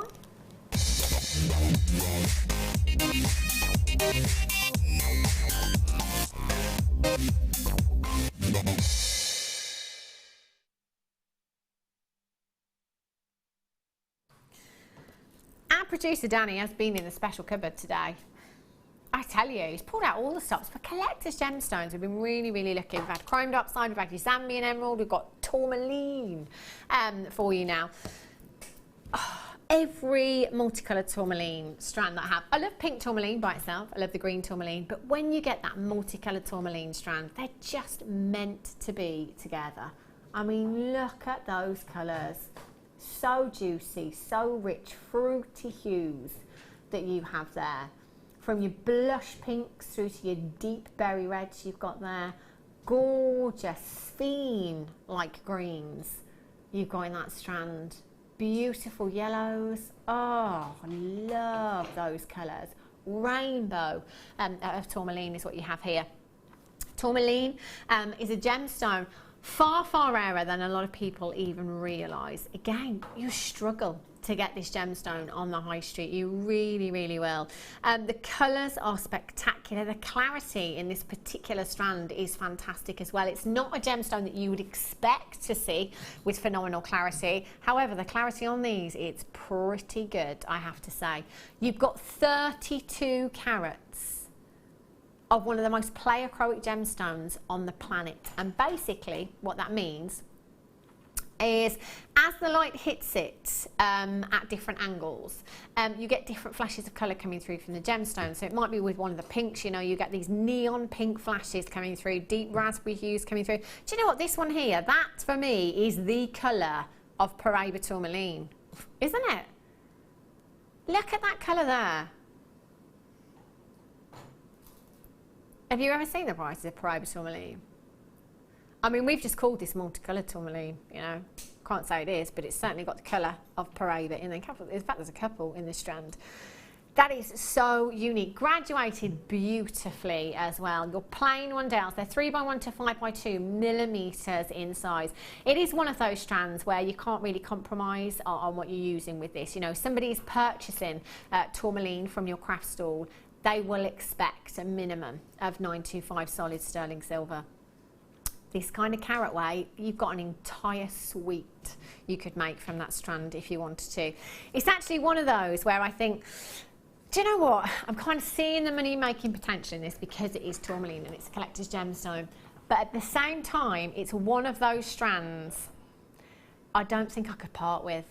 Our producer Danny has been in the special cupboard today. I tell you, he's pulled out all the stops for collector's gemstones. We've been really, really looking. We've had chromed upside, we've had your Zambian emerald, we've got tourmaline for you now. Oh, every multicoloured tourmaline strand that I have. I love pink tourmaline by itself, I love the green tourmaline, but when you get that multicoloured tourmaline strand, they're just meant to be together. I mean, look at those colours. So juicy, so rich, fruity hues that you have there. From your blush pinks through to your deep berry reds you've got there. Gorgeous, fiend-like greens. you've got in that strand. Beautiful yellows. Oh, I love those colours. Rainbow of tourmaline is what you have here. Tourmaline is a gemstone far, far rarer than a lot of people even realise. Again, you struggle to get this gemstone on the high street. You really, really will. The colours are spectacular. The clarity in this particular strand is fantastic as well. It's not a gemstone that you would expect to see with phenomenal clarity. However, the clarity on these, it's pretty good, I have to say. You've got 32 carats of one of the most pleochroic gemstones on the planet. And basically what that means is as the light hits it at different angles, you get different flashes of colour coming through from the gemstone. So it might be with one of the pinks, you know, you get these neon pink flashes coming through, deep raspberry hues coming through. Do you know what, this one here, that for me is the colour of Paraiba tourmaline, isn't it? Look at that colour there. Have you ever seen the prices of Paraiba tourmaline? I mean, we've just called this multicoloured tourmaline, you know. Can't say it is, but it's certainly got the colour of Paraiba in the couple. In fact, there's a couple in this strand. That is so unique. Graduated beautifully as well. Your plain Wandales, they're 3x1 to 5x2 millimetres in size. It is one of those strands where you can't really compromise on what you're using with this. You know, somebody's purchasing tourmaline from your craft stall, they will expect a minimum of 925 solid sterling silver. This kind of carat weight, you've got an entire suite you could make from that strand if you wanted to. It's actually one of those where I think, do you know what? I'm kind of seeing the money making potential in this because it is tourmaline and it's a collector's gemstone. But at the same time, it's one of those strands I don't think I could part with.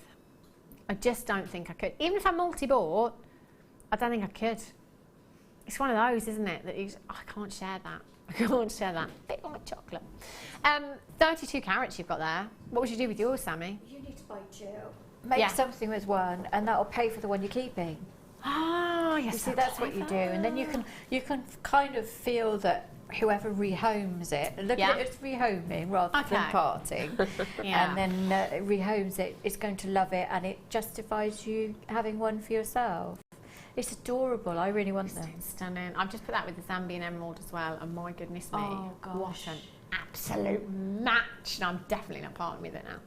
I just don't think I could. Even if I multi-bought, I don't think I could. It's one of those, isn't it? That I can't share that. I can't share that. Bit like chocolate. 32 carats you've got there. What would you do with yours, Sammi? You need to buy two. Make something with one, and that'll pay for the one you're keeping. Ah, yes. You see, that's what you do, and then you can kind of feel that whoever rehomes it, look at it as rehoming rather than parting, and then rehomes it. It's going to love it, and it justifies you having one for yourself. It's adorable. I really want them. Stunning. I've just put that with the Zambian emerald as well, and my goodness me, what an absolute match. No, I'm definitely not parting with it now.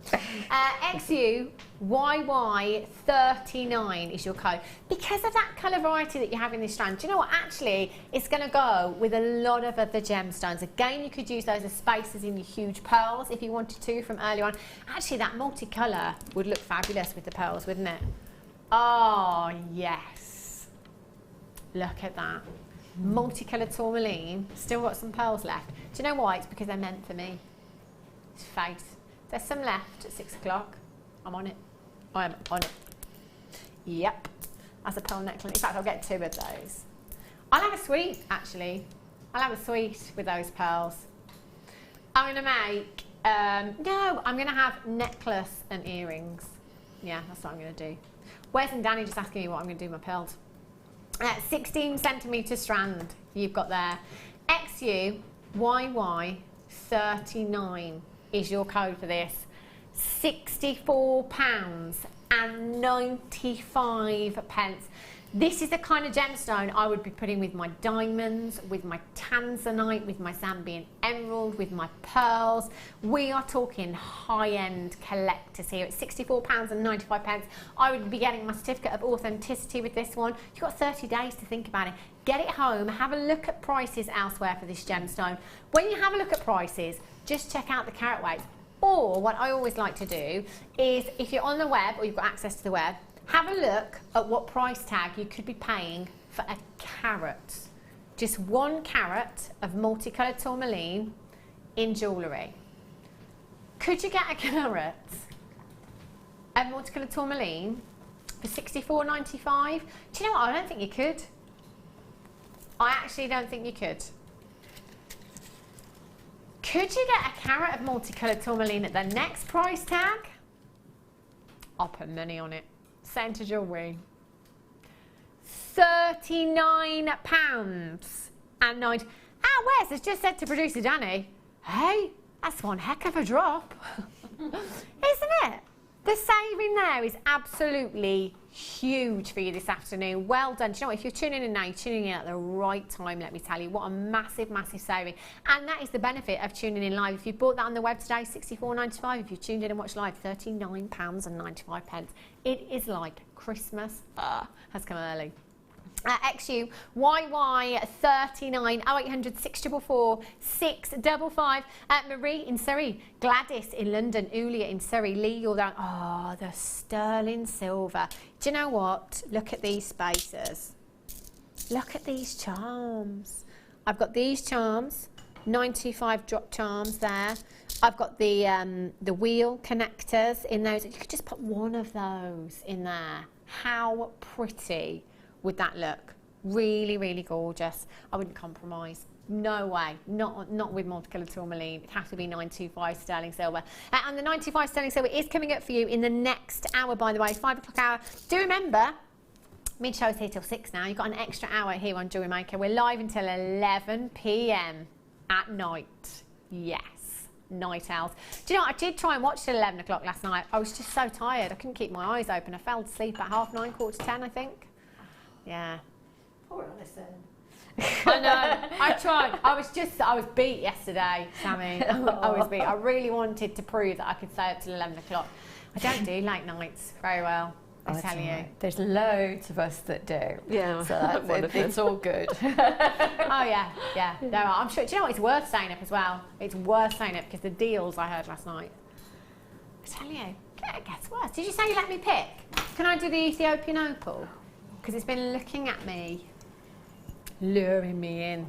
XUYY39 is your code. Because of that colour variety that you have in this strand, do you know what? Actually, it's going to go with a lot of other gemstones. Again, you could use those as spacers in your huge pearls if you wanted to from earlier on. Actually, that multicolour would look fabulous with the pearls, wouldn't it? Oh, yes. Look at that. Multicoloured tourmaline. Still got some pearls left. Do you know why? It's because they're meant for me. It's fate. There's some left at 6 o'clock. I'm on it. I am on it. Yep. As a pearl necklace. In fact, I'll get 2 of those. I'll have a sweet, actually. I'll have a sweet with those pearls. I'm going to make... no, I'm going to have necklace and earrings. Yeah, that's what I'm going to do. Wes and Danny just asking me what I'm going to do with my pearls. 16 centimetre strand you've got there. XUYY39 is your code for this. £64.95. This is the kind of gemstone I would be putting with my diamonds, with my tanzanite, with my Zambian emerald, with my pearls. We are talking high-end collectors here. At £64.95, I would be getting my certificate of authenticity with this one. You've got 30 days to think about it. Get it home, have a look at prices elsewhere for this gemstone. When you have a look at prices, just check out the carat weights. Or what I always like to do is, if you're on the web or you've got access to the web, have a look at what price tag you could be paying for a carat. Just 1 carat of multicoloured tourmaline in jewellery. Could you get a carat of multicoloured tourmaline for £64.95? Do you know what? I don't think you could. I actually don't think you could. Could you get a carat of multicoloured tourmaline at the next price tag? I'll put money on it. Centre jewellery. £39.90. Wes has just said to producer Danny, hey, that's one heck of a drop. Isn't it? The saving there is absolutely huge for you this afternoon. Well done. Do you know what? If you're tuning in now, you're tuning in at the right time, let me tell you. What a massive, massive saving. And that is the benefit of tuning in live. If you bought that on the web today, $64.95. If you tuned in and watched live, £39.95. It is like Christmas has come early. XU YY 39 0800 644 655. Marie in Surrey, Gladys in London, Ulia in Surrey, Lee, you're down. Oh, the sterling silver. Do you know what? Look at these spaces. Look at these charms. I've got these charms, 925 drop charms there. I've got the wheel connectors in those. You could just put one of those in there. How pretty would that look? Really, really gorgeous. I wouldn't compromise. No way. Not with multicolored tourmaline. It'd have to be 925 sterling silver. And the 925 sterling silver is coming up for you in the next hour, by the way, 5 o'clock hour. Do remember, mid-show's here till 6 now. You've got an extra hour here on Jewellery Maker. We're live until 11 p.m. at night. Yes. Night owls. Do you know what? I did try and watch till 11 o'clock last night. I was just so tired. I couldn't keep my eyes open. I fell asleep at 9:30, 9:45, I think. Yeah. Poor Alison. I know. I tried. I was beat yesterday, Sammi. I was beat. I really wanted to prove that I could stay up till 11 o'clock. I don't do late nights very well, I tell you. Right. There's loads of us that do. Yeah. So it's all good. Oh, yeah. Yeah. There are. I'm sure. Do you know what? It's worth staying up as well. It's worth staying up because the deals I heard last night. I tell you, it gets worse. Did you say you let me pick? Can I do the Ethiopian opal? Because it's been looking at me, luring me in.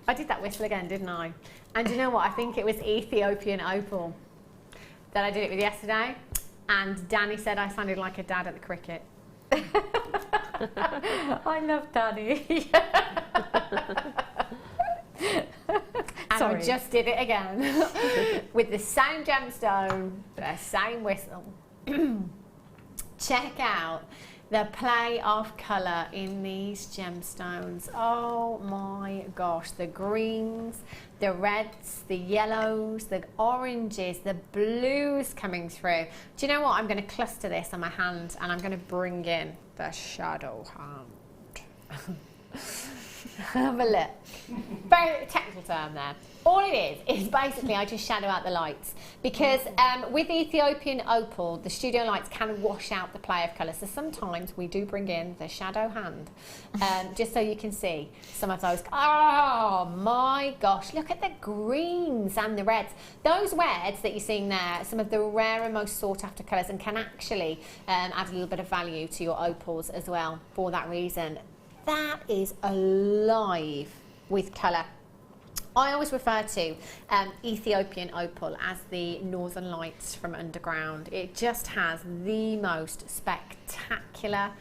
I did that whistle again, didn't I? And you know what? I think it was Ethiopian opal that I did it with yesterday. And Danny said I sounded like a dad at the cricket. I love Danny. And I just did it again with the same gemstone, the same whistle. Check out the play of colour in these gemstones. Oh my gosh, the greens, the reds, the yellows, the oranges, the blues coming through. Do you know what? I'm going to cluster this on my hand and I'm going to bring in the shadow hand. Have a look. Very technical term there. All it is basically I just shadow out the lights because with Ethiopian opal the studio lights can wash out the play of colour, so sometimes we do bring in the shadow hand just so you can see some of those. Oh my gosh, look at the greens and the reds. Those reds that you're seeing there are some of the rarer, most sought after colours and can actually add a little bit of value to your opals as well for that reason. That is alive with colour. I always refer to Ethiopian opal as the northern lights from underground. It just has the most spectacular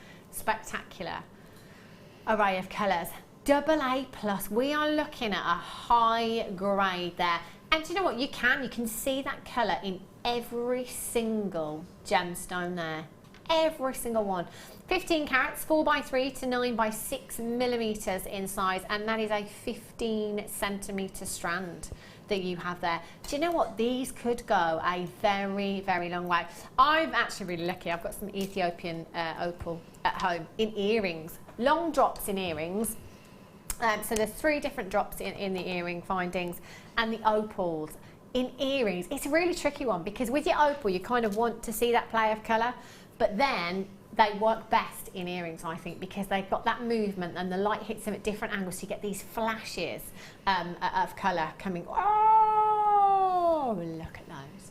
array of colours. AA+. We are looking at a high grade there. And do you know what? You can see that colour in every single gemstone there. Every single one. 15 carats, 4x3 to 9x6 millimetres in size, and that is a 15 centimetre strand that you have there. Do you know what? These could go a very, very long way. I'm actually really lucky. I've got some Ethiopian opal at home in earrings, long drops in earrings. So there's 3 different drops in the earring findings, and the opals in earrings. It's a really tricky one because with your opal, you kind of want to see that play of colour, but then they work best in earrings, I think, because they've got that movement and the light hits them at different angles, so you get these flashes of colour coming. Oh, look at those.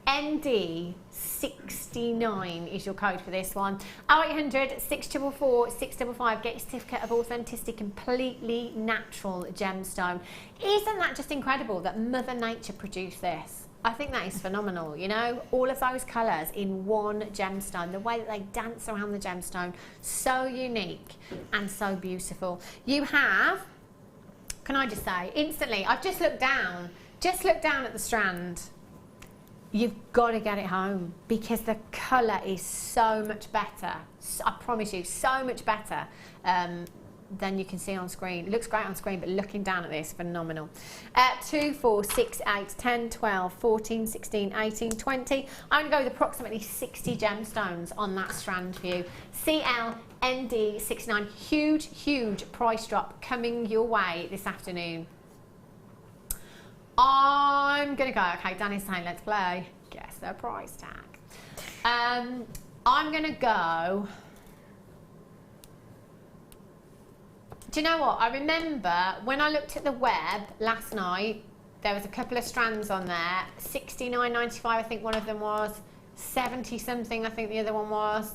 CLND 69 is your code for this one. 0800 644 655. Get your certificate of authenticity, completely natural gemstone. Isn't that just incredible that Mother Nature produced this? I think that is phenomenal, you know, all of those colours in one gemstone, the way that they dance around the gemstone, so unique and so beautiful. You have, can I just say, instantly, I've just looked down at the strand. You've got to get it home because the colour is so much better. I promise you, so much better than you can see on screen. It looks great on screen, but looking down at this, phenomenal. 2, 4, 6, 8, 10, 12, 14, 16, 18, 20. I'm going to go with approximately 60 gemstones on that strand for you. CL ND 69, huge, huge price drop coming your way this afternoon. I'm going to go, okay, Danny's saying let's play. Guess the price tag. I'm going to go... Do you know what? I remember when I looked at the web last night, there was a couple of strands on there. 69.95, I think one of them was. 70 something, I think the other one was.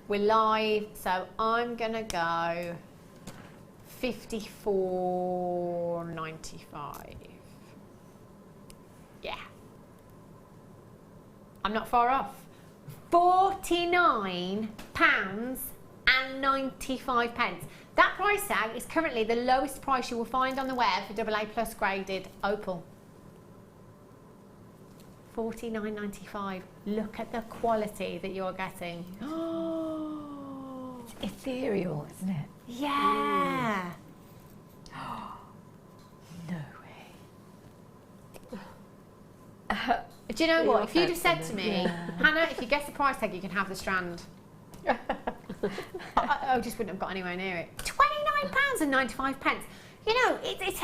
We're live, so I'm gonna go 54.95. Yeah. I'm not far off. £49.95. That price tag is currently the lowest price you will find on the web for AA plus graded opal. $49.95. Look at the quality that you're getting. It's ethereal, isn't it? Yeah. No way. Do you know what? If you'd have said to me, Hannah, if you guess the price tag, you can have the strand. I just wouldn't have got anywhere near it. £29.95. You know, it's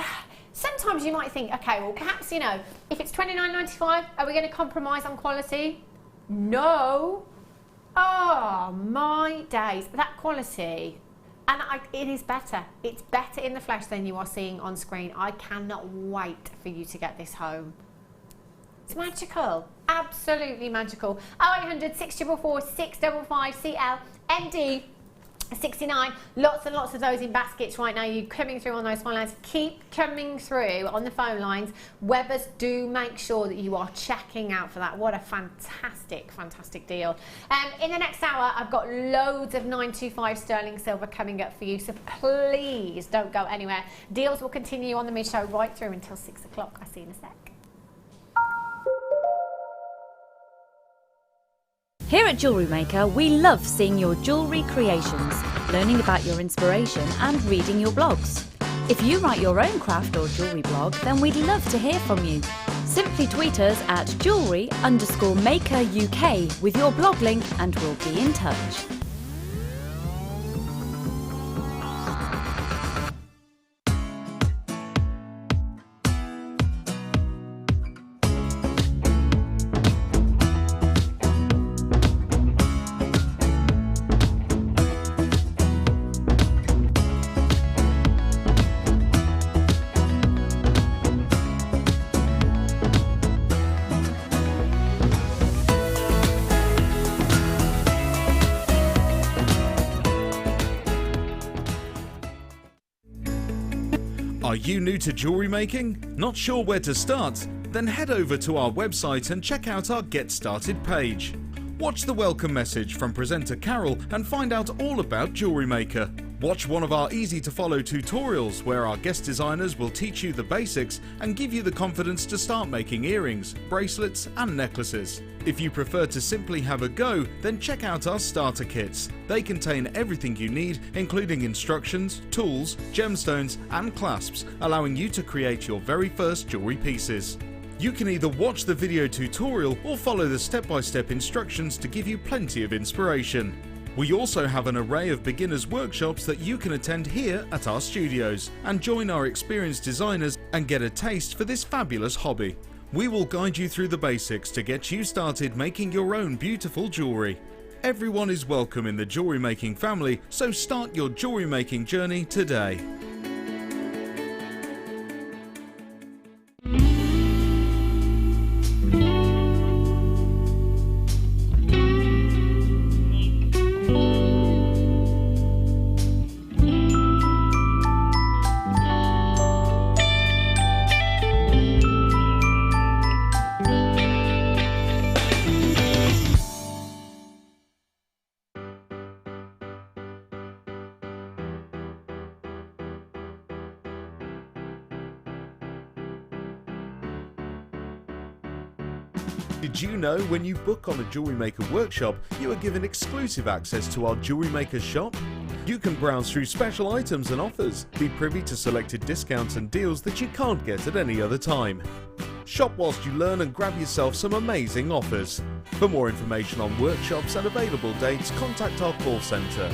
sometimes you might think, okay, well, perhaps, you know, if it's £29.95, are we going to compromise on quality? No. Oh, my days. That quality, and it is better. It's better in the flesh than you are seeing on screen. I cannot wait for you to get this home. It's magical. Absolutely magical. 0800 644 655 CL ND 69. Lots and lots of those in baskets right now. You're coming through on those phone lines. Keep coming through on the phone lines. Webbers, do make sure that you are checking out for that. What a fantastic, fantastic deal. In the next hour, I've got loads of 925 sterling silver coming up for you, so please don't go anywhere. Deals will continue on the mid-show right through until 6 o'clock. I'll see you in a sec. Here at Jewellery Maker, we love seeing your jewellery creations, learning about your inspiration and reading your blogs. If you write your own craft or jewellery blog, then we'd love to hear from you. Simply tweet us at jewellery_maker UK with your blog link and we'll be in touch. Are you new to jewellery making? Not sure where to start? Then head over to our website and check out our Get Started page. Watch the welcome message from presenter Carol and find out all about Jewellery Maker. Watch one of our easy to follow tutorials where our guest designers will teach you the basics and give you the confidence to start making earrings, bracelets and necklaces. If you prefer to simply have a go, then check out our starter kits. They contain everything you need, including instructions, tools, gemstones and clasps, allowing you to create your very first jewellery pieces. You can either watch the video tutorial or follow the step-by-step instructions to give you plenty of inspiration. We also have an array of beginners workshops that you can attend here at our studios and join our experienced designers and get a taste for this fabulous hobby. We will guide you through the basics to get you started making your own beautiful jewellery. Everyone is welcome in the jewellery making family, so start your jewellery making journey today. Did you know when you book on a Jewellery Maker workshop, you are given exclusive access to our Jewellery Maker shop? You can browse through special items and offers, be privy to selected discounts and deals that you can't get at any other time. Shop whilst you learn and grab yourself some amazing offers. For more information on workshops and available dates, contact our call centre.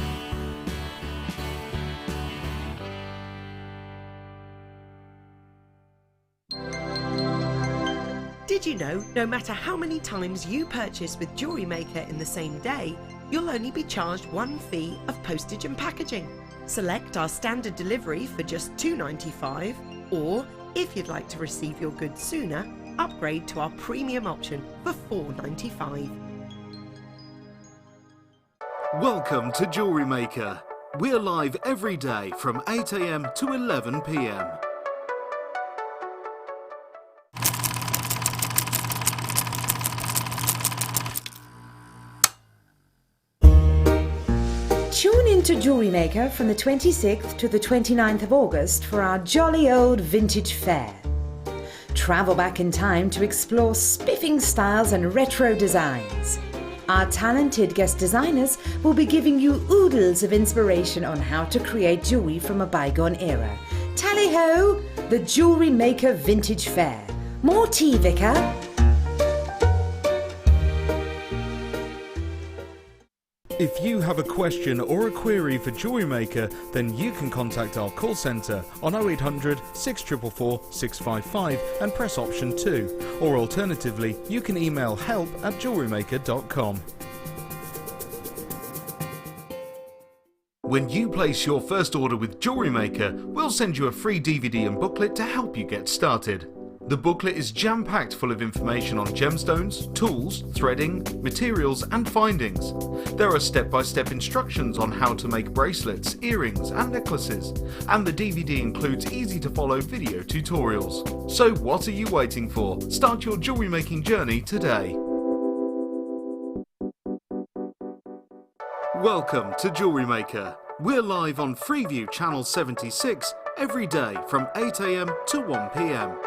Did you know no matter how many times you purchase with Jewellery Maker in the same day, you'll only be charged one fee of postage and packaging? Select our standard delivery for just $2.95, or if you'd like to receive your goods sooner, upgrade to our premium option for $4.95. Welcome to Jewellery Maker. We're live every day from 8 AM to 11 PM. Tune in to Jewellery Maker from the 26th to the 29th of August for our jolly old vintage fair. Travel back in time to explore spiffing styles and retro designs. Our talented guest designers will be giving you oodles of inspiration on how to create jewellery from a bygone era. Tally-ho! The Jewellery Maker Vintage Fair. More tea, Vicar? If you have a question or a query for Jewellery Maker, then you can contact our call centre on 0800 644 655 and press option 2, or alternatively you can email help@jewellerymaker.com. When you place your first order with Jewellery Maker, we'll send you a free DVD and booklet to help you get started. The booklet is jam-packed full of information on gemstones, tools, threading, materials and findings. There are step-by-step instructions on how to make bracelets, earrings and necklaces, and the DVD includes easy-to-follow video tutorials. So what are you waiting for? Start your jewellery making journey today. Welcome to Jewellery Maker. We're live on Freeview Channel 76 every day from 8 AM to 1 PM.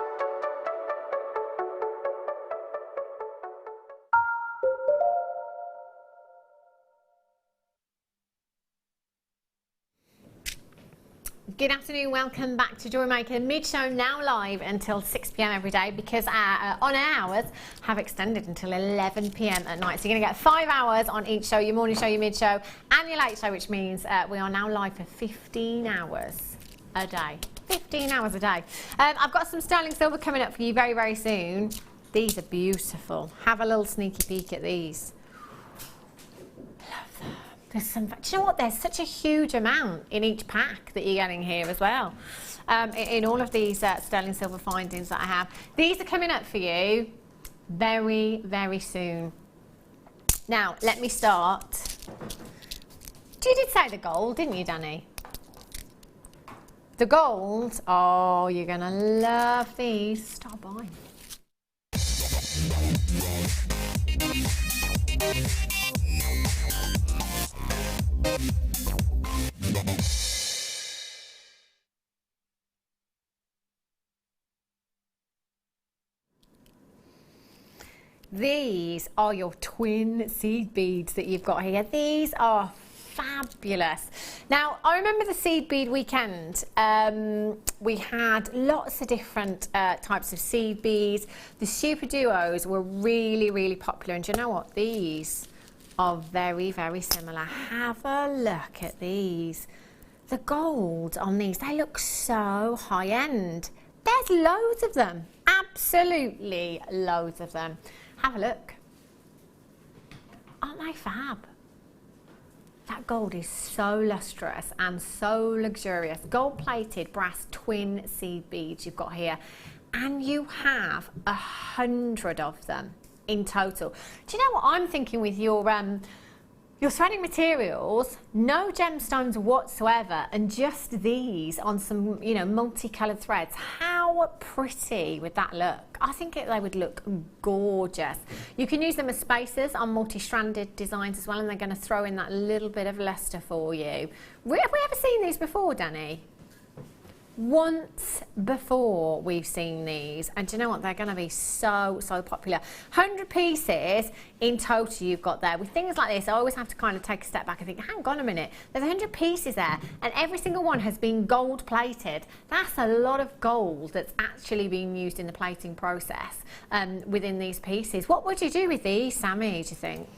Good afternoon, welcome back to Jewellery Maker. Mid-show now live until 6 PM every day because our on-air hours have extended until 11 PM at night. So you're going to get 5 hours on each show, your morning show, your mid-show and your late show, which means we are now live for 15 hours a day. 15 hours a day. I've got some sterling silver coming up for you very, very soon. These are beautiful. Have a little sneaky peek at these. There's some, do you know what? There's such a huge amount in each pack that you're getting here as well. In all of these sterling silver findings that I have. These are coming up for you very, very soon. Now, let me start. You did say the gold, didn't you, Danny? The gold, oh, you're gonna love these. Stop buying. These are your twin seed beads that you've got here. These are fabulous. Now, I remember the seed bead weekend. We had lots of different types of seed beads. The super duos were really, really popular. And do you know what? These are very, very similar. Have a look at these. The gold on these, they look so high end. There's loads of them. Absolutely loads of them. Have a look. Aren't they fab? That gold is so lustrous and so luxurious. Gold-plated brass twin seed beads you've got here. And you have 100 of them in total. Do you know what I'm thinking with your threading materials? No gemstones whatsoever, and just these on some, you know, multicolored threads. How pretty would that look? I think they would look gorgeous. You can use them as spacers on multi-stranded designs as well, and they're going to throw in that little bit of luster for you. Have we ever seen these before, Danny? once before we've seen these, and do you know what, they're going to be so popular. 100 pieces in total you've got there. With things like this, I always have to kind of take a step back and think, hang on a minute, there's 100 pieces there and every single one has been gold plated. That's a lot of gold that's actually being used in the plating process within these pieces. What would you do with these, Sammi, do you think?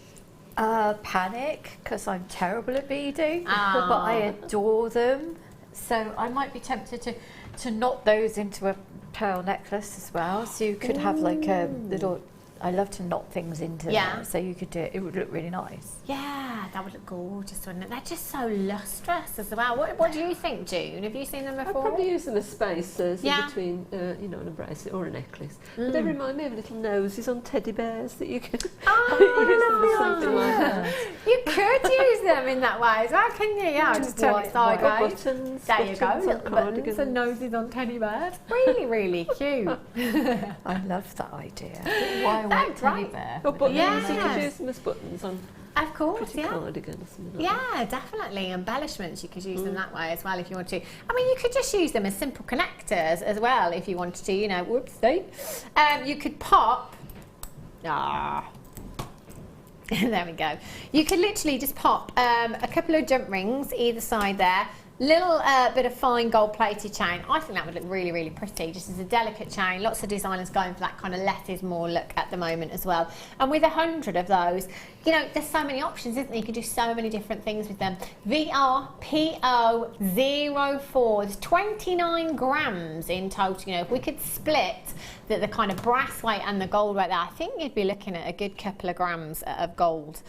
Panic, because I'm terrible at beading, but I adore them. So I might be tempted to knot those into a pearl necklace as well. So you could have like a little, I love to knot things into them. So you could do it, it would look really nice. Yeah, that would look gorgeous, wouldn't it? They're just so lustrous as well. What do you think, June? Have you seen them before? I'd probably use them as spacers in between, you know, a bracelet or a necklace. But they remind me of little noses on teddy bears that you can use them as something like that. You could use them in that way as well, can you? Yeah, just turn it sideways. Buttons. There you go, little buttons and noses on teddy bears. Really, really cute. I love that idea. Why a white teddy bear? Or buttons, you could use them as buttons on. Of course, pretty cardigan or something like yeah, definitely. Embellishments, you could use them that way as well if you want to. I mean, you could just use them as simple connectors as well if you wanted to, you know, whoopsie. You could pop, there we go. You could literally just pop a couple of jump rings either side there. Little bit of fine gold plated chain. I think that would look really, really pretty, just as a delicate chain. Lots of designers going for that kind of less is more look at the moment as well. And with 100 of those, you know, there's so many options, isn't there? You can do so many different things with them. VRPO04, there's 29 grams in total. You know, if we could split the kind of brass weight and the gold weight there, I think you'd be looking at a good couple of grams of gold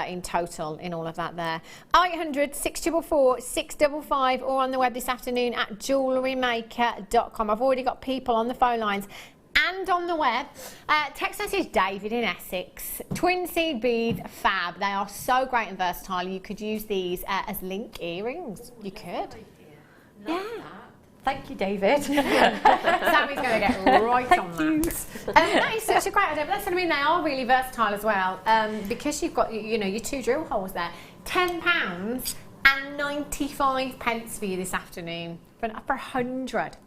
in total in all of that there. 800 644 655 or on the web this afternoon at JewelleryMaker.com. I've already got people on the phone lines and on the web. Text message David in Essex. Twin seed beads, fab. They are so great and versatile. You could use these as link earrings. You could. Yeah. Thank you, David. Sammy's going to get right on that. That is such a great idea. But that's what I mean. They are really versatile as well because you've got, you know, your 2 drill holes there. £10 and 95 pence for you this afternoon for 100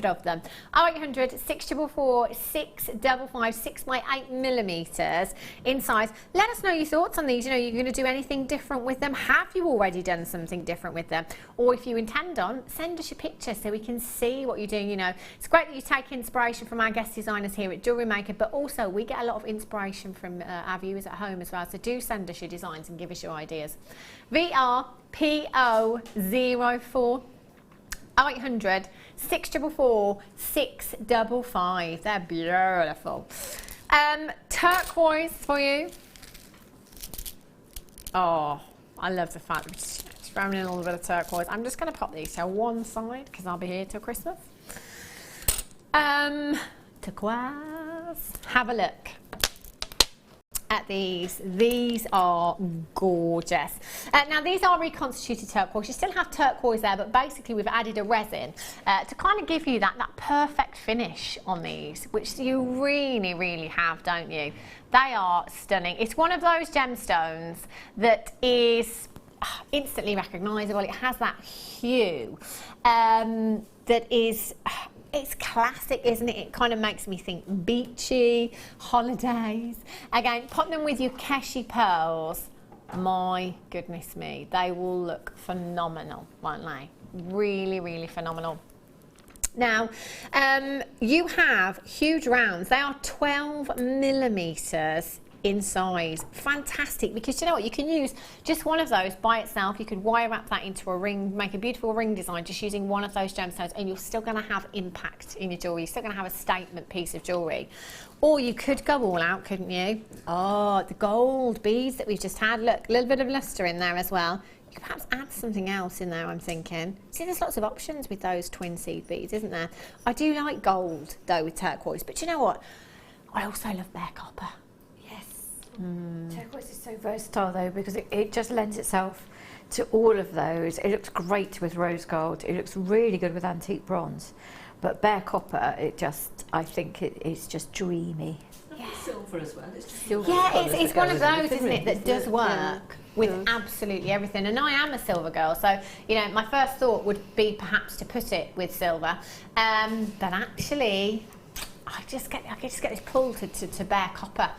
of them. 0800 644 655 6x8mm in size. Let us know your thoughts on these. You know, you're going to do anything different with them? Have you already done something different with them? Or if you intend on, send us your picture so we can see what you're doing. You know, it's great that you take inspiration from our guest designers here at Jewellery Maker, but also we get a lot of inspiration from our viewers at home as well. So do send us your designs and give us your ideas. VRPO04 800 644 655. They're beautiful. Turquoise for you. Oh, I love the fact that it's thrown in a little bit of turquoise. I'm just going to pop these to one side because I'll be here till Christmas. Turquoise. Have a look at these. These are gorgeous. Now these are reconstituted turquoise. You still have turquoise there, but basically we've added a resin to kind of give you that perfect finish on these, which you really, really have, don't you? They are stunning. It's one of those gemstones that is instantly recognisable. It has that hue that is... It's classic, isn't it? It kind of makes me think beachy, holidays. Again, put them with your Keshi pearls. My goodness me, they will look phenomenal, won't they? Really, really phenomenal. Now, you have huge rounds. They are 12mm in size. Fantastic, because you know what, you can use just one of those by itself. You could wire wrap that into a ring, make a beautiful ring design just using one of those gemstones, and you're still going to have impact in your jewellery. You're still going to have a statement piece of jewellery. Or you could go all out, couldn't you? Oh, the gold beads that we've just had. Look, a little bit of lustre in there as well. You could perhaps add something else in there, I'm thinking. See, there's lots of options with those twin seed beads, isn't there? I do like gold though with turquoise, but you know what, I also love bear copper. Turquoise is so versatile though, because it just lends itself to all of those. It looks great with rose gold. It looks really good with antique bronze. But bare copper, I think it's just dreamy. Yeah. Silver as well. It's just silver. Yeah, it's one of those, isn't it, that does work with absolutely everything. And I am a silver girl, so you know my first thought would be perhaps to put it with silver, but actually I just get this pull to bare copper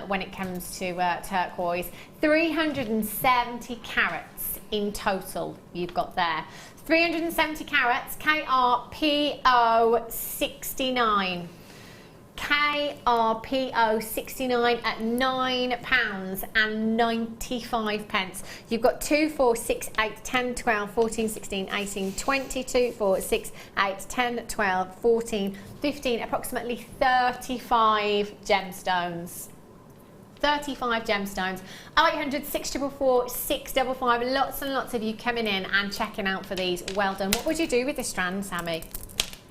when it comes to turquoise. 370 carats in total you've got there. 370 carats, KRPO 69. KRPO 69 at £9.95. You've got 2, 4, 6, 8, 10, 12, 14, 16, 18, 22, 4, 6, 8, 10, 12, 14, 15, approximately 35 gemstones. 35 gemstones. 0800 644 655. Lots and lots of you coming in and checking out for these. Well done. What would you do with this strand, Sammi?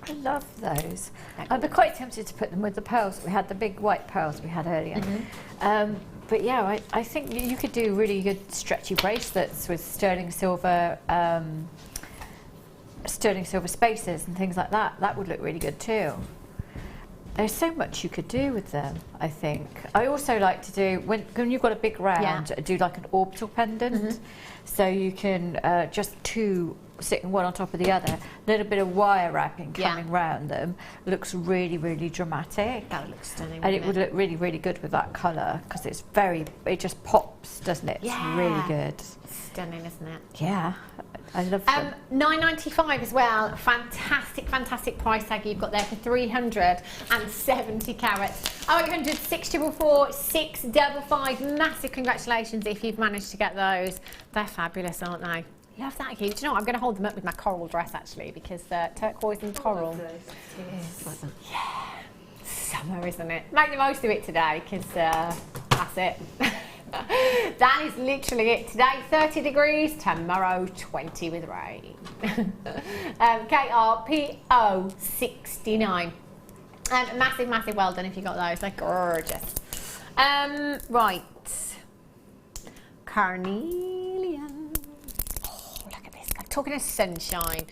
I love those. I'd be quite tempted to put them with the pearls that we had, the big white pearls we had earlier. But yeah, I think you could do really good stretchy bracelets with sterling silver spaces and things like that. That would look really good too. There's so much you could do with them, I think. I also like to do, when you've got a big round, do like an orbital pendant. So you can just two sitting one on top of the other, a little bit of wire wrapping coming round them. Looks really, really dramatic. That would look stunning. And it would look really, really good with that colour because it just pops, doesn't it? Yeah. It's really good. Stunning, isn't it? Yeah. I love them. $9.95 as well. Fantastic, fantastic price tag you've got there for 370 carats. 0800 644 655. Massive congratulations if you've managed to get those. They're fabulous, aren't they? Love that huge. Do you know what? I'm going to hold them up with my coral dress actually because turquoise and coral. Yeah. Summer, isn't it? Make the most of it today because that's it. That is literally it. Today 30 degrees, tomorrow 20 with rain. KRPO 69. Massive, massive well done if you got those. They're gorgeous. Right. Carnelian. Oh, look at this. Talking of sunshine.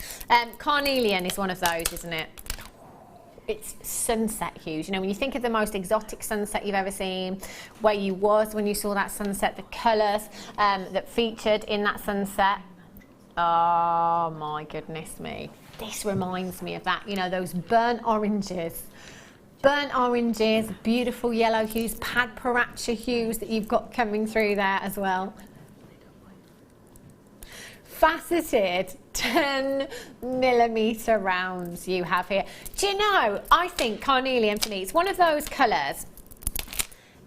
Carnelian is one of those, isn't it? It's sunset hues. You know, when you think of the most exotic sunset you've ever seen, where you was when you saw that sunset, the colours that featured in that sunset. Oh my goodness me. This reminds me of that. You know, those burnt oranges. Burnt oranges, beautiful yellow hues, padparacha hues that you've got coming through there as well. Faceted 10mm rounds you have here. Do you know, I think carnelian for me, it's one of those colours.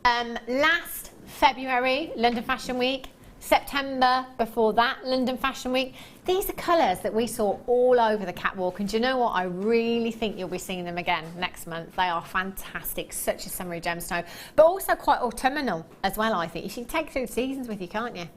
Last February, London Fashion Week, September before that, London Fashion Week. These are colours that we saw all over the catwalk, and do you know what? I really think you'll be seeing them again next month. They are fantastic, such a summery gemstone, but also quite autumnal as well, I think. You can take through seasons with you, can't you?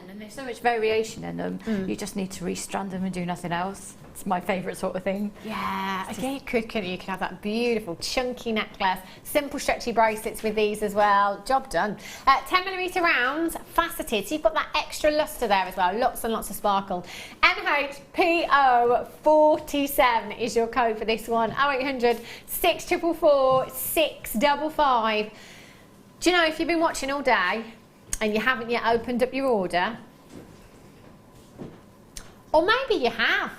And there's so much variation in them. You just need to restrand them and do nothing else. It's my favourite sort of thing. Yeah, again, you could have that beautiful chunky necklace, simple stretchy bracelets with these as well. Job done. 10mm rounds, faceted, so you've got that extra lustre there as well. Lots and lots of sparkle. MHPO47 is your code for this one. 0800 644 655. Do you know, if you've been watching all day and you haven't yet opened up your order, or maybe you have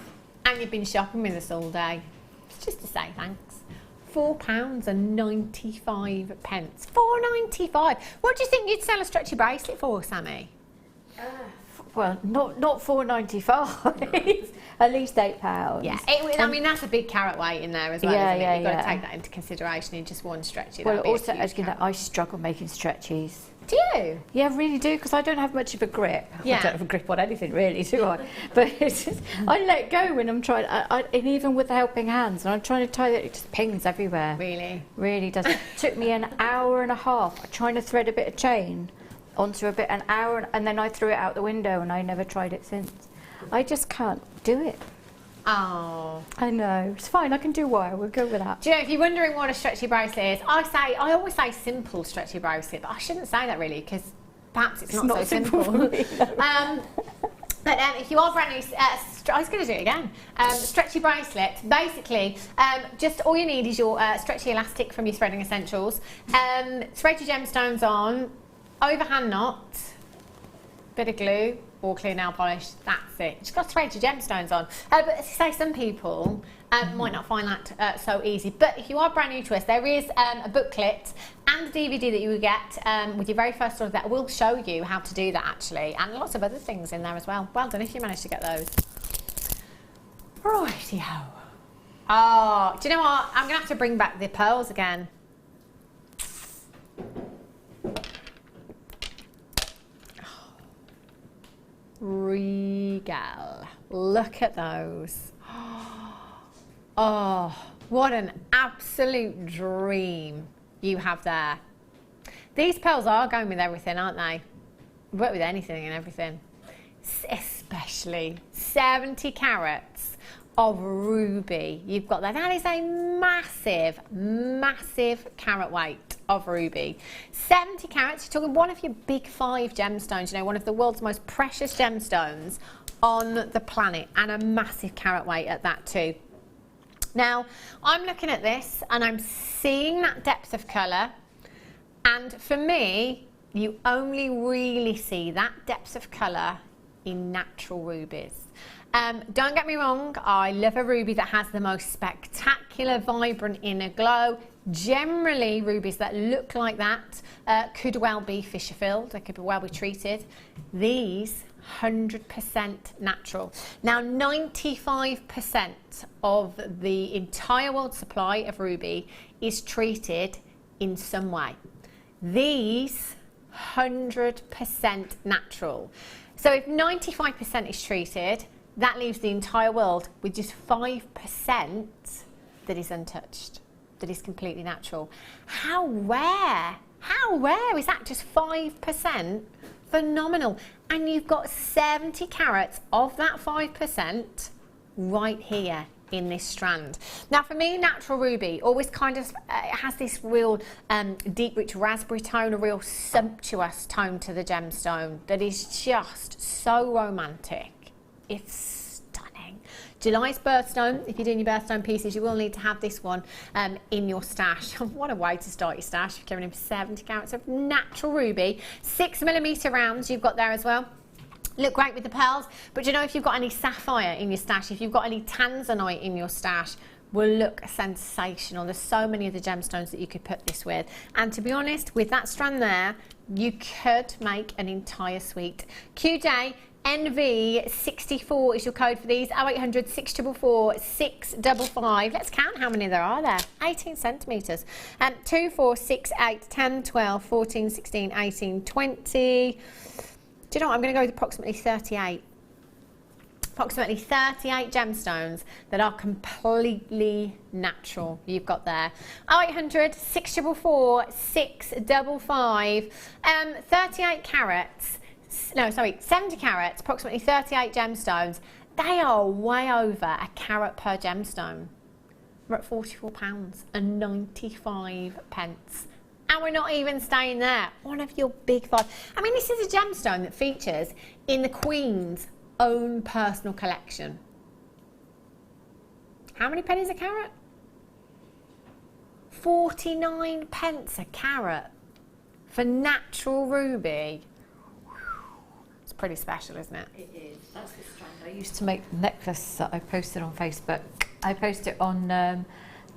and you've been shopping with us all day, it's just to say thanks. £4.95. £4.95. What do you think you'd sell a stretchy bracelet for, Sammi? Well, not £4.95. At least £8. Yeah, I mean that's a big carat weight in there as well. Yeah, isn't it? You've got to take that into consideration in just one stretchy. Well, also, as you know, I struggle making stretchies. Do you? Yeah, I really do, because I don't have much of a grip. Yeah. I don't have a grip on anything, really, do I? But it's just, I let go when I'm trying, and even with the helping hands, when I'm trying to tie it, it just pings everywhere. Really? Really does. It took me an hour and a half trying to thread a bit of chain onto an hour, and then I threw it out the window, and I never tried it since. I just can't do it. Oh. I know. It's fine, I can do wire, we'll go with that. Do you know, if you're wondering what a stretchy bracelet is, I always say simple stretchy bracelet, but I shouldn't say that really, because perhaps it's not so simple. For me, no. But if you are brand new, I was going to do it again. Stretchy bracelet, basically, just all you need is your stretchy elastic from your threading essentials. Thread your gemstones on, overhand knot, bit of glue or clear nail polish, that's it. Just got to thread your gemstones on. But as I say, some people might not find that so easy. But if you are brand new to us, there is a booklet and a DVD that you will get with your very first order that will show you how to do that actually, and lots of other things in there as well. Well done if you managed to get those. Righty-ho. Oh, do you know what? I'm going to have to bring back the pearls again. Regal. Look at those. Oh, what an absolute dream you have there. These pearls are going with everything, aren't they? Work with anything and everything. Especially 70 carats of ruby you've got there. That is a massive, massive carat weight of ruby. 70 carats, you're talking one of your big 5 gemstones, you know, one of the world's most precious gemstones on the planet, and a massive carat weight at that too. Now, I'm looking at this and I'm seeing that depth of colour, and for me, you only really see that depth of colour in natural rubies. Don't get me wrong, I love a ruby that has the most spectacular, vibrant inner glow. Generally, rubies that look like that could well be fissure filled, they could well be treated. These, 100% natural. Now, 95% of the entire world supply of ruby is treated in some way. These, 100% natural. So if 95% is treated, that leaves the entire world with just 5% that is untouched, that is completely natural. How rare is that? Just 5%? Phenomenal. And you've got 70 carats of that 5% right here in this strand. Now for me, natural ruby always kind of has this real deep rich raspberry tone, a real sumptuous tone to the gemstone that is just so romantic. It's stunning. July's birthstone, if you're doing your birthstone pieces, you will need to have this one in your stash. What a way to start your stash. You're giving him 70 carats of natural ruby. 6mm rounds you've got there as well. Look great with the pearls, but you know, if you've got any sapphire in your stash, if you've got any tanzanite in your stash, will look sensational. There's so many of the gemstones that you could put this with. And to be honest, with that strand there, you could make an entire suite. QJ NV64 is your code for these. 0800 644 655. Let's count how many there are there. 18 centimetres. 2, 4, 6, 8, 10, 12, 14, 16, 18, 20. Do you know what? I'm going to go with approximately 38. Approximately 38 gemstones that are completely natural you've got there. 0800 644 655. 38 carats. No, sorry, 70 carats, approximately 38 gemstones. They are way over a carat per gemstone. We're at £44.95. And we're not even staying there. One of your big 5. I mean, this is a gemstone that features in the Queen's own personal collection. How many pennies a carat? 49 pence a carat for natural ruby. It's pretty special, isn't it? It is. That's the strand. I used to make the necklace that I posted on Facebook. I posted it on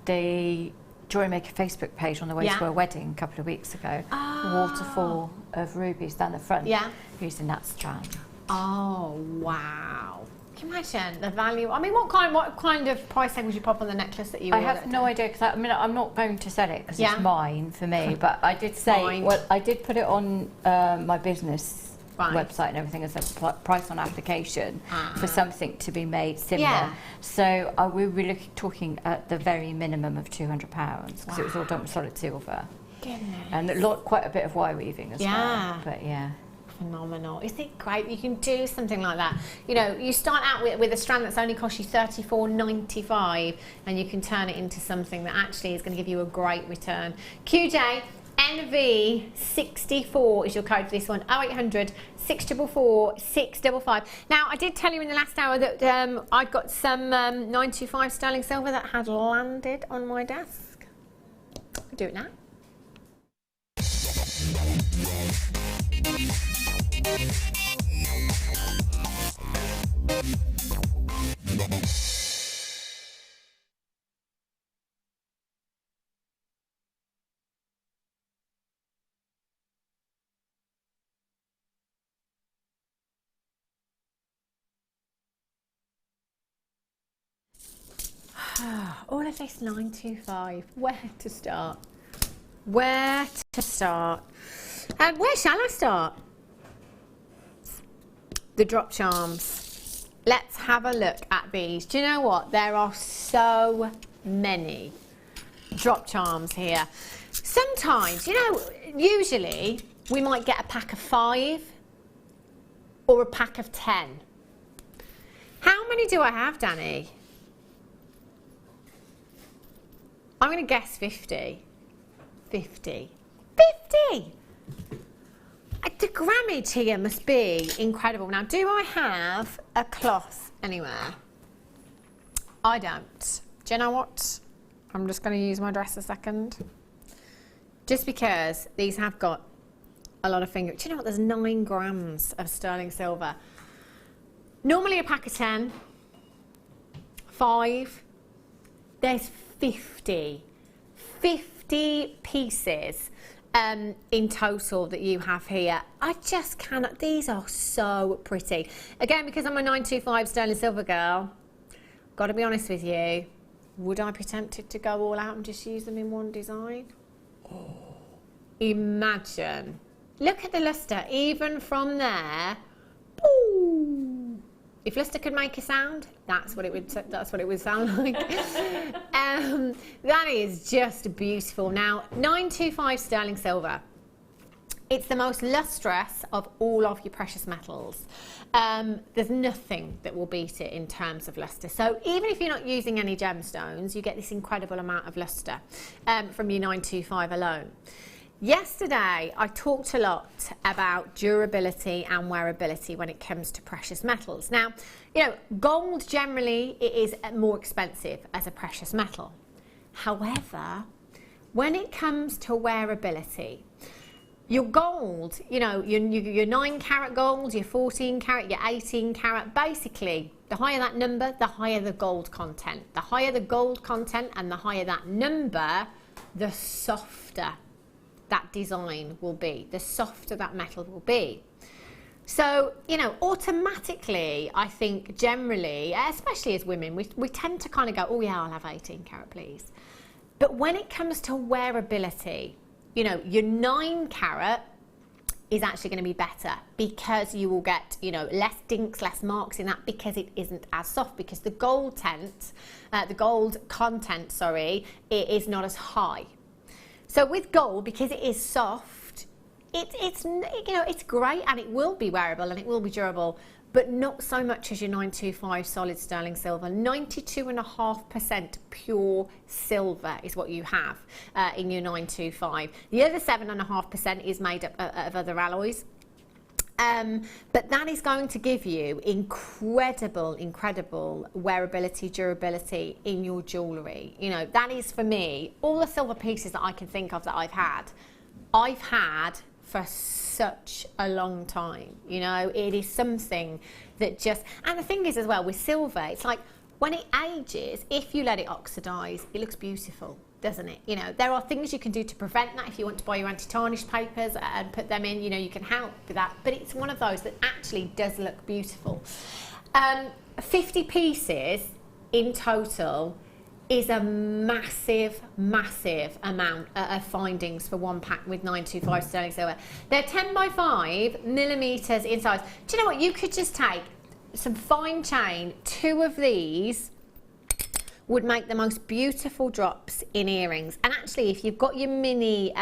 the Jewellery Maker Facebook page on the way to a wedding a couple of weeks ago. Oh. Waterfall of rubies down the front. Yeah. Using that strand. Oh wow! Can you imagine the value? I mean, what kind of price tag would you pop on the necklace that you? I have no idea, because I mean, I'm not going to sell it because it's mine for me. But I did say, well, I did put it on my business website and everything as a price on application for something to be made similar. Yeah. So we were talking at the very minimum of £200 because it was all done with solid silver. Goodness. And quite a bit of wire weaving as well. But yeah. Phenomenal. Isn't it great? You can do something like that. You know, you start out with a strand that's only cost you $34.95 and you can turn it into something that actually is going to give you a great return. QJ NV64 is your code for this one. 0800 644 655. Now, I did tell you in the last hour that I'd got some 925 sterling silver that had landed on my desk. I'll do it now. all of this 925. Where to start? Where to start? Where shall I start? The drop charms. Let's have a look at these. Do you know what? There are so many drop charms here. Sometimes, you know, usually we might get a pack of 5 or a pack of 10. How many do I have, Danny? I'm going to guess 50. 50. 50! The grammage here must be incredible. Now, do I have a cloth anywhere? I don't. Do you know what? I'm just going to use my dress a second. Just because these have got a lot of finger. Do you know what? There's 9 grams of sterling silver. Normally a pack of 10, 5, there's 50 pieces in total that you have here. I just cannot, these are so pretty. Again, because I'm a 925 sterling silver girl, got to be honest with you, would I be tempted to go all out and just use them in one design? Oh, imagine. Look at the luster, even from there. Ooh. If luster could make a sound, that's what it would sound like. That is just beautiful. Now, 925 sterling silver. It's the most lustrous of all of your precious metals. There's nothing that will beat it in terms of luster. So even if you're not using any gemstones, you get this incredible amount of luster from your 925 alone. Yesterday, I talked a lot about durability and wearability when it comes to precious metals. Now, you know, gold generally it is more expensive as a precious metal. However, when it comes to wearability, your gold, you know, your 9 carat gold, your 14 carat, your 18 carat, basically, the higher that number, the higher the gold content. The higher the gold content and the higher that number, the softer that design will be, the softer that metal will be. So, you know, automatically, I think generally, especially as women, we tend to kind of go, oh yeah, I'll have 18 carat please. But when it comes to wearability, you know, your 9 carat is actually going to be better because you will get, you know, less dinks, less marks in that because it isn't as soft, because the gold content, sorry, it is not as high. So with gold, because it is soft, it's you know, it's great and it will be wearable and it will be durable, but not so much as your 925 solid sterling silver. 92.5% pure silver is what you have in your 925. The other 7.5% is made up of other alloys. But that is going to give you incredible wearability, durability in your jewellery. You know, that is for me, all the silver pieces that I can think of that I've had for such a long time. You know, it is something that just, and the thing is as well with silver, it's like when it ages, if you let it oxidise, it looks beautiful, doesn't it? You know, there are things you can do to prevent that. If you want to buy your anti-tarnish papers and put them in, you know, you can help with that. But it's one of those that actually does look beautiful. 50 pieces in total is a massive amount of findings for one pack with 925 sterling silver. They're 10 by 5 millimetres in size. Do you know what? You could just take some fine chain, 2 of these would make the most beautiful drops in earrings. And actually, if you've got your mini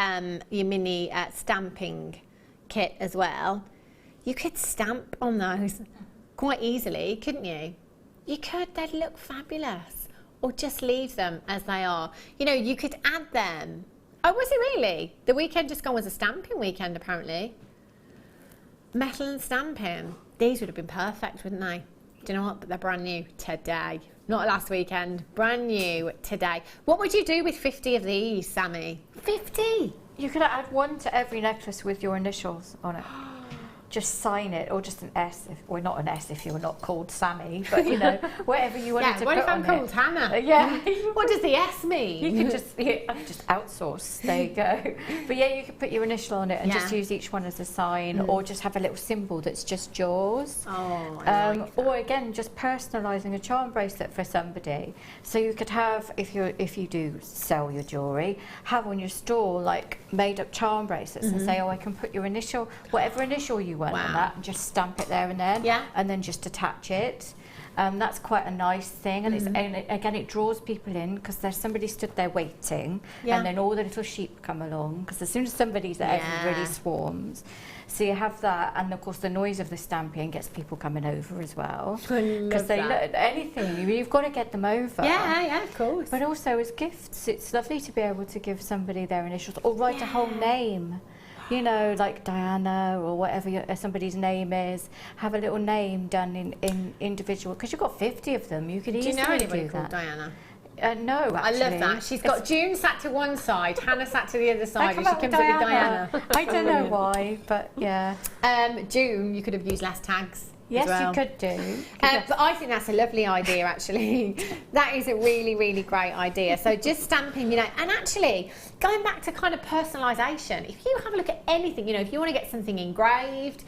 stamping kit as well, you could stamp on those quite easily, couldn't you? You could, they'd look fabulous. Or just leave them as they are. You know, you could add them. Oh, was it really? The weekend just gone was a stamping weekend, apparently. Metal and stamping. These would have been perfect, wouldn't they? Do you know what? But they're brand new today. Not last weekend. Brand new today. What would you do with 50 of these, Sammi? 50? You could add 1 to every necklace with your initials on it. just sign it, or just an S, well, not an S if you're not called Sammi, but you know, whatever you wanted to what put if I'm on called it. Hannah? Yeah. What does the S mean? You could just outsource. There you go. But yeah, you could put your initial on it and just use each one as a sign, or just have a little symbol that's just yours. Oh, I like that. Or again, just personalising a charm bracelet for somebody. So you could have, if you do sell your jewellery, have on your store like made up charm bracelets and say, oh, I can put your initial, whatever initial you want on that, and just stamp it there and then, and then just attach it. That's quite a nice thing, and again it draws people in because there's somebody stood there waiting, and then all the little sheep come along because as soon as somebody's there, everybody swarms. So you have that, and of course the noise of the stamping gets people coming over as well because they look anything. You've got to get them over. Yeah, of course. But also as gifts, it's lovely to be able to give somebody their initials or write a whole name. You know, like Diana or whatever somebody's name is, have a little name done in individual, because you've got 50 of them, you could easily do that. Do you know anybody called Diana? No, actually. I love that. She's got June sat to one side, Hannah sat to the other side, and she comes up with Diana. I don't know why, but yeah. June, you could have used less tags. Yes, well. you could do. But I think that's a lovely idea, actually. That is a really, really great idea. So just stamping, you know, and actually going back to kind of personalisation, if you have a look at anything, you know, if you want to get something engraved,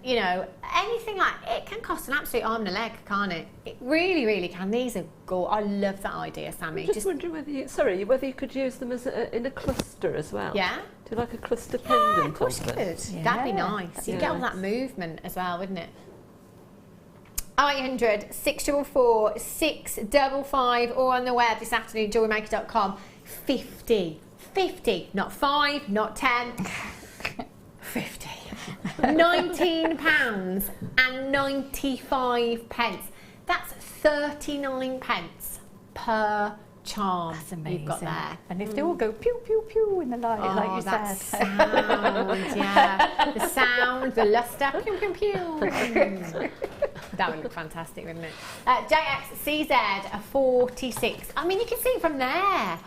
you know, anything like, it can cost an absolute arm and a leg, can't it? It really, really can. These are gorgeous. I love that idea, Sammi. I'm just wondering whether you could use them as in a cluster as well. Yeah. Do like a cluster pendant. Yeah, of course you could. Yeah. That'd be nice. You'd get all that movement as well, wouldn't it? 0800 644 655 or on the web this afternoon, JewelleryMaker.com. 50, not 5, not 10, 50. £19 and 95 pence. That's 39 pence per charm. That's amazing. You've got there. And if they all go pew, pew, pew in the light, like you that said. sound, yeah. The sound, the lustre, pew, pew, pew. That would look fantastic, wouldn't it? JXCZ, a 46. I mean, you can see it from there.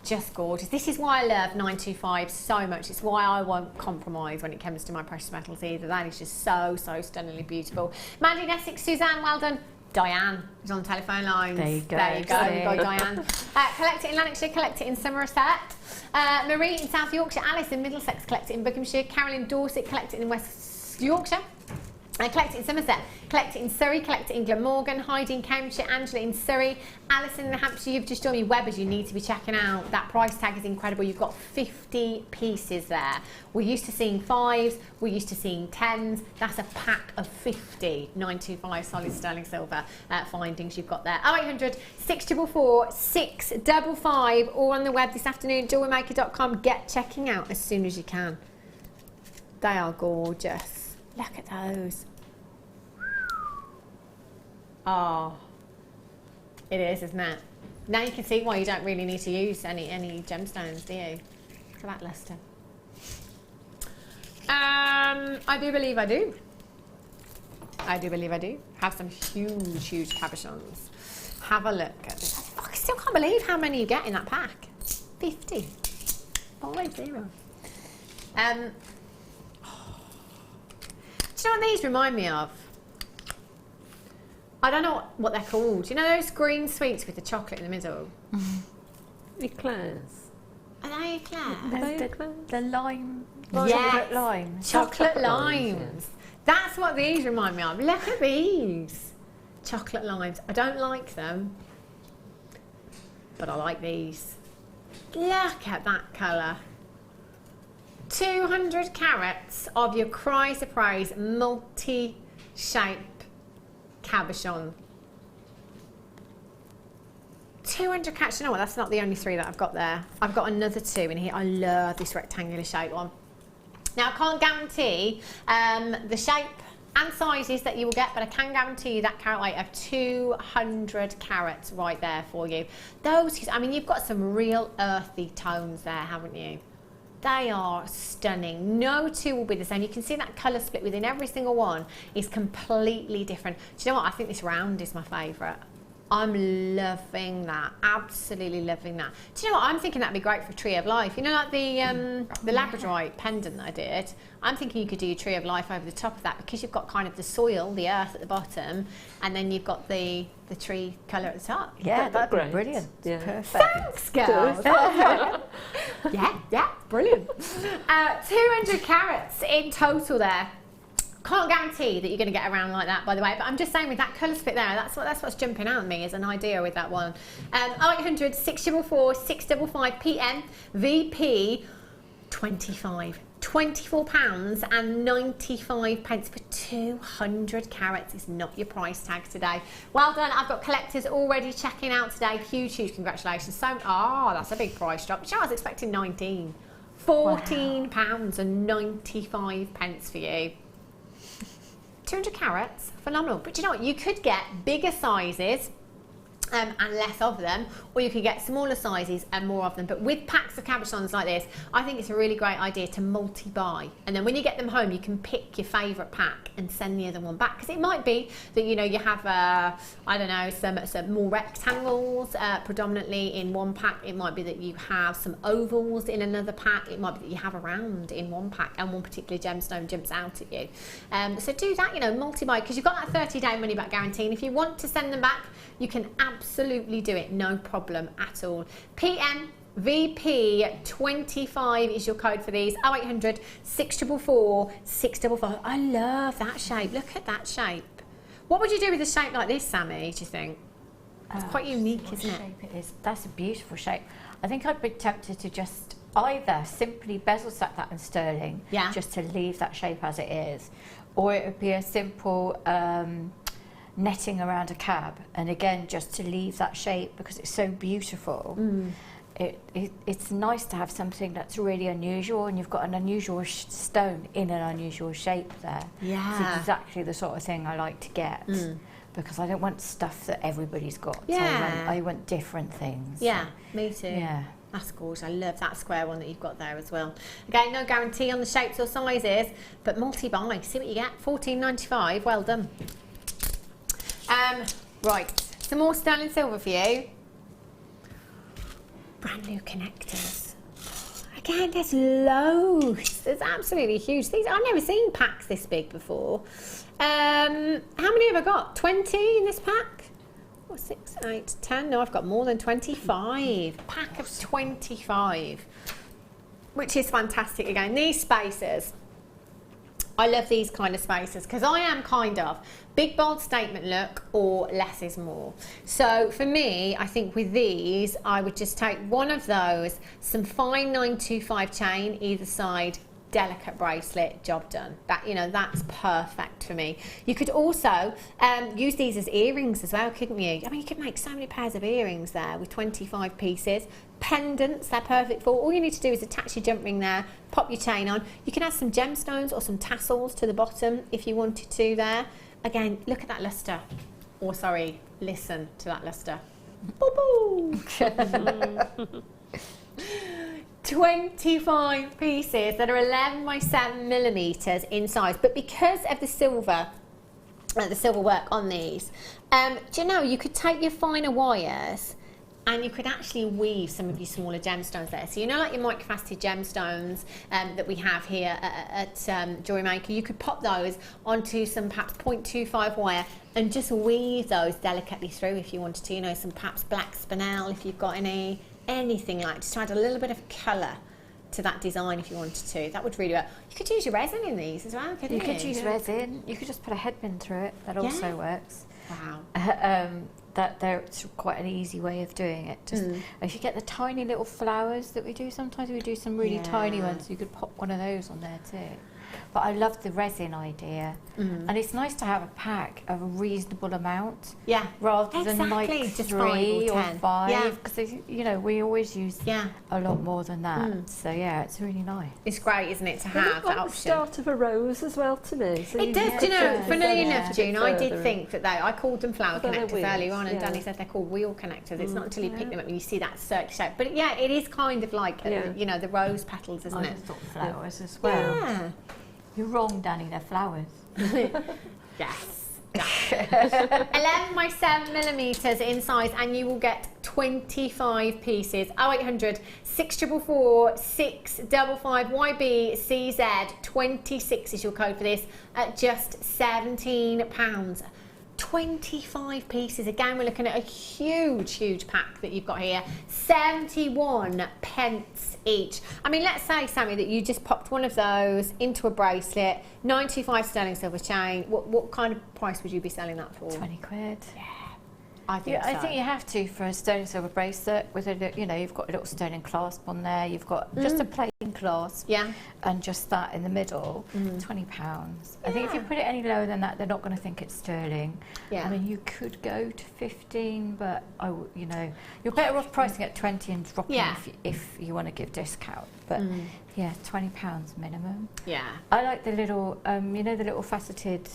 Just gorgeous. This is why I love 925 so much. It's why I won't compromise when it comes to my precious metals either. That is just so, so stunningly beautiful. Mandy in Essex, Suzanne, well done. Diane is on the telephone lines. There you go. There you go. We've got Diane. Collect it in Lanarkshire, collect it in Somerset. Marie in South Yorkshire, Alice in Middlesex, collect it in Buckinghamshire, Carol in Dorset, collect it in West Yorkshire. Collect it in Somerset, collect it in Surrey, collect it in Glamorgan, Heidi in Cambridgeshire, Angela in Surrey, Alison in Hampshire. You've just joined me. Webbers, you need to be checking out. That price tag is incredible. You've got 50 pieces there. We're used to seeing 5s, we're used to seeing 10s. That's a pack of 50 925 solid sterling silver findings you've got there. 0800 644 655 or on the web this afternoon, JewelleryMaker.com. Get checking out as soon as you can. They are gorgeous. Look at those. Oh, it is, isn't it? Now you can see why you don't really need to use any gemstones, do you? Look at that lustre. I do believe I do. I do believe I do. Have some huge, huge cabochons. Have a look at this. I still can't believe how many you get in that pack. 50. 50. Do you know what these remind me of? I don't know what they're called. You know those green sweets with the chocolate in the middle? Eclairs. Are they eclairs? The lime. Yes. Chocolate lime. Chocolate limes. That's what these remind me of. Look at these. Chocolate limes. I don't like them, but I like these. Look at that colour. 200 carats of your Cry Surprise multi-shape cabochon. 200 carats. You know what? That's not the only 3 that I've got there. I've got another 2 in here. I love this rectangular shape one. Now, I can't guarantee the shape and sizes that you will get, but I can guarantee you that carat weight of 200 carats right there for you. Those, I mean, you've got some real earthy tones there, haven't you? They are stunning. No 2 will be the same. You can see that colour split within every single one is completely different. Do you know what? I think this round is my favourite. I'm loving that. Absolutely loving that. Do you know what? I'm thinking that'd be great for Tree of Life. You know, like the labradorite pendant that I did. I'm thinking you could do your Tree of Life over the top of that, because you've got kind of the soil, the earth at the bottom, and then you've got the tree colour at the top. Yeah, that'd be great. brilliant. Yeah. Perfect. Thanks, girls. yeah, brilliant. 200 carats in total there. Can't guarantee that you're going to get around like that, by the way, but I'm just saying with that colour split there, that's what's jumping out at me as an idea with that one. 0800 644 655 PM VP 25. £24.95 for 200 carats is not your price tag today. Well done. I've got collectors already checking out today. Huge congratulations. So, that's a big price drop. I was expecting 19. £14.95 for you. 200 carats, phenomenal. But you know what? You could get bigger sizes and less of them, or you could get smaller sizes and more of them. But with packs of cabochons like this, I think it's a really great idea to multi-buy, and then when you get them home you can pick your favourite pack and send the other one back, because it might be that, you know, you have I don't know, some more rectangles predominantly in one pack. It might be that you have some ovals in another pack. It might be that you have a round in one pack and one particular gemstone jumps out at you. So do that, you know, multi-buy, because you've got that 30-day money back guarantee, and if you want to send them back, you can absolutely do it, no problem at all. PM VP 25 is your code for these. 0800 644 655. I love that shape. Look at that shape. What would you do with a shape like this, Sammi, do you think? It's quite unique, isn't it? Shape it is. That's a beautiful shape. I think I'd be tempted to just either simply bezel stack that in sterling, just to leave that shape as it is, or it would be a simple netting around a cab, and again just to leave that shape because it's so beautiful. It's nice to have something that's really unusual, and you've got an unusual stone in an unusual shape there. It's exactly the sort of thing I like to get, because I don't want stuff that everybody's got. I want different things. Me too. Yeah. That's gorgeous. I love that square one that you've got there as well. Again, no guarantee on the shapes or sizes, but multi-buy. See what you get. £14.95. Well done. Right, some more sterling silver for you. Brand new connectors. Again, there's loads. There's absolutely huge. These, I've never seen packs this big before. How many have I got? 20 in this pack? 4, 6, 8, 10. No, I've got more than 25. Pack of 25, which is fantastic. Again, these spacers. I love these kind of spacers because I am kind of big, bold statement look, or less is more. So for me, I think with these, I would just take one of those, some fine 925 chain either side, delicate bracelet, job done. That, you know, that's perfect for me. You could also use these as earrings as well, couldn't you? I mean, you could make so many pairs of earrings there with 25 pieces. Pendants, they're perfect for. All you need to do is attach your jump ring there, pop your chain on. You can add some gemstones or some tassels to the bottom if you wanted to there. Again, look at that lustre. Or sorry, listen to that lustre. Boo-boo! 25 pieces that are 11 by 7 millimeters in size, but because of the silver work on these, do you know, you could take your finer wires and you could actually weave some of your smaller gemstones there. So you know, like your microfaceted gemstones that we have here at Jewellery Maker, you could pop those onto some perhaps 0.25 wire and just weave those delicately through if you wanted to. You know, some perhaps black spinel if you've got anything like, just add a little bit of colour to that design if you wanted to. That would really work. You could use your resin in these as well, couldn't you? You could use resin. You could just put a headband through it. That also works. Wow. That's quite an easy way of doing it. Just if you get the tiny little flowers that we do, sometimes we do some really tiny ones. You could pop one of those on there too. But I love the resin idea, and it's nice to have a pack of a reasonable amount, rather than like just 3 or 10. 5, because you know, we always use a lot more than that. So yeah, it's really nice. It's great, isn't it, to have that option? The start of a rose as well to me. So it does, do you know, funnily enough, June, I did think that I called them flower connectors earlier on, and Danny said they're called wheel connectors. It's not until you pick them up and you see that circular shape. But yeah, it is kind of like, you know, the rose petals, isn't it? I thought flowers as well. Yeah. You're wrong, Danny, they're flowers. Yes. 11 by 7 millimeters in size, and you will get 25 pieces. 0800 644 655 YBCZ 26 is your code for this at just £17. 25 pieces. Again, we're looking at a huge pack that you've got here. 71 pence each. I mean, let's say, Sammi, that you just popped one of those into a bracelet, 95 sterling silver chain. What kind of price would you be selling that for? 20 quid. Yeah. I think so. I think you have to for a sterling silver bracelet with a, you know, you've got a little sterling clasp on there. You've got just a plain clasp, and just that in the middle. £20. I think if you put it any lower than that, they're not going to think it's sterling. I mean, you could go to 15, but you know, you're better off pricing at 20 and dropping if you want to give discount. But yeah, £20 minimum. I like the little, you know, the little faceted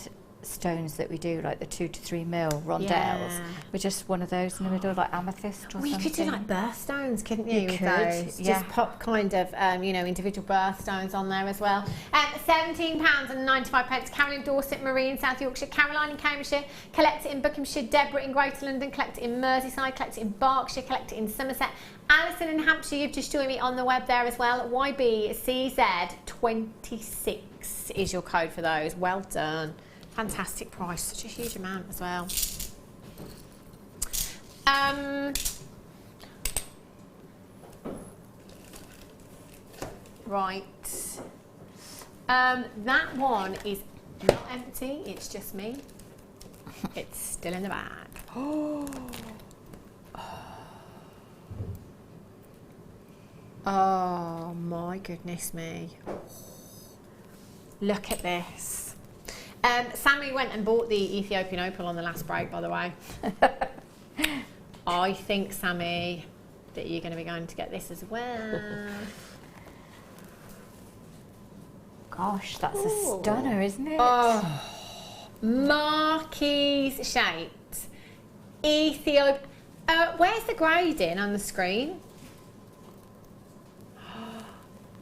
stones that we do, like the 2 to 3 mil rondelles, with just one of those in the middle, like amethyst or something. You could do like birthstones, couldn't you? You with could, those? Just pop kind of, you know, individual birthstones on there as well. £17.95. Carolyn Dorset, Marie in South Yorkshire, Caroline in Cambridgeshire, collect it in Buckinghamshire, Deborah in Greater London, collect it in Merseyside, collect it in Berkshire, collect it in Somerset. Alison in Hampshire, you've just joined me on the web there as well. YBCZ26 is your code for those. Well done. Fantastic price, such a huge amount as well. Right. That one is not empty, it's just me. It's still in the bag. Oh my goodness me. Look at this. Sammi went and bought the Ethiopian opal on the last break, by the way. I think, Sammi, that you're going to be going to get this as well. Gosh, that's a stunner, isn't it? Oh, marquise shaped Ethiopian. Where's the grading on the screen?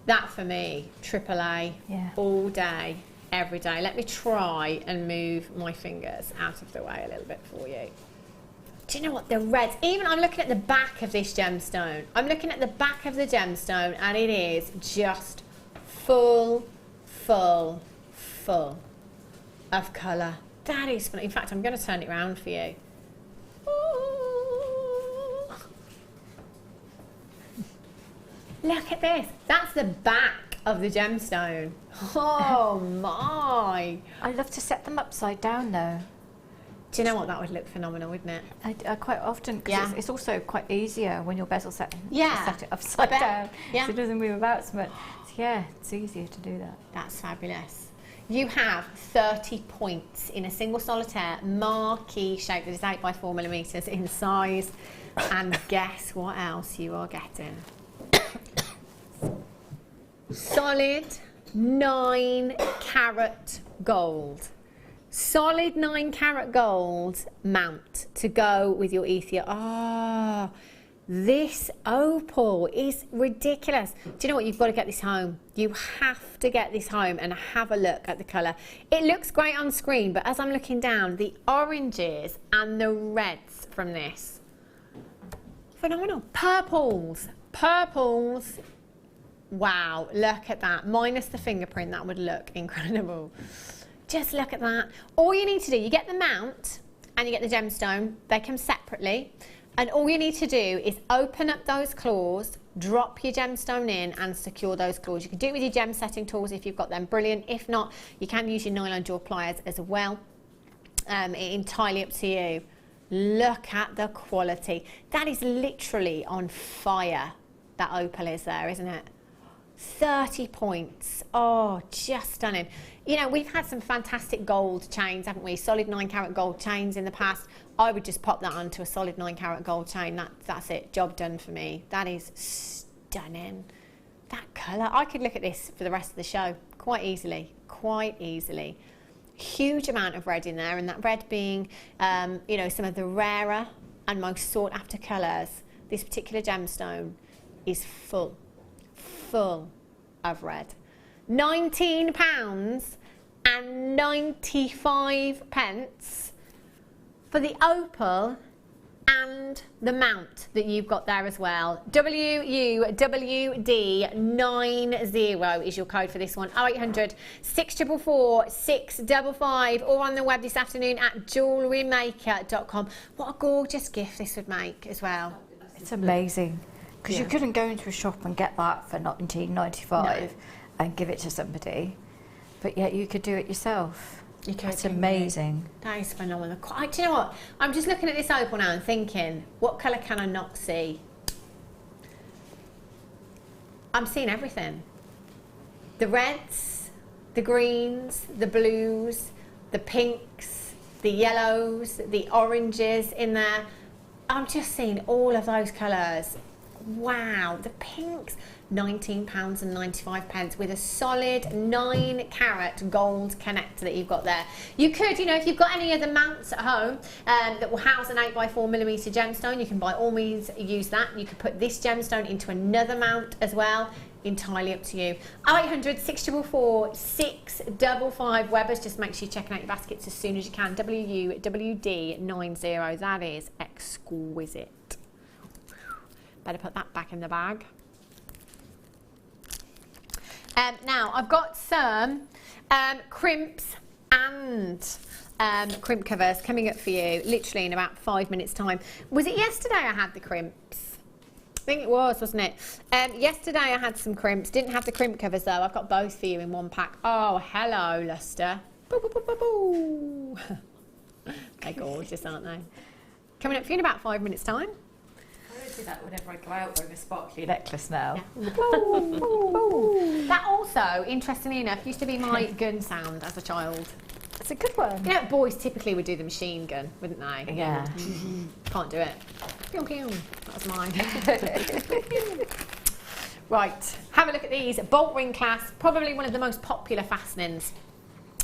That for me, AAA, all day. Every day. Let me try and move my fingers out of the way a little bit for you. Do you know what? The reds, even I'm looking at the back of this gemstone. I'm looking at the back of the gemstone and it is just full of colour. That is fun. In fact, I'm going to turn it around for you. Ooh. Look at this. That's the back of the gemstone. Oh my! I'd love to set them upside down though. Do you know what? That would look phenomenal, wouldn't it? I quite often, because it's also quite easier when your bezel set it upside down, so it doesn't move about so much. So yeah, it's easier to do that. That's fabulous. You have 30 points in a single solitaire marquee shape that is 8 by 4 millimeters in size. And guess what else you are getting? Solid 9 carat gold. Solid 9 carat gold mount to go with your Ethiopia. This opal is ridiculous. Do you know what? You've got to get this home. You have to get this home and have a look at the colour. It looks great on screen, but as I'm looking down, the oranges and the reds from this, phenomenal. Purples. Wow, look at that. Minus the fingerprint, that would look incredible. Just look at that. All you need to do, you get the mount and you get the gemstone. They come separately. And all you need to do is open up those claws, drop your gemstone in and secure those claws. You can do it with your gem setting tools if you've got them, brilliant. If not, you can use your nylon jaw pliers as well. Entirely up to you. Look at the quality. That is literally on fire, that opal is there, isn't it? 30 points. Oh, just stunning. You know, we've had some fantastic gold chains, haven't we? Solid 9 carat gold chains in the past. I would just pop that onto a solid 9 carat gold chain. That's it. Job done for me. That is stunning. That colour. I could look at this for the rest of the show quite easily. Quite easily. Huge amount of red in there, and that red being, you know, some of the rarer and most sought after colours. This particular gemstone is full of red. £19 £2,295 for the opal and the mount that you've got there as well. WUWD90 is your code for this one. 0800 644 655, or on the web this afternoon at JewelleryMaker.com. What a gorgeous gift this would make as well. It's amazing, because you couldn't go into a shop and get that for $19.95 and give it to somebody, but yet you could do it yourself. That's amazing. That is phenomenal. Do you know what? I'm just looking at this opal now and thinking, what colour can I not see? I'm seeing everything. The reds, the greens, the blues, the pinks, the yellows, the oranges in there. I'm just seeing all of those colours. Wow, the pinks. £19.95 with a solid 9-carat gold connector that you've got there. You could, you know, if you've got any other mounts at home that will house an 8x4mm gemstone, you can by all means use that. You could put this gemstone into another mount as well. Entirely up to you. 0800 644 655 Webbers. Just make sure you're checking out your baskets as soon as you can. WUWD90. That is exquisite. Better put that back in the bag. Now, I've got some crimps and crimp covers coming up for you literally in about 5 minutes' time. Was it yesterday I had the crimps? I think it was, wasn't it? Yesterday I had some crimps. Didn't have the crimp covers though. I've got both for you in one pack. Oh, hello, Luster. Boo, boo, boo, boo, boo. They're gorgeous, aren't they? Coming up for you in about 5 minutes' time. I do that whenever I go out wearing a sparkly necklace now. Yeah. That also, interestingly enough, used to be my gun sound as a child. It's a good one. You know, boys typically would do the machine gun, wouldn't they? Yeah. Can't do it. Pew, pew. That was mine. Right, have a look at these. Bolt ring clasp, probably one of the most popular fastenings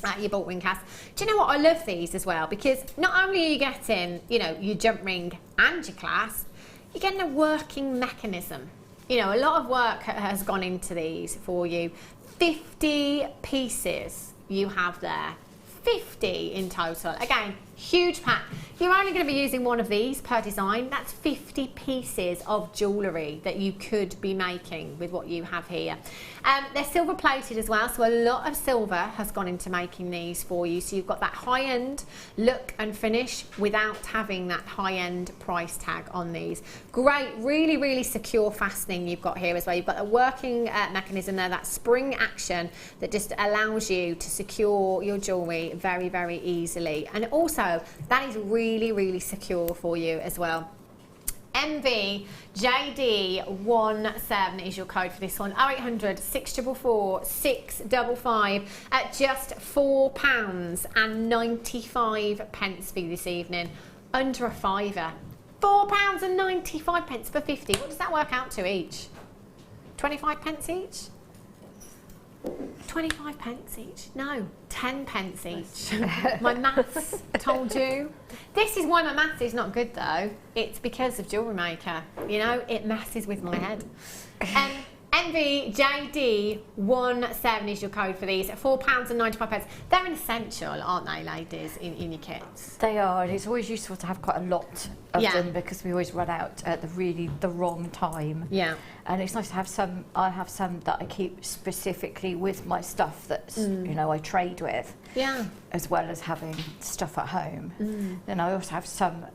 at your bolt ring clasp. Do you know what? I love these as well, because not only are you getting, you know, your jump ring and your clasp, you're getting a working mechanism. You know, a lot of work has gone into these for you. 50 pieces you have there. 50 in total. Again, huge pack. You're only going to be using one of these per design. That's 50 pieces of jewellery that you could be making with what you have here. They're silver plated as well, so a lot of silver has gone into making these for you. So you've got that high-end look and finish without having that high-end price tag on these. Great, really, really secure fastening you've got here as well. You've got a working mechanism there, that spring action that just allows you to secure your jewellery very, very easily. And also, that is really, really secure for you as well. MVJD17 is your code for this one. 0800 644 655 at just £4.95 for you this evening. Under a fiver. £4.95 for 50. What does that work out to each? 25p each? 25p each? No, 10p each. My maths told you. This is why my maths is not good though. It's because of Jewellery Maker. You know, it messes with my head. MVJD17 is your code for these. £4.95. They're an essential, aren't they, ladies, in your kits? They are, and it's always useful to have quite a lot of them, because we always run out at the wrong time. Yeah. And it's nice to have some. I have some that I keep specifically with my stuff that's, you know, I trade with. Yeah. As well as having stuff at home. Then I also have some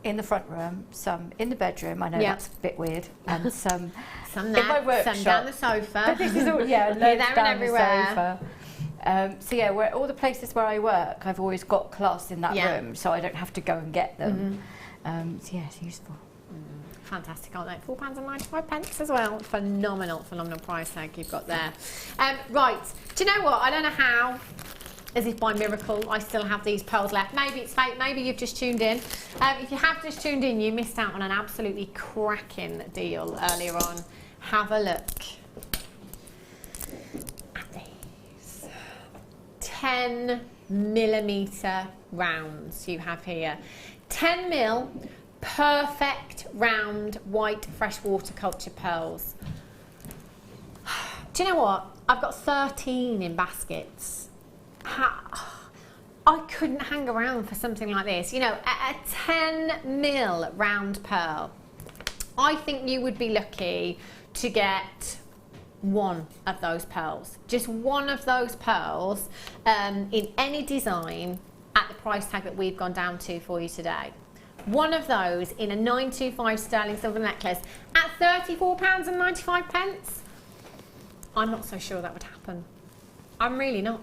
in the front room, some in the bedroom. I know that's a bit weird, and some there, in my workshop. some down the sofa. But this is all, loads there down and everywhere. The sofa. So yeah, all the places where I work, I've always got class in that room, so I don't have to go and get them. So yeah, it's useful. Fantastic, aren't they? £4.95 as well. Phenomenal, phenomenal price tag you've got there. Right, do you know what? I don't know how, as if by miracle, I still have these pearls left. Maybe it's fake, maybe you've just tuned in. If you have just tuned in, you missed out on an absolutely cracking deal earlier on. Have a look at these 10mm rounds you have here. 10mm perfect round white freshwater culture pearls. Do you know what? I've got 13 in baskets. I couldn't hang around for something like this. You know, a 10 mil round pearl. I think you would be lucky to get one of those pearls. Just one of those pearls in any design at the price tag that we've gone down to for you today. One of those in a 925 sterling silver necklace at £34.95. I'm not so sure that would happen. I'm really not.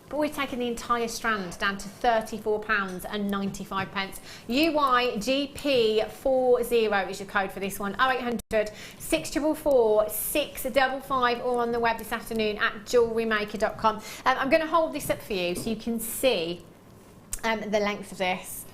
But we've taken the entire strand down to £34.95. UYGP40 is your code for this one. 0800 644 655 or on the web this afternoon at JewelleryMaker.com. I'm going to hold this up for you so you can see the length of this.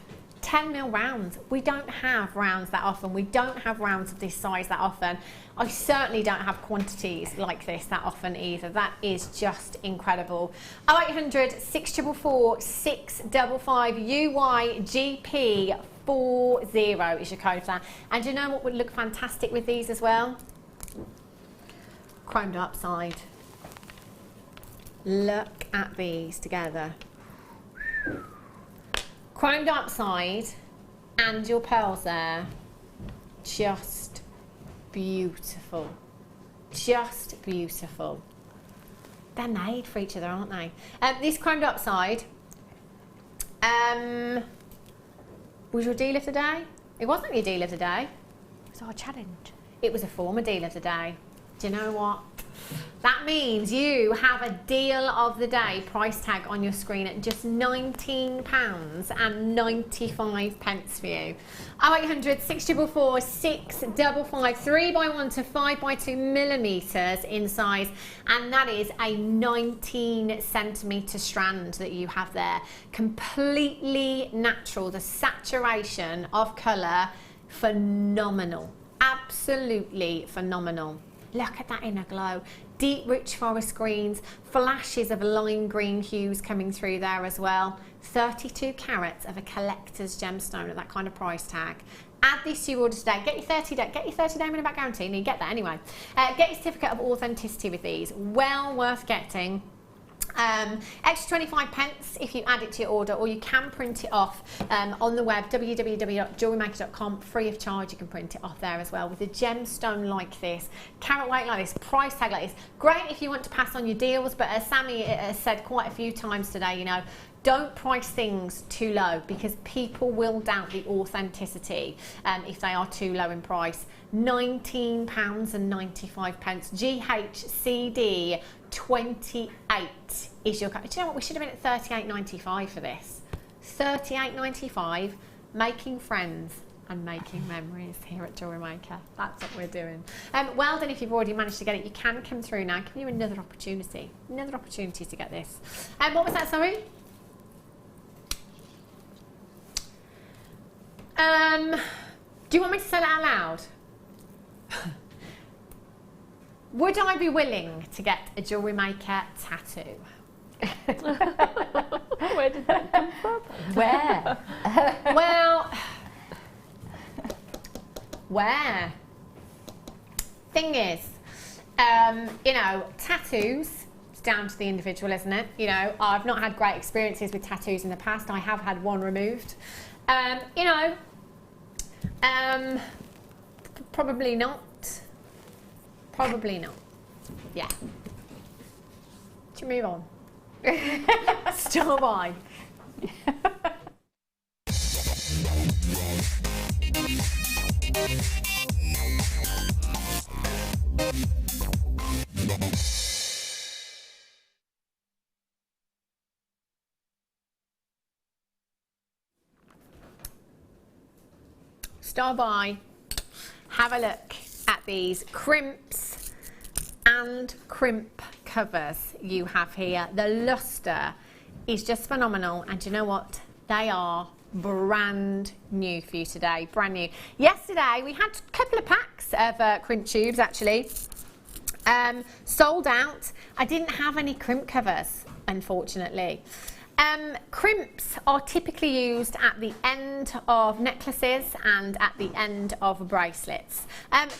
10 mil rounds. We don't have rounds that often. We don't have rounds of this size that often. I certainly don't have quantities like this that often either. That is just incredible. 0800 644 655 UYGP40 is your code for that. And do you know what would look fantastic with these as well? Chromed upside. Look at these together. Chromed upside and your pearls there, just beautiful, just beautiful. They're made for each other, aren't they? This chromed upside was your deal of the day. It wasn't your deal of the day. It was our challenge. It was a former deal of the day. Do you know what? That means you have a deal of the day price tag on your screen at just £19.95 for you. 0800 644 655 3x1 to 5x2 millimetres in size, and that is a 19 centimetre strand that you have there. Completely natural. The saturation of colour, phenomenal. Absolutely phenomenal. Look at that inner glow. Deep rich forest greens, flashes of lime green hues coming through there as well. 32 carats of a collector's gemstone at that kind of price tag. Add this to your order today. Get your 30-day money back guarantee, and you get that anyway. Get your certificate of authenticity with these. Well worth getting. Extra 25p if you add it to your order, or you can print it off on the web, www.jewellerymaker.com, free of charge. You can print it off there as well with a gemstone like this, carat weight like this, price tag like this. Great if you want to pass on your deals, but as Sammi has said quite a few times today, you know, don't price things too low because people will doubt the authenticity if they are too low in price. £19.95. GHCD 28 is your code. Do you know what? We should have been at £38.95 for this. £38.95, making friends and making memories here at Jewellery Maker. That's what we're doing. Well done if you've already managed to get it. You can come through now. Give you another opportunity to get this. What was that, sorry? Do you want me to say it out loud? Would I be willing to get a Jewellery Maker tattoo? Where did that come from? Where? Well, where? Thing is, you know, tattoos, it's down to the individual, isn't it? You know, I've not had great experiences with tattoos in the past. I have had one removed. You know, probably not. Probably not. Yeah. Should move on. Still by. Star by. Have a look at these crimps and crimp covers you have here. The luster is just phenomenal, and you know what? They are brand new for you today, brand new. Yesterday we had a couple of packs of crimp tubes actually, sold out. I didn't have any crimp covers, unfortunately. Crimps are typically used at the end of necklaces and at the end of bracelets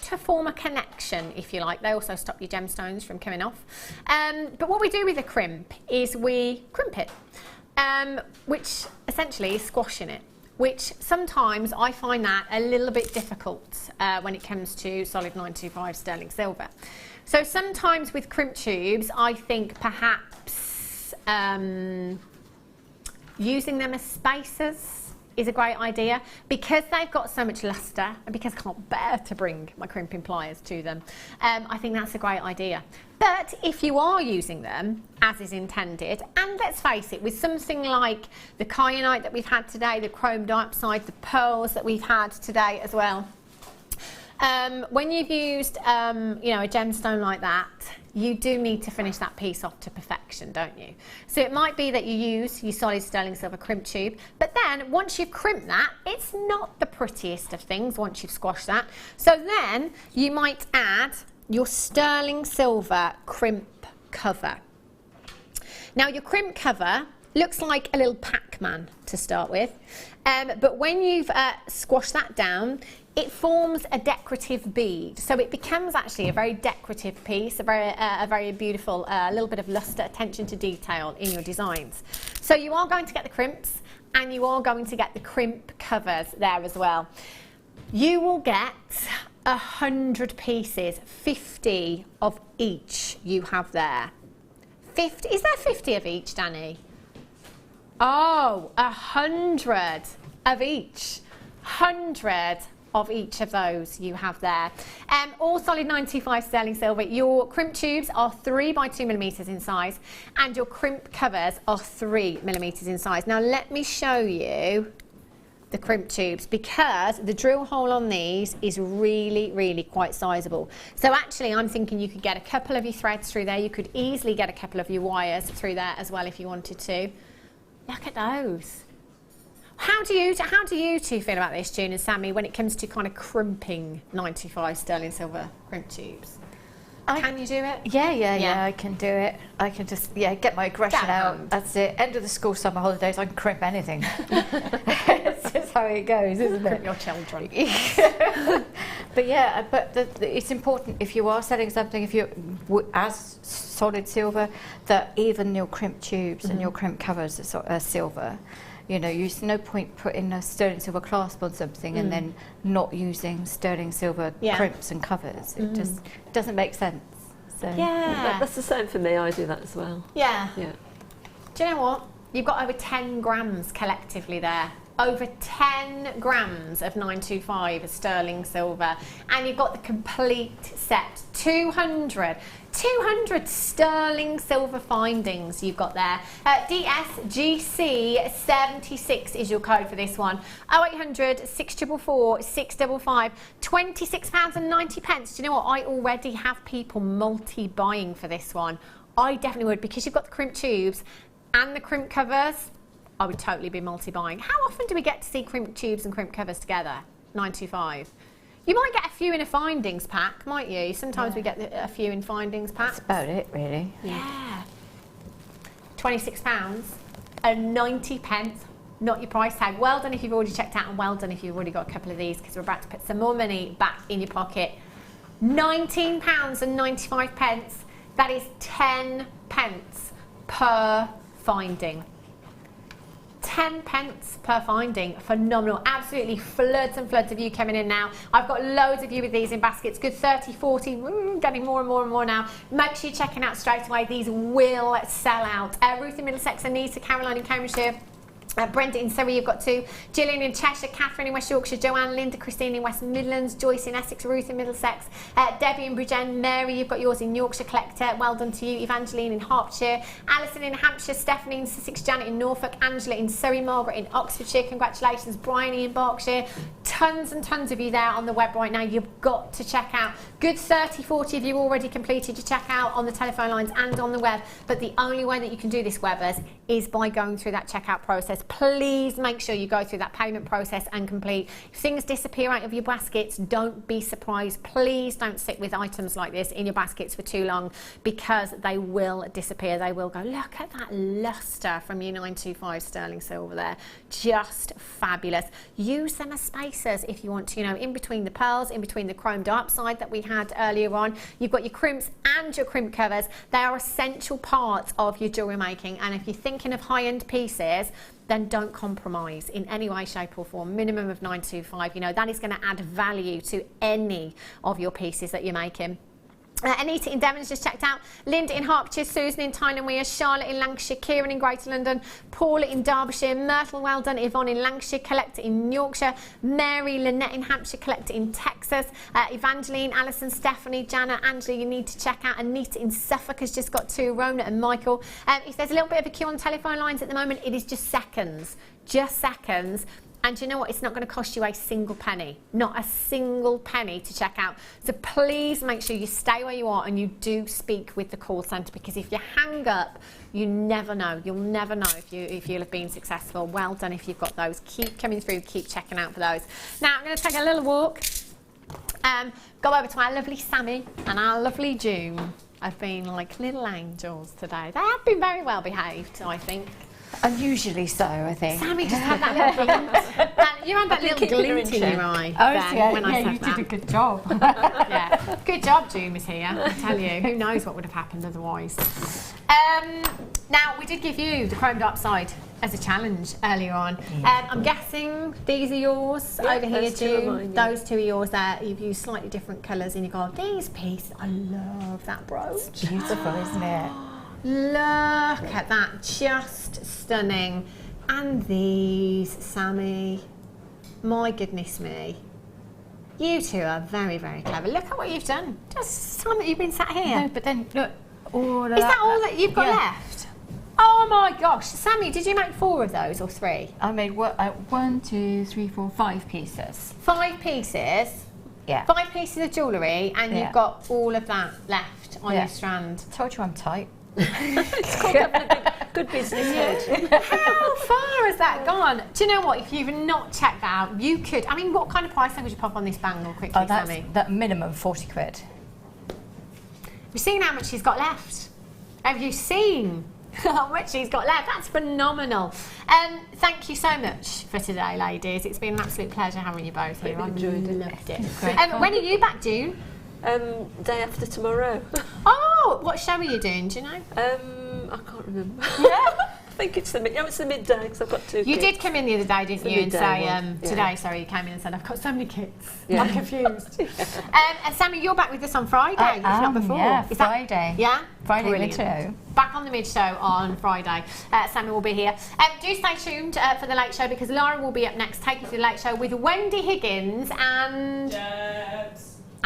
to form a connection, if you like. They also stop your gemstones from coming off. But what we do with a crimp is we crimp it, which essentially is squashing it, which sometimes I find that a little bit difficult when it comes to solid 925 sterling silver. So sometimes with crimp tubes, I think perhaps using them as spacers is a great idea, because they've got so much luster and because I can't bear to bring my crimping pliers to them. I think that's a great idea. But if you are using them as is intended, and let's face it, with something like the kyanite that we've had today, the chrome dioxide, the pearls that we've had today as well, when you've used you know, a gemstone like that, you do need to finish that piece off to perfection, don't you? So it might be that you use your solid sterling silver crimp tube, but then once you've crimped that, it's not the prettiest of things once you've squashed that. So then you might add your sterling silver crimp cover. Now your crimp cover looks like a little Pac-Man to start with, but when you've squashed that down, it forms a decorative bead. So it becomes actually a very decorative piece, a very beautiful, little bit of luster, attention to detail in your designs. So you are going to get the crimps and you are going to get the crimp covers there as well. You will get 100 pieces, 50 of each you have there. 50, is there 50 of each, Danny? Oh, 100 of each. 100 of each of those you have there. All solid 925 sterling silver. Your crimp tubes are 3 by 2 millimeters in size, and your crimp covers are 3 millimeters in size. Now let me show you the crimp tubes, because the drill hole on these is really quite sizable. So actually I'm thinking you could get a couple of your threads through there. You could easily get a couple of your wires through there as well if you wanted to. Look at those. How do you two feel about this, June and Sammi, when it comes to kind of crimping 95 sterling silver crimp tubes? Can you do it? Yeah, I can do it. I can just, get my aggression out. That's it. End of the school summer holidays, I can crimp anything. It's just how it goes, isn't it? Crimp your children. But it's important, if you are selling something, if you as solid silver, that even your crimp tubes and your crimp covers are silver. You know, there's no point putting a sterling silver clasp on something and then not using sterling silver crimps and covers. It just doesn't make sense. So that's the same for me. I do that as well. Yeah. Do you know what? You've got over 10 grams collectively there. Over 10 grams of 925 sterling silver, and you've got the complete set. 200 sterling silver findings you've got there. DSGC76 is your code for this one. 0800 644 655, £26.90. Do you know what? I already have people multi-buying for this one. I definitely would, because you've got the crimp tubes and the crimp covers. I would totally be multi-buying. How often do we get to see crimp tubes and crimp covers together? 925. You might get a few in a findings pack, might you? Sometimes we get a few in findings packs. That's about it, really. Yeah. £26.90, not your price tag. Well done if you've already checked out, and well done if you've already got a couple of these, because we're about to put some more money back in your pocket. £19.95. That is 10 pence per finding. 10 pence per finding. Phenomenal. Absolutely floods and floods of you coming in now. I've got loads of you with these in baskets. Good 30, 40, getting more and more and more now. Make sure you're checking out straight away. These will sell out. Ruth in Middlesex, Anita, Caroline in Cambridgeshire, Brenda in Surrey, you've got 2. Gillian in Cheshire, Catherine in West Yorkshire, Joanne, Linda, Christine in West Midlands, Joyce in Essex, Ruth in Middlesex, Debbie in Bridgend, Mary, you've got yours in Yorkshire, Collector, well done to you, Evangeline in Hertfordshire, Alison in Hampshire, Stephanie in Sussex, Janet in Norfolk, Angela in Surrey, Margaret in Oxfordshire, congratulations, Bryony in Berkshire, tons and tons of you there on the web right now. You've got to check out. Good 30, 40 of you already completed your checkout on the telephone lines and on the web. But the only way that you can do this, webbers, is by going through that checkout process. Please make sure you go through that payment process and complete. If things disappear out of your baskets, don't be surprised. Please don't sit with items like this in your baskets for too long, because they will disappear. They will go, look at that luster from your 925 sterling silver there. Just fabulous. Use them as spacers if you want to, you know, in between the pearls, in between the chrome dark side that we had earlier on. You've got your crimps and your crimp covers. They are essential parts of your jewellery making, and if you're thinking of high-end pieces, then don't compromise in any way, shape or form. Minimum of 925, you know, that is going to add value to any of your pieces that you're making. Anita in Devon's just checked out, Linda in Hertfordshire, Susan in Tyne and Weir, Charlotte in Lancashire, Kieran in Greater London, Paula in Derbyshire, Myrtle, well done, Yvonne in Lancashire, Collector in Yorkshire, Mary, Lynette in Hampshire, Collector in Texas, Evangeline, Alison, Stephanie, Jana, Angela, you need to check out. Anita in Suffolk has just got 2, Rona and Michael. If there's a little bit of a queue on telephone lines at the moment, it is just seconds. And you know what? It's not going to cost you a single penny, not a single penny to check out. So please make sure you stay where you are and you do speak with the call centre, because if you hang up, you never know. You'll never know if you'll have been successful. Well done if you've got those. Keep coming through, keep checking out for those. Now I'm going to take a little walk, go over to our lovely Sammi and our lovely June. I've been like little angels today. They have been very well behaved, I think. Unusually so, I think. Sammi just had that little glint. You had that little glint in your eye. Oh, yeah, when I said you that. did a good job. Yeah, good job, June was here. I tell you, who knows what would have happened otherwise. Now we did give you the chromed up side as a challenge earlier on. I'm guessing these are yours over here, June. Those 2 are yours. There, you've used slightly different colours, and you go, these pieces. I love that brooch. It's beautiful, isn't it? Look at that, just stunning. And these, Sammi, my goodness me. You two are very, very clever. Look at what you've done. Just time that you've been sat here. No, but then look. Is that all that you've got left? Oh my gosh. Sammi, did you make 4 of those or 3? I made 1, 2, 3, 4, 5 pieces. 5 pieces? Yeah. 5 pieces of jewellery, and you've got all of that left on your strand. Told you I'm tight. It's called having a good business head. How far has that gone? Do you know what? If you've not checked that out, you could. I mean, what kind of price tag would you pop on this bangle quickly, Sammi? That minimum 40 quid. We've seen how much she's got left. Have you seen how much she's got left? That's phenomenal. Thank you so much for today, ladies. It's been an absolute pleasure having you both here. I enjoyed it. Loved it. When are you back, June? Day after tomorrow. Oh, what show are you doing? Do you know? I can't remember. Yeah. I think it's the midday, because I've got 2 kids. You did come in the other day, didn't you, and say, today, yeah. Sorry, you came in and said, I've got so many kids. Yeah. I'm confused. And Sammi, you're back with us on Friday, if not before. Yeah, Is Friday. Yeah? Friday Brilliant. mid-show. Back on the mid-show on Friday. Sammi will be here. Do stay tuned for the late show, because Laura will be up next, taking you through the late show with Wendy Higgins and...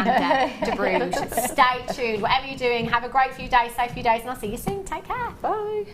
De Bruges. Stay tuned. Whatever you're doing, have a great few days, safe few days, and I'll see you soon. Take care. Bye.